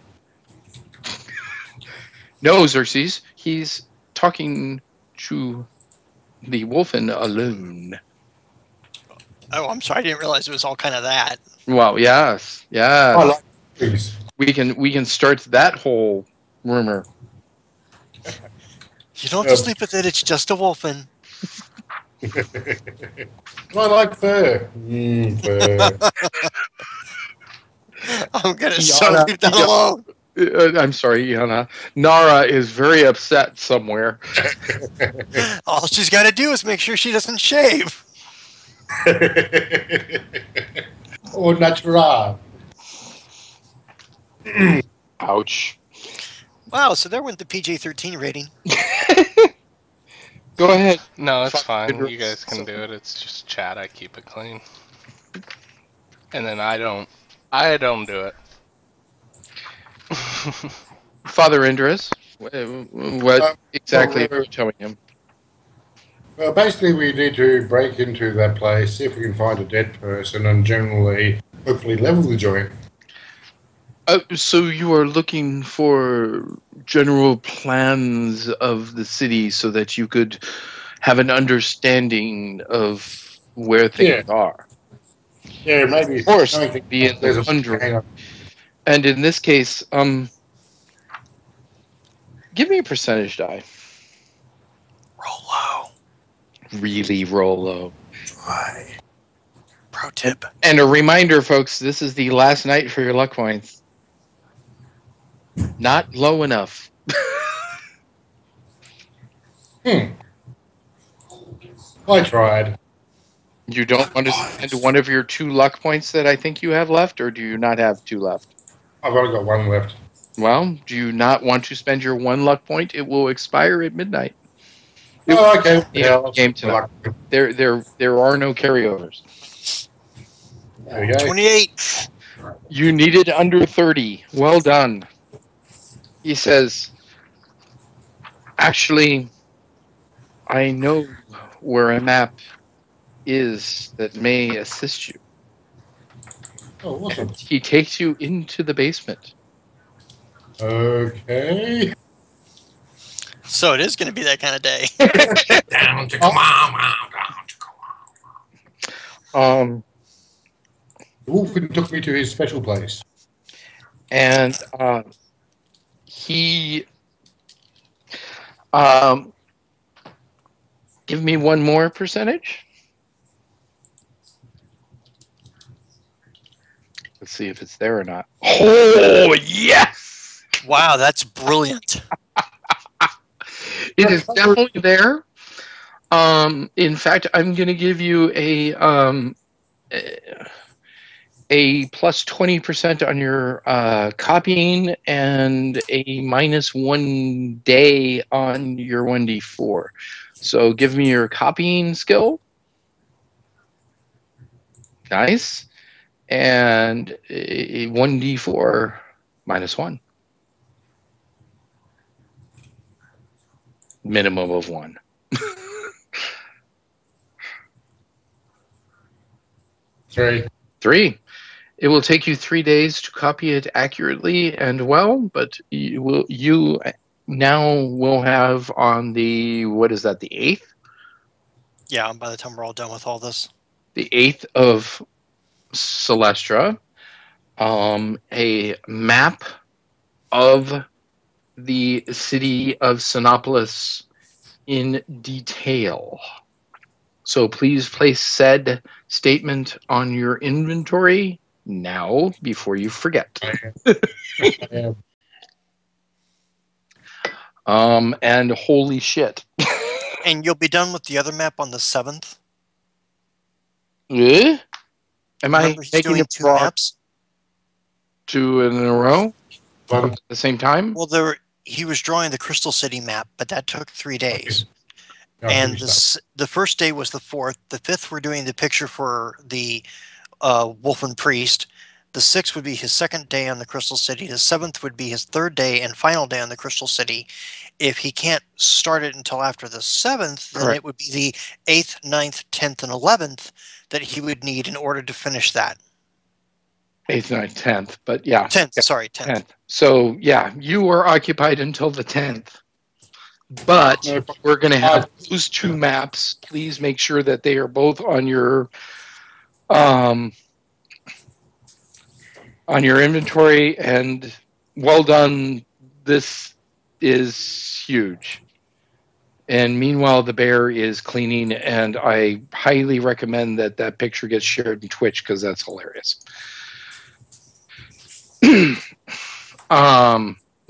No, Xerxes, he's talking to the Wolfen alone. Oh, I'm sorry. I didn't realize it was all kind of that. Well, yes, I yes. like trees. We can start that whole rumor. You don't have to sleep with it. It's just a wolfen. I like fur. Fur. I'm gonna Yana, leave that alone. I'm sorry, Yana. Nara is very upset somewhere. All she's got to do is make sure she doesn't shave. Or natural. Ouch. Wow, so there went the PG-13 rating. Go ahead. No, it's Fuck, fine. You guys can do it. It's just chat. I keep it clean. And then I don't do it. Father Indris, what exactly are you telling him? Well, basically, we need to break into that place, see if we can find a dead person, and generally, hopefully, level the joint. So you are looking for general plans of the city so that you could have an understanding of where things are. Yeah, maybe. Of course, I be in there's the a wonder. hang on. And in this case, give me a percentage die. Roll low. Really roll low. Why? Pro tip. And a reminder, folks, this is the last night for your luck points. Not low enough. I tried. You don't want to spend one of your 2 luck points that I think you have left, or do you not have 2 left? I've only got 1 left. Well, do you not want to spend your 1 luck point? It will expire at midnight. Oh, okay. Game tonight. There are no carryovers. There we go. 28. You needed under 30. Well done. He says, actually, I know where a map is that may assist you. Oh, awesome. And he takes you into the basement. Okay. So it is going to be that kind of day. Down to come on, down to come on. The Wolfen took me to his special place. And he give me one more percentage. Let's see if it's there or not. Oh, yes! Wow, that's brilliant. It is definitely there. In fact, I'm going to give you a plus 20% on your copying and a minus 1 day on your 1d4. So give me your copying skill. Nice. And a 1d4 minus 1. Minimum of 1. 3. 3. It will take you 3 days to copy it accurately and well, but you now will have on the, what is that, the 8th? Yeah, by the time we're all done with all this. The 8th of Celestra, a map of the city of Sinopolis in detail. So please place said statement on your inventory now before you forget. Yeah. And holy shit. And you'll be done with the other map on the 7th. Eh? Am I Remember, he's making doing it 2 brought maps. 2 in a row Fun. at the same time? Well, he was drawing the Crystal City map, but that took 3 days. I And finished that. the first day was the 4th. The 5th, we're doing the picture for the Wolfen Priest. The 6th would be his second day on the Crystal City. The 7th would be his third day and final day on the Crystal City. If he can't start it until after the 7th, then Correct. it would be the 8th, 9th, 10th, and 11th that he would need in order to finish that. 8th, 9th, 10th, but yeah. 10th, yeah, sorry, 10th. 10th. So yeah, you are occupied until the 10th. But No, we're going to have those 2 maps. Please make sure that they are both on your inventory. And well done. This is huge. And meanwhile, the bear is cleaning, and I highly recommend that picture gets shared in Twitch because that's hilarious.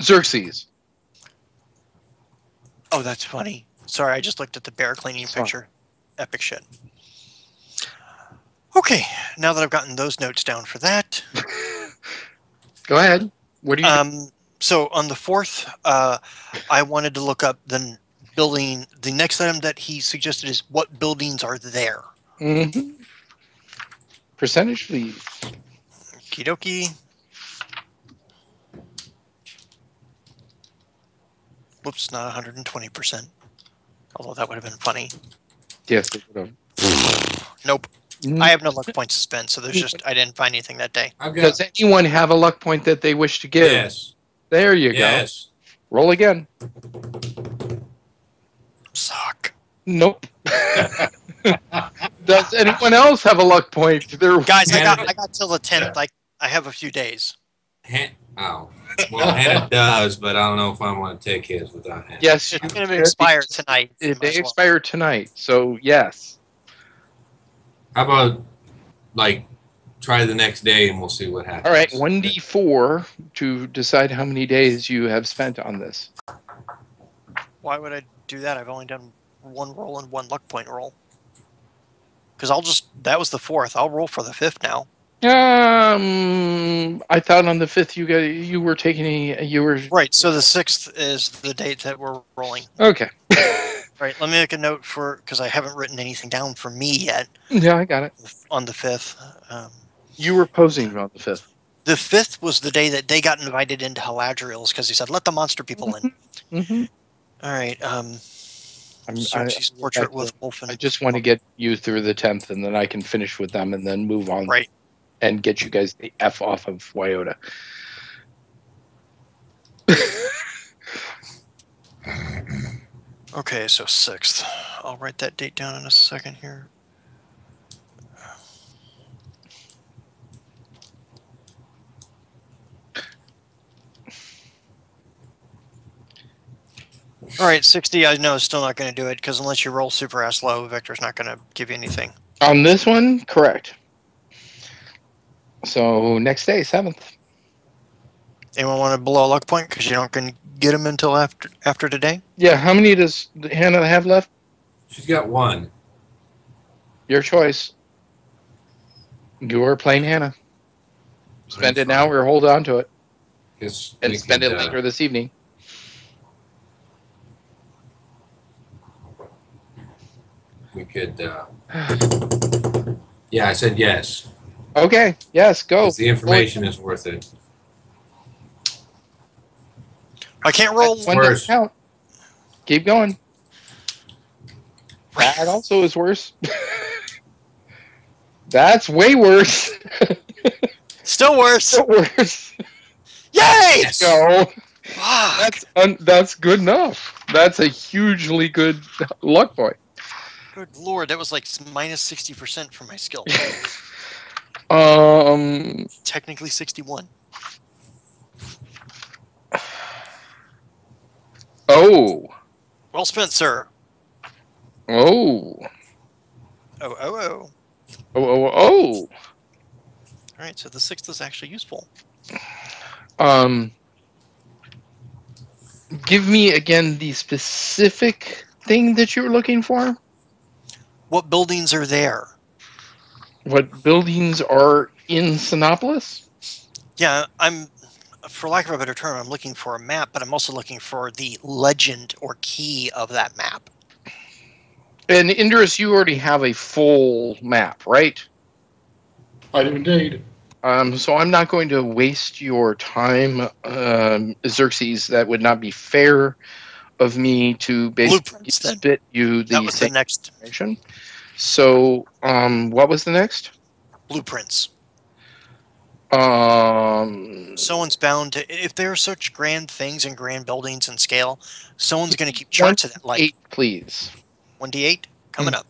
Xerxes. Oh, that's funny. Sorry, I just looked at the bear cleaning Sorry. picture. Epic shit. Okay, now that I've gotten those notes down for that. Go ahead. What do you So on the 4th, I wanted to look up the building. The next item that he suggested is what buildings are there. Mm-hmm. Percentage, please. Okie dokie. Whoops, not 120%. Although that would have been funny. Yes, it would have. Nope. I have no luck points to spend, so I didn't find anything that day. Does anyone have a luck point that they wish to give? Yes. There you Yes. go. Roll again. Suck. Nope. Does anyone else have a luck point? Guys, I got till the 10th. I have a few days. Well, Hannah does, but I don't know if I want to take his without Hannah. Yes, It's going to expire tonight. They expire tonight, so yes. How about, try the next day and we'll see what happens. All right, 1d4 to decide how many days you have spent on this. Why would I do that? I've only done 1 roll and 1 luck point roll. Because that was the 4th. I'll roll for the 5th now. I thought on the 5th you were taking Right, so the 6th is the date that we're rolling. Okay. Right, let me make a note because I haven't written anything down for me yet. Yeah, I got it. On the 5th. You were posing on the 5th. The 5th was the day that they got invited into Haladriel's because he said, let the monster people in. Mm-hmm. All right. Xerxes portrait with Wolfen. I just want to get you through the 10th, and then I can finish with them and then move on. Right. And get you guys the F off of Wyota. Okay, so 6th. I'll write that date down in a second here. All right, 60, I know is still not going to do it because unless you roll super ass low, Victor's not going to give you anything. On this one, correct. So next day, 7th. Anyone want to blow a luck point because you don't going to get them until after today? Yeah, how many does Hannah have left? She's got 1. Your choice. You are playing Hannah. Spend it now or hold on to it. And spend it later this evening. We could, yeah, I said yes. Okay, yes, go. The information is worth it. I can't roll one doesn't count. Keep going. That also is worse. That's way worse. Still worse. Still worse. Yay! Go. That's good enough. That's a hugely good luck point. Good lord, that was like minus 60% for my skill. Technically 61. Oh. Well spent, sir. Oh. Oh, oh, oh. Oh. All right, so the 6th is actually useful. Give me again the specific thing that you were looking for. What buildings are there? What buildings are in Sinopolis? Yeah, for lack of a better term, I'm looking for a map, but I'm also looking for the legend or key of that map. And Indris, you already have a full map, right? I do indeed. So I'm not going to waste your time, Xerxes. That would not be fair of me to basically Blueprints, then. spit you That the was the same next. information. So, what was the next? Blueprints. Um, Someone's bound to, if there are such grand things and grand buildings and scale, someone's going to keep 1 charts of that. Like 8, please. 1d8 coming up.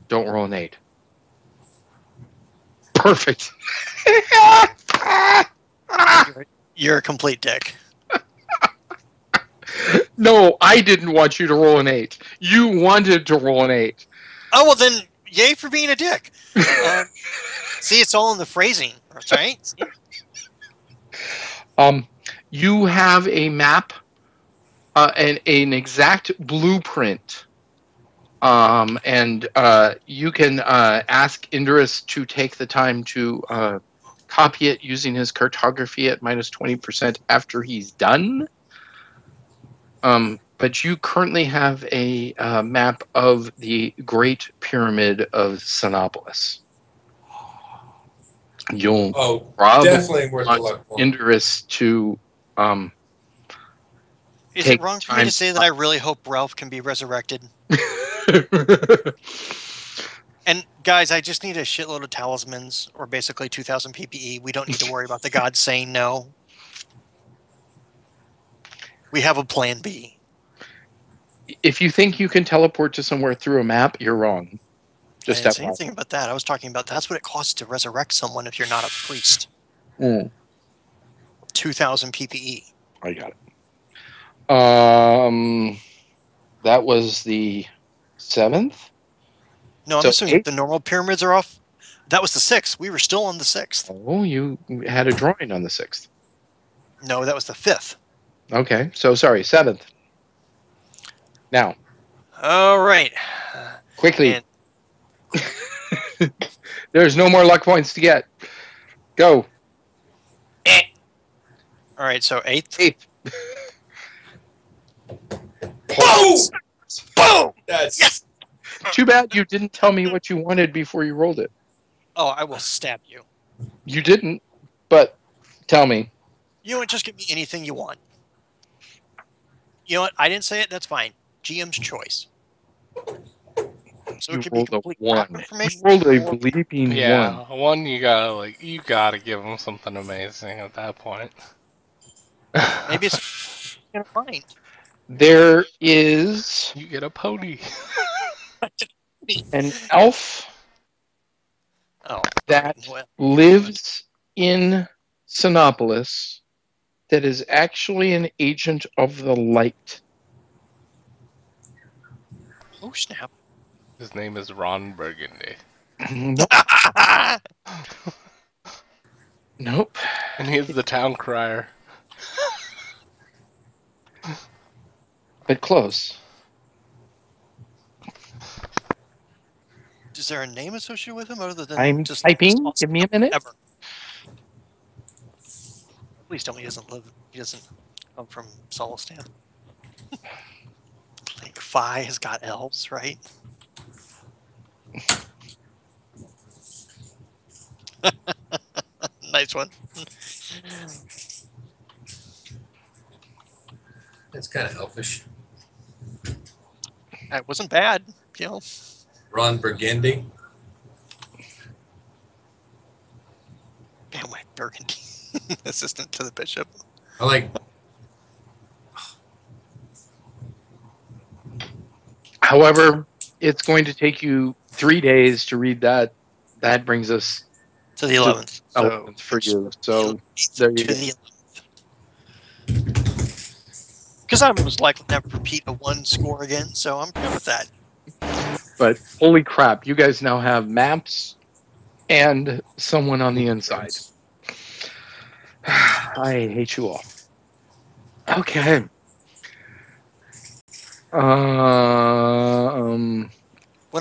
Don't roll an 8. Perfect. You're a complete dick. No, I didn't want you to roll an 8. You wanted to roll an 8. Oh, well then, yay for being a dick. See, it's all in the phrasing, right? You have a map, an exact blueprint, and you can ask Indris to take the time to copy it using his cartography at minus 20% after he's done. But you currently have a map of the Great Pyramid of Sinopolis. You'll definitely worth the luck point. Indris to Is take it wrong for me time to say that I really hope Ralph can be resurrected? And guys, I just need a shitload of talismans, or basically 2,000 PPE. We don't need to worry about the gods saying no. We have a plan B. If you think you can teleport to somewhere through a map, you're wrong. I didn't say anything about that. I was talking about that's what it costs to resurrect someone if you're not a priest. 2,000 PPE. I got it. That was the 7th? No, I'm assuming the normal pyramids are off. That was the 6th. We were still on the 6th. Oh, you had a drawing on the 6th. No, that was the 5th. Okay, so sorry, 7th. Now. All right. Quickly. There's no more luck points to get. Go. All right, so 8th. 8th. Boom! Boom! That's yes. Too bad you didn't tell me what you wanted before you rolled it. Oh, I will stab you. You didn't, but tell me. You know what? Just give me anything you want. You know what? I didn't say it. That's fine. GM's choice. So You it could be complete one. information. You rolled a bleeping one. Yeah, one you gotta give them something amazing at that point. Maybe it's gonna find. There is. You get a pony. An elf that lives in Sinopolis that is actually an agent of the light. Oh, snap. His name is Ron Burgundy. Nope. And he's the town crier. But close. Is there a name associated with him other than I'm just typing. awesome Give me a minute. ever? Please tell me he doesn't come from Solistan. Like Phi has got elves, right? Nice one. That's kind of elfish. It wasn't bad, you know. Ron Burgundy. Bandwag Burgundy. Assistant to the bishop. I like. However, it's going to take you 3 days to read that. That brings us to the 11th. 11th for you. So there you go. Because I was likely to never repeat a 1 score again, so I'm good with that. But holy crap, you guys now have maps and someone on the inside. I hate you all. Okay. When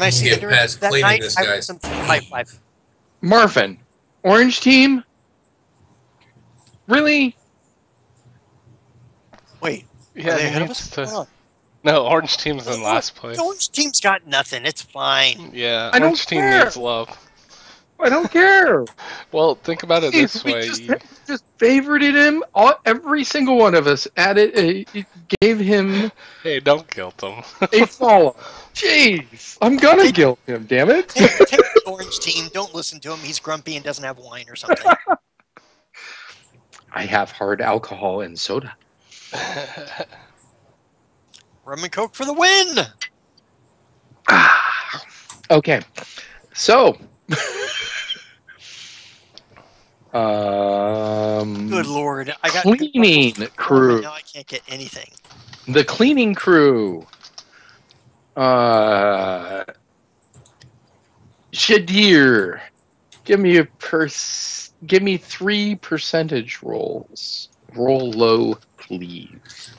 I see Get Idris past that cleaning night, this I guy. want some pipe life. Marvin, orange team? Really? Wait, Yeah, are they he ahead of needs us? to. Hold on. No, Orange Team's in last The place. Orange team's got nothing. It's fine. Yeah, I don't Orange Team care. needs love. I don't care. Well, think about it Jeez, this we way. just favorited him. Every single one of us gave him Hey, don't guilt him. a follow. Jeez, I'm gonna Take- guilt him. Damn it! Take the Orange team. Don't listen to him. He's grumpy and doesn't have wine or something. I have hard alcohol and soda. Rum and Coke for the win. Okay, so Good Lord, I got cleaning crew. Now I can't get anything. The cleaning crew. Shadir, give me 3 percentage rolls. Roll low, please.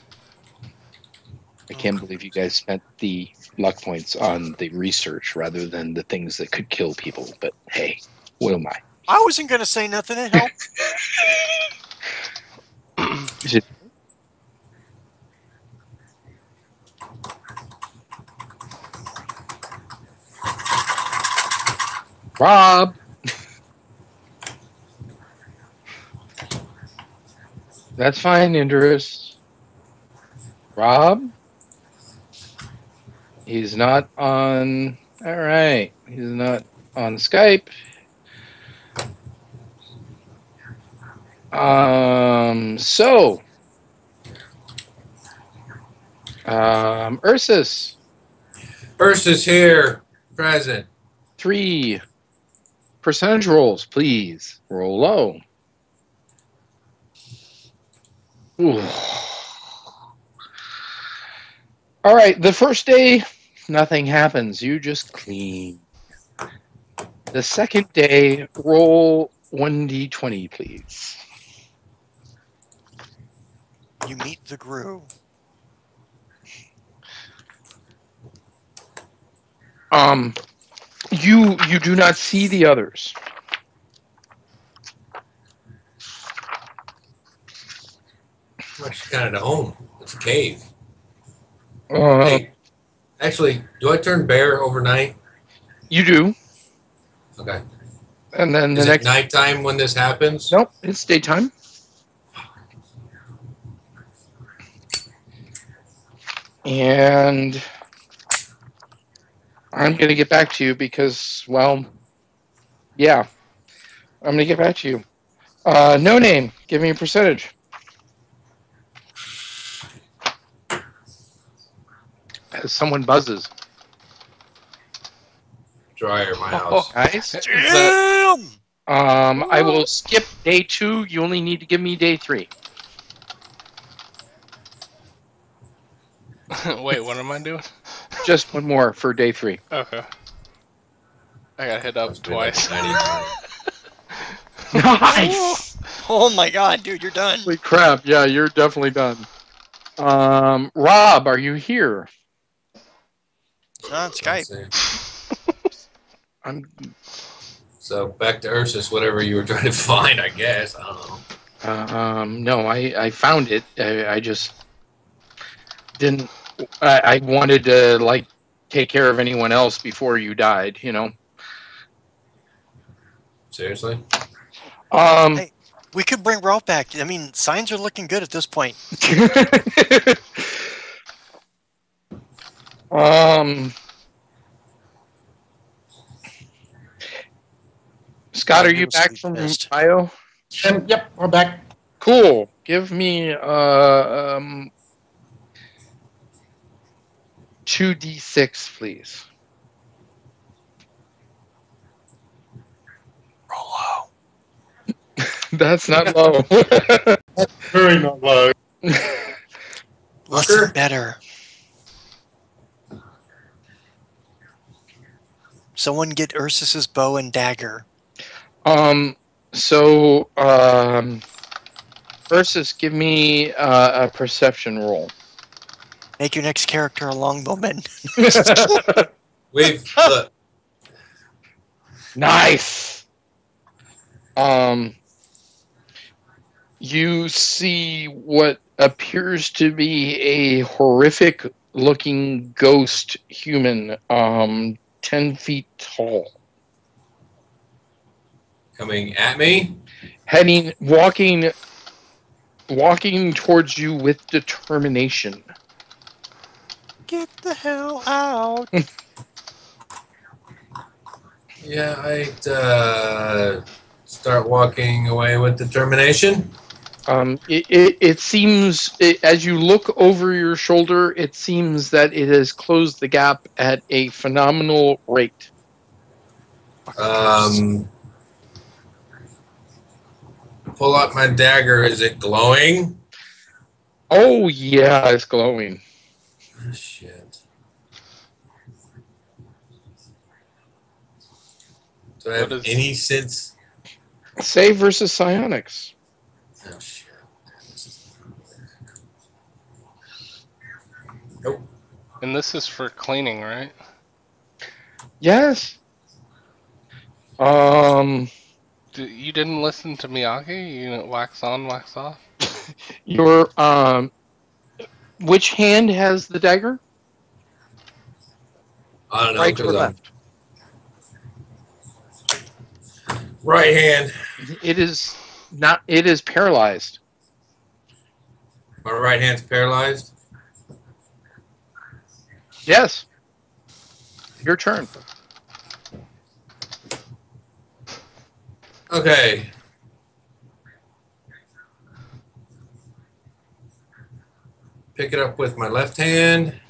I can't believe you guys spent the luck points on the research rather than the things that could kill people. But hey, what am I? I wasn't going to say nothing to help. Rob. That's fine, Indris. Rob? He's not on. All right. He's not on Skype. Ursus. Ursus here, present. 3 percentage rolls, please. Roll low. Ooh. All right, the first day, nothing happens. You just clean. The second day, roll 1d20, please. You meet the Gru. You do not see the others. It's kind of the home. It's a cave. Uh, Hey, actually, do I turn bear overnight? You do. Okay. And then Is the it next. nighttime when this happens? Nope, it's daytime. And I'm going to get back to you because, well, yeah, I'm going to get back to you. No name, give me a percentage. As someone buzzes. Dryer, my house. Nice. Damn! I will skip day 2. You only need to give me day 3. Wait, what am I doing? Just one more for day 3. Okay. I got hit up Must be like twice. 99. Nice! Oh my God, dude, you're done. Holy crap, yeah, you're definitely done. Rob, are you here? It's not on Skype. I'm. So back to Ursus, whatever you were trying to find, I guess. I don't know. No, I found it. I just didn't. I wanted to like take care of anyone else before you died. You know. Seriously? Hey, we could bring Ralph back. I mean, signs are looking good at this point. Scott, are you back from bio? Yep, we're back. Cool. Give me 2d6, please. Roll low. That's not low. Very not low. Listen better. Someone get Ursus's bow and dagger. So, Ursus, give me a perception roll. Make your next character a longbowman. Look. Nice. You see what appears to be a horrific-looking ghost human, 10 feet tall, Coming at me. Walking towards you with determination. Get the hell out. Yeah, I'd start walking away with determination. It seems, as you look over your shoulder, it seems that it has closed the gap at a phenomenal rate. Pull out my dagger. Is it glowing? Oh, yeah, it's glowing. Oh, shit. Do I have any sense? Save versus psionics. Oh, shit. Nope. And this is for cleaning, right? Yes. You didn't listen to Miyagi? You know, wax on, wax off? Your, which hand has the dagger? I don't know. Right or left? Right hand. It is not. It is paralyzed. My right hand's paralyzed. Yes. Your turn. Okay. Pick it up with my left hand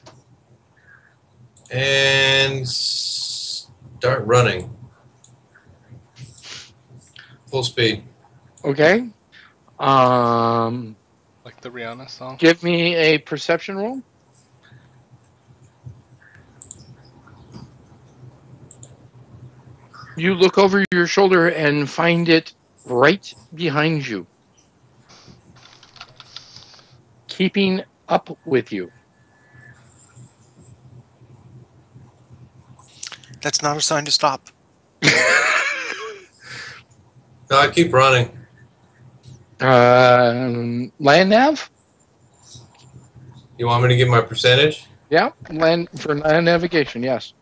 and start running. Full speed. Okay. Like the Rihanna song? Give me a perception roll. You look over your shoulder and find it right behind you, keeping up with you. That's not a sign to stop. No, I keep running. Land nav? You want me to give my percentage? Yeah, land navigation. Yes.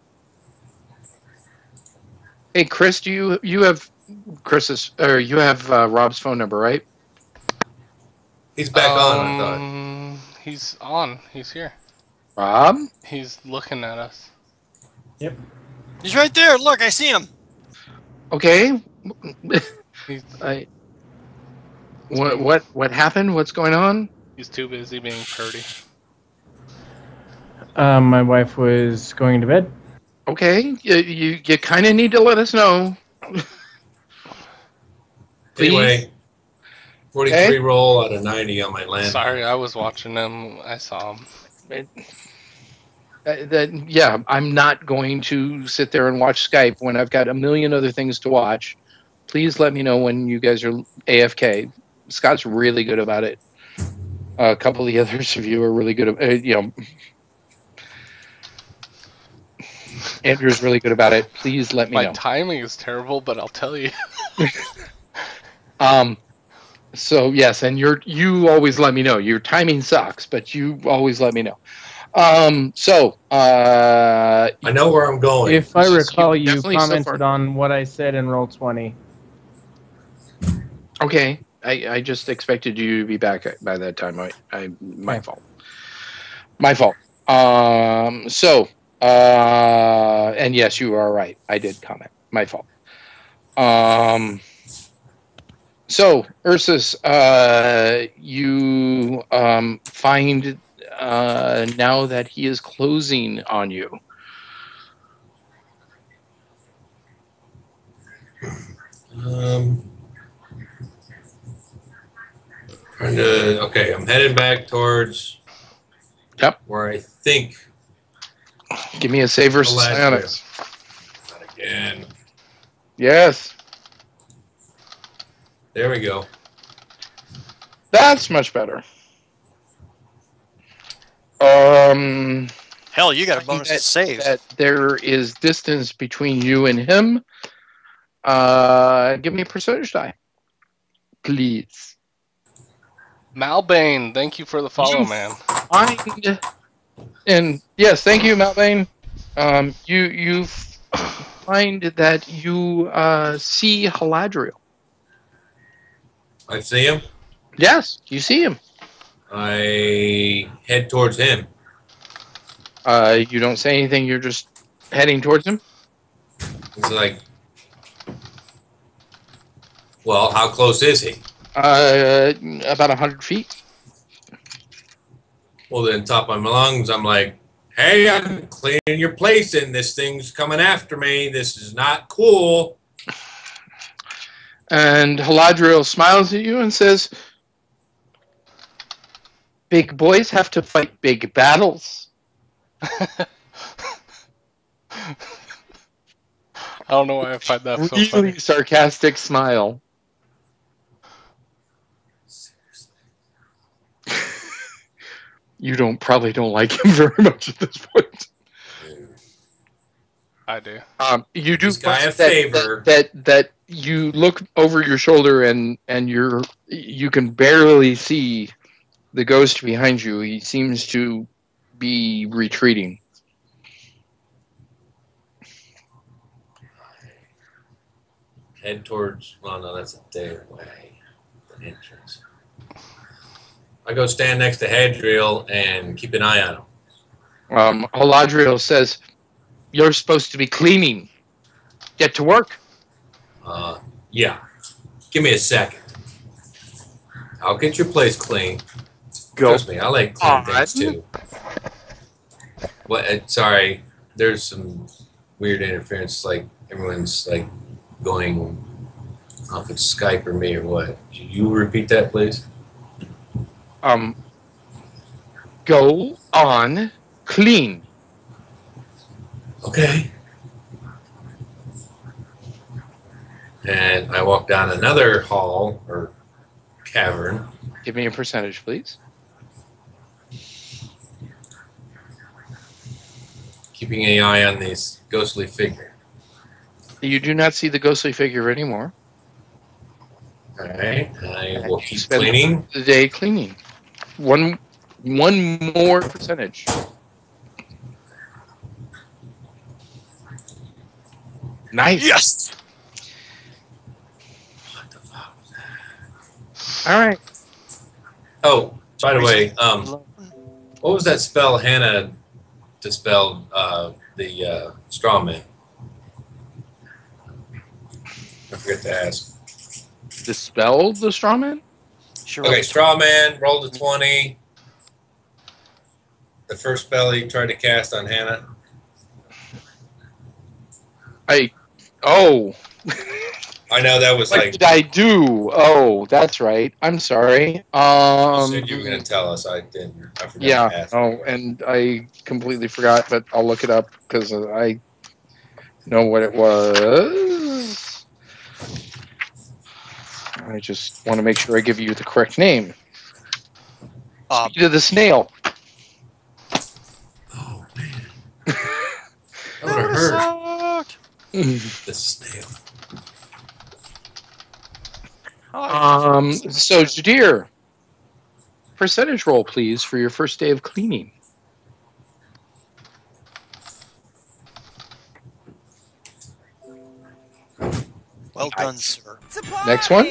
Hey, Chris, do you have Chris's or you have Rob's phone number, right? He's back on. I thought. He's on. He's here. Rob? He's looking at us. Yep. He's right there. Look, I see him. Okay. He's, What happened? What's going on? he's too busy being purdy. My wife was going to bed. Okay, you kind of need to let us know. Anyway, 43 roll out of 90 on my land. Sorry, I was watching him. I saw him. Yeah, I'm not going to sit there and watch Skype when I've got a million other things to watch. Please let me know when you guys are AFK. Scott's really good about it. A couple of the others of you are really good at Andrew's really good about it. Please let me know. My timing is terrible, but I'll tell you. So yes, and you always let me know. Your timing sucks, but you always let me know. I know where I'm going. If I recall, you definitely so commented far. on what I said in Roll20. Okay, I just expected you to be back by that time. My fault. My fault. And yes, you are right. I did comment. My fault. So, Ursus, you find now that he is closing on you. Okay, I'm headed back towards where I think. Give me a save versus I'll psionics. Gotta again. Yes. There we go. That's much better. Hell, you got a bonus to save. That there is distance between you and him. Give me a percentage die, please. Malbane, thank you for the follow, man. And yes, thank you, Malbane. You find that you see Haladriel. I see him. Yes, you see him. I head towards him. You don't say anything. You're just heading towards him. It's like, well, how close is he? About 100 feet. Well, then, top of my lungs, I'm like, hey, I'm cleaning your place, and this thing's coming after me. This is not cool. And Haladriel smiles at you and says, "Big boys have to fight big battles." I don't know why I find that so Really funny. sarcastic smile. You probably don't like him very much at this point. I do. You do This guy a find favor. that you look over your shoulder and you can barely see the ghost behind you. He seems to be retreating. Head towards, well, no, that's a day away. The entrance. I go stand next to Hadriel and keep an eye on him. Haladriel says, "You're supposed to be cleaning. Get to work." Yeah. Give me a second. I'll get your place clean. Go. Trust me, I like clean things too. What? Sorry, there's some weird interference. Like everyone's like going off of Skype or me or what. Could you repeat that, please? Go on, clean. Okay. And I walk down another hall or cavern. Give me a percentage, please. Keeping an eye on this ghostly figure. You do not see the ghostly figure anymore. All right. I will keep Spend cleaning. the day cleaning. One more percentage. Nice. Yes. What the fuck was that? All right. Oh, by the way, what was that spell Hannah dispelled the straw man? I forget to ask. Dispel the strawman? Sure. Okay, straw man, rolled a 20. The first spell he tried to cast on Hannah. Oh. I know that was What like. did I do? Oh, that's right. I'm sorry. You said you were going to tell us. I didn't. I forgot Yeah. to ask. Oh, and I completely forgot, but I'll look it up because I know what it was. I just want to make sure I give you the correct name. Speed of the snail. Oh man, that would have hurt. The snail. So Jadir, percentage roll, please, for your first day of cleaning. Well done, sir. Next one.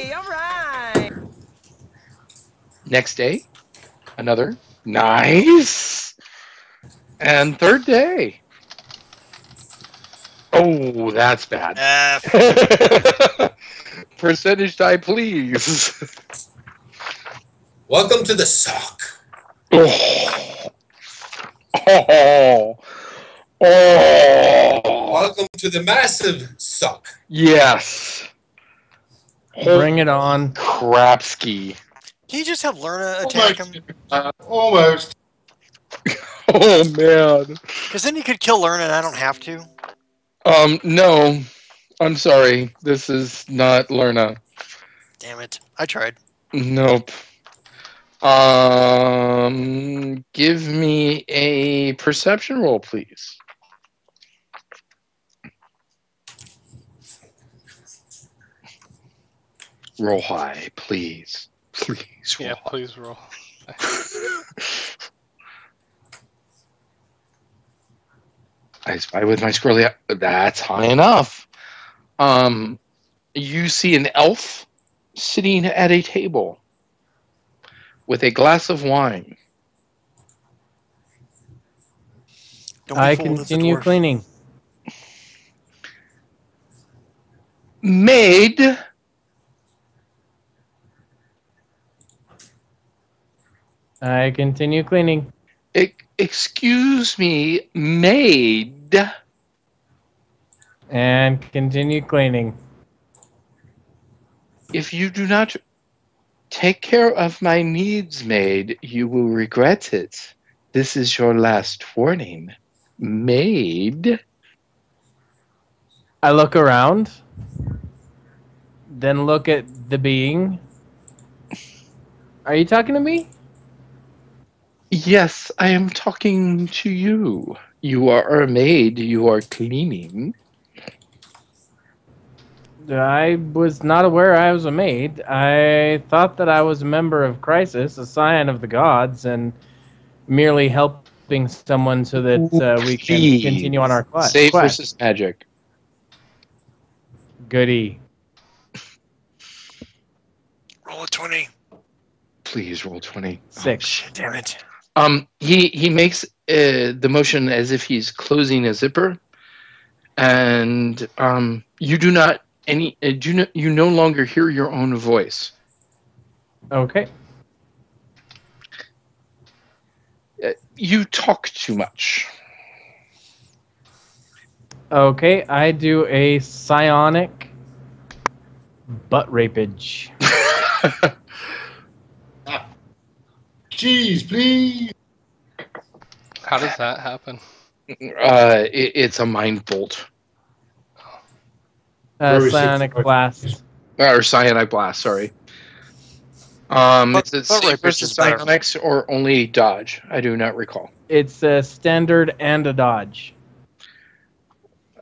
Next day, another. Nice. And third day. Oh, that's bad. Percentage die, please. Welcome to the sock. Oh. Oh. Oh. Welcome to the massive sock. Yes. Bring it on. Crapski. Can you just have Lerna attack him? Almost. Oh, man. Because then you could kill Lerna and I don't have to. No, I'm sorry. This is not Lerna. Damn it! I tried. Nope. Give me a perception roll, please. Roll high, please. Please roll Yeah, high. please roll. I spy with my squirrely eye. That's high enough. You see an elf sitting at a table with a glass of wine. Don't be I fooled. It's a continue dwarf. cleaning. Maid, I continue cleaning. excuse me, maid. And continue cleaning. If you do not take care of my needs, maid, you will regret it. This is your last warning. Maid. I look around, then look at the being. Are you talking to me? Yes, I am talking to you. You are a maid. You are cleaning. I was not aware I was a maid. I thought that I was a member of Crisis, a scion of the gods, and merely helping someone so that Ooh, we can continue on please. our Save quest. versus magic. Goody. Roll a 20. Please roll 20. 6. Shit, damn it. He makes the motion as if he's closing a zipper, and you do not you no longer hear your own voice. Okay. You talk too much. Okay, I do a psionic butt rapage. Cheese, please. How does that happen? It's a mind bolt Very Psionic 65. blast. or cyanide blast. Sorry. Is it Butt save rapage versus is better. psionics or only dodge? I do not recall. It's a standard and a dodge.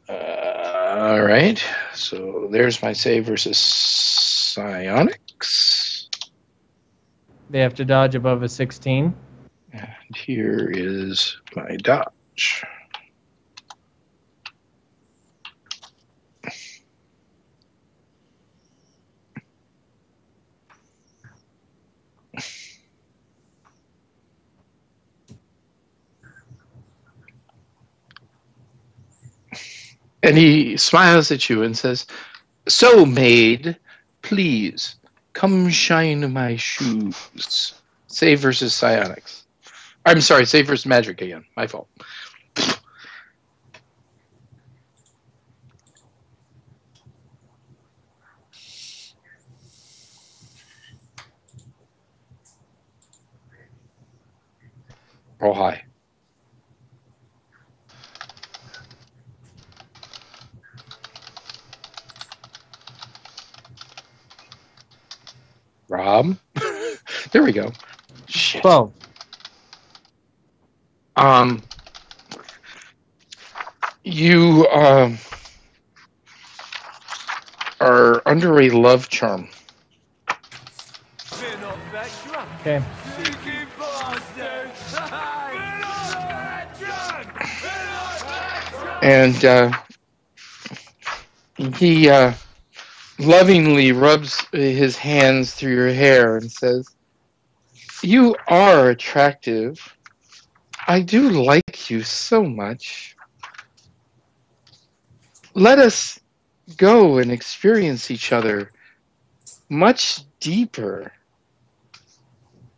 All right. So there's my save versus psionics. They have to dodge above a 16. And here is my dodge. And he smiles at you and says, "So, maid, please come shine my shoes." Save versus psionics. I'm sorry, save versus magic again. My fault. Roll high. Rob. There we go. Shit. 12. You are under a love charm. Okay. And he lovingly rubs his hands through your hair and says, "You are attractive. I do like you so much. Let us go and experience each other much deeper.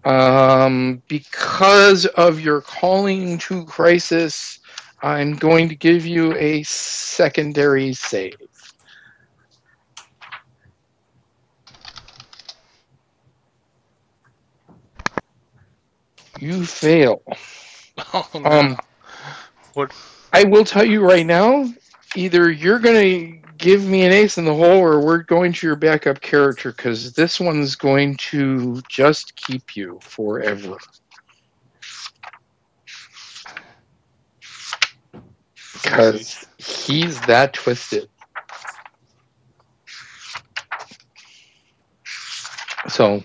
Because of your calling to crisis, I'm going to give you a secondary save. You fail. Oh no. What? I will tell you right now, either you're going to give me an ace in the hole or we're going to your backup character because this one's going to just keep you forever. Because he's that twisted. So,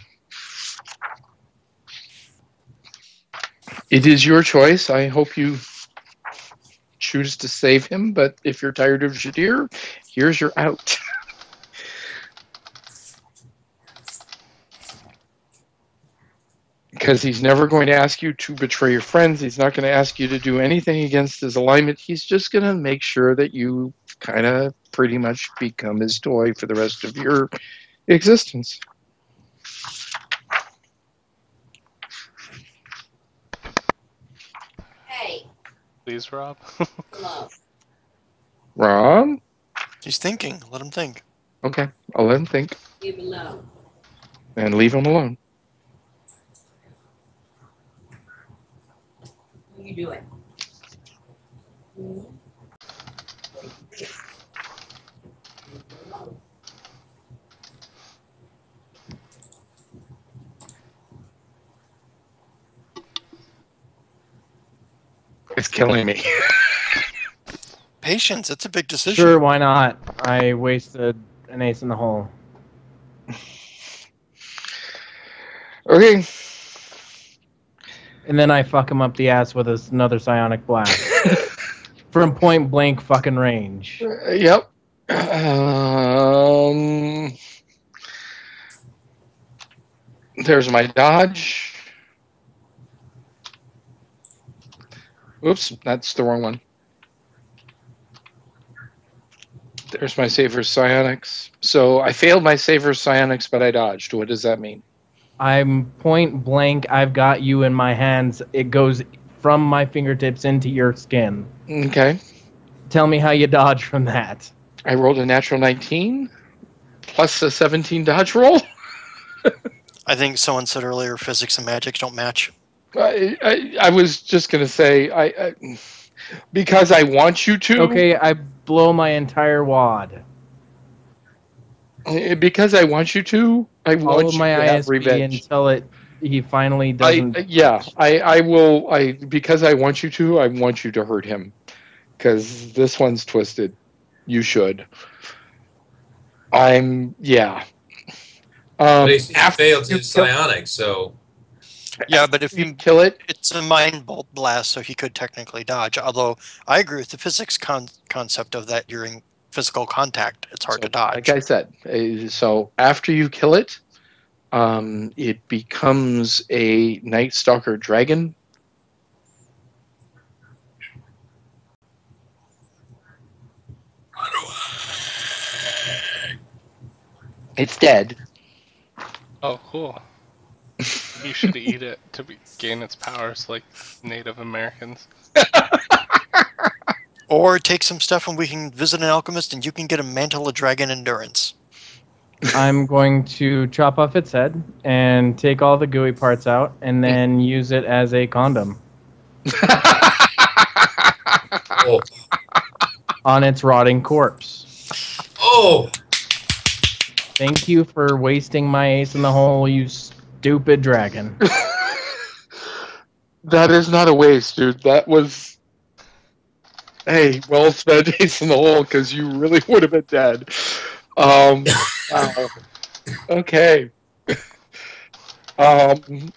it is your choice. I hope you choose to save him, but if you're tired of Shadir, here's your out. Because he's never going to ask you to betray your friends. He's not going to ask you to do anything against his alignment. He's just going to make sure that you kind of pretty much become his toy for the rest of your existence. Hey. Please, Rob. Hello. Rob? He's thinking. Let him think. Okay, I'll let him think. Leave him alone. And leave him alone. What are you doing? It's killing me. Patience. It's a big decision. Sure, why not? I wasted an ace in the hole. Okay. And then I fuck him up the ass with another psionic blast. From point blank fucking range. Yep. There's my dodge. Oops, that's the wrong one. There's my Saver Psionics. So I failed my Saver Psionics, but I dodged. What does that mean? I'm point blank. I've got you in my hands. It goes from my fingertips into your skin. Okay. Tell me how you dodge from that. I rolled a natural 19 plus a 17 dodge roll. I think someone said earlier physics and magic don't match. I was just going to say, I because I want you to. Okay, I blow my entire wad. Because I want you to. I want All of you my to have ISB revenge. until he finally doesn't. I will. Because I want you to. I want you to hurt him. Because this one's twisted. You should. Yeah. But he failed you his psionics, so Yeah, but if you kill it, it's a mind bolt blast, so he could technically dodge. Although I agree with the physics concept of that during physical contact, it's hard to dodge. like I said, so after you kill it, it becomes a Night Stalker dragon. It's dead. Oh, cool. You should eat it to gain its powers like Native Americans. Or take some stuff and we can visit an alchemist and you can get a mantle of dragon endurance. I'm going to chop off its head and take all the gooey parts out and then use it as a condom. oh. On its rotting corpse. Oh! Thank you for wasting my ace in the hole, you stupid dragon. That is not a waste, dude. That was... Hey, well spent ace in the hole, because you really would have been dead. Wow. Okay.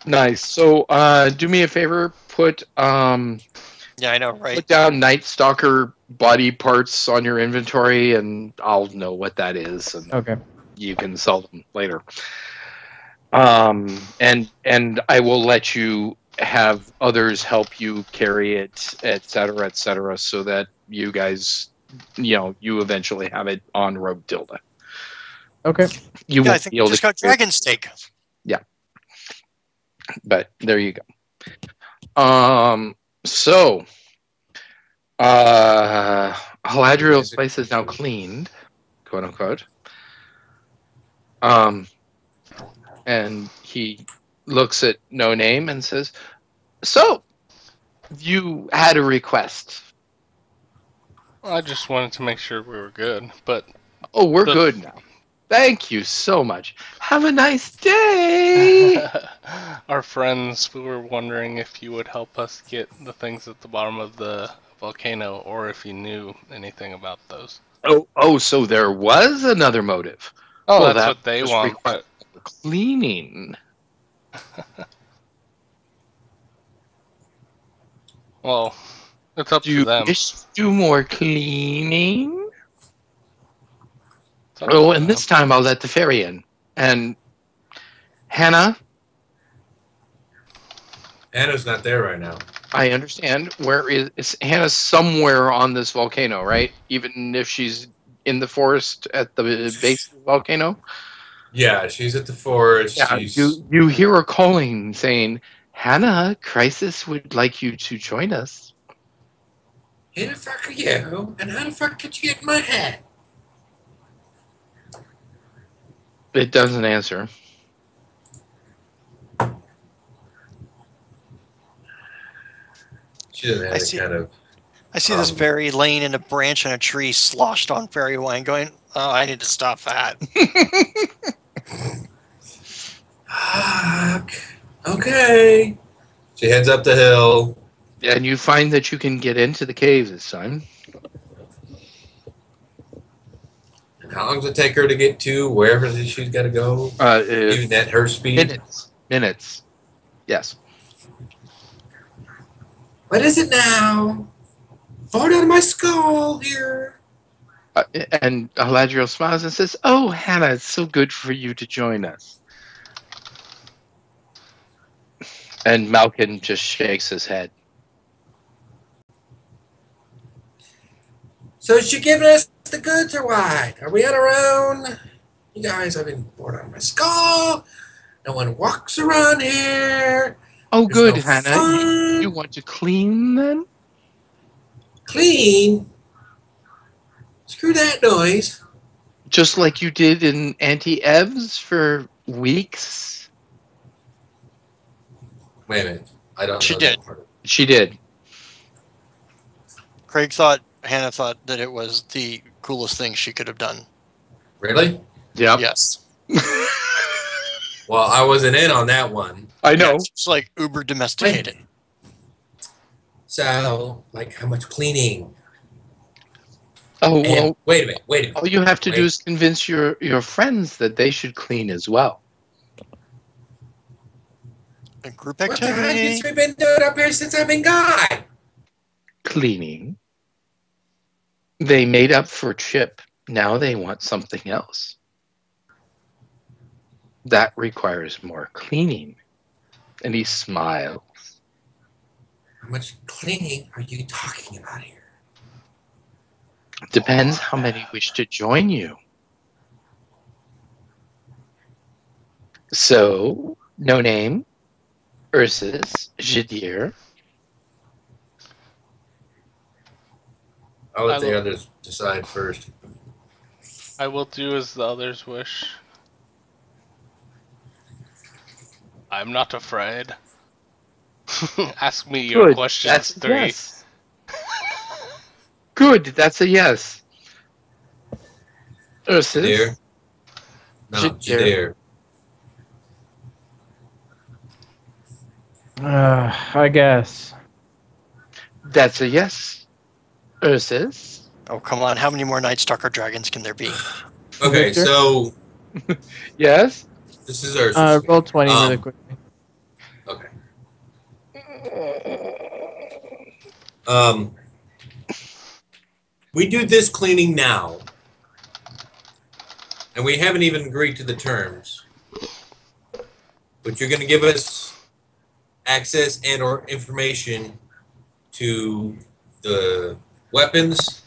Nice. So, do me a favor. Put yeah, I know, right? Put down Night Stalker body parts on your inventory, and I'll know what that is. And okay. You can sell them later. And I will let you have others help you carry it, et cetera, so that you guys, you eventually have it on Rogue Tilda. Okay. I think you just got dragon steak. Yeah. But there you go. So, Haladriel's place is now cleaned, quote unquote. And he looks at No Name and says, "So, you had a request." I just wanted to make sure we were good, but Oh, we're the good now. Thank you so much. Have a nice day. our friends were wondering if you would help us get the things at the bottom of the volcano, or if you knew anything about those. Oh, so there was another motive. Oh, Well, that's that what they just want, requires but cleaning. well, it's up Do to you them. wish to do more cleaning? It's up to Oh, and them. this time I'll let the fairy in. And Hannah, Anna's not there right now. I understand. Where is Hannah? Somewhere on this volcano, right? Even if she's in the forest at the base of the volcano. Yeah, she's at the forest. Yeah, She's you hear her calling, saying, "Hannah, Crisis would like you to join us." who the fuck are you? And how the fuck did you get in my head? It doesn't answer. She doesn't have I any see. kind of. I see this Um, fairy laying in a branch on a tree, sloshed on fairy wine, going, "Oh, I need to stop that." Fuck. Okay. She heads up the hill. And you find that you can get into the cave this time. And how long does it take her to get to wherever she's got to go? Even at her speed? Minutes. Yes. What is it now? Fall out of my skull here. And Galadriel smiles and says, "Oh, Hannah, it's so good for you to join us." And Malkin just shakes his head. So is she giving us the goods or what? Are we on our own? You guys have been bored out of my skull. No one walks around here. Oh, There's good, no Hannah. fun. You want to clean then? Clean? Screw that noise. Just like you did in Auntie Ev's for weeks? Wait a minute. I don't She know did. that part. She did. Hannah thought that it was the coolest thing she could have done. Really? Yep. Yes. Well, I wasn't in on that one. I know. Yes, it's like uber domesticated. So, like, how much cleaning? Oh, And well, wait a minute. all you have to do is convince your friends that they should clean as well. A group What the heck activity. has we been doing up here since I've been gone? Cleaning. They made up for Chip. Now they want something else. That requires more cleaning. And he smiles. How much cleaning are you talking about here? Depends how many wish to join you. So, no name, Ursus, Jadir. I'll let the others decide first. I will do as the others wish. I'm not afraid. Ask me your Good. questions, That's a 3. yes. Good. That's a yes. Ursus. Jadir? No, Jadir. I guess. That's a yes. Ursus. Oh, come on. How many more Night Stalker dragons can there be? Okay, Victor? so Yes. this is Ursus. Roll 20 really quickly. Okay. We do this cleaning now, and we haven't even agreed to the terms. But you're going to give us access and or information to the weapons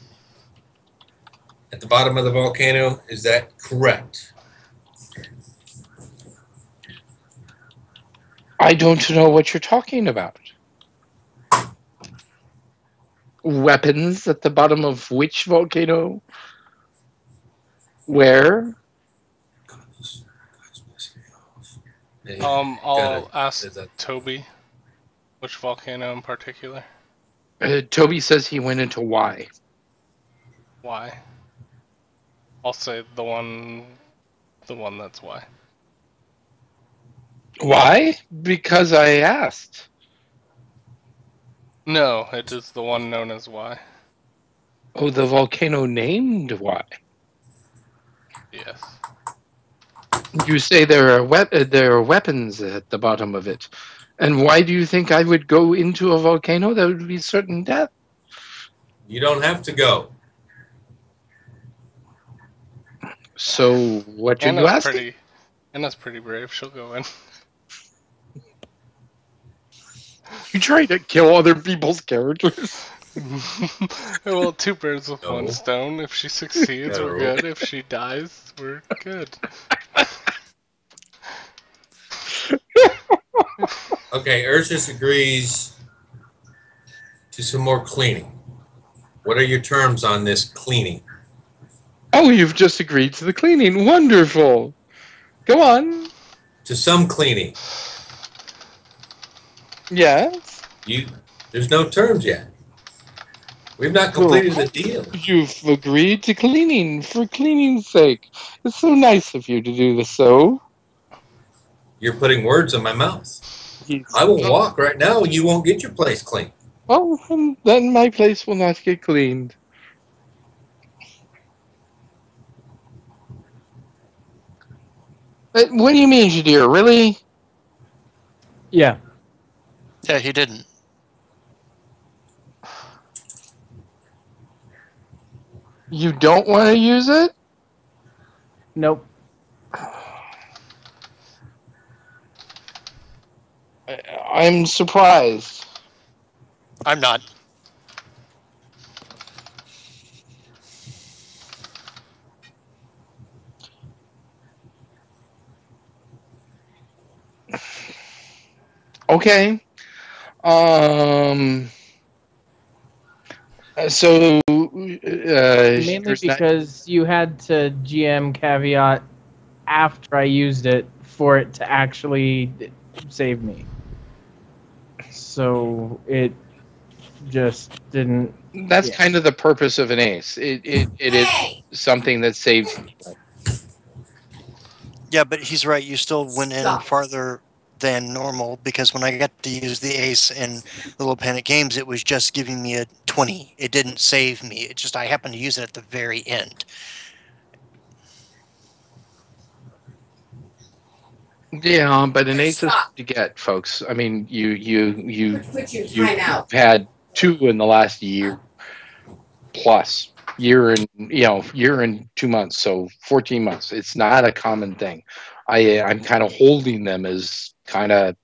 at the bottom of the volcano. Is that correct? I don't know what you're talking about. Weapons at the bottom of which volcano? Where? I'll ask Toby which volcano in particular. Toby says he went into Y. Why? I'll say the one that's why. Why? Because I asked. No, it is the one known as why. Oh, the volcano named why? Yes. You say there are weapons at the bottom of it. And why do you think I would go into a volcano? That would be certain death. You don't have to go. So what are you Anna's asking? pretty. Anna's pretty brave. She'll go in. You trying to kill other people's characters? Well, two birds with one No. stone. If she succeeds, we're No. good. If she dies, we're good. Okay, Ursus agrees to some more cleaning. What are your terms on this cleaning? Oh, you've just agreed to the cleaning. Wonderful. Go on. To some cleaning. Yes. There's no terms yet. We've not completed the deal. You've agreed to cleaning for cleaning's sake. It's so nice of you to do this so. You're putting words in my mouth. I will walk right now and you won't get your place clean. Oh, then my place will not get cleaned. What do you mean, Jadir? Really? Yeah. Yeah, he didn't. You don't want to use it? Nope. I'm surprised. I'm not. Okay. So, Mainly because you had to GM caveat after I used it for it to actually save me. So it just didn't. That's Yeah. kind of the purpose of an ace. It is something that saves people. Yeah, but he's right. You still went in farther than normal because when I got to use the ace in Little Panic Games, it was just giving me a 20. It didn't save me. It just I happened to use it at the very end. Yeah, but an ace is hard to get, folks. I mean, you've had two in the last year plus year and 2 months, so 14 months. It's not a common thing. I'm kind of holding them as kind of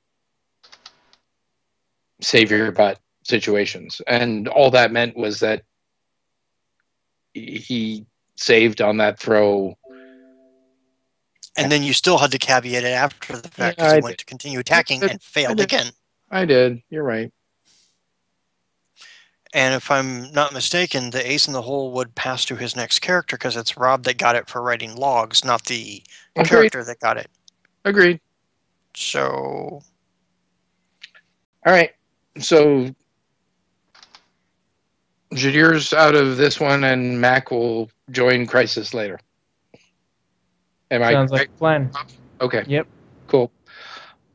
save your butt situations, and all that meant was that he saved on that throw. And then you still had to caveat it after the fact because Yeah, he went to continue attacking and failed again. I did. You're right. And if I'm not mistaken, the ace in the hole would pass to his next character because it's Rob that got it for writing logs, not the character that got it. Agreed. So. All right. So Jadir's out of this one, and Mac will join Crisis later. Sounds like a plan. Okay. Yep. Cool.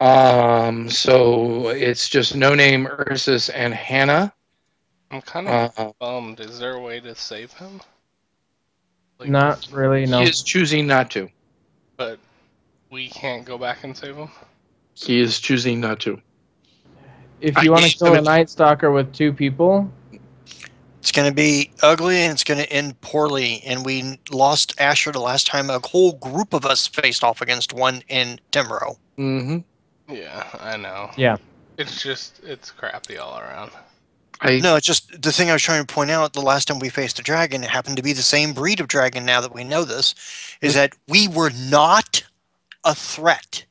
So it's just No Name, Ursus, and Hannah. I'm kind of bummed. Is there a way to save him? Like, Not really, no. He is choosing not to. But we can't go back and save him? He is choosing not to. If you want to kill a Night Stalker with two people, it's going to be ugly and it's going to end poorly. And we lost Asher the last time a whole group of us faced off against one in Timro. Mm-hmm. Yeah, I know. Yeah. It's crappy all around. No, it's just the thing I was trying to point out. The last time we faced a dragon, it happened to be the same breed of dragon. Now that we know this, is that we were not a threat.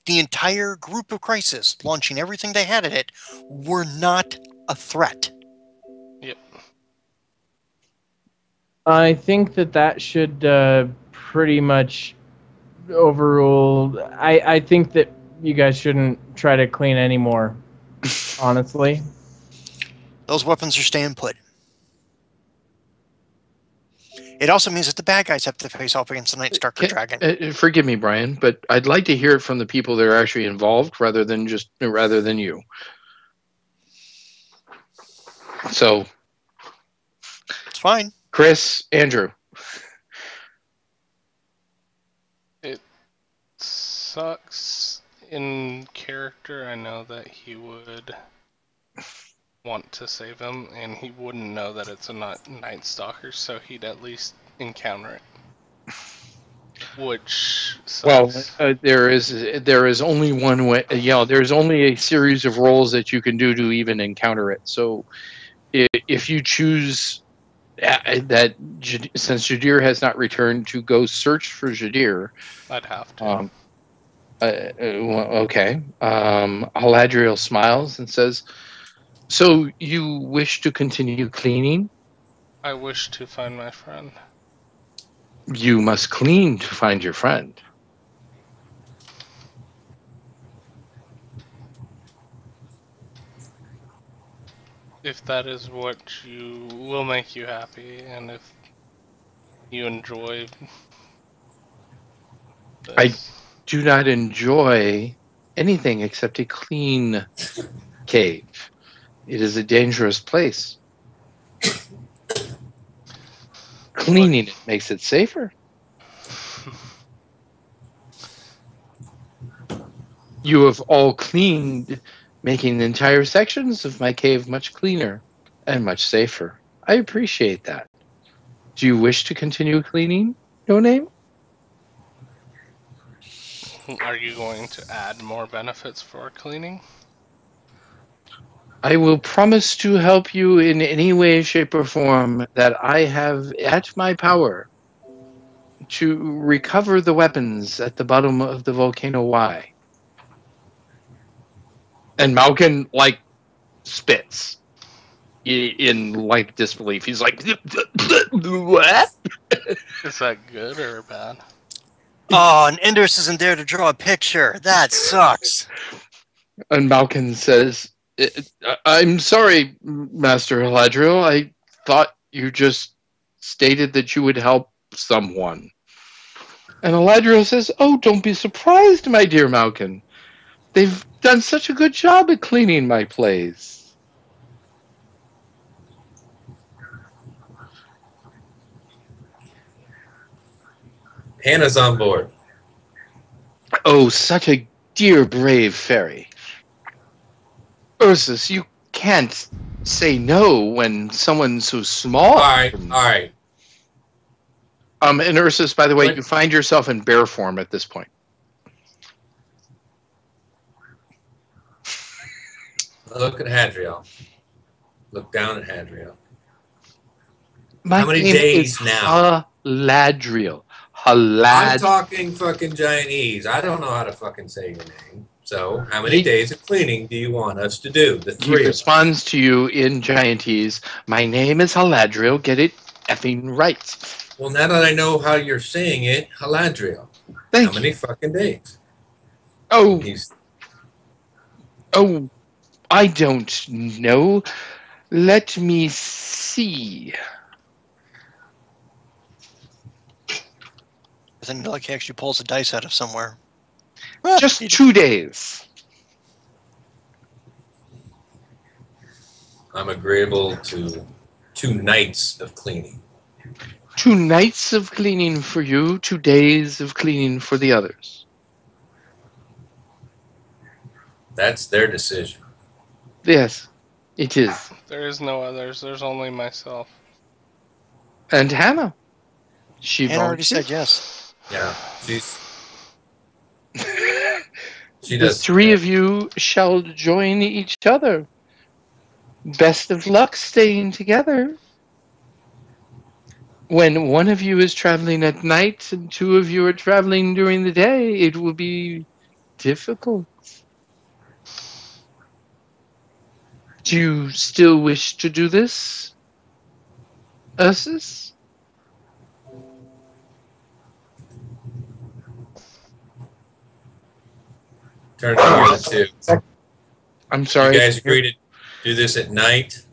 The entire group of Crisis, launching everything they had at it, were not a threat. Yep. I think that should pretty much overrule. I think that you guys shouldn't try to clean anymore, honestly. Those weapons are staying put. It also means that the bad guys have to face off against the Night Stalker dragon. Forgive me, Brian, but I'd like to hear it from the people that are actually involved rather than you. So, It's fine. Chris, Andrew. It sucks in character. I know that he would want to save him, and he wouldn't know that it's a Night Stalker, so he'd at least encounter it. Which sucks. Well, there is only one way. There's only a series of rolls that you can do to even encounter it. So, if you choose that, since Jadir has not returned, to go search for Jadir, I'd have to. Okay. Haladriel smiles and says, "So you wish to continue cleaning? I wish to find my friend. You must clean to find your friend." If that is what will make you happy, and if you enjoy this. I do not enjoy anything except a clean cave. It is a dangerous place. Cleaning it makes it safer. You have all cleaned, making the entire sections of my cave much cleaner and much safer. I appreciate that. Do you wish to continue cleaning, No Name? Are you going to add more benefits for cleaning? I will promise to help you in any way, shape, or form that I have at my power to recover the weapons at the bottom of the volcano Y. And Malkin, spits in disbelief. He's like, what? Is that good or bad? Oh, and Indus isn't there to draw a picture. That sucks. And Malkin says, I'm sorry, Master Haladriel. I thought you just stated that you would help someone. And Haladriel says, oh, don't be surprised, my dear Malkin. They've done such a good job at cleaning my place. Hannah's on board. Oh, such a dear, brave fairy. Ursus, you can't say no when someone's so small. All right. And Ursus, by the way, you find yourself in bear form at this point. Look at Hadriel. Look down at Hadriel. How many days now? Haladriel. I'm talking fucking giant E's. I don't know how to fucking say your name. So, how many days of cleaning do you want us to do? The three. He responds to you in giantese. My name is Haladriel. Get it effing right. Well, now that I know how you're saying it, Haladriel. How many fucking days? Oh, I don't know. Let me see. I think like he actually pulls the dice out of somewhere. Just 2 days. I'm agreeable to 2 nights of cleaning. 2 nights of cleaning for you, 2 days of cleaning for the others. That's their decision. Yes, it is. There is no others. There's only myself. And Hannah. Hannah already said yes. Yeah, she the does. 3 of you shall join each other. Best of luck staying together. When one of you is traveling at night and 2 of you are traveling during the day, it will be difficult. Do you still wish to do this, Ursus? Turn to the 2. I'm sorry. You guys agree to do this at night,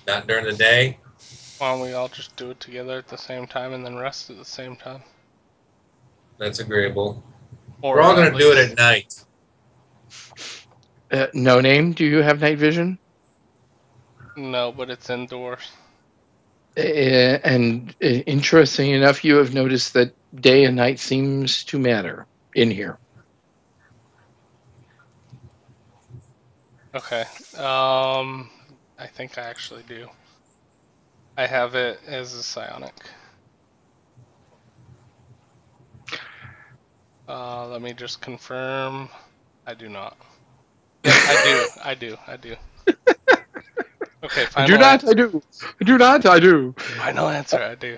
not during the day? Why don't we all just do it together at the same time and then rest at the same time? That's agreeable. Or We're all at going to do it least- at night. No name. Do you have night vision? No, but it's indoors. And interesting enough, you have noticed that day and night seems to matter in here. Okay. I think I actually do. I have it as a psionic. Let me just confirm. I do not. Yep, I do. Okay, I final do not. answer. I do. I do not. I do. Final answer. I do.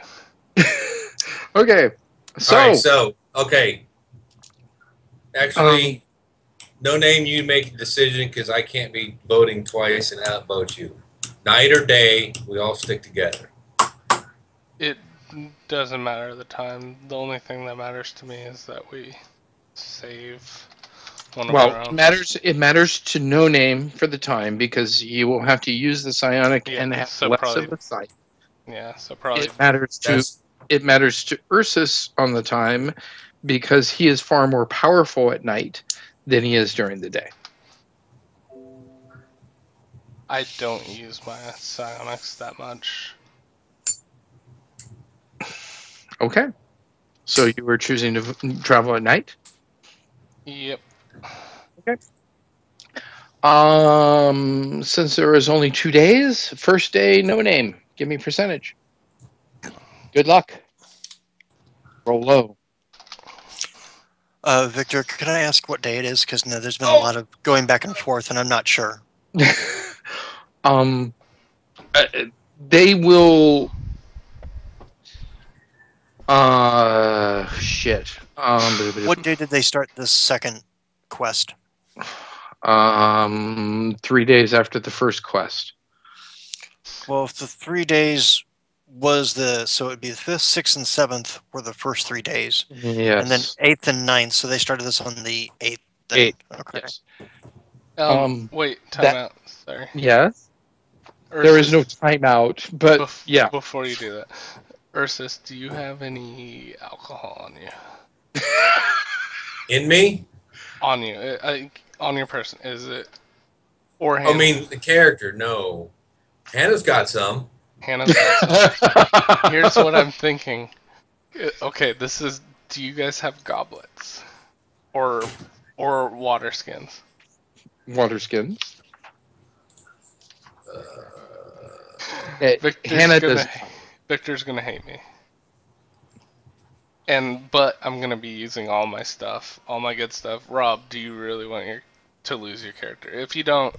Okay. So. All right, so, okay. Actually, no name, you make a decision because I can't be voting twice and outvote you. Night or day, we all stick together. It doesn't matter the time. The only thing that matters to me is that we save one of Well, our it own. matters to no name for the time because you will have to use the psionic Yeah, and have so less probably- of a sight. Yeah, so probably It matters to Ursus on the time because he is far more powerful at night than he is during the day. I don't use my psionics that much. Okay. So you were choosing to travel at night? Yep. Since there is only 2 days, first day, no name. Give me percentage. Good luck. Roll low. Victor, can I ask what day it is? Because there's been a lot of going back and forth, and I'm not sure. They will. Shit. What day did they start this second quest? 3 days after the first quest. Well, if the 3 days was so it'd be the 5th, 6th, and 7th were the first 3 days. Yes. And then 8th and 9th, so they started this on the 8th. Then. 8. Okay. Yes. Wait, time out. Sorry. Yes. Ursus, There is no timeout, but yeah. Before you do that, Ursus, do you have any alcohol on you? In me? On you, on your person, is it? Or I Hannah? mean, the character, no. Hannah's got some. Hannah's got some. Here's what I'm thinking. Okay, this is. Do you guys have goblets, or water skins? Water skins. Victor's gonna hate me. But I'm gonna be using all my stuff, all my good stuff. Rob, do you really want to lose your character? If you don't,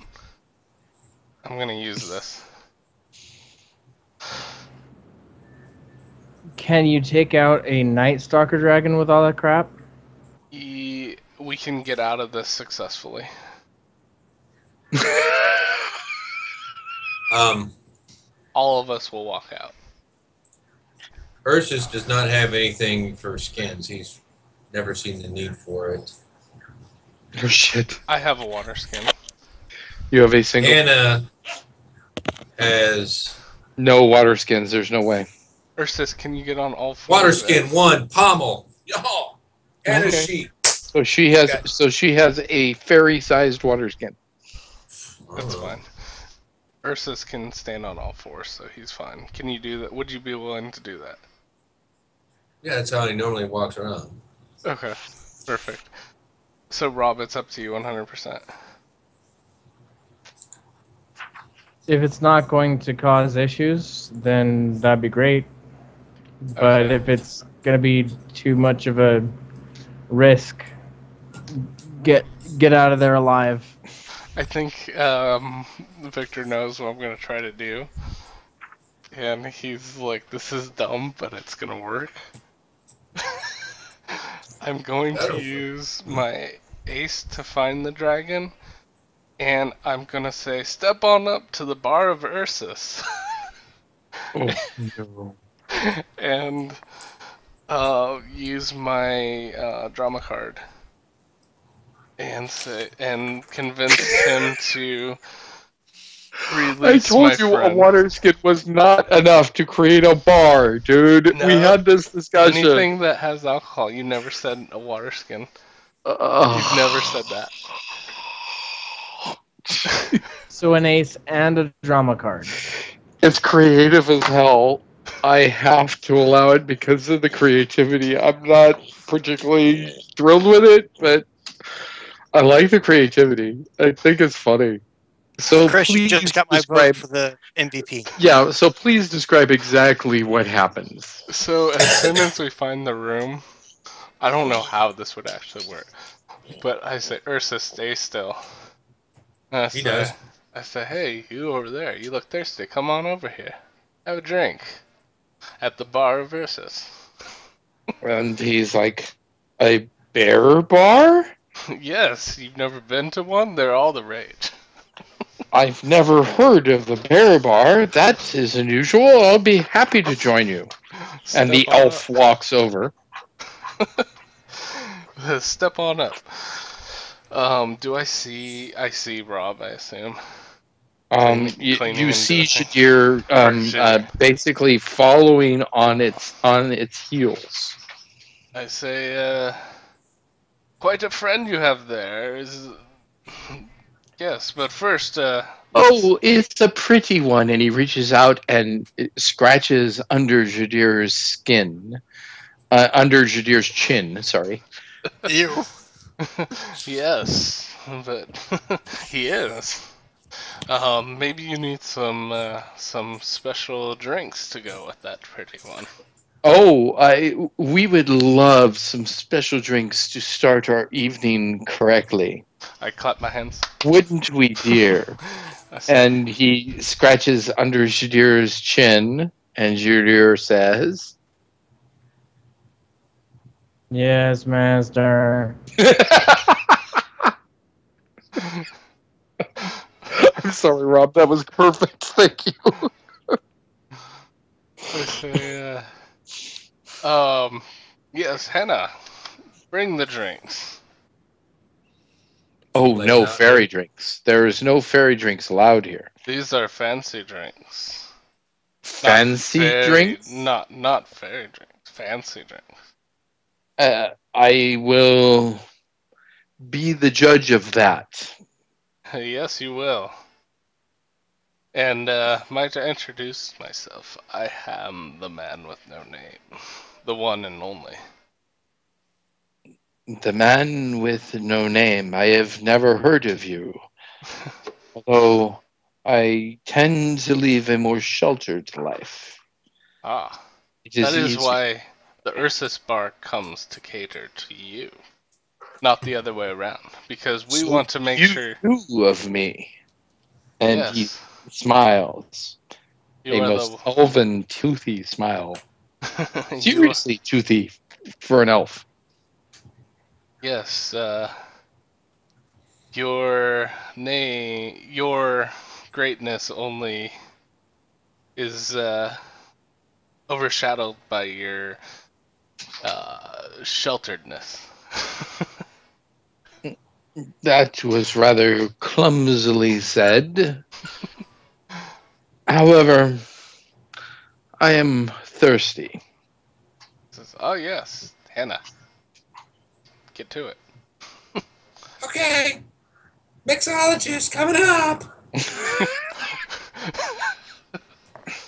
I'm gonna use this. Can you take out a Night Stalker dragon with all that crap? We can get out of this successfully. All of us will walk out. Ursus does not have anything for skins. He's never seen the need for it. Oh shit. I have a water skin. You have a single. Hannah has no water skins. There's no way. Ursus, can you get on all four? Water skin 1, pommel. Y'all. Hannah's Okay. sheep. So she has a fairy-sized water skin. That's fine. Ursus can stand on all fours, so he's fine. Can you do that? Would you be willing to do that? Yeah, that's how he normally walks around. Okay, perfect. So Rob, it's up to you 100%. If it's not going to cause issues, then that'd be great. But if it's going to be too much of a risk, get out of there alive. I think Victor knows what I'm going to try to do. And he's like, this is dumb, but it's going to work. I'm going to use my ace to find the dragon. And I'm going to say, step on up to the bar of Ursus. Oh, no. And use my drama card. And convince him to I Release, my told you a friend. water skin was not enough to create a bar, dude. We No, had this discussion. anything that has alcohol. You never said a water skin. You've never said that. So an ace and a drama card. It's creative as hell. I have to allow it because of the creativity. I'm not particularly thrilled with it, but I like the creativity. I think it's funny. So Chris, you please just got my vote describe. for the MVP. Yeah, so please describe exactly what happens. So as soon as we find the room, I don't know how this would actually work, but I say, Ursa, stay still. And He does. I say, hey, you over there, you look thirsty. Come on over here. Have a drink at the bar of Ursus. And he's like, a bear bar? Yes, you've never been to one? They're all the rage. I've never heard of the bear bar. That is unusual. I'll be happy to join you. And Step the on elf walks over. up. Step on up. Do I see? I see Rob, I assume. Cleaning You and see dusting. Shadir basically following on its heels. I say, quite a friend you have there. Yes, but first, Oh, it's a pretty one, and he reaches out and scratches under Jadir's skin, under Jadir's chin. Sorry. Ew. yes, but he is. Maybe you need some special drinks to go with that pretty one. Oh, we would love some special drinks to start our evening correctly. I clap my hands. Wouldn't we, dear? I say, And he scratches under Jadir's chin, and Jadir says, Yes, master. I'm sorry, Rob. That was perfect. Thank you. I say, yes, Henna, bring the drinks. Oh, Lays no out fairy drinks. There is no fairy drinks allowed here. These are fancy drinks. Fancy drinks? Not fairy drinks. Fancy drinks. I will be the judge of that. Yes, you will. And might I introduce myself? I am the man with no name, the one and only. The man with no name. I have never heard of you. Although I tend to live a more sheltered life. Ah, It that is is easy. why the Ursus bar comes to cater to you, not the other way around. Because we So want to make you sure. knew of me. And he Yes, smiles. you A are most the. elven, toothy smile. you are, Seriously toothy for an elf. yes, your name, your greatness only is overshadowed by your shelteredness. That was rather clumsily said. However, I am thirsty. Says, oh yes, Hannah, get to it. Okay, mixologist coming up.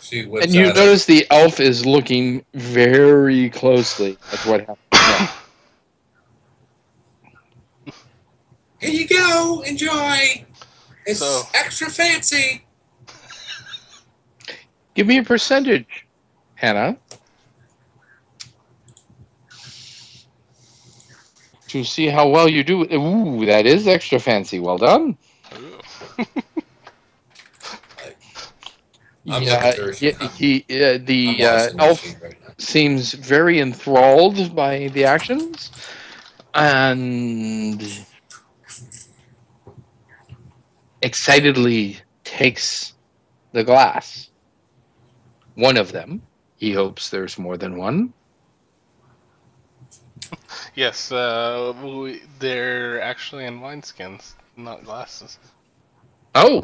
She whips And you out notice the elf is looking very closely at what happened. Here you go. Enjoy. It's So- extra fancy. Give me a percentage, Hannah. To see how well you do. Ooh, that is extra fancy. Well done. Ooh. I'm looking at her. The I'm watching the elf machine right now. seems very enthralled by the actions, and excitedly takes the glass. One of them. He hopes there's more than one. Yes, they're actually in wineskins, not glasses. Oh,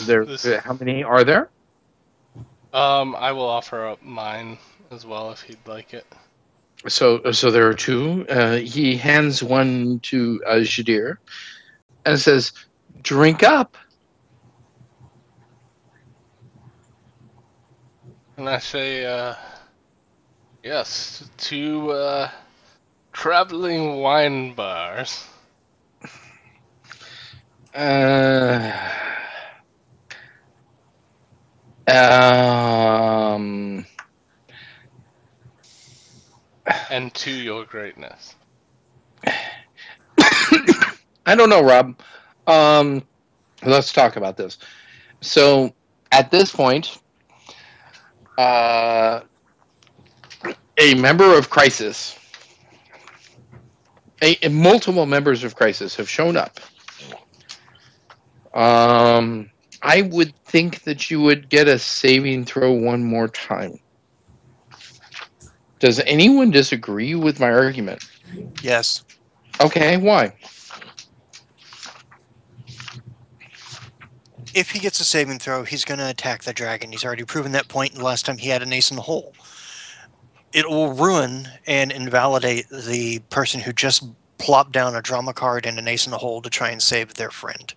There. This, How many are there? I will offer up mine as well if he'd like it. So there are two. He hands one to Shadir and says, "Drink up." And I say, yes, two traveling wine bars. Uh, um, And to your greatness. I don't know, Rob. Let's talk about this. So at this point, a member of Crisis, multiple members of Crisis have shown up. I would think that you would get a saving throw one more time. Does anyone disagree with my argument? Yes. Okay, why? If he gets a saving throw, he's going to attack the dragon. He's already proven that point the last time he had an ace in the hole. It will ruin and invalidate the person who just plopped down a drama card and an ace in the hole to try and save their friend.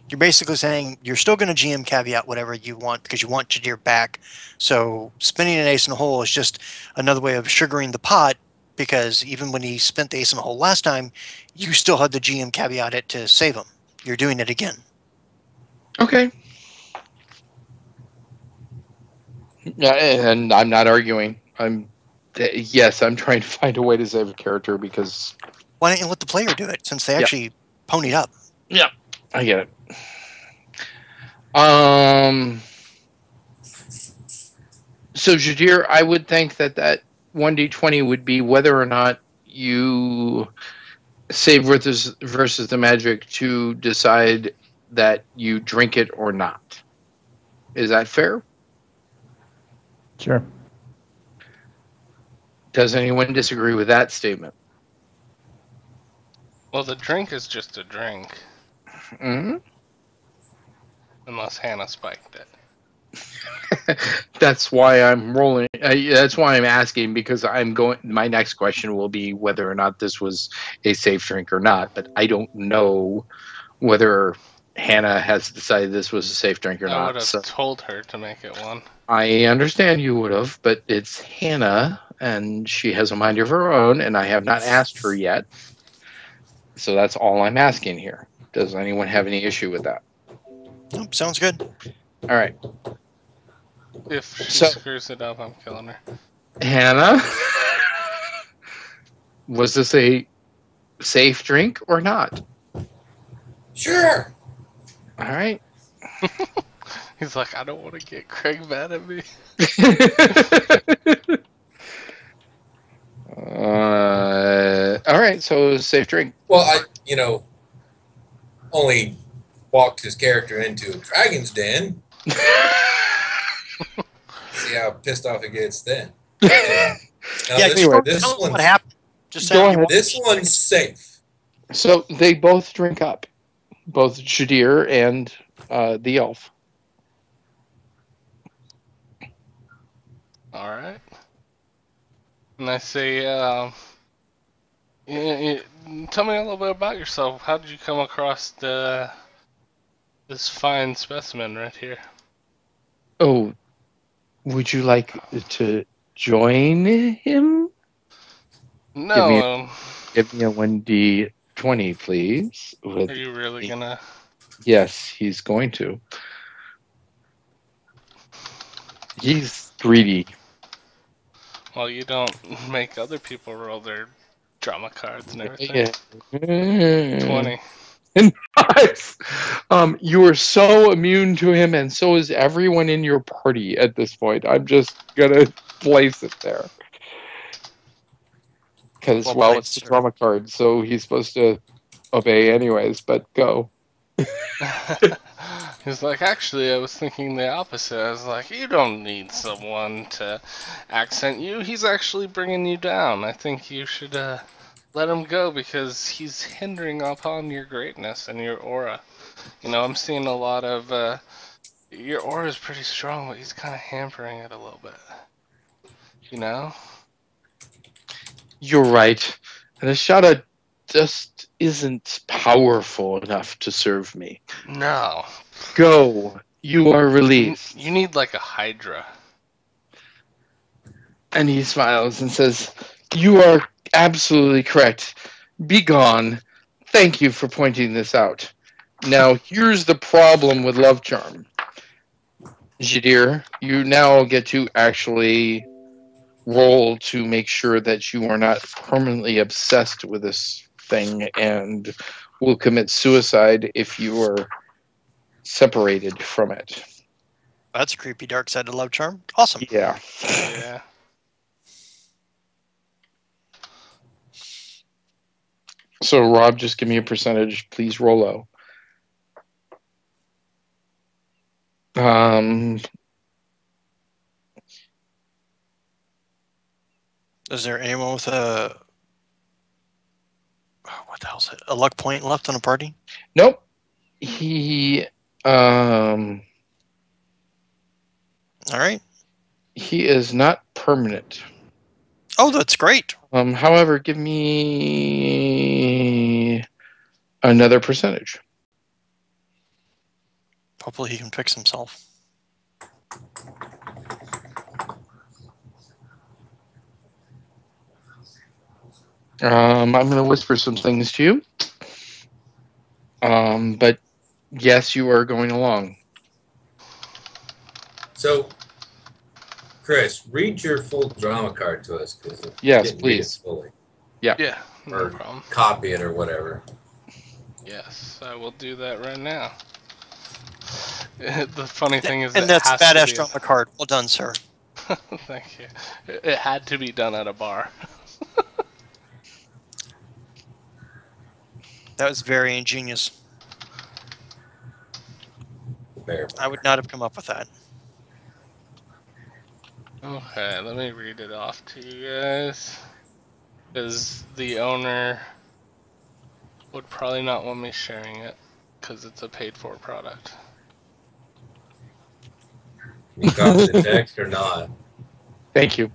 You're basically saying you're still going to GM caveat whatever you want because you want Jadir back. So spinning an ace in the hole is just another way of sugaring the pot, because even when he spent the ace in the hole last time, you still had the GM caveat it to save him. You're doing it again. Okay. Yeah, and I'm not arguing. I'm trying to find a way to save a character because Why don't you let the player do it since they actually ponied up? Yeah, I get it. So Jadir, I would think that 1d20 would be whether or not you save versus the magic to decide that you drink it or not. Is that fair? Sure. Does anyone disagree with that statement? Well, the drink is just a drink. Mm-hmm. Unless Hannah spiked it. That's why I'm rolling. That's why I'm asking, because I'm going. My next question will be whether or not this was a safe drink or not. But I don't know whether Hannah has decided this was a safe drink or I not. would have So told her to make it one. I understand you would have, but it's Hannah, and she has a mind of her own, and I have not asked her yet. So that's all I'm asking here. Does anyone have any issue with that? Nope, sounds good. All right. If she So- screws it up, I'm killing her. Hannah, was this a safe drink or not? Sure. All right. He's like, I don't want to get Craig mad at me. All right, so safe drink. Well, I only walked his character into a dragon's den. See how pissed off he gets then. Anyway. Now, Yeah, anyway, this tell us one's, what happened. Just Go say ahead. this one's safe. So they both drink up, both Shadir and the elf. All right. And I say, tell me a little bit about yourself. How did you come across this fine specimen right here? Oh, would you like to join him? No, Give me a 1d20, please. are you really gonna? Yes, he's going to. He's greedy. Well, you don't make other people roll their drama cards and everything. 20. Nice. You are so immune to him, and so is everyone in your party at this point. I'm just gonna place it there. Because, Well, it's a drama card, so he's supposed to obey anyways, but go. He's like, actually, I was thinking the opposite. I was like, you don't need someone to accent you. He's actually bringing you down. I think you should let him go because he's hindering upon your greatness and your aura. You know, I'm seeing a lot of your aura is pretty strong, but he's kind of hampering it a little bit. You know? You're right. And Ashada just isn't powerful enough to serve me. No. Go. You are released. You need like a Hydra. And he smiles and says, You are absolutely correct. Be gone. Thank you for pointing this out. Now, here's the problem with Love Charm. Jadir, you now get to actually roll to make sure that you are not permanently obsessed with this thing and will commit suicide if you are separated from it. That's a creepy dark side of Love Charm. Awesome. Yeah. Yeah. So, Rob, just give me a percentage. Please roll low. Is there anyone with a what the hell's it? A luck point left on a party? Nope. He All right. he is not permanent. Oh, that's great. However, give me another percentage. Hopefully he can fix himself. I'm going to whisper some things to you. But yes, you are going along. So, Chris, read your full drama card to us because Yes, didn't read it please. fully. Yeah, no Or problem. copy it or whatever. Yes, I will do that right now. The funny thing is And it that's has badass to be... drama card. Well done, sir. Thank you. It had to be done at a bar. That was very ingenious. Bear. I would not have come up with that. Okay, let me read it off to you guys. Because the owner would probably not want me sharing it, because it's a paid-for product. You copy the text or not? Thank you.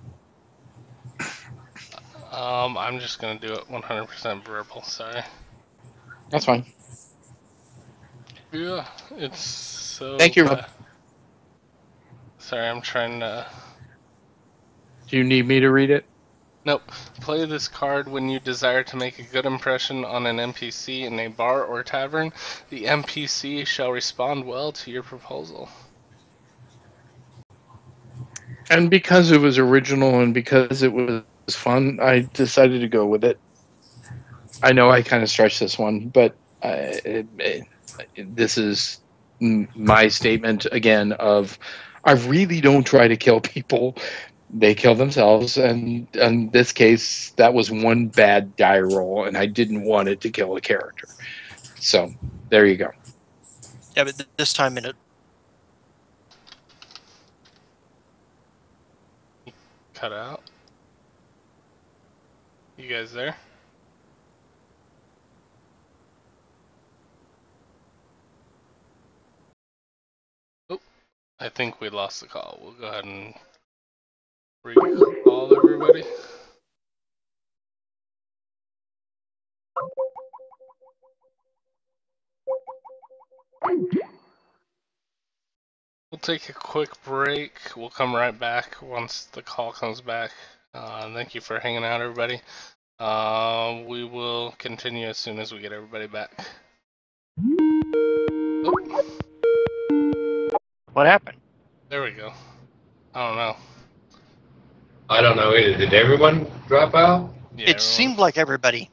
I'm just gonna do it 100% verbal, sorry. That's fine. Yeah, it's so Thank you, Rob. Sorry, I'm trying to... Do you need me to read it? Nope. Play this card when you desire to make a good impression on an NPC in a bar or tavern. The NPC shall respond well to your proposal. And because it was original and because it was fun, I decided to go with it. I know I kind of stretched this one, but this is my statement again of I really don't try to kill people. They kill themselves, and in this case, that was one bad die roll, and I didn't want it to kill a character. So there you go. Yeah, but this time in it. Cut out. You guys there? Oh, I think we lost the call. We'll go ahead and recall everybody. We'll take a quick break. We'll come right back once the call comes back. Thank you for hanging out, everybody. We will continue as soon as we get everybody back. Oh, What happened? there we go. I don't know. I don't know either. Did everyone drop out? Yeah, It everyone... seemed like everybody.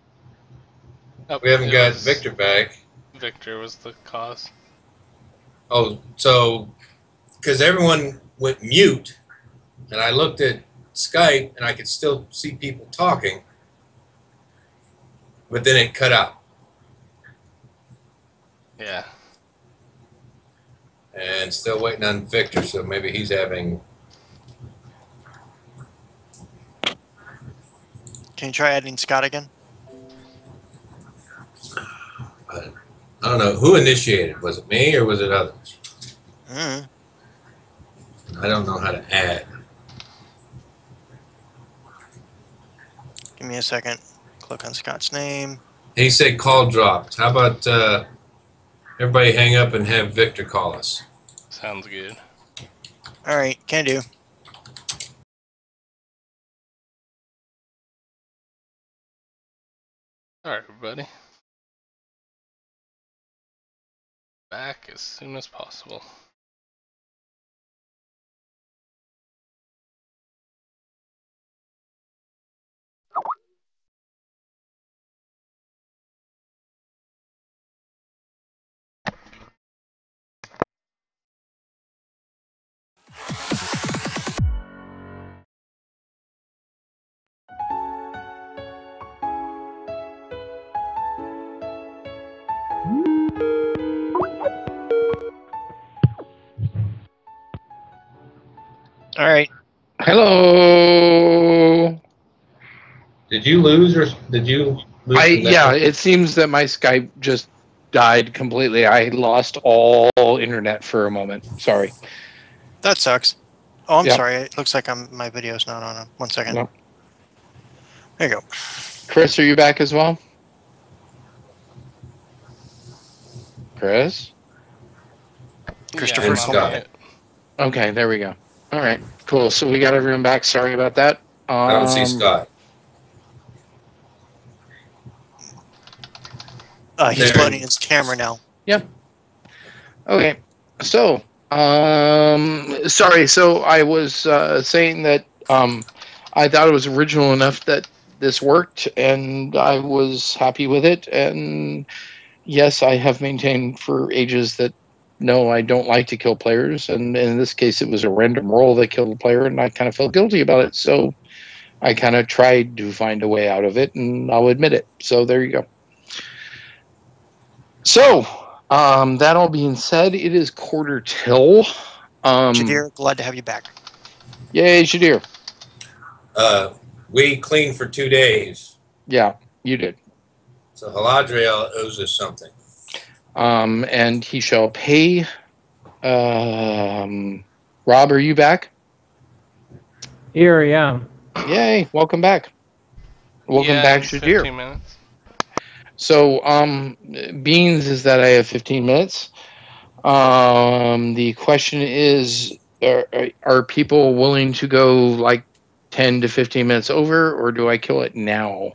Oh, We haven't it got was... Victor back. Victor was the cause. Oh, so because everyone went mute, and I looked at Skype and I could still see people talking, but then it cut out. Yeah. And still waiting on Victor, so maybe he's having. Can you try adding Scott again? I don't know who initiated. Was it me or was it others? Mm. I don't know how to add. Give me a second. Click on Scott's name. He said call dropped. How about everybody hang up and have Victor call us? Sounds good. All right, can do. All right, everybody. Back as soon as possible. All right. Hello. Did you lose or did you lose? Yeah, it seems that my Skype just died completely. I lost all internet for a moment. Sorry. That sucks. Oh, I'm Yep. sorry. It looks like my video's not on. 1 second. No. There you go. Chris, are you back as well? Chris? Christopher, Yeah, I'm Scott. on mute. Okay, there we go. All right, cool. So we got everyone back. Sorry about that. I don't see Scott. He's There. loading his camera now. Yep. Okay. So, sorry. So I was saying that I thought it was original enough that this worked, and I was happy with it. And yes, I have maintained for ages that no, I don't like to kill players. And in this case, it was a random roll that killed a player, and I kind of felt guilty about it. So I kind of tried to find a way out of it, and I'll admit it. So there you go. So, that all being said, it is quarter till. Jadir, glad to have you back. Yay, Shadir. We cleaned for 2 days. Yeah, you did. So Haladriel owes us something. And he shall pay. Rob, are you back? Here, yeah. Yay, welcome back. Welcome back, in Shadir. 15 minutes. So, Beans is that I have 15 minutes. The question is, are people willing to go like 10 to 15 minutes over, or do I kill it now?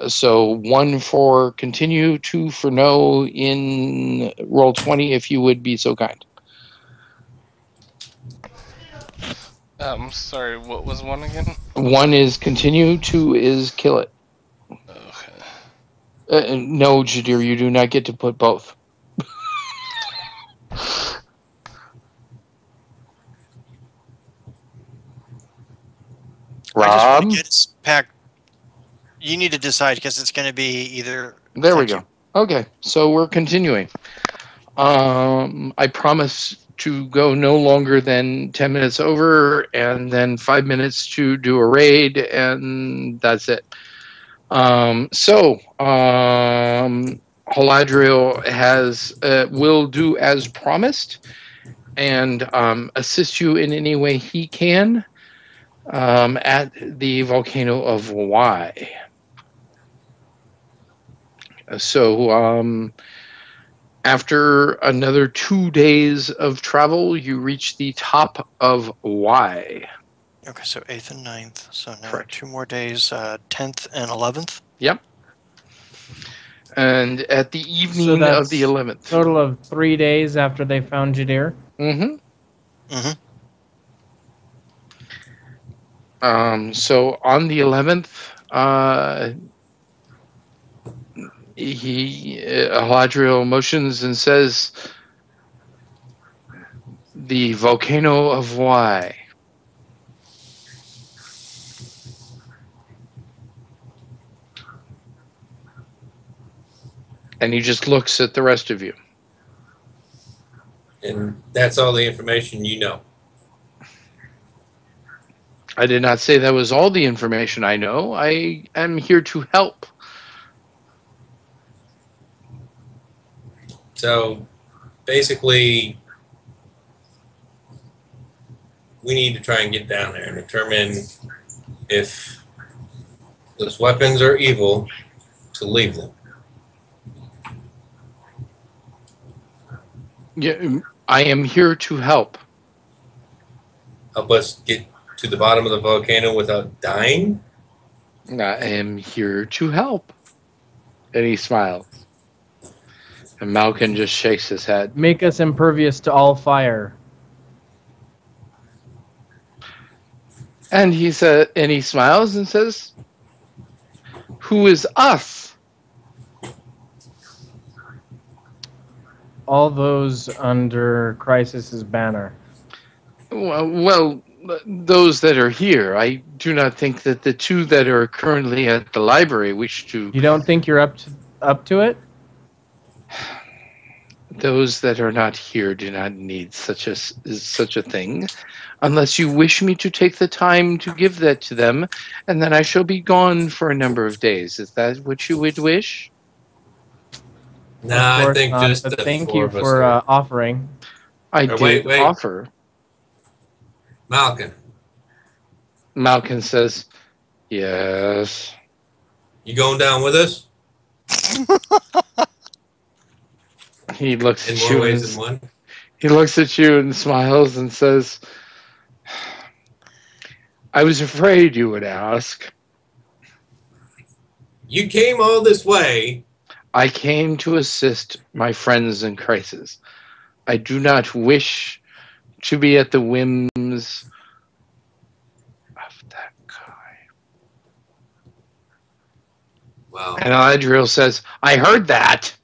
So 1 for continue, 2 for no in roll 20, if you would be so kind. Sorry, what was 1 again? 1 is continue, 2 is kill it. Okay. No, Jadir, you do not get to put both. I just want Rob? to get his pack. You need to decide because it's going to be either. There we go. Okay, so we're continuing. I promise to go no longer than 10 minutes over, and then 5 minutes to do a raid, and that's it. Haladriel will do as promised and assist you in any way he can at the volcano of Y. So, after another 2 days of travel, you reach the top of Y. Okay, so 8th and 9th. So now Correct. 2 more days, 10th and 11th. Yep. And at the evening So that's of the 11th. total of 3 days after they found Jadir. Mm-hmm. Mm-hmm. So on the 11th, Haladriel motions and says, "The volcano of Y." And he just looks at the rest of you. And that's all the information you know. I did not say that was all the information I know. I am here to help. So basically, we need to try and get down there and determine if those weapons are evil to leave them. Yeah, I am here to help. Help us get to the bottom of the volcano without dying? I am here to help. And he smiles. And Malkin just shakes his head. Make us impervious to all fire. And he smiles and says, "Who is us?" All those under Crisis's banner. Well, those that are here. I do not think that the two that are currently at the library wish to. You don't think you're up to it? Those that are not here do not need such a thing, unless you wish me to take the time to give that to them, and then I shall be gone for a number of days. Is that what you would wish? No, I think not, just but the thank four you of us for are- offering. I did wait. offer. Malkin, Malkin says, "Yes." you going down with us? He looks In at more you ways and than one? he looks at you and smiles and says, "I was afraid you would ask. You came all this way. I came to assist my friends in crisis. I do not wish to be at the whims of that guy." Wow. And Adriel says, "I heard that."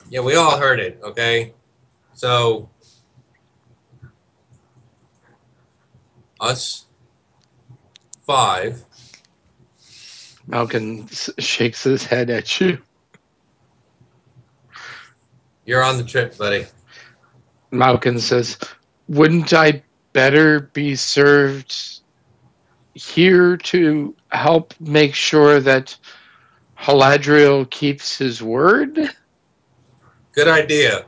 Yeah, we all heard it, okay? So, us five. Malcolm shakes his head at you. You're on the trip, buddy. Malcolm says, "Wouldn't I better be served here to help make sure that Haladriel keeps his word?" Good idea.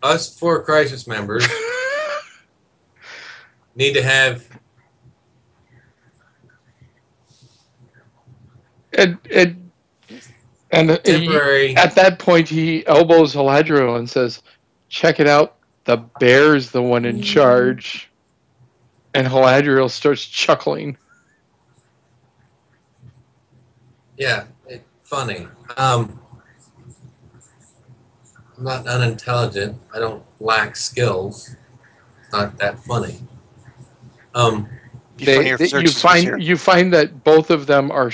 Us four crisis members need to have And temporary. at that point, he elbows Haladriel and says, "Check it out. The bear's the one in charge." And Haladriel starts chuckling. Yeah, funny. I'm not unintelligent. I don't lack skills. It's not that funny. You find that both of them are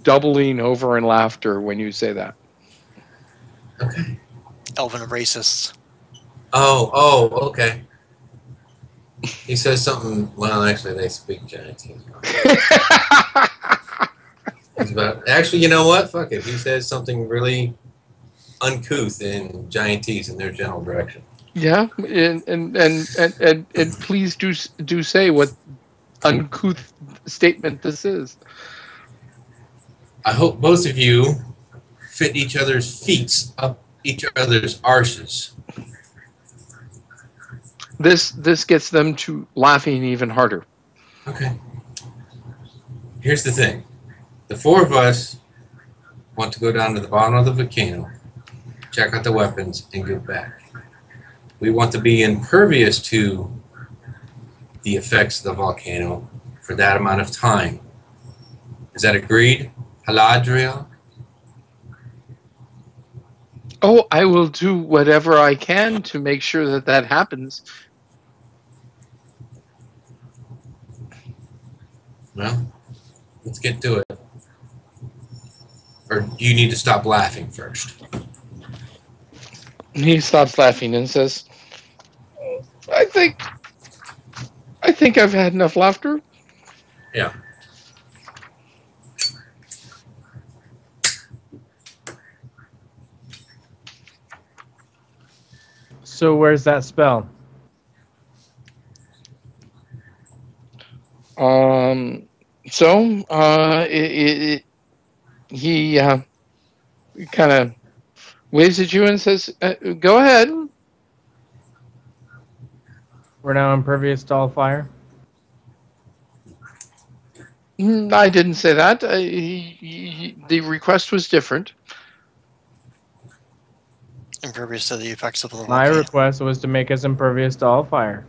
doubling over in laughter when you say that. Okay. Elven racists. Oh, okay. He says something. Well, actually, they speak giant. It's about. Actually, you know what? Fuck it. He says something really uncouth in giantese in their general direction. Yeah, and please do say what uncouth statement this is. I hope both of you fit each other's feet up each other's arses. This gets them to laughing even harder. Okay. Here's the thing. The four of us want to go down to the bottom of the volcano, check out the weapons, and get back. We want to be impervious to the effects of the volcano for that amount of time. Is that agreed, Haladriel? Oh, I will do whatever I can to make sure that that happens. Well, let's get to it. Or do you need to stop laughing first? He stops laughing and says, I think I've had enough laughter." Yeah. So where's that spell? He kind of waves at you and says, "Go ahead." We're now impervious to all fire. I didn't say that. The request was different. Impervious to the effects of the My volcano. request was to make us impervious to all fire.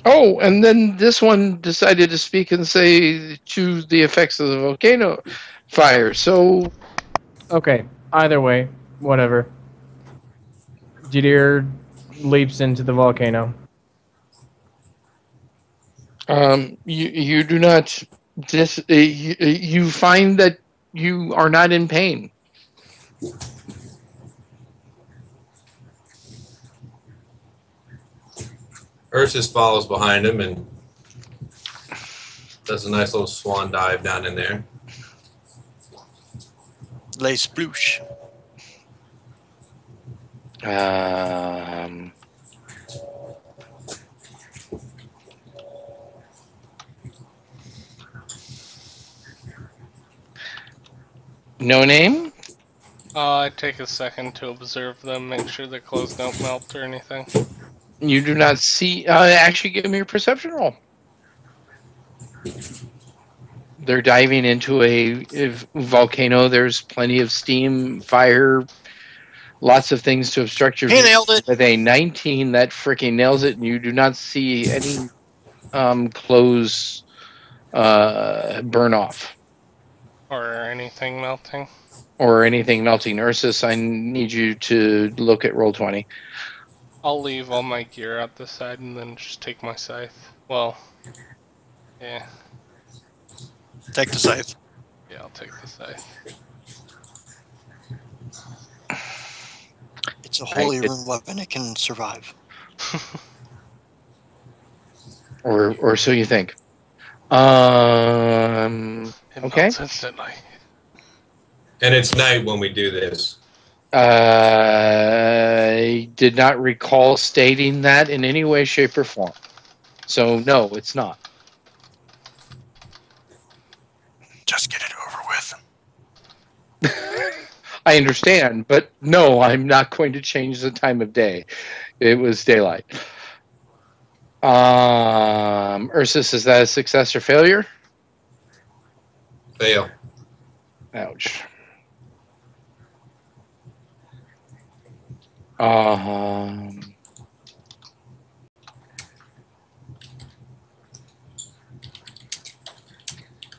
Oh, and then this one decided to speak and say to the effects of the volcano fire. So, Okay, either way, whatever. Jadir leaps into the volcano. you do not you find that you are not in pain. Ursus follows behind him and does a nice little swan dive down in there. Lay sploosh. No name. I take a second to observe them, make sure their clothes don't melt or anything. You do not see. Actually, give me your perception roll. They're diving into a volcano. There's plenty of steam, fire, lots of things to obstruct your He vision. nailed it. With a 19, that freaking nails it, and you do not see any clothes burn off Or anything melting. or anything melting. Ursus, I need you to look at roll 20. I'll leave all my gear out the side and then just take my scythe. Well, yeah. Take the scythe. Yeah, I'll take the scythe. It's a holy rune weapon. It can survive. Or so you think. It Okay. melts instantly. And it's night when we do this. I did not recall stating that in any way, shape, or form. So, no, it's not. Just get it over with. I understand, but no, I'm not going to change the time of day. It was daylight. Ursus, is that a success or failure? Fail. Ouch.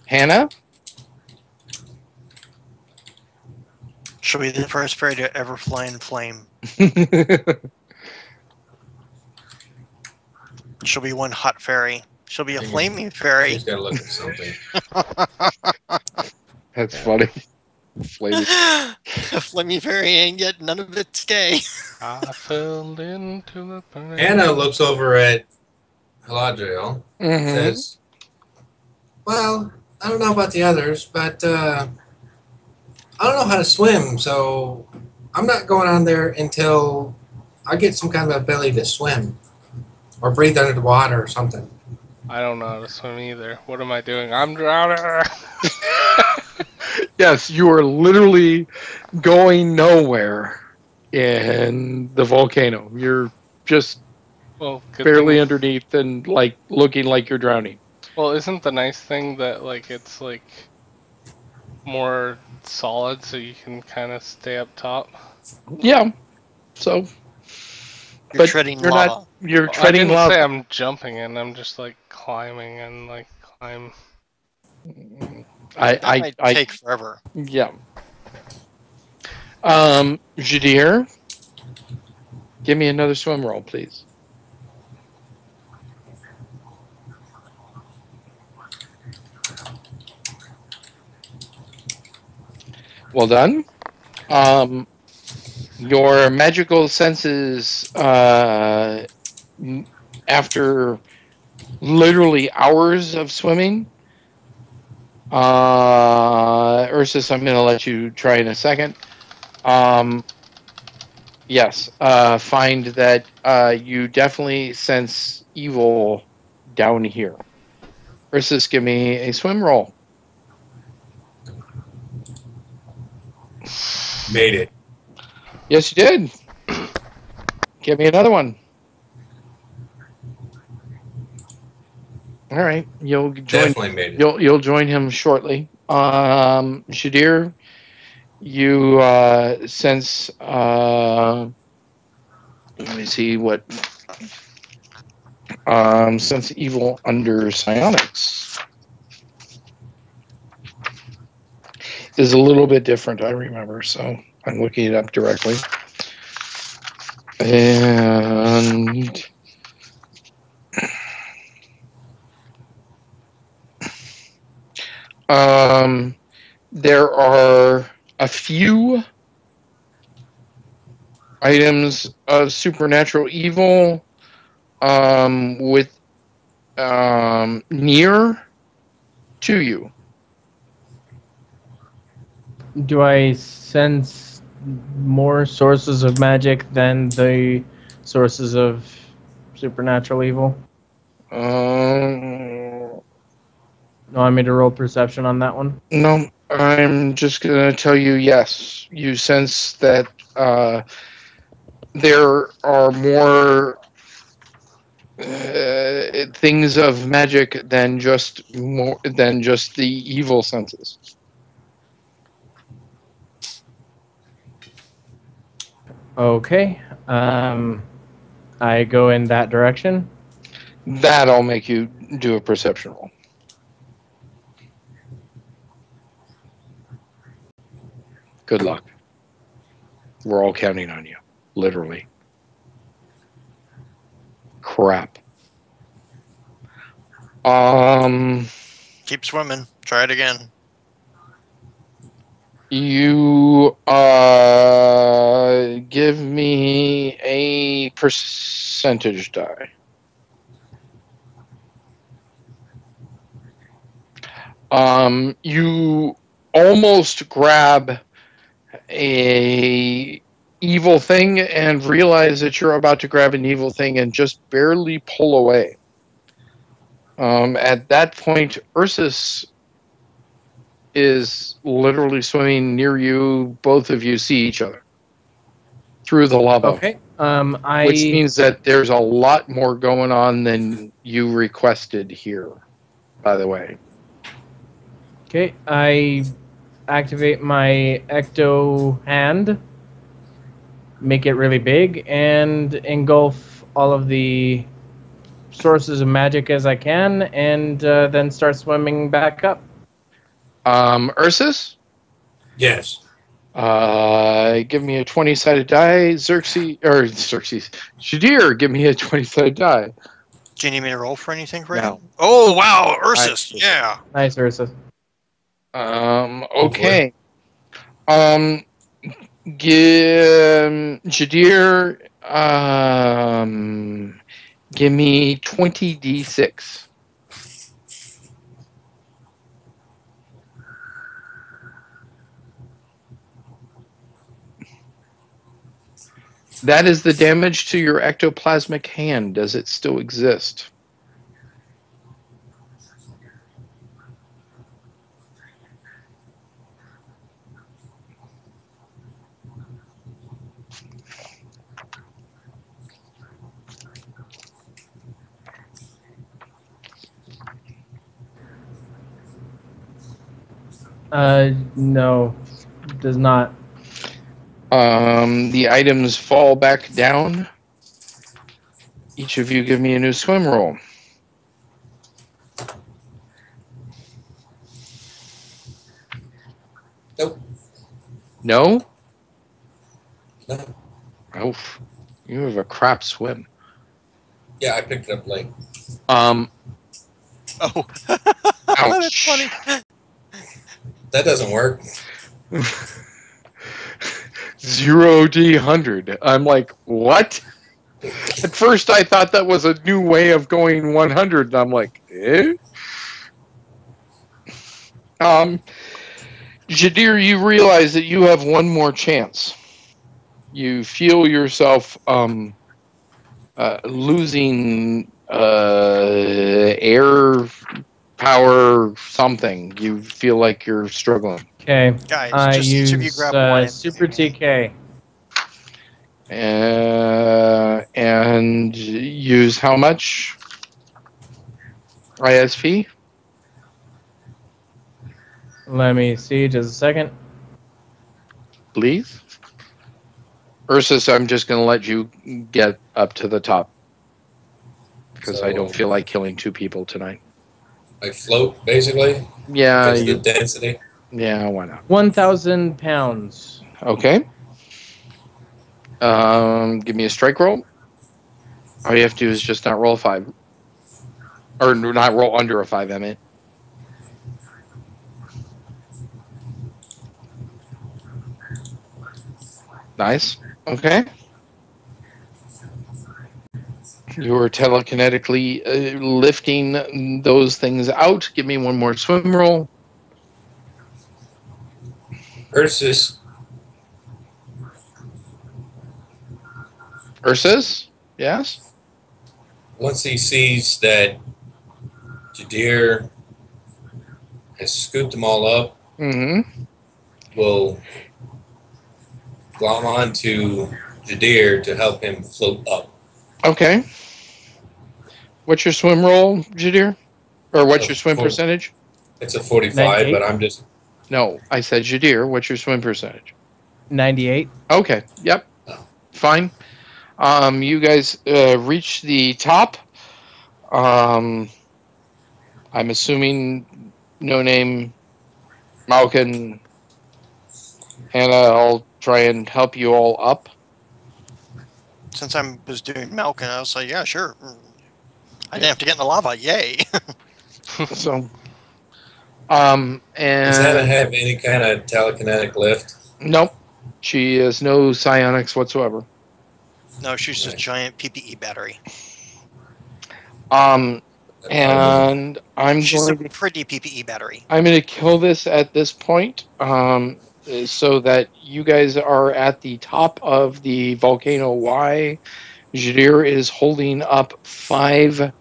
Hannah? She'll be the first fairy to ever fly in flame. She'll be one hot fairy. She'll be a flaming fairy. He's got to look at something. That's funny. Flaming. A flaming fairy, and yet none of it's gay. I fell into the burning. Anna looks over at Galadriel and Mhm. says, well, I don't know about the others, but I don't know how to swim, so I'm not going on there until I get some kind of ability to swim or breathe under the water or something. I don't know how to swim either. What am I doing? I'm drowning. Yes, you are literally going nowhere in the volcano. You're just Well, good barely thing. underneath and like looking like you're drowning. Well, isn't the nice thing that like it's like more solid, so you can kind of stay up top? Yeah. So, You're treading you're lava. not. You're I treading didn't lava. say I'm jumping in. I'm just like climbing and like climb. That might take forever. Yeah. Jadir, give me another swim roll, please. Well done. Your magical senses, after literally hours of swimming, Ursus, I'm going to let you try in a second. Yes. Find that you definitely sense evil down here. Versus, give me a swim roll. Made it. Yes, you did. Give me another one. All right, you'll join. Definitely made it. You'll join him shortly. Shadir, you sense. Let me see what. Sense evil under psionics is a little bit different. I remember, so I'm looking it up directly. And there are a few items of supernatural evil with near to you. Do I sense more sources of magic than the sources of supernatural evil? No, I made a roll perception on that one. No, I'm just going to tell you yes. You sense that there are more things of magic than just the evil senses. Okay. I go in that direction. That'll make you do a perception roll. Good luck. We're all counting on you, literally. Crap. Keep swimming. Try it again. You give me a percentage die. You almost grab a evil thing and realize that you're about to grab an evil thing and just barely pull away. At that point, Ursus is literally swimming near you. Both of you see each other through the lava. Okay. Which means that there's a lot more going on than you requested here, by the way. Okay, I activate my ecto hand, make it really big, and engulf all of the sources of magic as I can, and then start swimming back up. Ursus? Yes. Give me a 20-sided die. Xerxes. Shadir, give me a 20-sided die. Do you need me to roll for anything right No. now? Oh, wow. Ursus. Yeah. Nice, Ursus. Okay. Shadir, give me 20d6. That is the damage to your ectoplasmic hand. Does it still exist? No, does not. The items fall back down. Each of you give me a new swim roll. Nope. No? No. Oof. You have a crap swim. Yeah, I picked it up late. Oh. Ouch. That's funny. That doesn't work. 0D100. I'm like, what? At first I thought that was a new way of going 100, and I'm like, eh? Jadir, you realize that you have one more chance. you feel yourself losing air power something. You feel like you're struggling. Okay. Guys, I just each of you use grab one. Super TK. And use how much ISP? Let me see, just a second. Please. Ursus, I'm just going to let you get up to the top because I don't feel like killing two people tonight. Like float, basically? Yeah, Because of the density? Yeah, why not? 1,000 pounds. Okay. Give me a strike roll. All you have to do is just not roll a 5. Or not roll under a 5, I mean. Nice. Okay. You are telekinetically lifting those things out. Give me one more swim roll. Ursus, Ursus? Yes? once he sees that Jadir has scooped them all up, Mm-hmm. will glom onto Jadir to help him float up. Okay. What's your swim roll, Jadir? Or what's So your swim for- percentage? It's a 45, 98? but I'm just... No, I said Jadir. What's your swim percentage? 98. Okay. Yep. Fine. You guys reach the top. I'm assuming no name Malkin. Hannah, I'll try and help you all up. Since I was doing milk, and I was like, yeah, sure. I didn't have to get in the lava. Yay. So, Does Hannah and have any kind of telekinetic lift? nope, she has no psionics whatsoever. No, she's a giant PPE battery. And She's a pretty PPE battery. I'm going to kill this at this point, so that you guys are at the top of the volcano Y. Jadir is holding up 5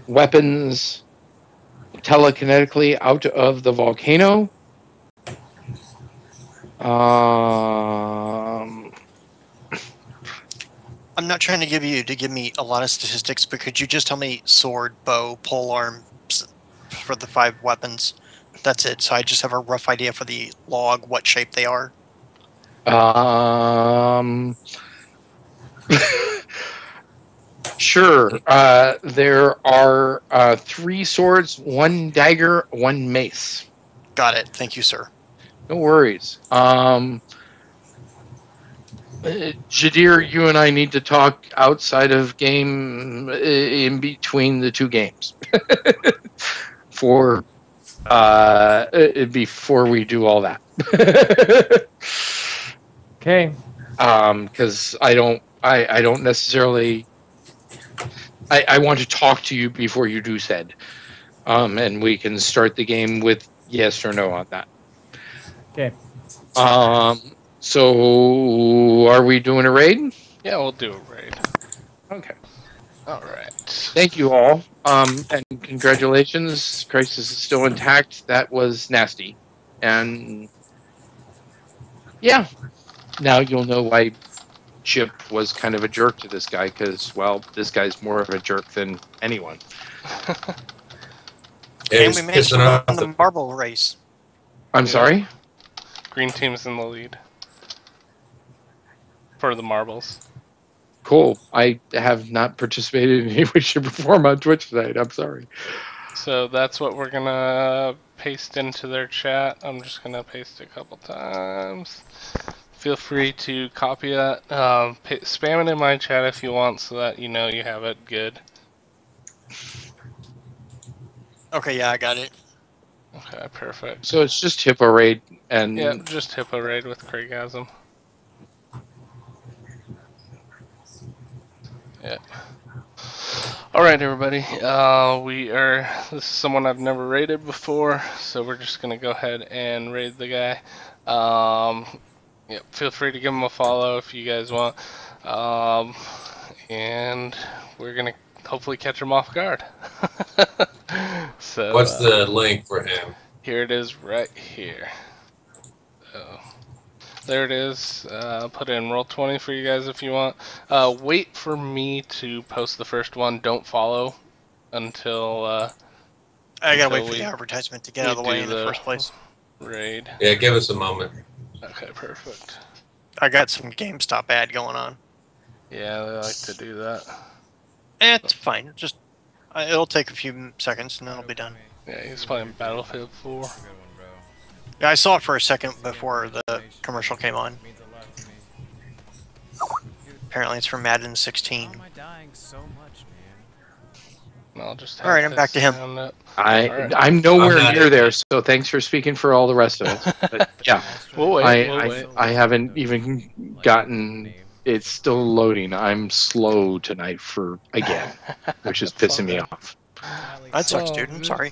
weapons telekinetically out of the volcano. I'm not trying to give me a lot of statistics, but could you just tell me sword, bow, polearm for the 5 weapons? That's it. So I just have a rough idea for the log, what shape they are. Sure. There are 3 swords, 1 dagger, 1 mace. Got it. Thank you, sir. No worries. Jadir, you and I need to talk outside of game in between the 2 games for before we do all that. Okay. Because I don't necessarily. I want to talk to you before you do said, and we can start the game with yes or no on that. Okay. So are we doing a raid? Yeah, we'll do a raid. Okay. All right. Thank you all. And congratulations. Crisis is still intact. That was nasty. And yeah, now you'll know why Chip was kind of a jerk to this guy, because, well, this guy's more of a jerk than anyone. And we managed to win the marble race. I'm sorry? Green team's in the lead for the marbles. Cool. I have not participated in any way, shape, or form on Twitch tonight. I'm sorry. So that's what we're gonna paste into their chat. I'm just gonna paste a couple times. Feel free to copy that. Spam it in my chat if you want, so that you know you have it good. Okay, yeah, I got it. Okay, perfect. So it's just Hippo Raid and... Yeah, just Hippo Raid with Craigasm. Yeah. Alright, everybody. This is someone I've never raided before, so we're just gonna go ahead and raid the guy. Yep, feel free to give him a follow if you guys want. And we're gonna hopefully catch him off guard. So What's the link for him? here it is right here. So there it is. Put in Roll20 for you guys if you want. Wait for me to post the first one. Don't follow until I gotta wait until for the advertisement to get out of the we way do in the the first place. raid. Yeah, give us a moment. Okay, perfect. I got some GameStop ad going on. Yeah, they like to do that. It's fine. Just it'll take a few seconds and then it'll be done. Yeah, he's playing Battlefield 4. Yeah, I saw it for a second before the commercial came on. Apparently, it's from Madden 16. I'll just All right, I'm back to him. I'm nowhere I'm near there, so thanks for speaking for all the rest of us. But yeah, We'll wait. I haven't even gotten. It's still loading. I'm slow tonight again, which is pissing me off. That sucks, dude. I'm sorry.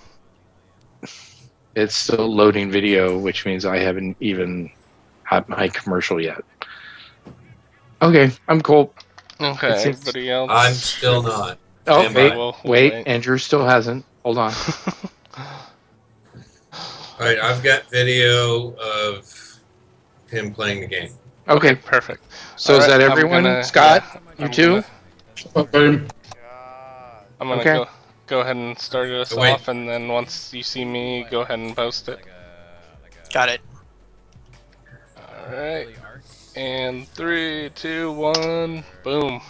It's still loading video, which means I haven't even had my commercial yet. Okay, I'm cool. Okay, everybody else? I'm still not. Oh, Stand wait. Andrew still hasn't. Hold on. Alright, I've got video of him playing the game. Okay, perfect. So is that everyone? Scott, you too? I'm gonna Okay. go ahead and start us Wait. off, and then once you see me, go ahead and post it. Got it. Alright. And 3, 2, 1, boom.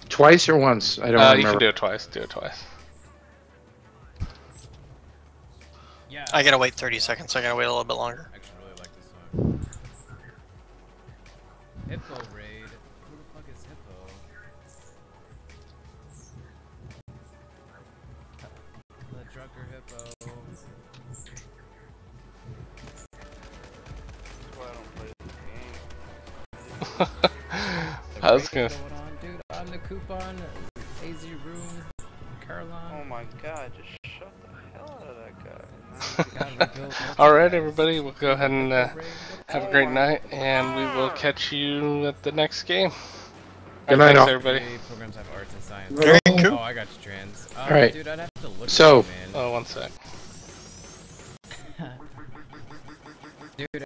Twice or once? I don't remember. You can do it twice. Do it twice. I gotta wait 30 seconds. I gotta wait a little bit longer. I actually really like this song. Hippo Raid. Who the fuck is Hippo? The Drunker Hippo. I was gonna. Dude, on the coupon, AZ Room, Caroline. Oh my god, just shut the hell out of that guy. Alright, everybody, we'll go ahead and have a great night, and we will catch you at the next game. Good night, thanks, all. everybody. Programs have arts and science. Very cool. Oh, I got you, trans. Alright. Dude, I'd have to look So. at you, man. Oh, one sec. Dude,